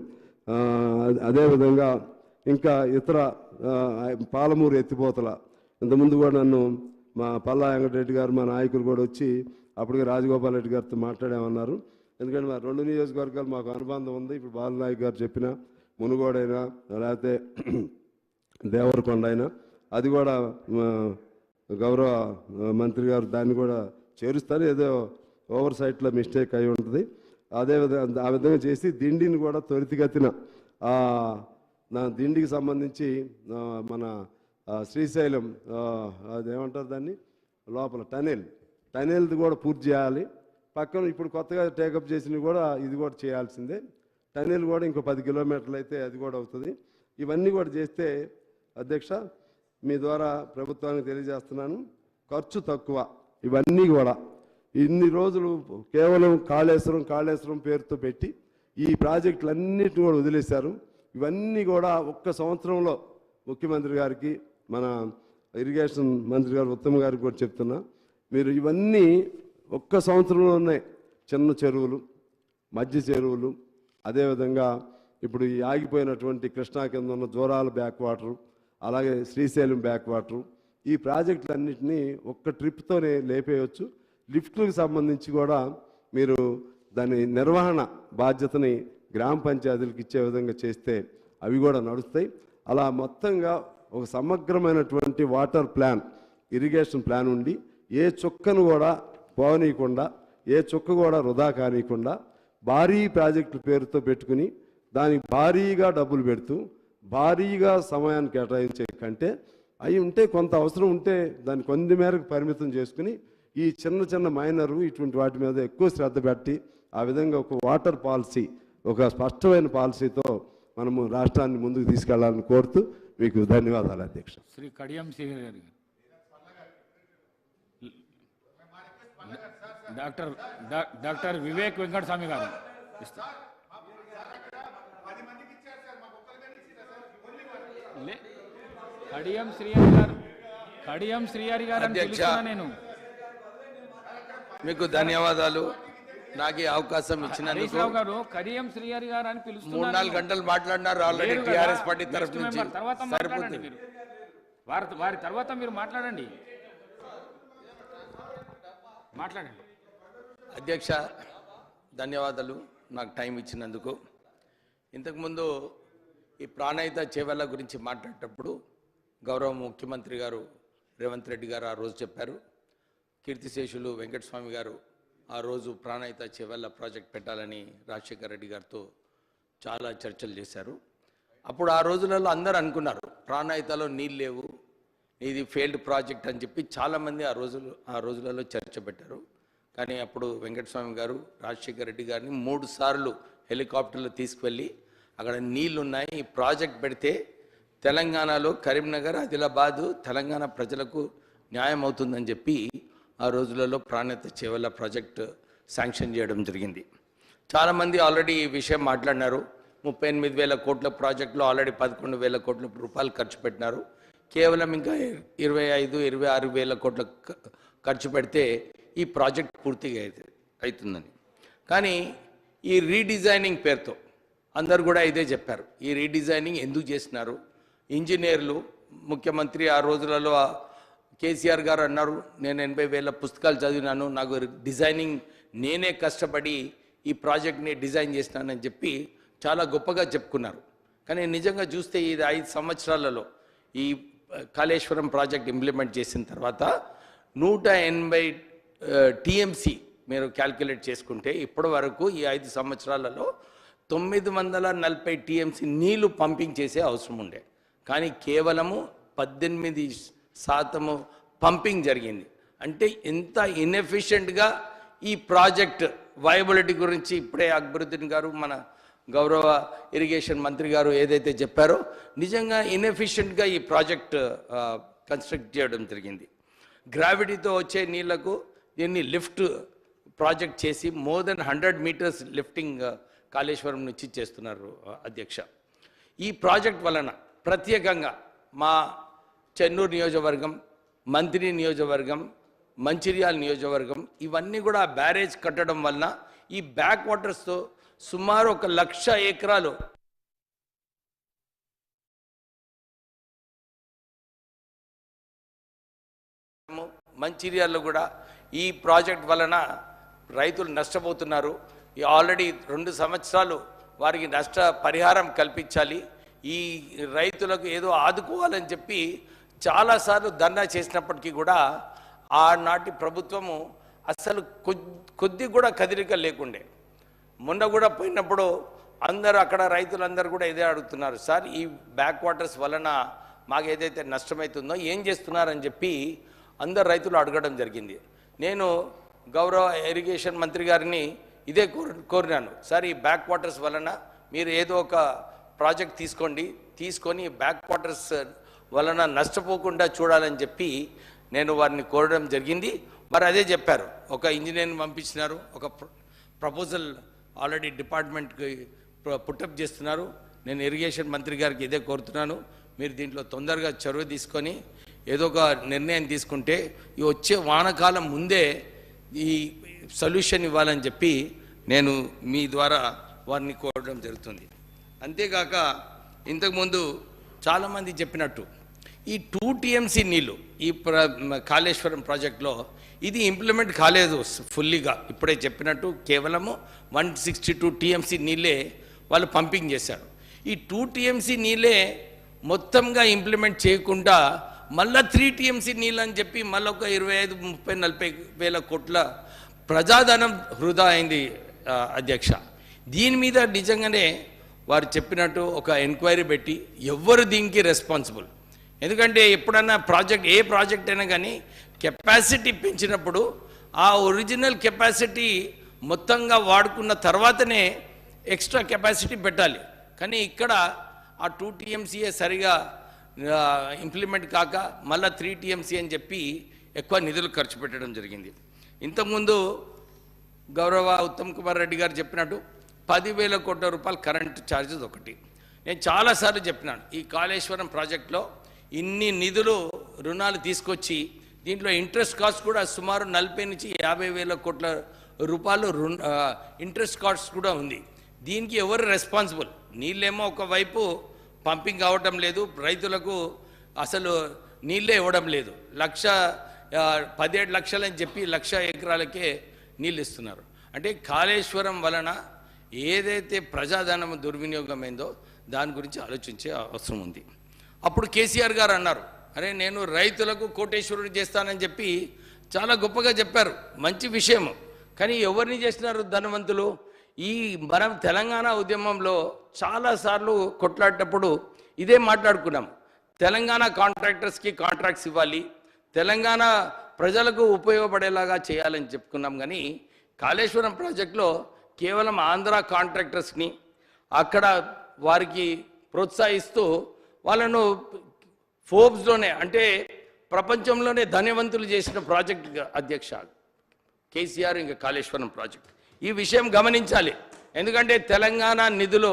అదేవిధంగా ఇంకా ఇతర పాలమూరు ఎత్తిపోతల ఇంతకుముందు కూడా నన్ను మా పల్లా వెంకటరెడ్డి గారు మా నాయకులు కూడా వచ్చి అప్పటికే రాజగోపాల్ రెడ్డి గారితో మాట్లాడామన్నారు. ఎందుకంటే మా 2 నియోజకవర్గాలు మాకు అనుబంధం ఉంది. ఇప్పుడు బాలనాయక్ గారు చెప్పిన మునుగోడైనా లేకపోతే దేవరకొండ అయినా అది కూడా గౌరవ మంత్రి గారు దాన్ని కూడా చేరుస్తారు. ఏదో ఓవర్ సైట్లో మిస్టేక్ అయి ఉంటుంది. ఆ విధంగా చేసి దిండిని కూడా త్వరితగతిన నా దిండికి సంబంధించి మన శ్రీశైలం అదేమంటారు దాన్ని లోపల టనెల్ది కూడా పూర్తి చేయాలి. పక్కన ఇప్పుడు కొత్తగా టేకప్ చేసినవి కూడా ఇది కూడా చేయాల్సిందే. టనెల్ కూడా ఇంకో 10 కిలోమీటర్లు అయితే అది కూడా అవుతుంది. ఇవన్నీ కూడా చేస్తే అధ్యక్ష మీ ద్వారా ప్రభుత్వానికి తెలియజేస్తున్నాను, ఖర్చు తక్కువ. ఇవన్నీ కూడా ఇన్ని రోజులు కేవలం కాళేశ్వరం పేరుతో పెట్టి ఈ ప్రాజెక్టులన్నిటిని కూడా వదిలేశారు. ఇవన్నీ కూడా ఒక్క సంవత్సరంలో ముఖ్యమంత్రి గారికి మన ఇరిగేషన్ మంత్రి గారు ఉత్తమ్ గారికి కూడా చెప్తున్నా, మీరు ఇవన్నీ ఒక్క సంవత్సరంలో ఉన్నాయి. చిన్న చెరువులు, మధ్య చెరువులు, అదేవిధంగా ఇప్పుడు ఈ ఆగిపోయినటువంటి కృష్ణా కింద ఉన్న జోరాల బ్యాక్ వాటరు, అలాగే శ్రీశైలం బ్యాక్ వాటరు, ఈ ప్రాజెక్టులన్నింటినీ ఒక్క ట్రిప్తోనే లేపేయచ్చు. లిఫ్ట్లకు సంబంధించి కూడా మీరు దాని నిర్వహణ బాధ్యతని గ్రామ పంచాయతీలకు ఇచ్చే విధంగా చేస్తే అవి కూడా నడుస్తాయి. అలా మొత్తంగా ఒక సమగ్రమైనటువంటి వాటర్ ప్లాన్, ఇరిగేషన్ ప్లాన్ ఉండి ఏ చుక్కను కూడా పోనీయకుండా, ఏ చుక్క కూడా వృధా కానీయకుండా భారీ ప్రాజెక్టుల పేరుతో పెట్టుకుని దానికి భారీగా డబ్బులు పెడుతూ భారీగా సమయాన్ని కేటాయించే కంటే అవి ఉంటే కొంత అవసరం ఉంటే దాన్ని కొంత మేరకు పరిమితం చేసుకుని ఈ చిన్న చిన్న మైనరు ఇటువంటి వాటి మీద ఎక్కువ శ్రద్ధ పెట్టి ఆ విధంగా ఒక వాటర్ పాలసీ, ఒక స్పష్టమైన పాలసీతో మనము రాష్ట్రాన్ని ముందుకు తీసుకెళ్లాలని కోరుతూ మీకు ధన్యవాదాలు అధ్యక్ష. శ్రీ కడియం శ్రీహరి గారు, డాక్టర్ వివేక్ వెంకటస్వామి గారు కడియం శ్రీహరి గారు అని పిలుస్తున్నా నేను. మీకు ధన్యవాదాలు. నాకు ఈ అవకాశం ఇచ్చినందుకు. గారు కడియం శ్రీహరి గారు అని పిలుస్తున్నా. 3-4 గంటలు మాట్లాడినారు ఆల్రెడీ టీఆర్ఎస్ పార్టీ తరఫు నుంచి. సరిపోతుంది. వారి తర్వాత మీరు మాట్లాడండి. అధ్యక్ష, ధన్యవాదాలు నాకు టైం ఇచ్చినందుకు. ఇంతకుముందు ఈ ప్రాణహిత చేవెళ్ళ గురించి మాట్లాడేటప్పుడు గౌరవ ముఖ్యమంత్రి గారు రేవంత్ రెడ్డి గారు ఆ రోజు చెప్పారు. కీర్తిశేషులు వెంకటస్వామి గారు ఆ రోజు ప్రాణహిత చేవెళ్ళ ప్రాజెక్ట్ పెట్టాలని రాజశేఖర రెడ్డి గారితో చాలా చర్చలు చేశారు. అప్పుడు ఆ రోజులలో అందరూ అనుకున్నారు ప్రాణహితలో నీళ్ళు లేవు, ఇది ఫెయిల్డ్ ప్రాజెక్ట్ అని చెప్పి చాలామంది ఆ రోజులలో చర్చ పెట్టారు. కానీ అప్పుడు వెంకటస్వామి గారు రాజశేఖర రెడ్డి గారిని 3 సార్లు హెలికాప్టర్లో తీసుకువెళ్ళి అక్కడ నీళ్లు ఉన్నాయి, ఈ ప్రాజెక్ట్ పెడితే తెలంగాణలో కరీంనగర్, ఆదిలాబాదు తెలంగాణ ప్రజలకు న్యాయం అవుతుందని చెప్పి ఆ రోజులలో ప్రాణహిత చేవెళ్ళ ప్రాజెక్ట్ శాంక్షన్ చేయడం జరిగింది. చాలామంది ఆల్రెడీ ఈ విషయం మాట్లాడినారు. 38,000 కోట్ల ప్రాజెక్టులో ఆల్రెడీ 11,000 కోట్ల రూపాయలు ఖర్చు పెట్టినారు. కేవలం ఇంకా 25-26,000 కోట్ల ఖర్చు పెడితే ఈ ప్రాజెక్ట్ పూర్తిగా అవుతుందని. కానీ ఈ రీడిజైనింగ్ పేరుతో అందరు కూడా ఇదే చెప్పారు. ఈ రీడిజైనింగ్ ఎందుకు చేసినారు? ఇంజనీర్లు, ముఖ్యమంత్రి ఆ రోజులలో కేసీఆర్ గారు అన్నారు, నేను 80,000 పుస్తకాలు చదివినాను, నాకు డిజైనింగ్ నేనే కష్టపడి ఈ ప్రాజెక్ట్ని డిజైన్ చేసినానని చెప్పి చాలా గొప్పగా చెప్పుకున్నారు. కానీ నిజంగా చూస్తే ఇది 5 సంవత్సరాలలో ఈ కాళేశ్వరం ప్రాజెక్ట్ ఇంప్లిమెంట్ చేసిన తర్వాత 180 టీఎంసీ మీరు క్యాల్కులేట్ చేసుకుంటే ఇప్పటి వరకు ఈ 5 సంవత్సరాలలో 940 టీఎంసీ నీళ్లు పంపింగ్ చేసే అవసరం ఉండే. కానీ కేవలము 18% పంపింగ్ జరిగింది. అంటే ఎంత ఇన్ఎఫిషియెంట్గా ఈ ప్రాజెక్ట్ వయబిలిటీ గురించి ఇప్పుడే అక్బరుద్దీన్ గారు మన గౌరవ ఇరిగేషన్ మంత్రి గారు ఏదైతే చెప్పారో నిజంగా ఇన్ఎఫిషియెంట్గా ఈ ప్రాజెక్ట్ కన్స్ట్రక్ట్ చేయడం జరిగింది. గ్రావిటీతో వచ్చే నీళ్లకు దీన్ని లిఫ్ట్ ప్రాజెక్ట్ చేసి more than 100 metres lifting Kaleshwaram నుంచి చేస్తున్నారు అధ్యక్ష. ఈ ప్రాజెక్ట్ వలన ప్రత్యేకంగా మా చెన్నూరు నియోజకవర్గం, మంత్రి నియోజకవర్గం, మంచిర్యాల నియోజకవర్గం ఇవన్నీ కూడా బ్యారేజ్ కట్టడం వలన ఈ బ్యాక్ వాటర్స్తో సుమారు 1,00,000 ఎకరాలు మంచిర్యాలలో కూడా ఈ ప్రాజెక్ట్ వలన రైతులు నష్టపోతున్నారు. ఆల్రెడీ 2 సంవత్సరాలు వారికి నష్ట పరిహారం కల్పించాలి, ఈ రైతులకు ఏదో ఆదుకోవాలని చెప్పి చాలాసార్లు ధర్నా చేసినప్పటికీ కూడా ఆనాటి ప్రభుత్వము అసలు కొద్ది కూడా కదలిక లేకుండే. మొన్న కూడా పోయినప్పుడు అందరూ అక్కడ రైతులందరూ కూడా ఇదే అడుగుతున్నారు, సార్ ఈ బ్యాక్ వాటర్స్ వలన మాకు ఏదైతే నష్టమవుతుందో ఏం చేస్తున్నారని చెప్పి అందరు రైతులు అడగడం జరిగింది. నేను గౌరవ ఇరిగేషన్ మంత్రి గారిని ఇదే కోరినాను, సార్ ఈ బ్యాక్ వాటర్స్ వలన మీరు ఏదో ఒక ప్రాజెక్ట్ తీసుకొని బ్యాక్ వాటర్స్ వలన నష్టపోకుండా చూడాలని చెప్పి నేను వారిని కోరడం జరిగింది. మరి అదే చెప్పారు, ఒక ఇంజనీర్ని పంపించినారు, ఒక ప్రపోజల్ ఆల్రెడీ డిపార్ట్మెంట్కి పుట్టప్ చేస్తున్నారు. నేను ఇరిగేషన్ మంత్రి గారికి ఇదే కోరుతున్నాను, మీరు దీంట్లో తొందరగా చొరవ తీసుకొని ఏదో ఒక నిర్ణయం తీసుకుంటే ఈ వచ్చే వానకాలం ముందే ఈ సొల్యూషన్ ఇవ్వాలని చెప్పి నేను మీ ద్వారా వారిని కోరడం జరుగుతుంది. అంతేకాక ఇంతకుముందు చాలామంది చెప్పినట్టు ఈ 2 టీఎంసీ నీళ్ళు ఈ కాళేశ్వరం ప్రాజెక్టులో ఇది ఇంప్లిమెంట్ కాలేదు ఫుల్లీగా. ఇప్పుడే చెప్పినట్టు కేవలము 162 టీఎంసీ నీళ్ళే వాళ్ళు పంపింగ్ చేశారు. ఈ 2 టీఎంసీ నీళ్ళే మొత్తంగా ఇంప్లిమెంట్ చేయకుండా మళ్ళీ 3 టీఎంసీ నీళ్ళు అని చెప్పి మళ్ళీ ఒక 25, 30, 40 వేల కోట్ల ప్రజాధనం వృధా అయింది అధ్యక్ష. దీని మీద నిజంగానే వారు చెప్పినట్టు ఒక ఎంక్వైరీ పెట్టి ఎవరు దీనికి రెస్పాన్సిబుల్. ఎందుకంటే ఎప్పుడన్నా ఏ ప్రాజెక్ట్ అయినా కానీ కెపాసిటీ పెంచినప్పుడు ఆ ఒరిజినల్ కెపాసిటీ మొత్తంగా వాడుకున్న తర్వాతనే ఎక్స్ట్రా కెపాసిటీ పెట్టాలి. కానీ ఇక్కడ ఆ 2 టీఎంసీఏ సరిగా ఇంప్లిమెంట్ కాక మళ్ళీ 3 టీఎంసీ అని చెప్పి ఎక్కువ నిధులు ఖర్చు పెట్టడం జరిగింది. ఇంతకుముందు గౌరవ ఉత్తమ్ కుమార్ రెడ్డి గారు చెప్పినట్టు 10,000 కోట్ల రూపాయలు కరెంట్ ఛార్జెస్ ఒకటి. నేను చాలాసార్లు చెప్పినాను, ఈ కాళేశ్వరం ప్రాజెక్టులో ఇన్ని నిధులు రుణాలు తీసుకొచ్చి దీంట్లో ఇంట్రెస్ట్ కాస్ట్ కూడా సుమారు 40 నుంచి 50,000 కోట్ల రూపాయలు ఇంట్రెస్ట్ కాస్ట్ కూడా ఉంది. దీనికి ఎవరు రెస్పాన్సిబుల్? నీళ్ళేమో ఒకవైపు పంపింగ్ కావటం లేదు, రైతులకు అసలు నీళ్ళే ఇవ్వడం లేదు. 17 లక్షలు అని చెప్పి 1,00,000 ఎకరాలకే నీళ్ళు ఇస్తున్నారు. అంటే కాళేశ్వరం వలన ఏదైతే ప్రజాధనం దుర్వినియోగమైందో దాని గురించి ఆలోచించే అవసరం ఉంది. అప్పుడు కేసీఆర్ గారు అన్నారు, అరే నేను రైతులకు కోటేశ్వరుడు చేస్తానని చెప్పి చాలా గొప్పగా చెప్పారు, మంచి విషయం. కానీ ఎవరిని చేసినారు ధనవంతులు? ఈ మనం తెలంగాణ ఉద్యమంలో చాలాసార్లు కొట్లాడేటప్పుడు ఇదే మాట్లాడుకున్నాం. తెలంగాణ కాంట్రాక్టర్స్కి కాంట్రాక్ట్స్ ఇవ్వాలి, తెలంగాణ ప్రజలకు ఉపయోగపడేలాగా చేయాలని చెప్పుకున్నాం. కానీ కాళేశ్వరం ప్రాజెక్టులో కేవలం ఆంధ్ర కాంట్రాక్టర్స్ని అక్కడ వారికి ప్రోత్సహిస్తూ వాళ్ళను ఫోర్బ్స్లోనే అంటే ప్రపంచంలోనే ధనవంతులు చేసిన ప్రాజెక్ట్ అధ్యక్ష కేసీఆర్ ఇంకా కాళేశ్వరం ప్రాజెక్ట్. ఈ విషయం గమనించాలి. ఎందుకంటే తెలంగాణ నిధులు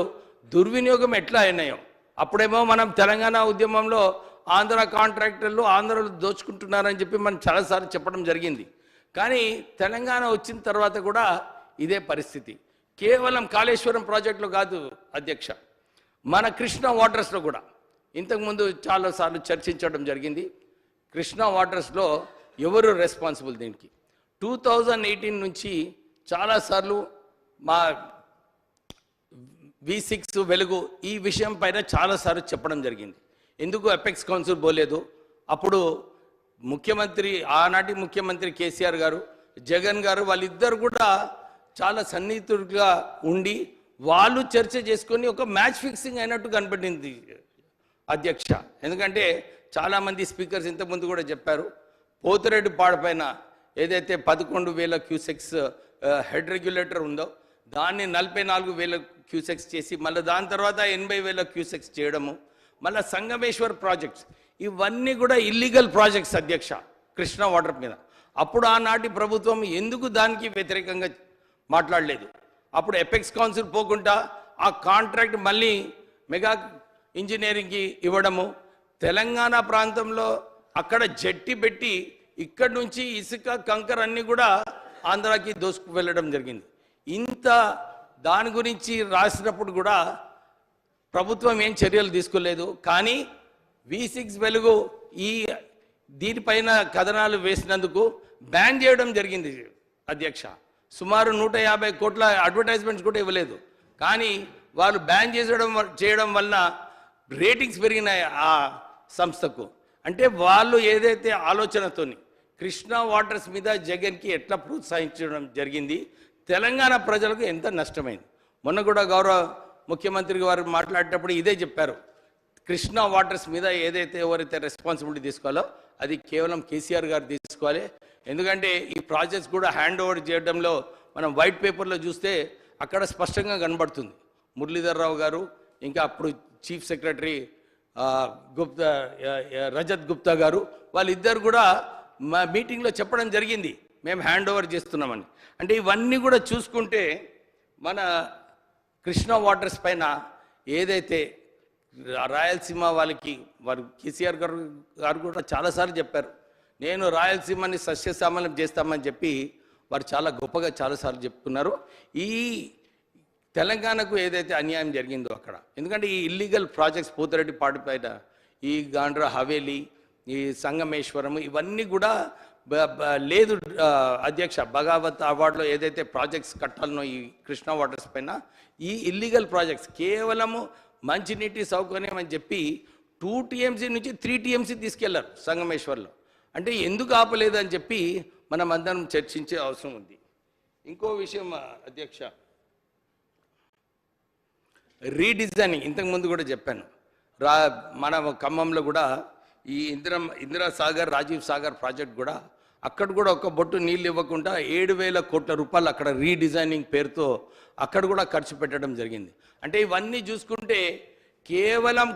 దుర్వినియోగం ఎట్లా అయినాయో, అప్పుడేమో మనం తెలంగాణ ఉద్యమంలో ఆంధ్ర కాంట్రాక్టర్లు ఆంధ్రలో దోచుకుంటున్నారని చెప్పి మనం చాలాసార్లు చెప్పడం జరిగింది. కానీ తెలంగాణ వచ్చిన తర్వాత కూడా ఇదే పరిస్థితి. కేవలం కాళేశ్వరం ప్రాజెక్టులో కాదు అధ్యక్ష, మన కృష్ణా వాటర్స్లో కూడా ఇంతకుముందు చాలాసార్లు చర్చించడం జరిగింది. కృష్ణా వాటర్స్లో ఎవరు రెస్పాన్సిబుల్? దీనికి 2018 నుంచి చాలాసార్లు మా V6 వెలుగు ఈ విషయం పైన చాలాసార్లు చెప్పడం జరిగింది. ఎందుకు అపెక్స్ కౌన్సిల్ పోలేదు? అప్పుడు ముఖ్యమంత్రి, ఆనాటి ముఖ్యమంత్రి కేసీఆర్ గారు, జగన్ గారు వాళ్ళిద్దరు కూడా చాలా సన్నిహితులుగా ఉండి వాళ్ళు చర్చ చేసుకొని ఒక మ్యాచ్ ఫిక్సింగ్ అయినట్టు కనపడింది అధ్యక్ష. ఎందుకంటే చాలామంది స్పీకర్స్ ఇంతకుముందు కూడా చెప్పారు, పోతిరెడ్డి పాడపైన ఏదైతే 11,000 క్యూసెక్స్ హెడ్ రెగ్యులేటర్ ఉందో దాన్ని 44,000 క్యూసెక్స్ చేసి మళ్ళీ దాని తర్వాత 80,000 క్యూసెక్స్ చేయడము, మళ్ళీ సంగమేశ్వర్ ప్రాజెక్ట్స్, ఇవన్నీ కూడా ఇల్లీగల్ ప్రాజెక్ట్స్ అధ్యక్ష కృష్ణా వాటర్ మీద. అప్పుడు ఆనాటి ప్రభుత్వం ఎందుకు దానికి వ్యతిరేకంగా మాట్లాడలేదు? అప్పుడు ఎపెక్స్ కౌన్సిల్ పోకుండా ఆ కాంట్రాక్ట్ మళ్ళీ మెగా ఇంజనీరింగ్కి ఇవ్వడము, తెలంగాణ ప్రాంతంలో అక్కడ జట్టి పెట్టి ఇక్కడి నుంచి ఇసుక కంకర్ అన్నీ కూడా ఆంధ్రాకి దోసుకు వెళ్ళడం జరిగింది. ఇంత దాని గురించి రాసినప్పుడు కూడా ప్రభుత్వం ఏం చర్యలు తీసుకోలేదు. కానీ V6 వెలుగు దీనిపైన కథనాలు వేసినందుకు బ్యాన్ చేయడం జరిగింది అధ్యక్ష. సుమారు 150 కోట్ల అడ్వర్టైజ్మెంట్స్ కూడా ఇవ్వలేదు. కానీ వాళ్ళు బ్యాన్ చేయడం వల్ల రేటింగ్స్ పెరిగినాయి ఆ సంస్థకు. అంటే వాళ్ళు ఏదైతే ఆలోచనతోని కృష్ణా వాటర్స్ మీద జగన్కి ఎట్లా ప్రోత్సహించడం జరిగింది, తెలంగాణ ప్రజలకు ఎంత నష్టమైంది. మొన్న కూడా గౌరవ ముఖ్యమంత్రి గారు మాట్లాడేటప్పుడు ఇదే చెప్పారు, కృష్ణా వాటర్స్ మీద ఏదైతే ఎవరైతే రెస్పాన్సిబిలిటీ తీసుకోవాలో అది కేవలం కేసీఆర్ గారు తీసుకోవాలి. ఎందుకంటే ఈ ప్రాజెక్ట్స్ కూడా హ్యాండ్ ఓవర్ చేయడంలో మనం వైట్ పేపర్లో చూస్తే అక్కడ స్పష్టంగా కనబడుతుంది. మురళీధర్ రావు గారు ఇంకా అప్పుడు చీఫ్ సెక్రటరీ రజత్ గుప్తా గారు వాళ్ళిద్దరు కూడా మా మీటింగ్లో చెప్పడం జరిగింది, మేము హ్యాండ్ ఓవర్ చేస్తున్నామని. అంటే ఇవన్నీ కూడా చూసుకుంటే మన కృష్ణా వాటర్స్ పైన ఏదైతే రాయలసీమ వాళ్ళకి వారు కేసీఆర్ గారు కూడా చాలాసార్లు చెప్పారు, నేను రాయలసీమని సస్యశ్యామలం చేస్తామని చెప్పి వారు చాలా గొప్పగా చాలాసార్లు చెప్పుకున్నారు. ఈ తెలంగాణకు ఏదైతే అన్యాయం జరిగిందో అక్కడ, ఎందుకంటే ఈ ఇల్లీగల్ ప్రాజెక్ట్స్ పోతిరెడ్డి పాడు పైన ఈ గాండ్రా హవేలీ, ఈ సంగమేశ్వరం ఇవన్నీ కూడా లేదు అధ్యక్ష. భగావత్ అవార్డులో ఏదైతే ప్రాజెక్ట్స్ కట్టాలనో ఈ కృష్ణా వాటర్స్ పైన ఈ ఇల్లీగల్ ప్రాజెక్ట్స్ కేవలము మంచినీటి సౌకర్యం అని చెప్పి 2 TMC నుంచి 3 TMC తీసుకెళ్లారు సంగమేశ్వర్లో. అంటే ఎందుకు ఆపలేదు అని చెప్పి మనం అందరం చర్చించే అవసరం ఉంది. ఇంకో విషయం అధ్యక్ష, రీడిజైనింగ్ ఇంతకుముందు కూడా చెప్పాను. మన ఖమ్మంలో కూడా ఈ ఇందిరా సాగర్, రాజీవ్ సాగర్ ప్రాజెక్ట్ కూడా అక్కడ కూడా ఒక బొట్టు నీళ్ళు ఇవ్వకుండా 7,000 కోట్ల రూపాయలు అక్కడ రీడిజైనింగ్ పేరుతో అక్కడ కూడా ఖర్చు పెట్టడం జరిగింది. అంటే ఇవన్నీ చూసుకుంటే కేవలం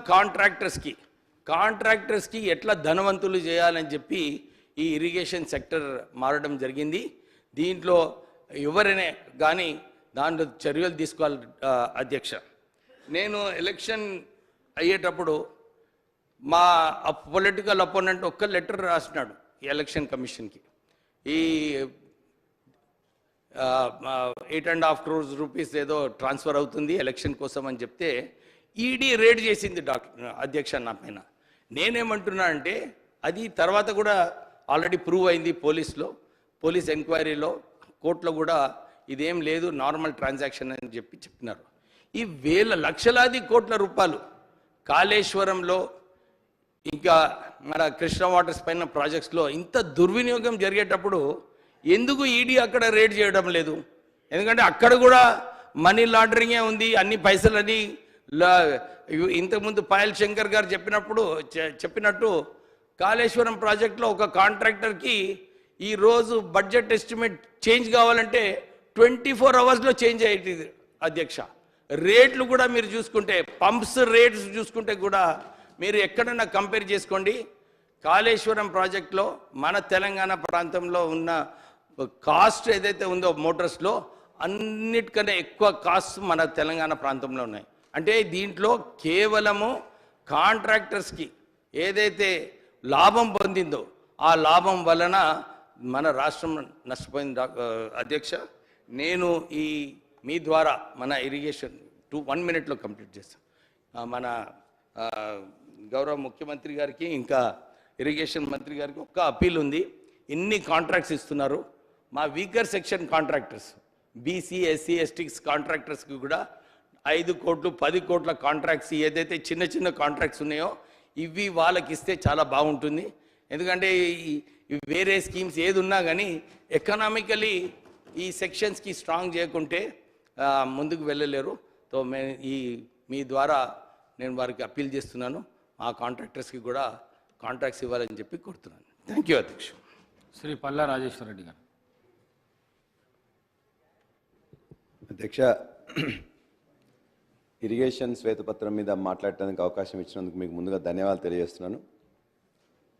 కాంట్రాక్టర్స్కి ఎట్లా ధనవంతులు చేయాలని చెప్పి ఈ ఇరిగేషన్ సెక్టర్ మారడం జరిగింది. దీంట్లో ఎవరైనా కానీ దాంట్లో చర్యలు తీసుకోవాలి అధ్యక్ష. నేను ఎలక్షన్ అయ్యేటప్పుడు మా పొలిటికల్ అపోనెంట్ ఒక్క లెటర్ రాసినాడు ఈ ఎలక్షన్ కమిషన్కి. ఈ 8.5 crores రూపీస్ ఏదో ట్రాన్స్ఫర్ అవుతుంది ఎలక్షన్ కోసం అని చెప్తే ఈడీ రేడ్ చేసింది అధ్యక్ష నా పైన. నేనేమంటున్నా అంటే అది తర్వాత కూడా ఆల్రెడీ ప్రూవ్ అయింది పోలీస్ ఎంక్వైరీలో, కోర్టులో కూడా ఇదేం లేదు, నార్మల్ ట్రాన్సాక్షన్ అని చెప్పినారు. ఈ లక్షలాది కోట్ల రూపాయలు కాళేశ్వరంలో ఇంకా మన కృష్ణ వాటర్స్ పైన ప్రాజెక్ట్స్లో ఇంత దుర్వినియోగం జరిగేటప్పుడు ఎందుకు ఈడీ అక్కడ రేడ్ చేయడం లేదు? ఎందుకంటే అక్కడ కూడా మనీ లాండరింగే ఉంది. అన్ని పైసలని ఇంతకుముందు పాయల్ శంకర్ గారు చెప్పినట్టు కాళేశ్వరం ప్రాజెక్టులో ఒక కాంట్రాక్టర్కి ఈరోజు బడ్జెట్ ఎస్టిమేట్ చేంజ్ కావాలంటే 24 hours చేంజ్ అయ్యేది అధ్యక్ష. రేట్లు కూడా మీరు చూసుకుంటే పంప్స్ రేట్స్ చూసుకుంటే కూడా మీరు ఎక్కడైనా కంపేర్ చేసుకోండి. కాళేశ్వరం ప్రాజెక్టులో మన తెలంగాణ ప్రాంతంలో ఉన్న కాస్ట్ ఏదైతే ఉందో మోటార్స్లో అన్నిటికన్నా ఎక్కువ కాస్ట్ మన తెలంగాణ ప్రాంతంలో ఉన్నాయి. అంటే దీంట్లో కేవలము కాంట్రాక్టర్స్కి ఏదైతే లాభం పొందిందో ఆ లాభం వలన మన రాష్ట్రం నష్టపోయింది అధ్యక్ష. నేను మీ ద్వారా మన ఇరిగేషన్ 1 minute కంప్లీట్ చేస్తాను. మన గౌరవ ముఖ్యమంత్రి గారికి ఇంకా ఇరిగేషన్ మంత్రి గారికి ఒక్క అప్పీల్ ఉంది. ఇన్ని కాంట్రాక్ట్స్ ఇస్తున్నారు, మా weaker section contractors BC SC STs కాంట్రాక్టర్స్కి కూడా 5 కోట్లు 10 కోట్ల కాంట్రాక్ట్స్ ఏదైతే చిన్న కాంట్రాక్ట్స్ ఉన్నాయో ఇవి వాళ్ళకి ఇస్తే చాలా బాగుంటుంది. ఎందుకంటే వేరే స్కీమ్స్ ఏది ఉన్నా కానీ ఎకనామికలీ ఈ సెక్షన్స్కి స్ట్రాంగ్ చేయకుంటే ముందుకు వెళ్ళలేరు. సో మీ ద్వారా నేను వారికి అప్పీల్ చేస్తున్నాను, ఆ కాంట్రాక్టర్స్కి కూడా కాంట్రాక్ట్స్ ఇవ్వాలని చెప్పి కోరుతున్నాను. థ్యాంక్ యూ అధ్యక్ష. శ్రీ పల్లా రాజేశ్వర రెడ్డి గారు. అధ్యక్ష, ఇరిగేషన్ శ్వేతపత్రం మీద మాట్లాడటానికి అవకాశం ఇచ్చినందుకు మీకు ముందుగా ధన్యవాదాలు తెలియజేస్తున్నాను.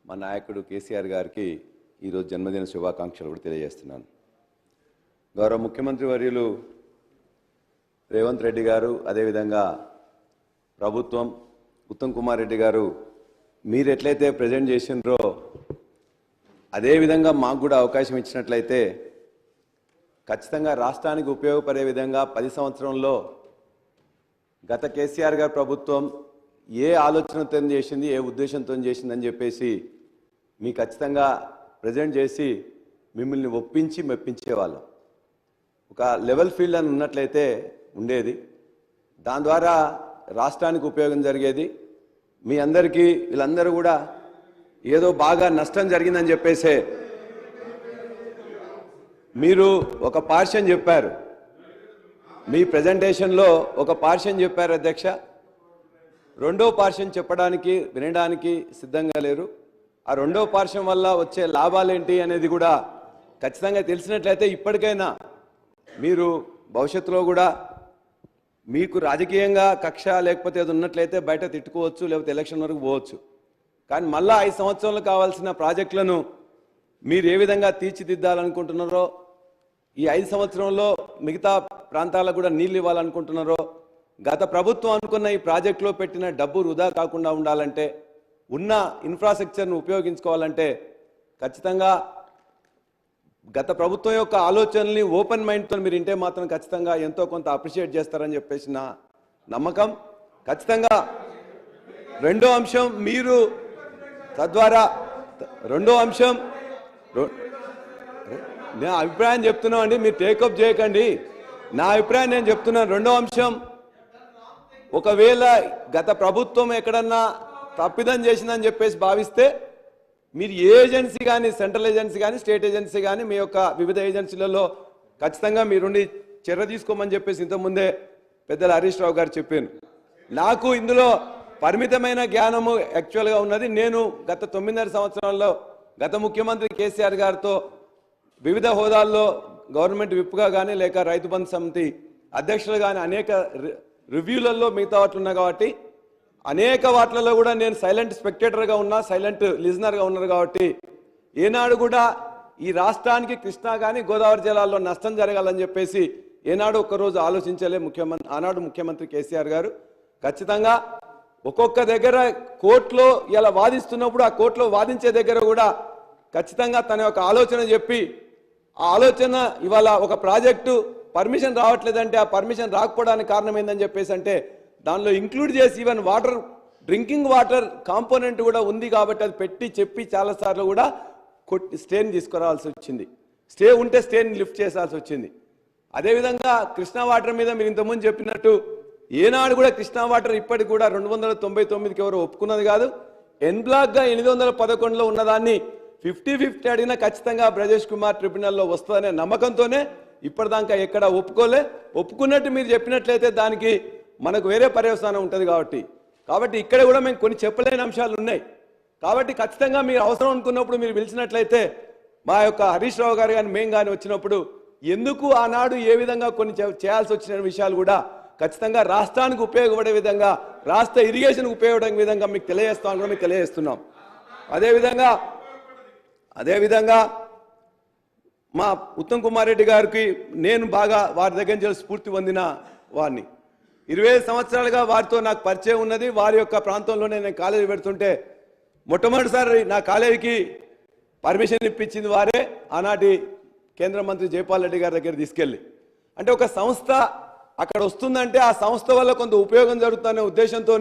మా నాయకుడు కేసీఆర్ గారికి ఈరోజు జన్మదిన శుభాకాంక్షలు కూడా తెలియజేస్తున్నాను. గౌరవ ముఖ్యమంత్రి వర్యులు రేవంత్ రెడ్డి గారు, అదేవిధంగా ప్రభుత్వం, ఉత్తమ్ కుమార్ రెడ్డి గారు మీరు ఎట్లయితే ప్రజెంట్ చేసినారో అదేవిధంగా మాకు కూడా అవకాశం ఇచ్చినట్లయితే ఖచ్చితంగా రాష్ట్రానికి ఉపయోగపడే విధంగా 10 సంవత్సరంలో గత కేసీఆర్ గారి ప్రభుత్వం ఏ ఆలోచనతో చేసింది, ఏ ఉద్దేశంతో చేసిందని చెప్పేసి మీకు ఖచ్చితంగా ప్రజెంట్ చేసి మిమ్మల్ని ఒప్పించి మెప్పించేవాళ్ళం. ఒక లెవెల్ ఫీల్డ్ అని ఉన్నట్లయితే ఉండేది, దాని ద్వారా రాష్ట్రానికి ఉపయోగం జరిగేది. మీ అందరికీ వీళ్ళందరూ కూడా ఏదో బాగా నష్టం జరిగిందని చెప్పేసే మీరు ఒక పార్షన్ చెప్పారు, మీ ప్రజెంటేషన్లో ఒక పార్షన్ చెప్పారు అధ్యక్ష. రెండో పార్షన్ చెప్పడానికి వినడానికి సిద్ధంగా లేరు. ఆ రెండో పార్షన్ వల్ల వచ్చే లాభాలేంటి అనేది కూడా ఖచ్చితంగా తెలిసినట్లయితే ఇప్పటికైనా మీరు భవిష్యత్తులో కూడా మీకు రాజకీయంగా కక్ష లేకపోతే అది ఉన్నట్లయితే బయట తిట్టుకోవచ్చు, లేకపోతే ఎలక్షన్ వరకు పోవచ్చు. కానీ మళ్ళా 5 సంవత్సరాలు కావాల్సిన ప్రాజెక్టులను మీరు ఏ విధంగా తీర్చిదిద్దాలనుకుంటున్నారో, ఈ 5 సంవత్సరంలో మిగతా ప్రాంతాలకు కూడా నీళ్ళు ఇవ్వాలనుకుంటున్నారో, గత ప్రభుత్వం అనుకున్న ఈ ప్రాజెక్టులో పెట్టిన డబ్బు వృధా కాకుండా ఉండాలంటే, ఉన్న ఇన్ఫ్రాస్ట్రక్చర్ను ఉపయోగించుకోవాలంటే ఖచ్చితంగా గత ప్రభుత్వం యొక్క ఆలోచనల్ని ఓపెన్ మైండ్తో మీరు ఇంటే మాత్రం ఖచ్చితంగా ఎంతో కొంత అప్రిషియేట్ చేస్తారని చెప్పేసి నా నమ్మకం. ఖచ్చితంగా రెండో అంశం మీరు తద్వారా రెండో అంశం నేను అభిప్రాయం చెప్తున్నాను అండి, మీరు టేకప్ చేయకండి. నా అభిప్రాయం నేను చెప్తున్నాను. రెండో అంశం ఒకవేళ గత ప్రభుత్వం ఎక్కడన్నా తప్పిదం చేసిందని చెప్పేసి భావిస్తే మీరు ఏ ఏజెన్సీ కానీ, సెంట్రల్ ఏజెన్సీ కానీ, స్టేట్ ఏజెన్సీ కానీ, మీ యొక్క వివిధ ఏజెన్సీలలో ఖచ్చితంగా మీరుండి చర్య తీసుకోమని చెప్పేసి ఇంతకుముందే పెద్దలు హరీష్ రావు గారు చెప్పాను. నాకు ఇందులో పరిమితమైన జ్ఞానము యాక్చువల్గా ఉన్నది. నేను గత 9.5 సంవత్సరాల్లో గత ముఖ్యమంత్రి కేసీఆర్ గారితో వివిధ హోదాల్లో గవర్నమెంట్ విప్గా కానీ, లేక రైతు బంధు సమితి అధ్యక్షులు కానీ అనేక రివ్యూలలో మిగతా వాటిలో ఉన్నా కాబట్టి అనేక వాటిలలో కూడా నేను సైలెంట్ స్పెక్టేటర్గా ఉన్నా, సైలెంట్ లిజనర్గా ఉన్నారు కాబట్టి ఏనాడు కూడా ఈ రాష్ట్రానికి కృష్ణా కానీ గోదావరి జిల్లాల్లో నష్టం జరగాలని చెప్పేసి ఏనాడు ఒక్కరోజు ఆలోచించలే ఆనాడు ముఖ్యమంత్రి కేసీఆర్ గారు. ఖచ్చితంగా ఒక్కొక్క దగ్గర కోర్టులో ఇలా వాదిస్తున్నప్పుడు ఆ కోర్టులో వాదించే దగ్గర కూడా ఖచ్చితంగా తన యొక్క ఆలోచన చెప్పి ఆ ఆలోచన ఇవాళ ఒక ప్రాజెక్టు పర్మిషన్ రావట్లేదంటే ఆ పర్మిషన్ రాకపోవడానికి కారణం ఏందని చెప్పేసి అంటే దానిలో ఇంక్లూడ్ చేసి even water, drinking water component కూడా ఉంది కాబట్టి అది పెట్టి చెప్పి చాలాసార్లు కూడా స్టేని తీసుకురావాల్సి వచ్చింది. స్టే ఉంటే స్టేని లిఫ్ట్ చేసాల్సి వచ్చింది. అదేవిధంగా కృష్ణా వాటర్ మీద మీరు ఇంతకుముందు చెప్పినట్టు ఏనాడు కూడా కృష్ణా వాటర్ ఇప్పటికి కూడా 299కి ఎవరు ఒప్పుకున్నది కాదు. ఎన్ బ్లాక్గా 811లో ఉన్నదాన్ని 50-50 అడిగినా ఖచ్చితంగా బ్రజేష్ కుమార్ ట్రిబ్యునల్లో వస్తుందనే నమ్మకంతోనే ఇప్పటిదాకా ఎక్కడ ఒప్పుకున్నట్టు మీరు చెప్పినట్లయితే దానికి మనకు వేరే పర్యవసానం ఉంటుంది కాబట్టి ఇక్కడ కూడా మేము కొన్ని చెప్పలేని అంశాలు ఉన్నాయి. కాబట్టి ఖచ్చితంగా మీరు అవసరం అనుకున్నప్పుడు మీరు పిలిచినట్లయితే మా యొక్క హరీష్ రావు గారు కానీ మేము కానీ వచ్చినప్పుడు ఎందుకు ఆనాడు ఏ విధంగా కొన్ని చేయాల్సి వచ్చిన విషయాలు కూడా ఖచ్చితంగా రాష్ట్రానికి ఉపయోగపడే విధంగా, రాష్ట్ర ఇరిగేషన్కి ఉపయోగపడే విధంగా మీకు తెలియజేస్తున్నాం. అదేవిధంగా మా ఉత్తమ్ కుమార్ రెడ్డి గారికి నేను బాగా వారి దగ్గర నుంచి స్ఫూర్తి పొందిన వారిని. 25 సంవత్సరాలుగా వారితో నాకు పరిచయం ఉన్నది. వారి యొక్క ప్రాంతంలోనే నేను కాలేజీ పెడుతుంటే మొట్టమొదటిసారి నా కాలేజీకి పర్మిషన్ ఇప్పించింది వారే. ఆనాటి కేంద్ర మంత్రి జైపాల్ రెడ్డి గారి దగ్గర తీసుకెళ్ళి, అంటే ఒక సంస్థ అక్కడ వస్తుందంటే ఆ సంస్థ వల్ల కొంత ఉపయోగం జరుగుతుందనే ఉద్దేశంతో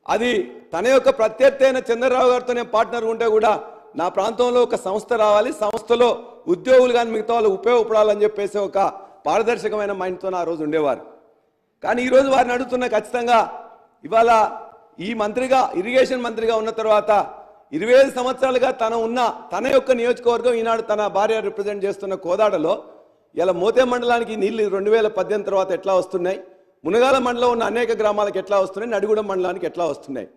అది తన యొక్క ప్రత్యర్థి అయిన చంద్రరావు గారితో నేను పార్ట్నర్ ఉంటే కూడా నా ప్రాంతంలో ఒక సంస్థ రావాలి, సంస్థలో ఉద్యోగులు కానీ మిగతా వాళ్ళు ఉపయోగపడాలని చెప్పేసి ఒక పారదర్శకమైన మైండ్తో ఆ రోజు ఉండేవారు. కానీ ఈరోజు వారిని అడుగుతున్న ఖచ్చితంగా ఇవాళ ఈ మంత్రిగా, ఇరిగేషన్ మంత్రిగా ఉన్న తర్వాత 25 సంవత్సరాలుగా తన యొక్క నియోజకవర్గం ఈనాడు తన భార్య రిప్రజెంట్ చేస్తున్న కోదాడలో ఇలా మోతే మండలానికి నీళ్లు 2018 తర్వాత ఎట్లా వస్తున్నాయి, మునగాల మండలం ఉన్న అనేక గ్రామాలకు ఎట్లా వస్తున్నాయి, నడిగూడెం మండలానికి ఎట్లా వస్తున్నాయి.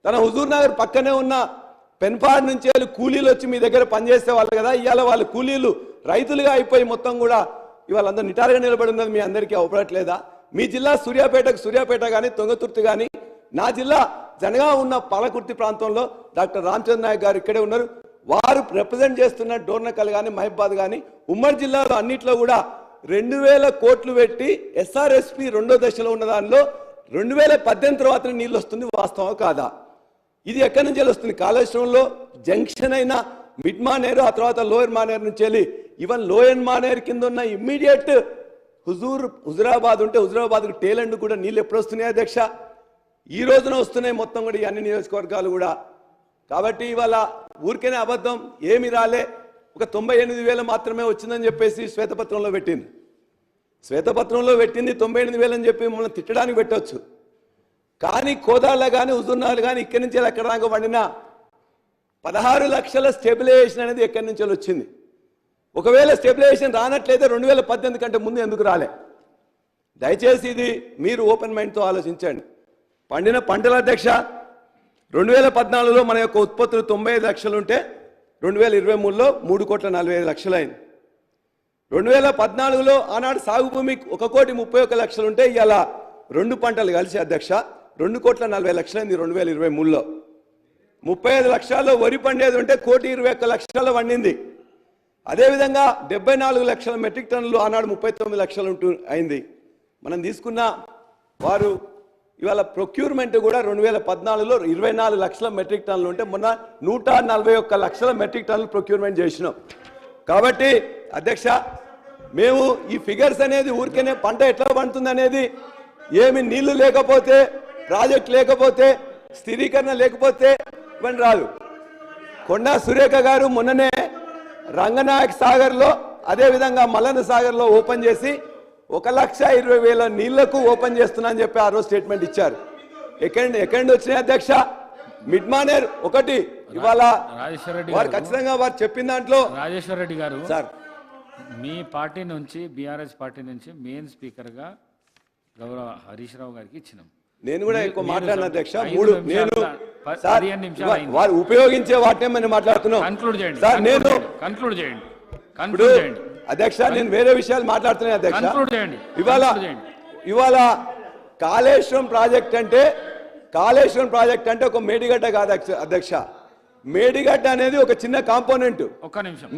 తన హుజూర్ నగర్ పక్కనే ఉన్న పెన్పాడ్ నుంచి వాళ్ళు కూలీలు వచ్చి మీ దగ్గర పనిచేసే వాళ్ళు కదా, ఇవాళ వాళ్ళు కూలీలు రైతులుగా అయిపోయి మొత్తం కూడా ఇవాళ అందరూ నిటారుగా నిలబడి ఉన్నది మీ అందరికీ అవపడట్లేదా? మీ జిల్లా సూర్యాపేట కానీ, తొంగతుర్తి కానీ, నా జిల్లా జనగాం ఉన్న పాలకుర్తి ప్రాంతంలో డాక్టర్ రామచంద్ర నాయక్ గారు ఇక్కడే ఉన్నారు. వారు రిప్రజెంట్ చేస్తున్న డోర్నకల్ కానీ, మహబాద్ కానీ ఉమ్మడి జిల్లాలో అన్నిట్లో కూడా 2000 కోట్లు పెట్టి ఎస్ఆర్ఎస్పి 2వ దశలో ఉన్న దానిలో 2018 తర్వాత నీళ్ళు వస్తుంది. వాస్తవం కాదా? ఇది ఎక్కడి నుంచి వస్తుంది? కాళేశ్వరంలో జంక్షన్ అయిన మిడ్ మానేరు, ఆ తర్వాత లోయర్ మానేరు నుంచి వెళ్ళి ఈవెన్ లోయర్ మానేరు కింద ఉన్న ఇమ్మీడియట్ హుజురాబాద్ ఉంటే హుజురాబాద్కి టేలెండ్ కూడా నీళ్ళు ఎప్పుడు వస్తున్నాయి అధ్యక్ష? ఈ రోజున వస్తున్నాయి మొత్తం కూడా ఈ అన్ని నియోజకవర్గాలు కూడా. కాబట్టి ఇవాళ ఊరికేనే అబద్ధం ఏమి రాలే, ఒక 98,000 మాత్రమే వచ్చిందని చెప్పేసి శ్వేతపత్రంలో పెట్టింది 98,000 అని చెప్పి మమ్మల్ని తిట్టడానికి పెట్టవచ్చు. కానీ కోదాళ్ళ కానీ, హుజూర్నగర్ కానీ ఇక్కడి నుంచి ఎక్కడ దాకా వండిన 16 లక్షల స్టెబిలైజేషన్ అనేది ఎక్కడి నుంచి వచ్చింది. ఒకవేళ స్టెబిలైజేషన్ రానట్లయితే 2018 కంటే ముందు ఎందుకు రాలే? దయచేసి ఇది మీరు ఓపెన్ మైండ్తో ఆలోచించండి. పండిన పంటల అధ్యక్ష 2014లో మన యొక్క ఉత్పత్తులు 95 లక్షలు ఉంటే 2023లో 3,45,00,000 అయింది. 2014లో ఆనాడు సాగు భూమి 1,31,00,000 ఉంటే ఇవాళ 2 పంటలు కలిసి అధ్యక్ష 2,40,00,000 అయింది 2023లో. 35 లక్షల్లో వరి పండేది ఉంటే 1,21,00,000 పండింది. అదేవిధంగా 74 లక్షల మెట్రిక్ టన్నులు ఆనాడు 39 లక్షలు అయింది. మనం తీసుకున్న వారు ఇవాళ ప్రొక్యూర్మెంట్ కూడా 2014లో 24 లక్షల మెట్రిక్ టన్నులు ఉంటే మొన్న 141 లక్షల మెట్రిక్ టన్నులు ప్రొక్యూర్మెంట్ చేసినాం. కాబట్టి అధ్యక్ష మేము ఈ ఫిగర్స్ అనేది ఊరికేనే పంట ఎట్లా పండుతుంది అనేది ఏమి నీళ్లు లేకపోతే, ప్రాజెక్ట్ లేకపోతే, స్థిరీకరణ లేకపోతే ఇవన్నీ రాదు. కొండా సురేఖ గారు మొన్ననే రంగనాయక్ సాగర్లో అదేవిధంగా మల్లన్న సాగర్లో ఓపెన్ చేసి 1,20,000 నీళ్లకు ఓపెన్ చేస్తున్నా అని చెప్పి ఆ రోజు స్టేట్మెంట్ ఇచ్చారు. ఎక్కడి వచ్చినాయి అధ్యక్ష? మిడ్ మానేర్ ఒకటి ఇవాళ వారు ఖచ్చితంగా వారు చెప్పిన దాంట్లో. రాజేశ్వర రెడ్డి గారు సార్, మీ పార్టీ నుంచి బీఆర్ఎస్ పార్టీ నుంచి మెయిన్ స్పీకర్గా గౌరవ హరీష్ రావు గారికి ఇచ్చినాం. నేను కూడా ఎక్కువ మాట్లాడిన అధ్యక్ష. నేను 15 నిమిషాలు వారు ఉపయోగించే వాటినే మనం మాట్లాడుతున్నాం. కన్క్లూడ్ చేయండి సార్. నేను కన్క్లూడ్ చేయండి అధ్యక్ష, నేను వేరే విషయాలు మాట్లాడుతున్నాను అధ్యక్ష. కన్క్లూడ్ చేయండి. ఇవాళ కాళేశ్వరం ప్రాజెక్ట్ అంటే ఒక మేడిగడ్డ కాదు అధ్యక్ష. మేడిగడ్డ అనేది ఒక చిన్న కాంపోనెంట్. ఒక్క నిమిషం.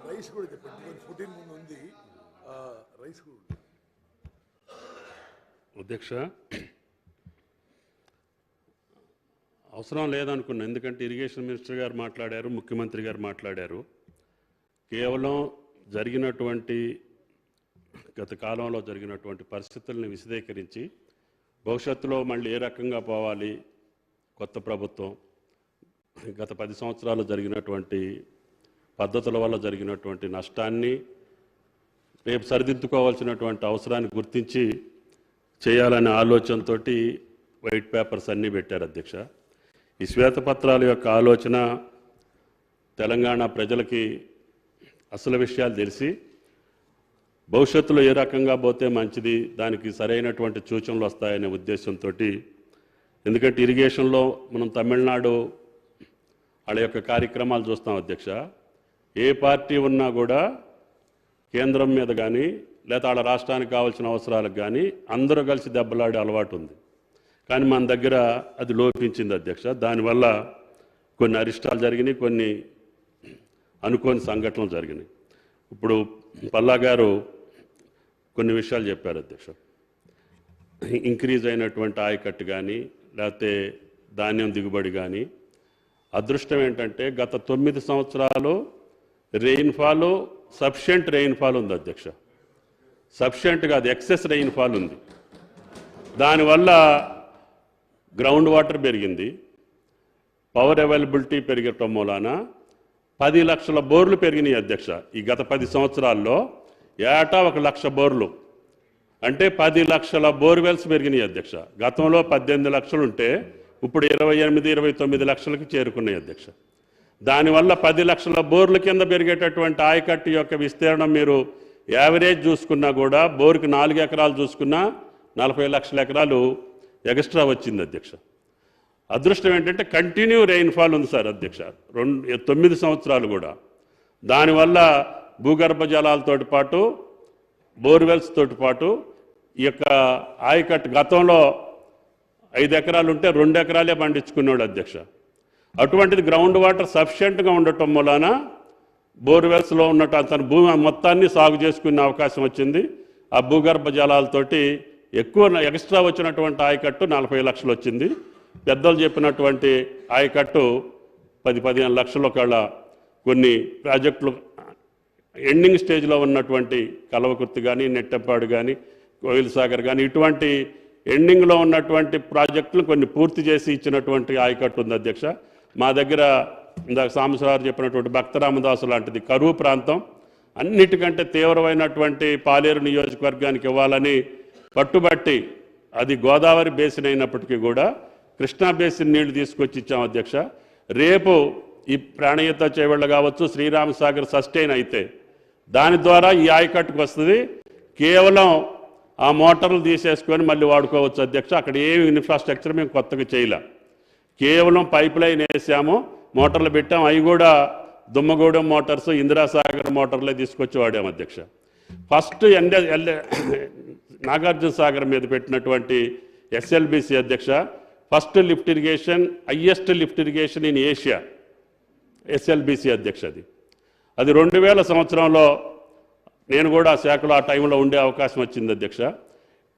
రైస్ కూడా చెప్పండి. 14 ముందు ఉంది రైస్ కూడా. అధ్యక్ష, అవసరం లేదనుకున్నా, ఎందుకంటే ఇరిగేషన్ మినిస్టర్ గారు మాట్లాడారు, ముఖ్యమంత్రి గారు మాట్లాడారు. కేవలం జరిగినటువంటి గత కాలంలో జరిగినటువంటి పరిస్థితుల్ని విశదీకరించి భవిష్యత్తులో మళ్ళీ ఏ రకంగా పోవాలి కొత్త ప్రభుత్వం, గత 10 సంవత్సరాలు జరిగినటువంటి పద్ధతుల వల్ల జరిగినటువంటి నష్టాన్ని రేపు సరిదిద్దుకోవాల్సినటువంటి అవసరాన్ని గుర్తించి చేయాలనే ఆలోచనతో వైట్ పేపర్స్ అన్నీ పెట్టారు అధ్యక్ష. ఈ శ్వేతపత్రాల యొక్క ఆలోచన తెలంగాణ ప్రజలకి అసలు విషయాలు తెలిసి భవిష్యత్తులో ఏ రకంగా పోతే మంచిది, దానికి సరైనటువంటి సూచనలు వస్తాయనే ఉద్దేశంతో. ఎందుకంటే ఇరిగేషన్లో మనం తమిళనాడు వాళ్ళ యొక్క కార్యక్రమాలు చూస్తాం అధ్యక్ష. ఏ పార్టీ ఉన్నా కూడా కేంద్రం మీద కానీ లేదా వాళ్ళ రాష్ట్రానికి కావాల్సిన అవసరాలకు కానీ అందరూ కలిసి దెబ్బలాడే అలవాటు ఉంది. కానీ మన దగ్గర అది లోపించింది అధ్యక్ష. దానివల్ల కొన్ని అరిష్టాలు జరిగినాయి, కొన్ని అనుకోని సంఘటనలు జరిగినాయి. ఇప్పుడు పల్లా గారు కొన్ని విషయాలు చెప్పారు అధ్యక్ష. ఇంక్రీజ్ అయినటువంటి ఆయకట్టు కానీ లేకపోతే ధాన్యం దిగుబడి కానీ. అదృష్టం ఏంటంటే గత 9 సంవత్సరాలు రెయిన్ఫాల్ సఫిషియెంట్ రెయిన్ఫాల్ ఉంది అధ్యక్ష. సఫిషియెంట్ కాదు, ఎక్సెస్ రెయిన్ఫాల్ ఉంది. దానివల్ల గ్రౌండ్ వాటర్ పెరిగింది, పవర్ అవైలబిలిటీ పెరగటం మూలాన 10 లక్షల బోర్లు పెరిగినాయి అధ్యక్ష. ఈ గత 10 సంవత్సరాల్లో ఏటా 1 లక్ష బోర్లు అంటే 10 లక్షల బోర్వెల్స్ పెరిగినాయి అధ్యక్ష. గతంలో 18 లక్షలు ఉంటే ఇప్పుడు 28-29 లక్షలకి చేరుకున్నాయి అధ్యక్ష. దానివల్ల 10 లక్షల బోర్ల కింద పెరిగేటటువంటి ఆయకట్టు యొక్క విస్తీర్ణం మీరు యావరేజ్ చూసుకున్నా కూడా బోర్కి 4 ఎకరాలు చూసుకున్నా 40 లక్షల ఎకరాలు ఎక్స్ట్రా వచ్చింది అధ్యక్ష. అదృష్టం ఏంటంటే కంటిన్యూ రెయిన్ఫాల్ ఉంది సార్ అధ్యక్ష 9 సంవత్సరాలు కూడా. దానివల్ల భూగర్భ జలాలతో పాటు బోర్వెల్స్ తోటి పాటు ఈ యొక్క ఆయకట్టు గతంలో 5 ఎకరాలు ఉంటే 2 ఎకరాలే పండించుకునేవాడు అధ్యక్ష. అటువంటిది గ్రౌండ్ వాటర్ సఫిషియెంట్గా ఉండటం మూలాన బోర్వెల్స్లో ఉన్నట్టు తన భూమి మొత్తాన్ని సాగు చేసుకునే అవకాశం వచ్చింది. ఆ భూగర్భ జలాలతోటి ఎక్కువ ఎక్స్ట్రా వచ్చినటువంటి ఆయకట్టు 40 లక్షలు వచ్చింది. పెద్దలు చెప్పినటువంటి ఆయకట్టు 10-15 లక్షల కళ్ళ కొన్ని ప్రాజెక్టులు ఎండింగ్ స్టేజ్లో ఉన్నటువంటి కలవకుర్తి కానీ, నెట్టెంపాడు కానీ, కోయిల్ సాగర్ కానీ ఇటువంటి ఎండింగ్లో ఉన్నటువంటి ప్రాజెక్టులు కొన్ని పూర్తి చేసి ఇచ్చినటువంటి ఆయకట్టు ఉంది అధ్యక్ష. మా దగ్గర ఇందాక సాంబశివరావు చెప్పినటువంటి భక్తరామదాసు లాంటిది కరువు ప్రాంతం అన్నిటికంటే తీవ్రమైనటువంటి పాలేరు నియోజకవర్గానికి ఇవ్వాలని పట్టుబట్టి అది గోదావరి బేసిన్ అయినప్పటికీ కూడా కృష్ణా బేసిన్ నీళ్లు తీసుకొచ్చి ఇచ్చాం అధ్యక్ష. రేపు ఈ ప్రాణహిత చేవెళ్ళ కావచ్చు, శ్రీరామ సాగర్ సస్టైన్ అయితే దాని ద్వారా ఈ ఆయకట్టుకు వస్తుంది. కేవలం ఆ మోటార్లు తీసేసుకొని మళ్ళీ వాడుకోవచ్చు అధ్యక్ష. అక్కడ ఏమి ఇన్ఫ్రాస్ట్రక్చర్ మేము కొత్తగా చేయలే, కేవలం పైప్ లైన్ వేసాము, మోటార్లు పెట్టాము. అవి కూడా దుమ్మగూడెం మోటార్స్, ఇందిరాసాగర్ మోటార్లే తీసుకొచ్చి వాడాము అధ్యక్ష. ఫస్ట్ నాగార్జున సాగర్ మీద పెట్టినటువంటి ఎస్ఎల్బిసి అధ్యక్ష first lift irrigation, highest lift irrigation in Asia SLBC అధ్యక్ష. అది 2000 సంవత్సరంలో నేను కూడా ఆ శాఖలో ఆ టైంలో ఉండే అవకాశం వచ్చింది అధ్యక్ష.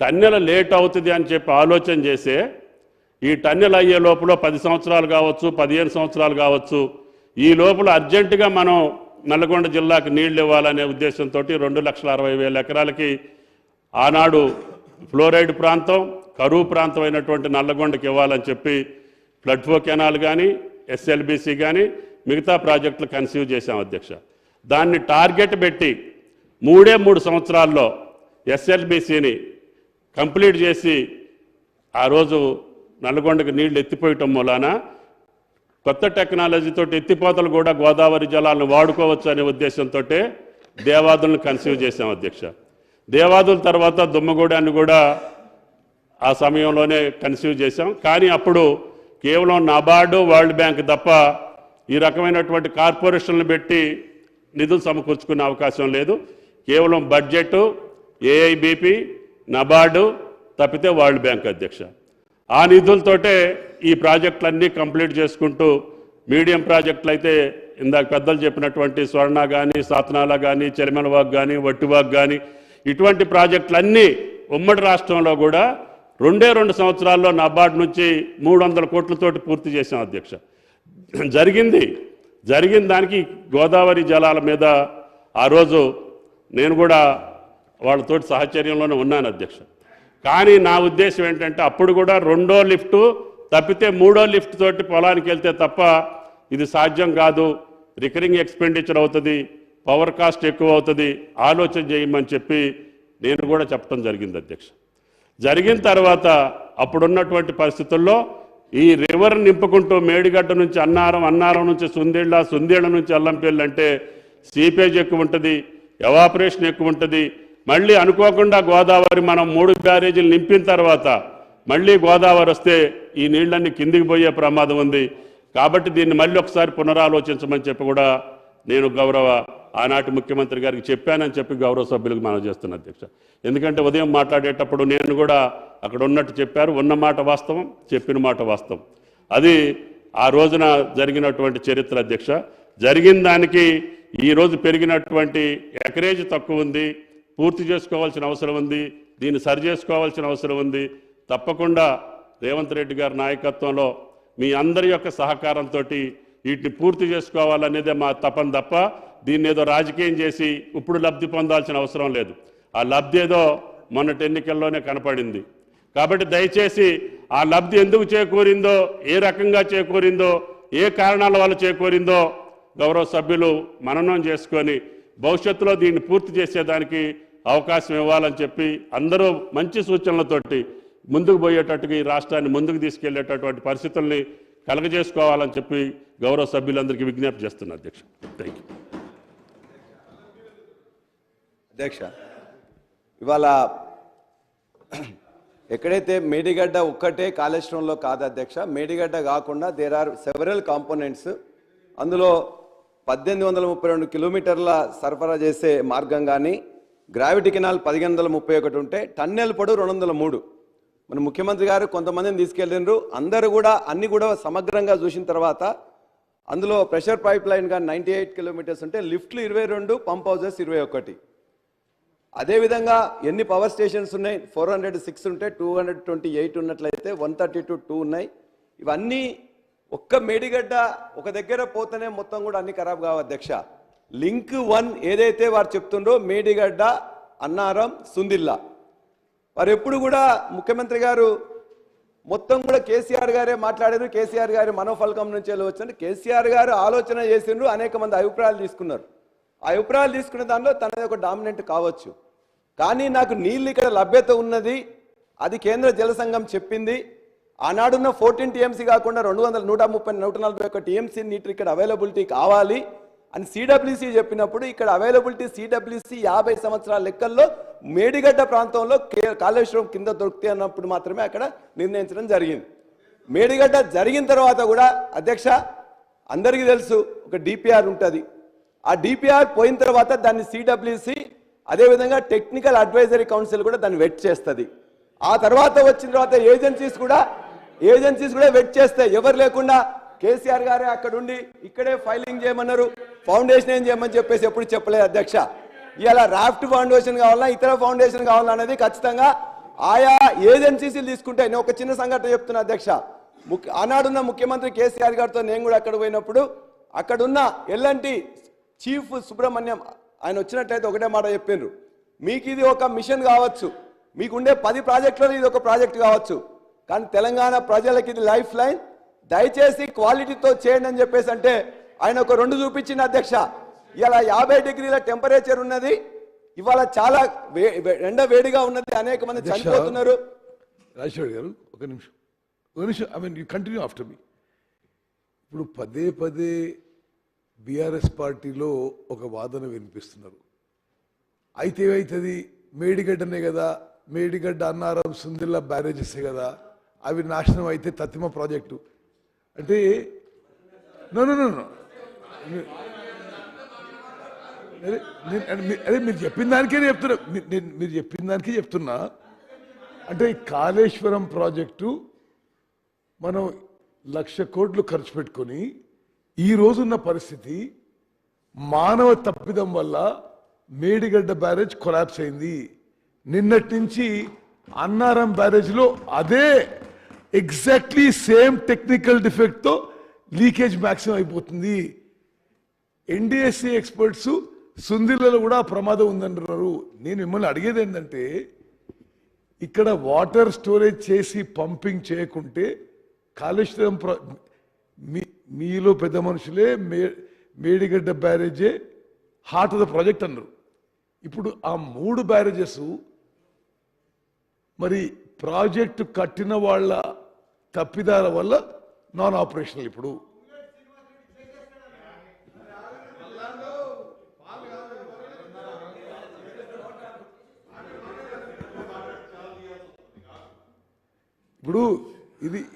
టన్నెల లేట్ అవుతుంది అని చెప్పి ఆలోచన చేసే ఈ టన్నెల్ అయ్యే లోపల 10 సంవత్సరాలు కావచ్చు, 15 సంవత్సరాలు కావచ్చు, ఈ లోపల అర్జెంటుగా మనం నల్గొండ జిల్లాకు నీళ్లు ఇవ్వాలనే ఉద్దేశంతో 2,60,000 ఎకరాలకి ఆనాడు ఫ్లోరైడ్ ప్రాంతం, కరువు ప్రాంతం అయినటువంటి నల్లగొండకి ఇవ్వాలని చెప్పి ఫ్లడ్ ఫ్లో కెనాల్ కానీ, ఎస్ఎల్బిసి కానీ మిగతా ప్రాజెక్టులు కన్సీవ్ చేశాం అధ్యక్ష. దాన్ని టార్గెట్ పెట్టి 3 సంవత్సరాల్లో ఎస్ఎల్బిసిని కంప్లీట్ చేసి ఆ రోజు నల్గొండకు నీళ్లు ఎత్తిపోయటం మూలాన కొత్త టెక్నాలజీతో ఎత్తిపోతలు కూడా గోదావరి జలాలను వాడుకోవచ్చు అనే ఉద్దేశంతో దేవాదులను కన్సీవ్ చేశాం అధ్యక్ష. దేవాదుల తర్వాత దుమ్మగూడాన్ని కూడా ఆ సమయంలోనే కన్సీవ్ చేశాం. కానీ అప్పుడు కేవలం నబార్డు, వరల్డ్ బ్యాంక్ తప్ప ఈ రకమైనటువంటి కార్పొరేషన్లు పెట్టి నిధులు సమకూర్చుకునే అవకాశం లేదు. కేవలం బడ్జెట్, ఏఐబిపి, నబార్డు తప్పితే వరల్డ్ బ్యాంక్ అధ్యక్ష. ఆ నిధులతోటే ఈ ప్రాజెక్టులన్నీ కంప్లీట్ చేసుకుంటూ మీడియం ప్రాజెక్టులు అయితే ఇందాక పెద్దలు చెప్పినటువంటి స్వర్ణ కానీ, సాతనాల కానీ, చెలిమలవాగ్ కానీ, వట్టివాగ్ కానీ ఇటువంటి ప్రాజెక్టులన్నీ ఉమ్మడి రాష్ట్రంలో కూడా 2 సంవత్సరాల్లో నబార్డు నుంచి 300 కోట్లతోటి పూర్తి చేశాం అధ్యక్ష. జరిగిన దానికి గోదావరి జలాల మీద ఆ రోజు నేను కూడా వాళ్ళతోటి సహచర్యంలోనే ఉన్నాను అధ్యక్ష. కానీ నా ఉద్దేశం ఏంటంటే అప్పుడు కూడా 2వ లిఫ్టు తప్పితే 3వ లిఫ్ట్ తోటి పొలానికి వెళ్తే తప్ప ఇది సాధ్యం కాదు, రికరింగ్ ఎక్స్పెండిచర్ అవుతుంది, పవర్ కాస్ట్ ఎక్కువ అవుతుంది, ఆలోచన చేయమని చెప్పి నేను కూడా చెప్పడం జరిగింది అధ్యక్ష. జరిగిన తర్వాత అప్పుడున్నటువంటి పరిస్థితుల్లో ఈ రివర్ నింపుకుంటూ మేడిగడ్డ నుంచి అన్నారం నుంచి సుందేళ్ల నుంచి అల్లంపల్లి అంటే సీపేజ్ ఎక్కువ ఉంటుంది, ఎవాపరేషన్ ఎక్కువ ఉంటుంది. మళ్ళీ అనుకోకుండా గోదావరి మనం 3 బ్యారేజీలు నింపిన తర్వాత మళ్ళీ గోదావరి వస్తే ఈ నీళ్ళన్నీ కిందికి పోయే ప్రమాదం ఉంది. కాబట్టి దీన్ని మళ్ళీ ఒకసారి పునరాలోచించమని చెప్పి కూడా నేను గౌరవ ఆనాటి ముఖ్యమంత్రి గారికి చెప్పానని చెప్పి గౌరవ సభ్యులకు మనం చేస్తున్న అధ్యక్ష. ఎందుకంటే ఉదయం మాట్లాడేటప్పుడు నేను కూడా అక్కడ ఉన్నట్టు చెప్పారు, ఉన్న మాట వాస్తవం, చెప్పిన మాట వాస్తవం. అది ఆ రోజున జరిగినటువంటి చరిత్ర అధ్యక్ష. జరిగిన దానికి ఈరోజు పెరిగినటువంటి ఎకరేజ్ తక్కువ ఉంది, పూర్తి చేసుకోవాల్సిన అవసరం ఉంది, దీన్ని సరి చేసుకోవాల్సిన అవసరం ఉంది. తప్పకుండా రేవంత్ రెడ్డి గారి నాయకత్వంలో మీ అందరి యొక్క సహకారంతో వీటిని పూర్తి చేసుకోవాలనేదే మా తపన తప్ప దీన్ని ఏదో రాజకీయం చేసి ఇప్పుడు లబ్ధి పొందాల్సిన అవసరం లేదు. ఆ లబ్ధి ఏదో మొన్నటి ఎన్నికల్లోనే కనపడింది. కాబట్టి దయచేసి ఆ లబ్ధి ఎందుకు చేకూరిందో, ఏ రకంగా చేకూరిందో, ఏ కారణాల వల్ల చేకూరిందో గౌరవ సభ్యులు మననం చేసుకొని భవిష్యత్తులో దీన్ని పూర్తి చేసేదానికి అవకాశం ఇవ్వాలని చెప్పి అందరూ మంచి సూచనలతోటి ముందుకు పోయేటట్టుగా ఈ రాష్ట్రాన్ని ముందుకు తీసుకెళ్లేటటువంటి పరిస్థితుల్ని కలగజేసుకోవాలని చెప్పి గౌరవ సభ్యులందరికీ విజ్ఞప్తి చేస్తున్నా అధ్యక్ష. థ్యాంక్ యూ అధ్యక్ష. ఇవాళ ఎక్కడైతే మేడిగడ్డ ఒక్కటే కాళేశ్వరంలో కాదు అధ్యక్ష, మేడిగడ్డ కాకుండా దేర్ ఆర్ సెవరల్ కాంపోనెంట్స్. అందులో 1832 కిలోమీటర్ల సరఫరా చేసే మార్గం కానీ, గ్రావిటీ కెనాల్ 1531 ఉంటే టన్నెల్ పొడవు 203. మన ముఖ్యమంత్రి గారు కొంతమందిని తీసుకెళ్ళినారు, అందరూ కూడా అన్ని కూడా సమగ్రంగా చూసిన తర్వాత అందులో ప్రెషర్ పైప్ లైన్ కానీ 98 కిలోమీటర్స్ ఉంటే, లిఫ్ట్లు 22, పంప్ హౌజెస్ 21. అదేవిధంగా ఎన్ని పవర్ స్టేషన్స్ ఉన్నాయి, 406 ఉంటే 228 ఉన్నట్లయితే 132 ఉన్నాయి. ఇవన్నీ ఒక్క మేడిగడ్డ ఒక దగ్గర పోతేనే మొత్తం కూడా అన్ని ఖరాబ్ కావు అధ్యక్ష. లింక్ 1 ఏదైతే వారు చెప్తుండ్రో మేడిగడ్డ, అన్నారం, సుందిల్లా, వారు ఎప్పుడు కూడా ముఖ్యమంత్రి గారు మొత్తం కూడా కేసీఆర్ గారే మాట్లాడారు. కేసీఆర్ గారి మనోఫలకం నుంచి వచ్చింది. కేసీఆర్ గారు ఆలోచన చేసిండ్రు, అనేక మంది అభిప్రాయాలు తీసుకున్నారు. ఆ అభిప్రాయాలు తీసుకునే దానిలో తనది ఒక డామినెంట్ కావచ్చు. కానీ నాకు నీళ్ళు ఇక్కడ లభ్యత ఉన్నది, అది కేంద్ర జల సంఘం చెప్పింది. ఆనాడున్న 14 టీఎంసీ కాకుండా 141 టీఎంసీ నీటి ఇక్కడ అవైలబిలిటీ కావాలి అని సిడబ్ల్యూసీ చెప్పినప్పుడు ఇక్కడ అవైలబిలిటీ సిడబ్ల్యూసీ 50 సంవత్సరాల లెక్కల్లో మేడిగడ్డ ప్రాంతంలో కాళేశ్వరం కింద దొరికితే అన్నప్పుడు మాత్రమే అక్కడ నిర్ణయించడం జరిగింది. మేడిగడ్డ జరిగిన తర్వాత కూడా అధ్యక్ష అందరికీ తెలుసు ఒక డిపిఆర్ ఉంటుంది. ఆ డిపిఆర్ పోయిన తర్వాత దాన్ని సిడబ్ల్యూసీ అదేవిధంగా టెక్నికల్ అడ్వైజరీ కౌన్సిల్ కూడా దాన్ని వెట్ చేస్తుంది. ఆ తర్వాత వచ్చిన తర్వాత ఏజెన్సీస్ కూడా వెట్ చేస్తాయి. ఎవరు లేకుండా కేసీఆర్ గారే అక్కడ ఉండి ఇక్కడే ఫైలింగ్ చేయమన్నారు, ఫౌండేషన్ ఏం చేయమని చెప్పేసి ఎప్పుడు చెప్పలేదు అధ్యక్ష. ఇలా రాఫ్ట్ ఫౌండేషన్ కావాలన్నా ఇతర ఫౌండేషన్ కావాలన్నా అనేది ఖచ్చితంగా ఆయా ఏజెన్సీస్ తీసుకుంటే. నేను ఒక చిన్న సంఘటన చెప్తున్నా అధ్యక్ష. ఆనాడున్న ముఖ్యమంత్రి కేసీఆర్ గారితో నేను కూడా అక్కడ పోయినప్పుడు అక్కడున్న ఎల్ఎన్టీ చీఫ్ సుబ్రహ్మణ్యం ఆయన వచ్చినట్లయితే ఒకటే మాట చెప్పిండ్రు, మీకు ఇది ఒక మిషన్ కావచ్చు, మీకుండే 10 ప్రాజెక్టులలో ఇది ఒక ప్రాజెక్ట్ కావచ్చు, కానీ తెలంగాణ ప్రజలకి ఇది లైఫ్ లైన్, దయచేసి క్వాలిటీతో చేయండి అని చెప్పేసి అంటే ఆయన ఒక 2 చూపించింది అధ్యక్ష. ఇలా 50 డిగ్రీల టెంపరేచర్ ఉన్నది, ఇవాళ చాలా ఎండ వేడిగా ఉన్నది, అనేక మంది చనిపోతున్నారు. రాజశేఖర్ గారు ఒక నిమిషం I mean you continue after me. ఇప్పుడు పదే పదే బీఆర్ఎస్ పార్టీలో ఒక వాదన వినిపిస్తున్నారు. అయితే ఏమవుతుంది, మేడిగడ్డనే కదా, మేడిగడ్డ అన్నారం సుందిల్ల బ్యారేజెసే కదా, అవి నాశనం అయితే తత్తిమ ప్రాజెక్టు అంటే నో అదే మీరు చెప్పిన దానికే చెప్తున్నా, మీరు చెప్పిన దానికే చెప్తున్నా. అంటే ఈ కాళేశ్వరం ప్రాజెక్టు మనం 1,00,000 కోట్లు ఖర్చు పెట్టుకొని ఈ రోజున్న పరిస్థితి మానవ తప్పిదం వల్ల మేడిగడ్డ బ్యారేజ్ కొలాప్స్ అయింది. నిన్నటి నుంచి అన్నారం బ్యారేజ్లో అదే ఎగ్జాక్ట్లీ సేమ్ టెక్నికల్ డిఫెక్ట్తో లీకేజ్ మ్యాక్సిమం అయిపోతుంది. ఎన్డీఎస్సీ ఎక్స్పర్ట్స్ సుందిల్లలో కూడా ప్రమాదం ఉందంటున్నారు. నేను మిమ్మల్ని అడిగేది ఏంటంటే, ఇక్కడ వాటర్ స్టోరేజ్ చేసి పంపింగ్ చేయకుంటే కాళేశ్వరం మీలో పెద్ద మనుషులే మేడిగడ్డ బ్యారేజే హార్ట్ ఆఫ్ ద ప్రాజెక్ట్ అన్నారు. ఇప్పుడు ఆ 3 బ్యారేజెస్ మరి ప్రాజెక్టు కట్టిన వాళ్ళ తప్పిదాల వల్ల నాన్ ఆపరేషనల్. ఇప్పుడు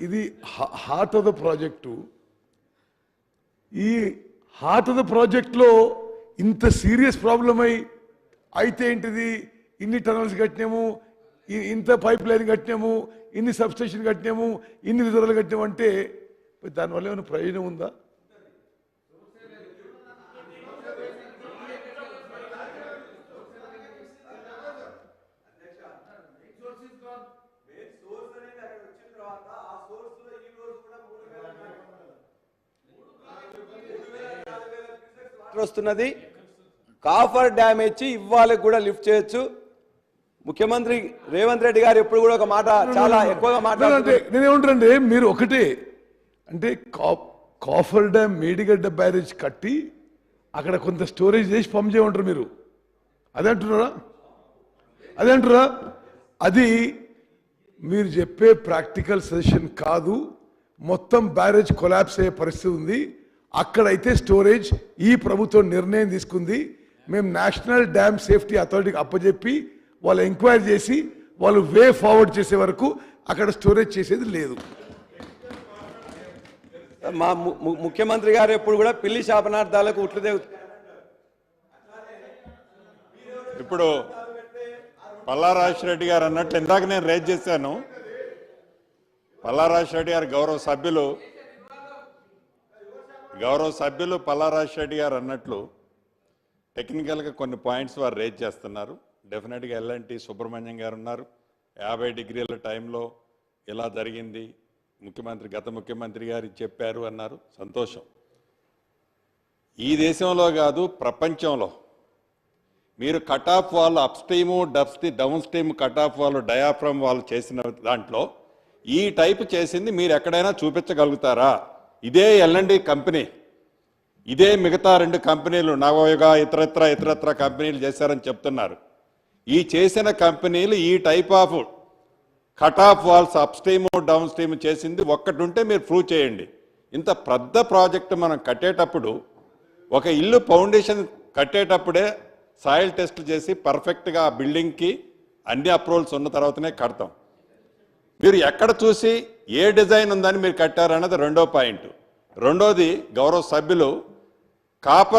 ఇది హార్ట్ ఆఫ్ ద ప్రాజెక్టు. ఈ హార్ట్ ఆఫ్ ద ప్రాజెక్ట్లో ఇంత సీరియస్ ప్రాబ్లం అయితే ఏంటిది, ఇన్ని టనల్స్ కట్టినాము, ఇంత పైప్ లైన్ కట్టినాము, ఇన్ని సబ్స్టేషన్ కట్టినాము, ఇన్ని రిజర్వులు కట్టినాము అంటే దానివల్ల ఏమైనా ప్రయోజనం ఉందా? వస్తున్నది, కాఫర్ డ్యామేజ్ ఇవ్వాలి కూడా లిఫ్ట్ చేయొచ్చు. ముఖ్యమంత్రి రేవంత్ రెడ్డి గారు ఎప్పుడు కూడా ఒక మాట చాలా ఎక్కువగా మాట్లాడుతుంటే నేనేమంటానంటే, మీరు ఒకటే అంటే కాఫర్ డ్యామ్ మేడిగడ్డ బ్యారేజ్ కట్టి అక్కడ కొంత స్టోరేజ్ చేసి పంప్ చేయమంటారు మీరు, అదే అంటున్నారా? అది మీరు చెప్పే ప్రాక్టికల్ సజెషన్ కాదు. మొత్తం బ్యారేజ్ కొలాప్స్ అయ్యే పరిస్థితి ఉంది. అక్కడైతే స్టోరేజ్ ఈ ప్రభుత్వం నిర్ణయం తీసుకుంది. మేము నేషనల్ డ్యామ్ సేఫ్టీ అథారిటీకి అప్పచెప్పి వాళ్ళు ఎంక్వైరీ చేసి వాళ్ళు వే ఫార్వర్డ్ చేసే వరకు అక్కడ స్టోరేజ్ చేసేది లేదు. మా ముఖ్యమంత్రి గారు ఎప్పుడు కూడా పిల్లి శాపనార్థాలకు ఉట్లుదే. ఇప్పుడు పల్లా రాజశేఖర్ గారు అన్నట్టు ఇందాక నేను రేజ్ చేశాను. పల్లా రాజశేఖర్ గారు గౌరవ సభ్యులు పల్లా రాజశేఖర్ గారు అన్నట్లు టెక్నికల్గా కొన్ని పాయింట్స్ వారు రేజ్ చేస్తున్నారు. డెఫినెట్గా ఎల్ఎన్టీ సుబ్రహ్మణ్యం గారు ఉన్నారు. 50 డిగ్రీల టైంలో ఇలా జరిగింది, గత ముఖ్యమంత్రి గారు చెప్పారు అన్నారు. సంతోషం. ఈ దేశంలో కాదు ప్రపంచంలో మీరు కట్ ఆఫ్ వాళ్ళు up stream downstream cut of వాళ్ళు డయాఫ్రమ్ వాళ్ళు చేసిన దాంట్లో ఈ టైపు చేసింది మీరు ఎక్కడైనా చూపించగలుగుతారా? ఇదే ఎల్ఎన్టీ కంపెనీ, ఇదే మిగతా 2 కంపెనీలు నవయుగ ఇతరత్ర కంపెనీలు చేశారని చెప్తున్నారు. ఈ చేసిన కంపెనీలు ఈ type of cut off walls upstream downstream చేసింది ఒక్కటి ఉంటే మీరు ప్రూవ్ చేయండి. ఇంత పెద్ద ప్రాజెక్టు మనం కట్టేటప్పుడు, ఒక ఇల్లు ఫౌండేషన్ కట్టేటప్పుడే సాయిల్ టెస్ట్ చేసి పర్ఫెక్ట్గా ఆ బిల్డింగ్కి అన్ని అప్రూవల్స్ ఉన్న తర్వాతనే కడతాం. మీరు ఎక్కడ చూసి ఏ డిజైన్ ఉందని మీరు కట్టారన్నది రెండో పాయింట్. రెండోది, గౌరవ సభ్యులు కాపర్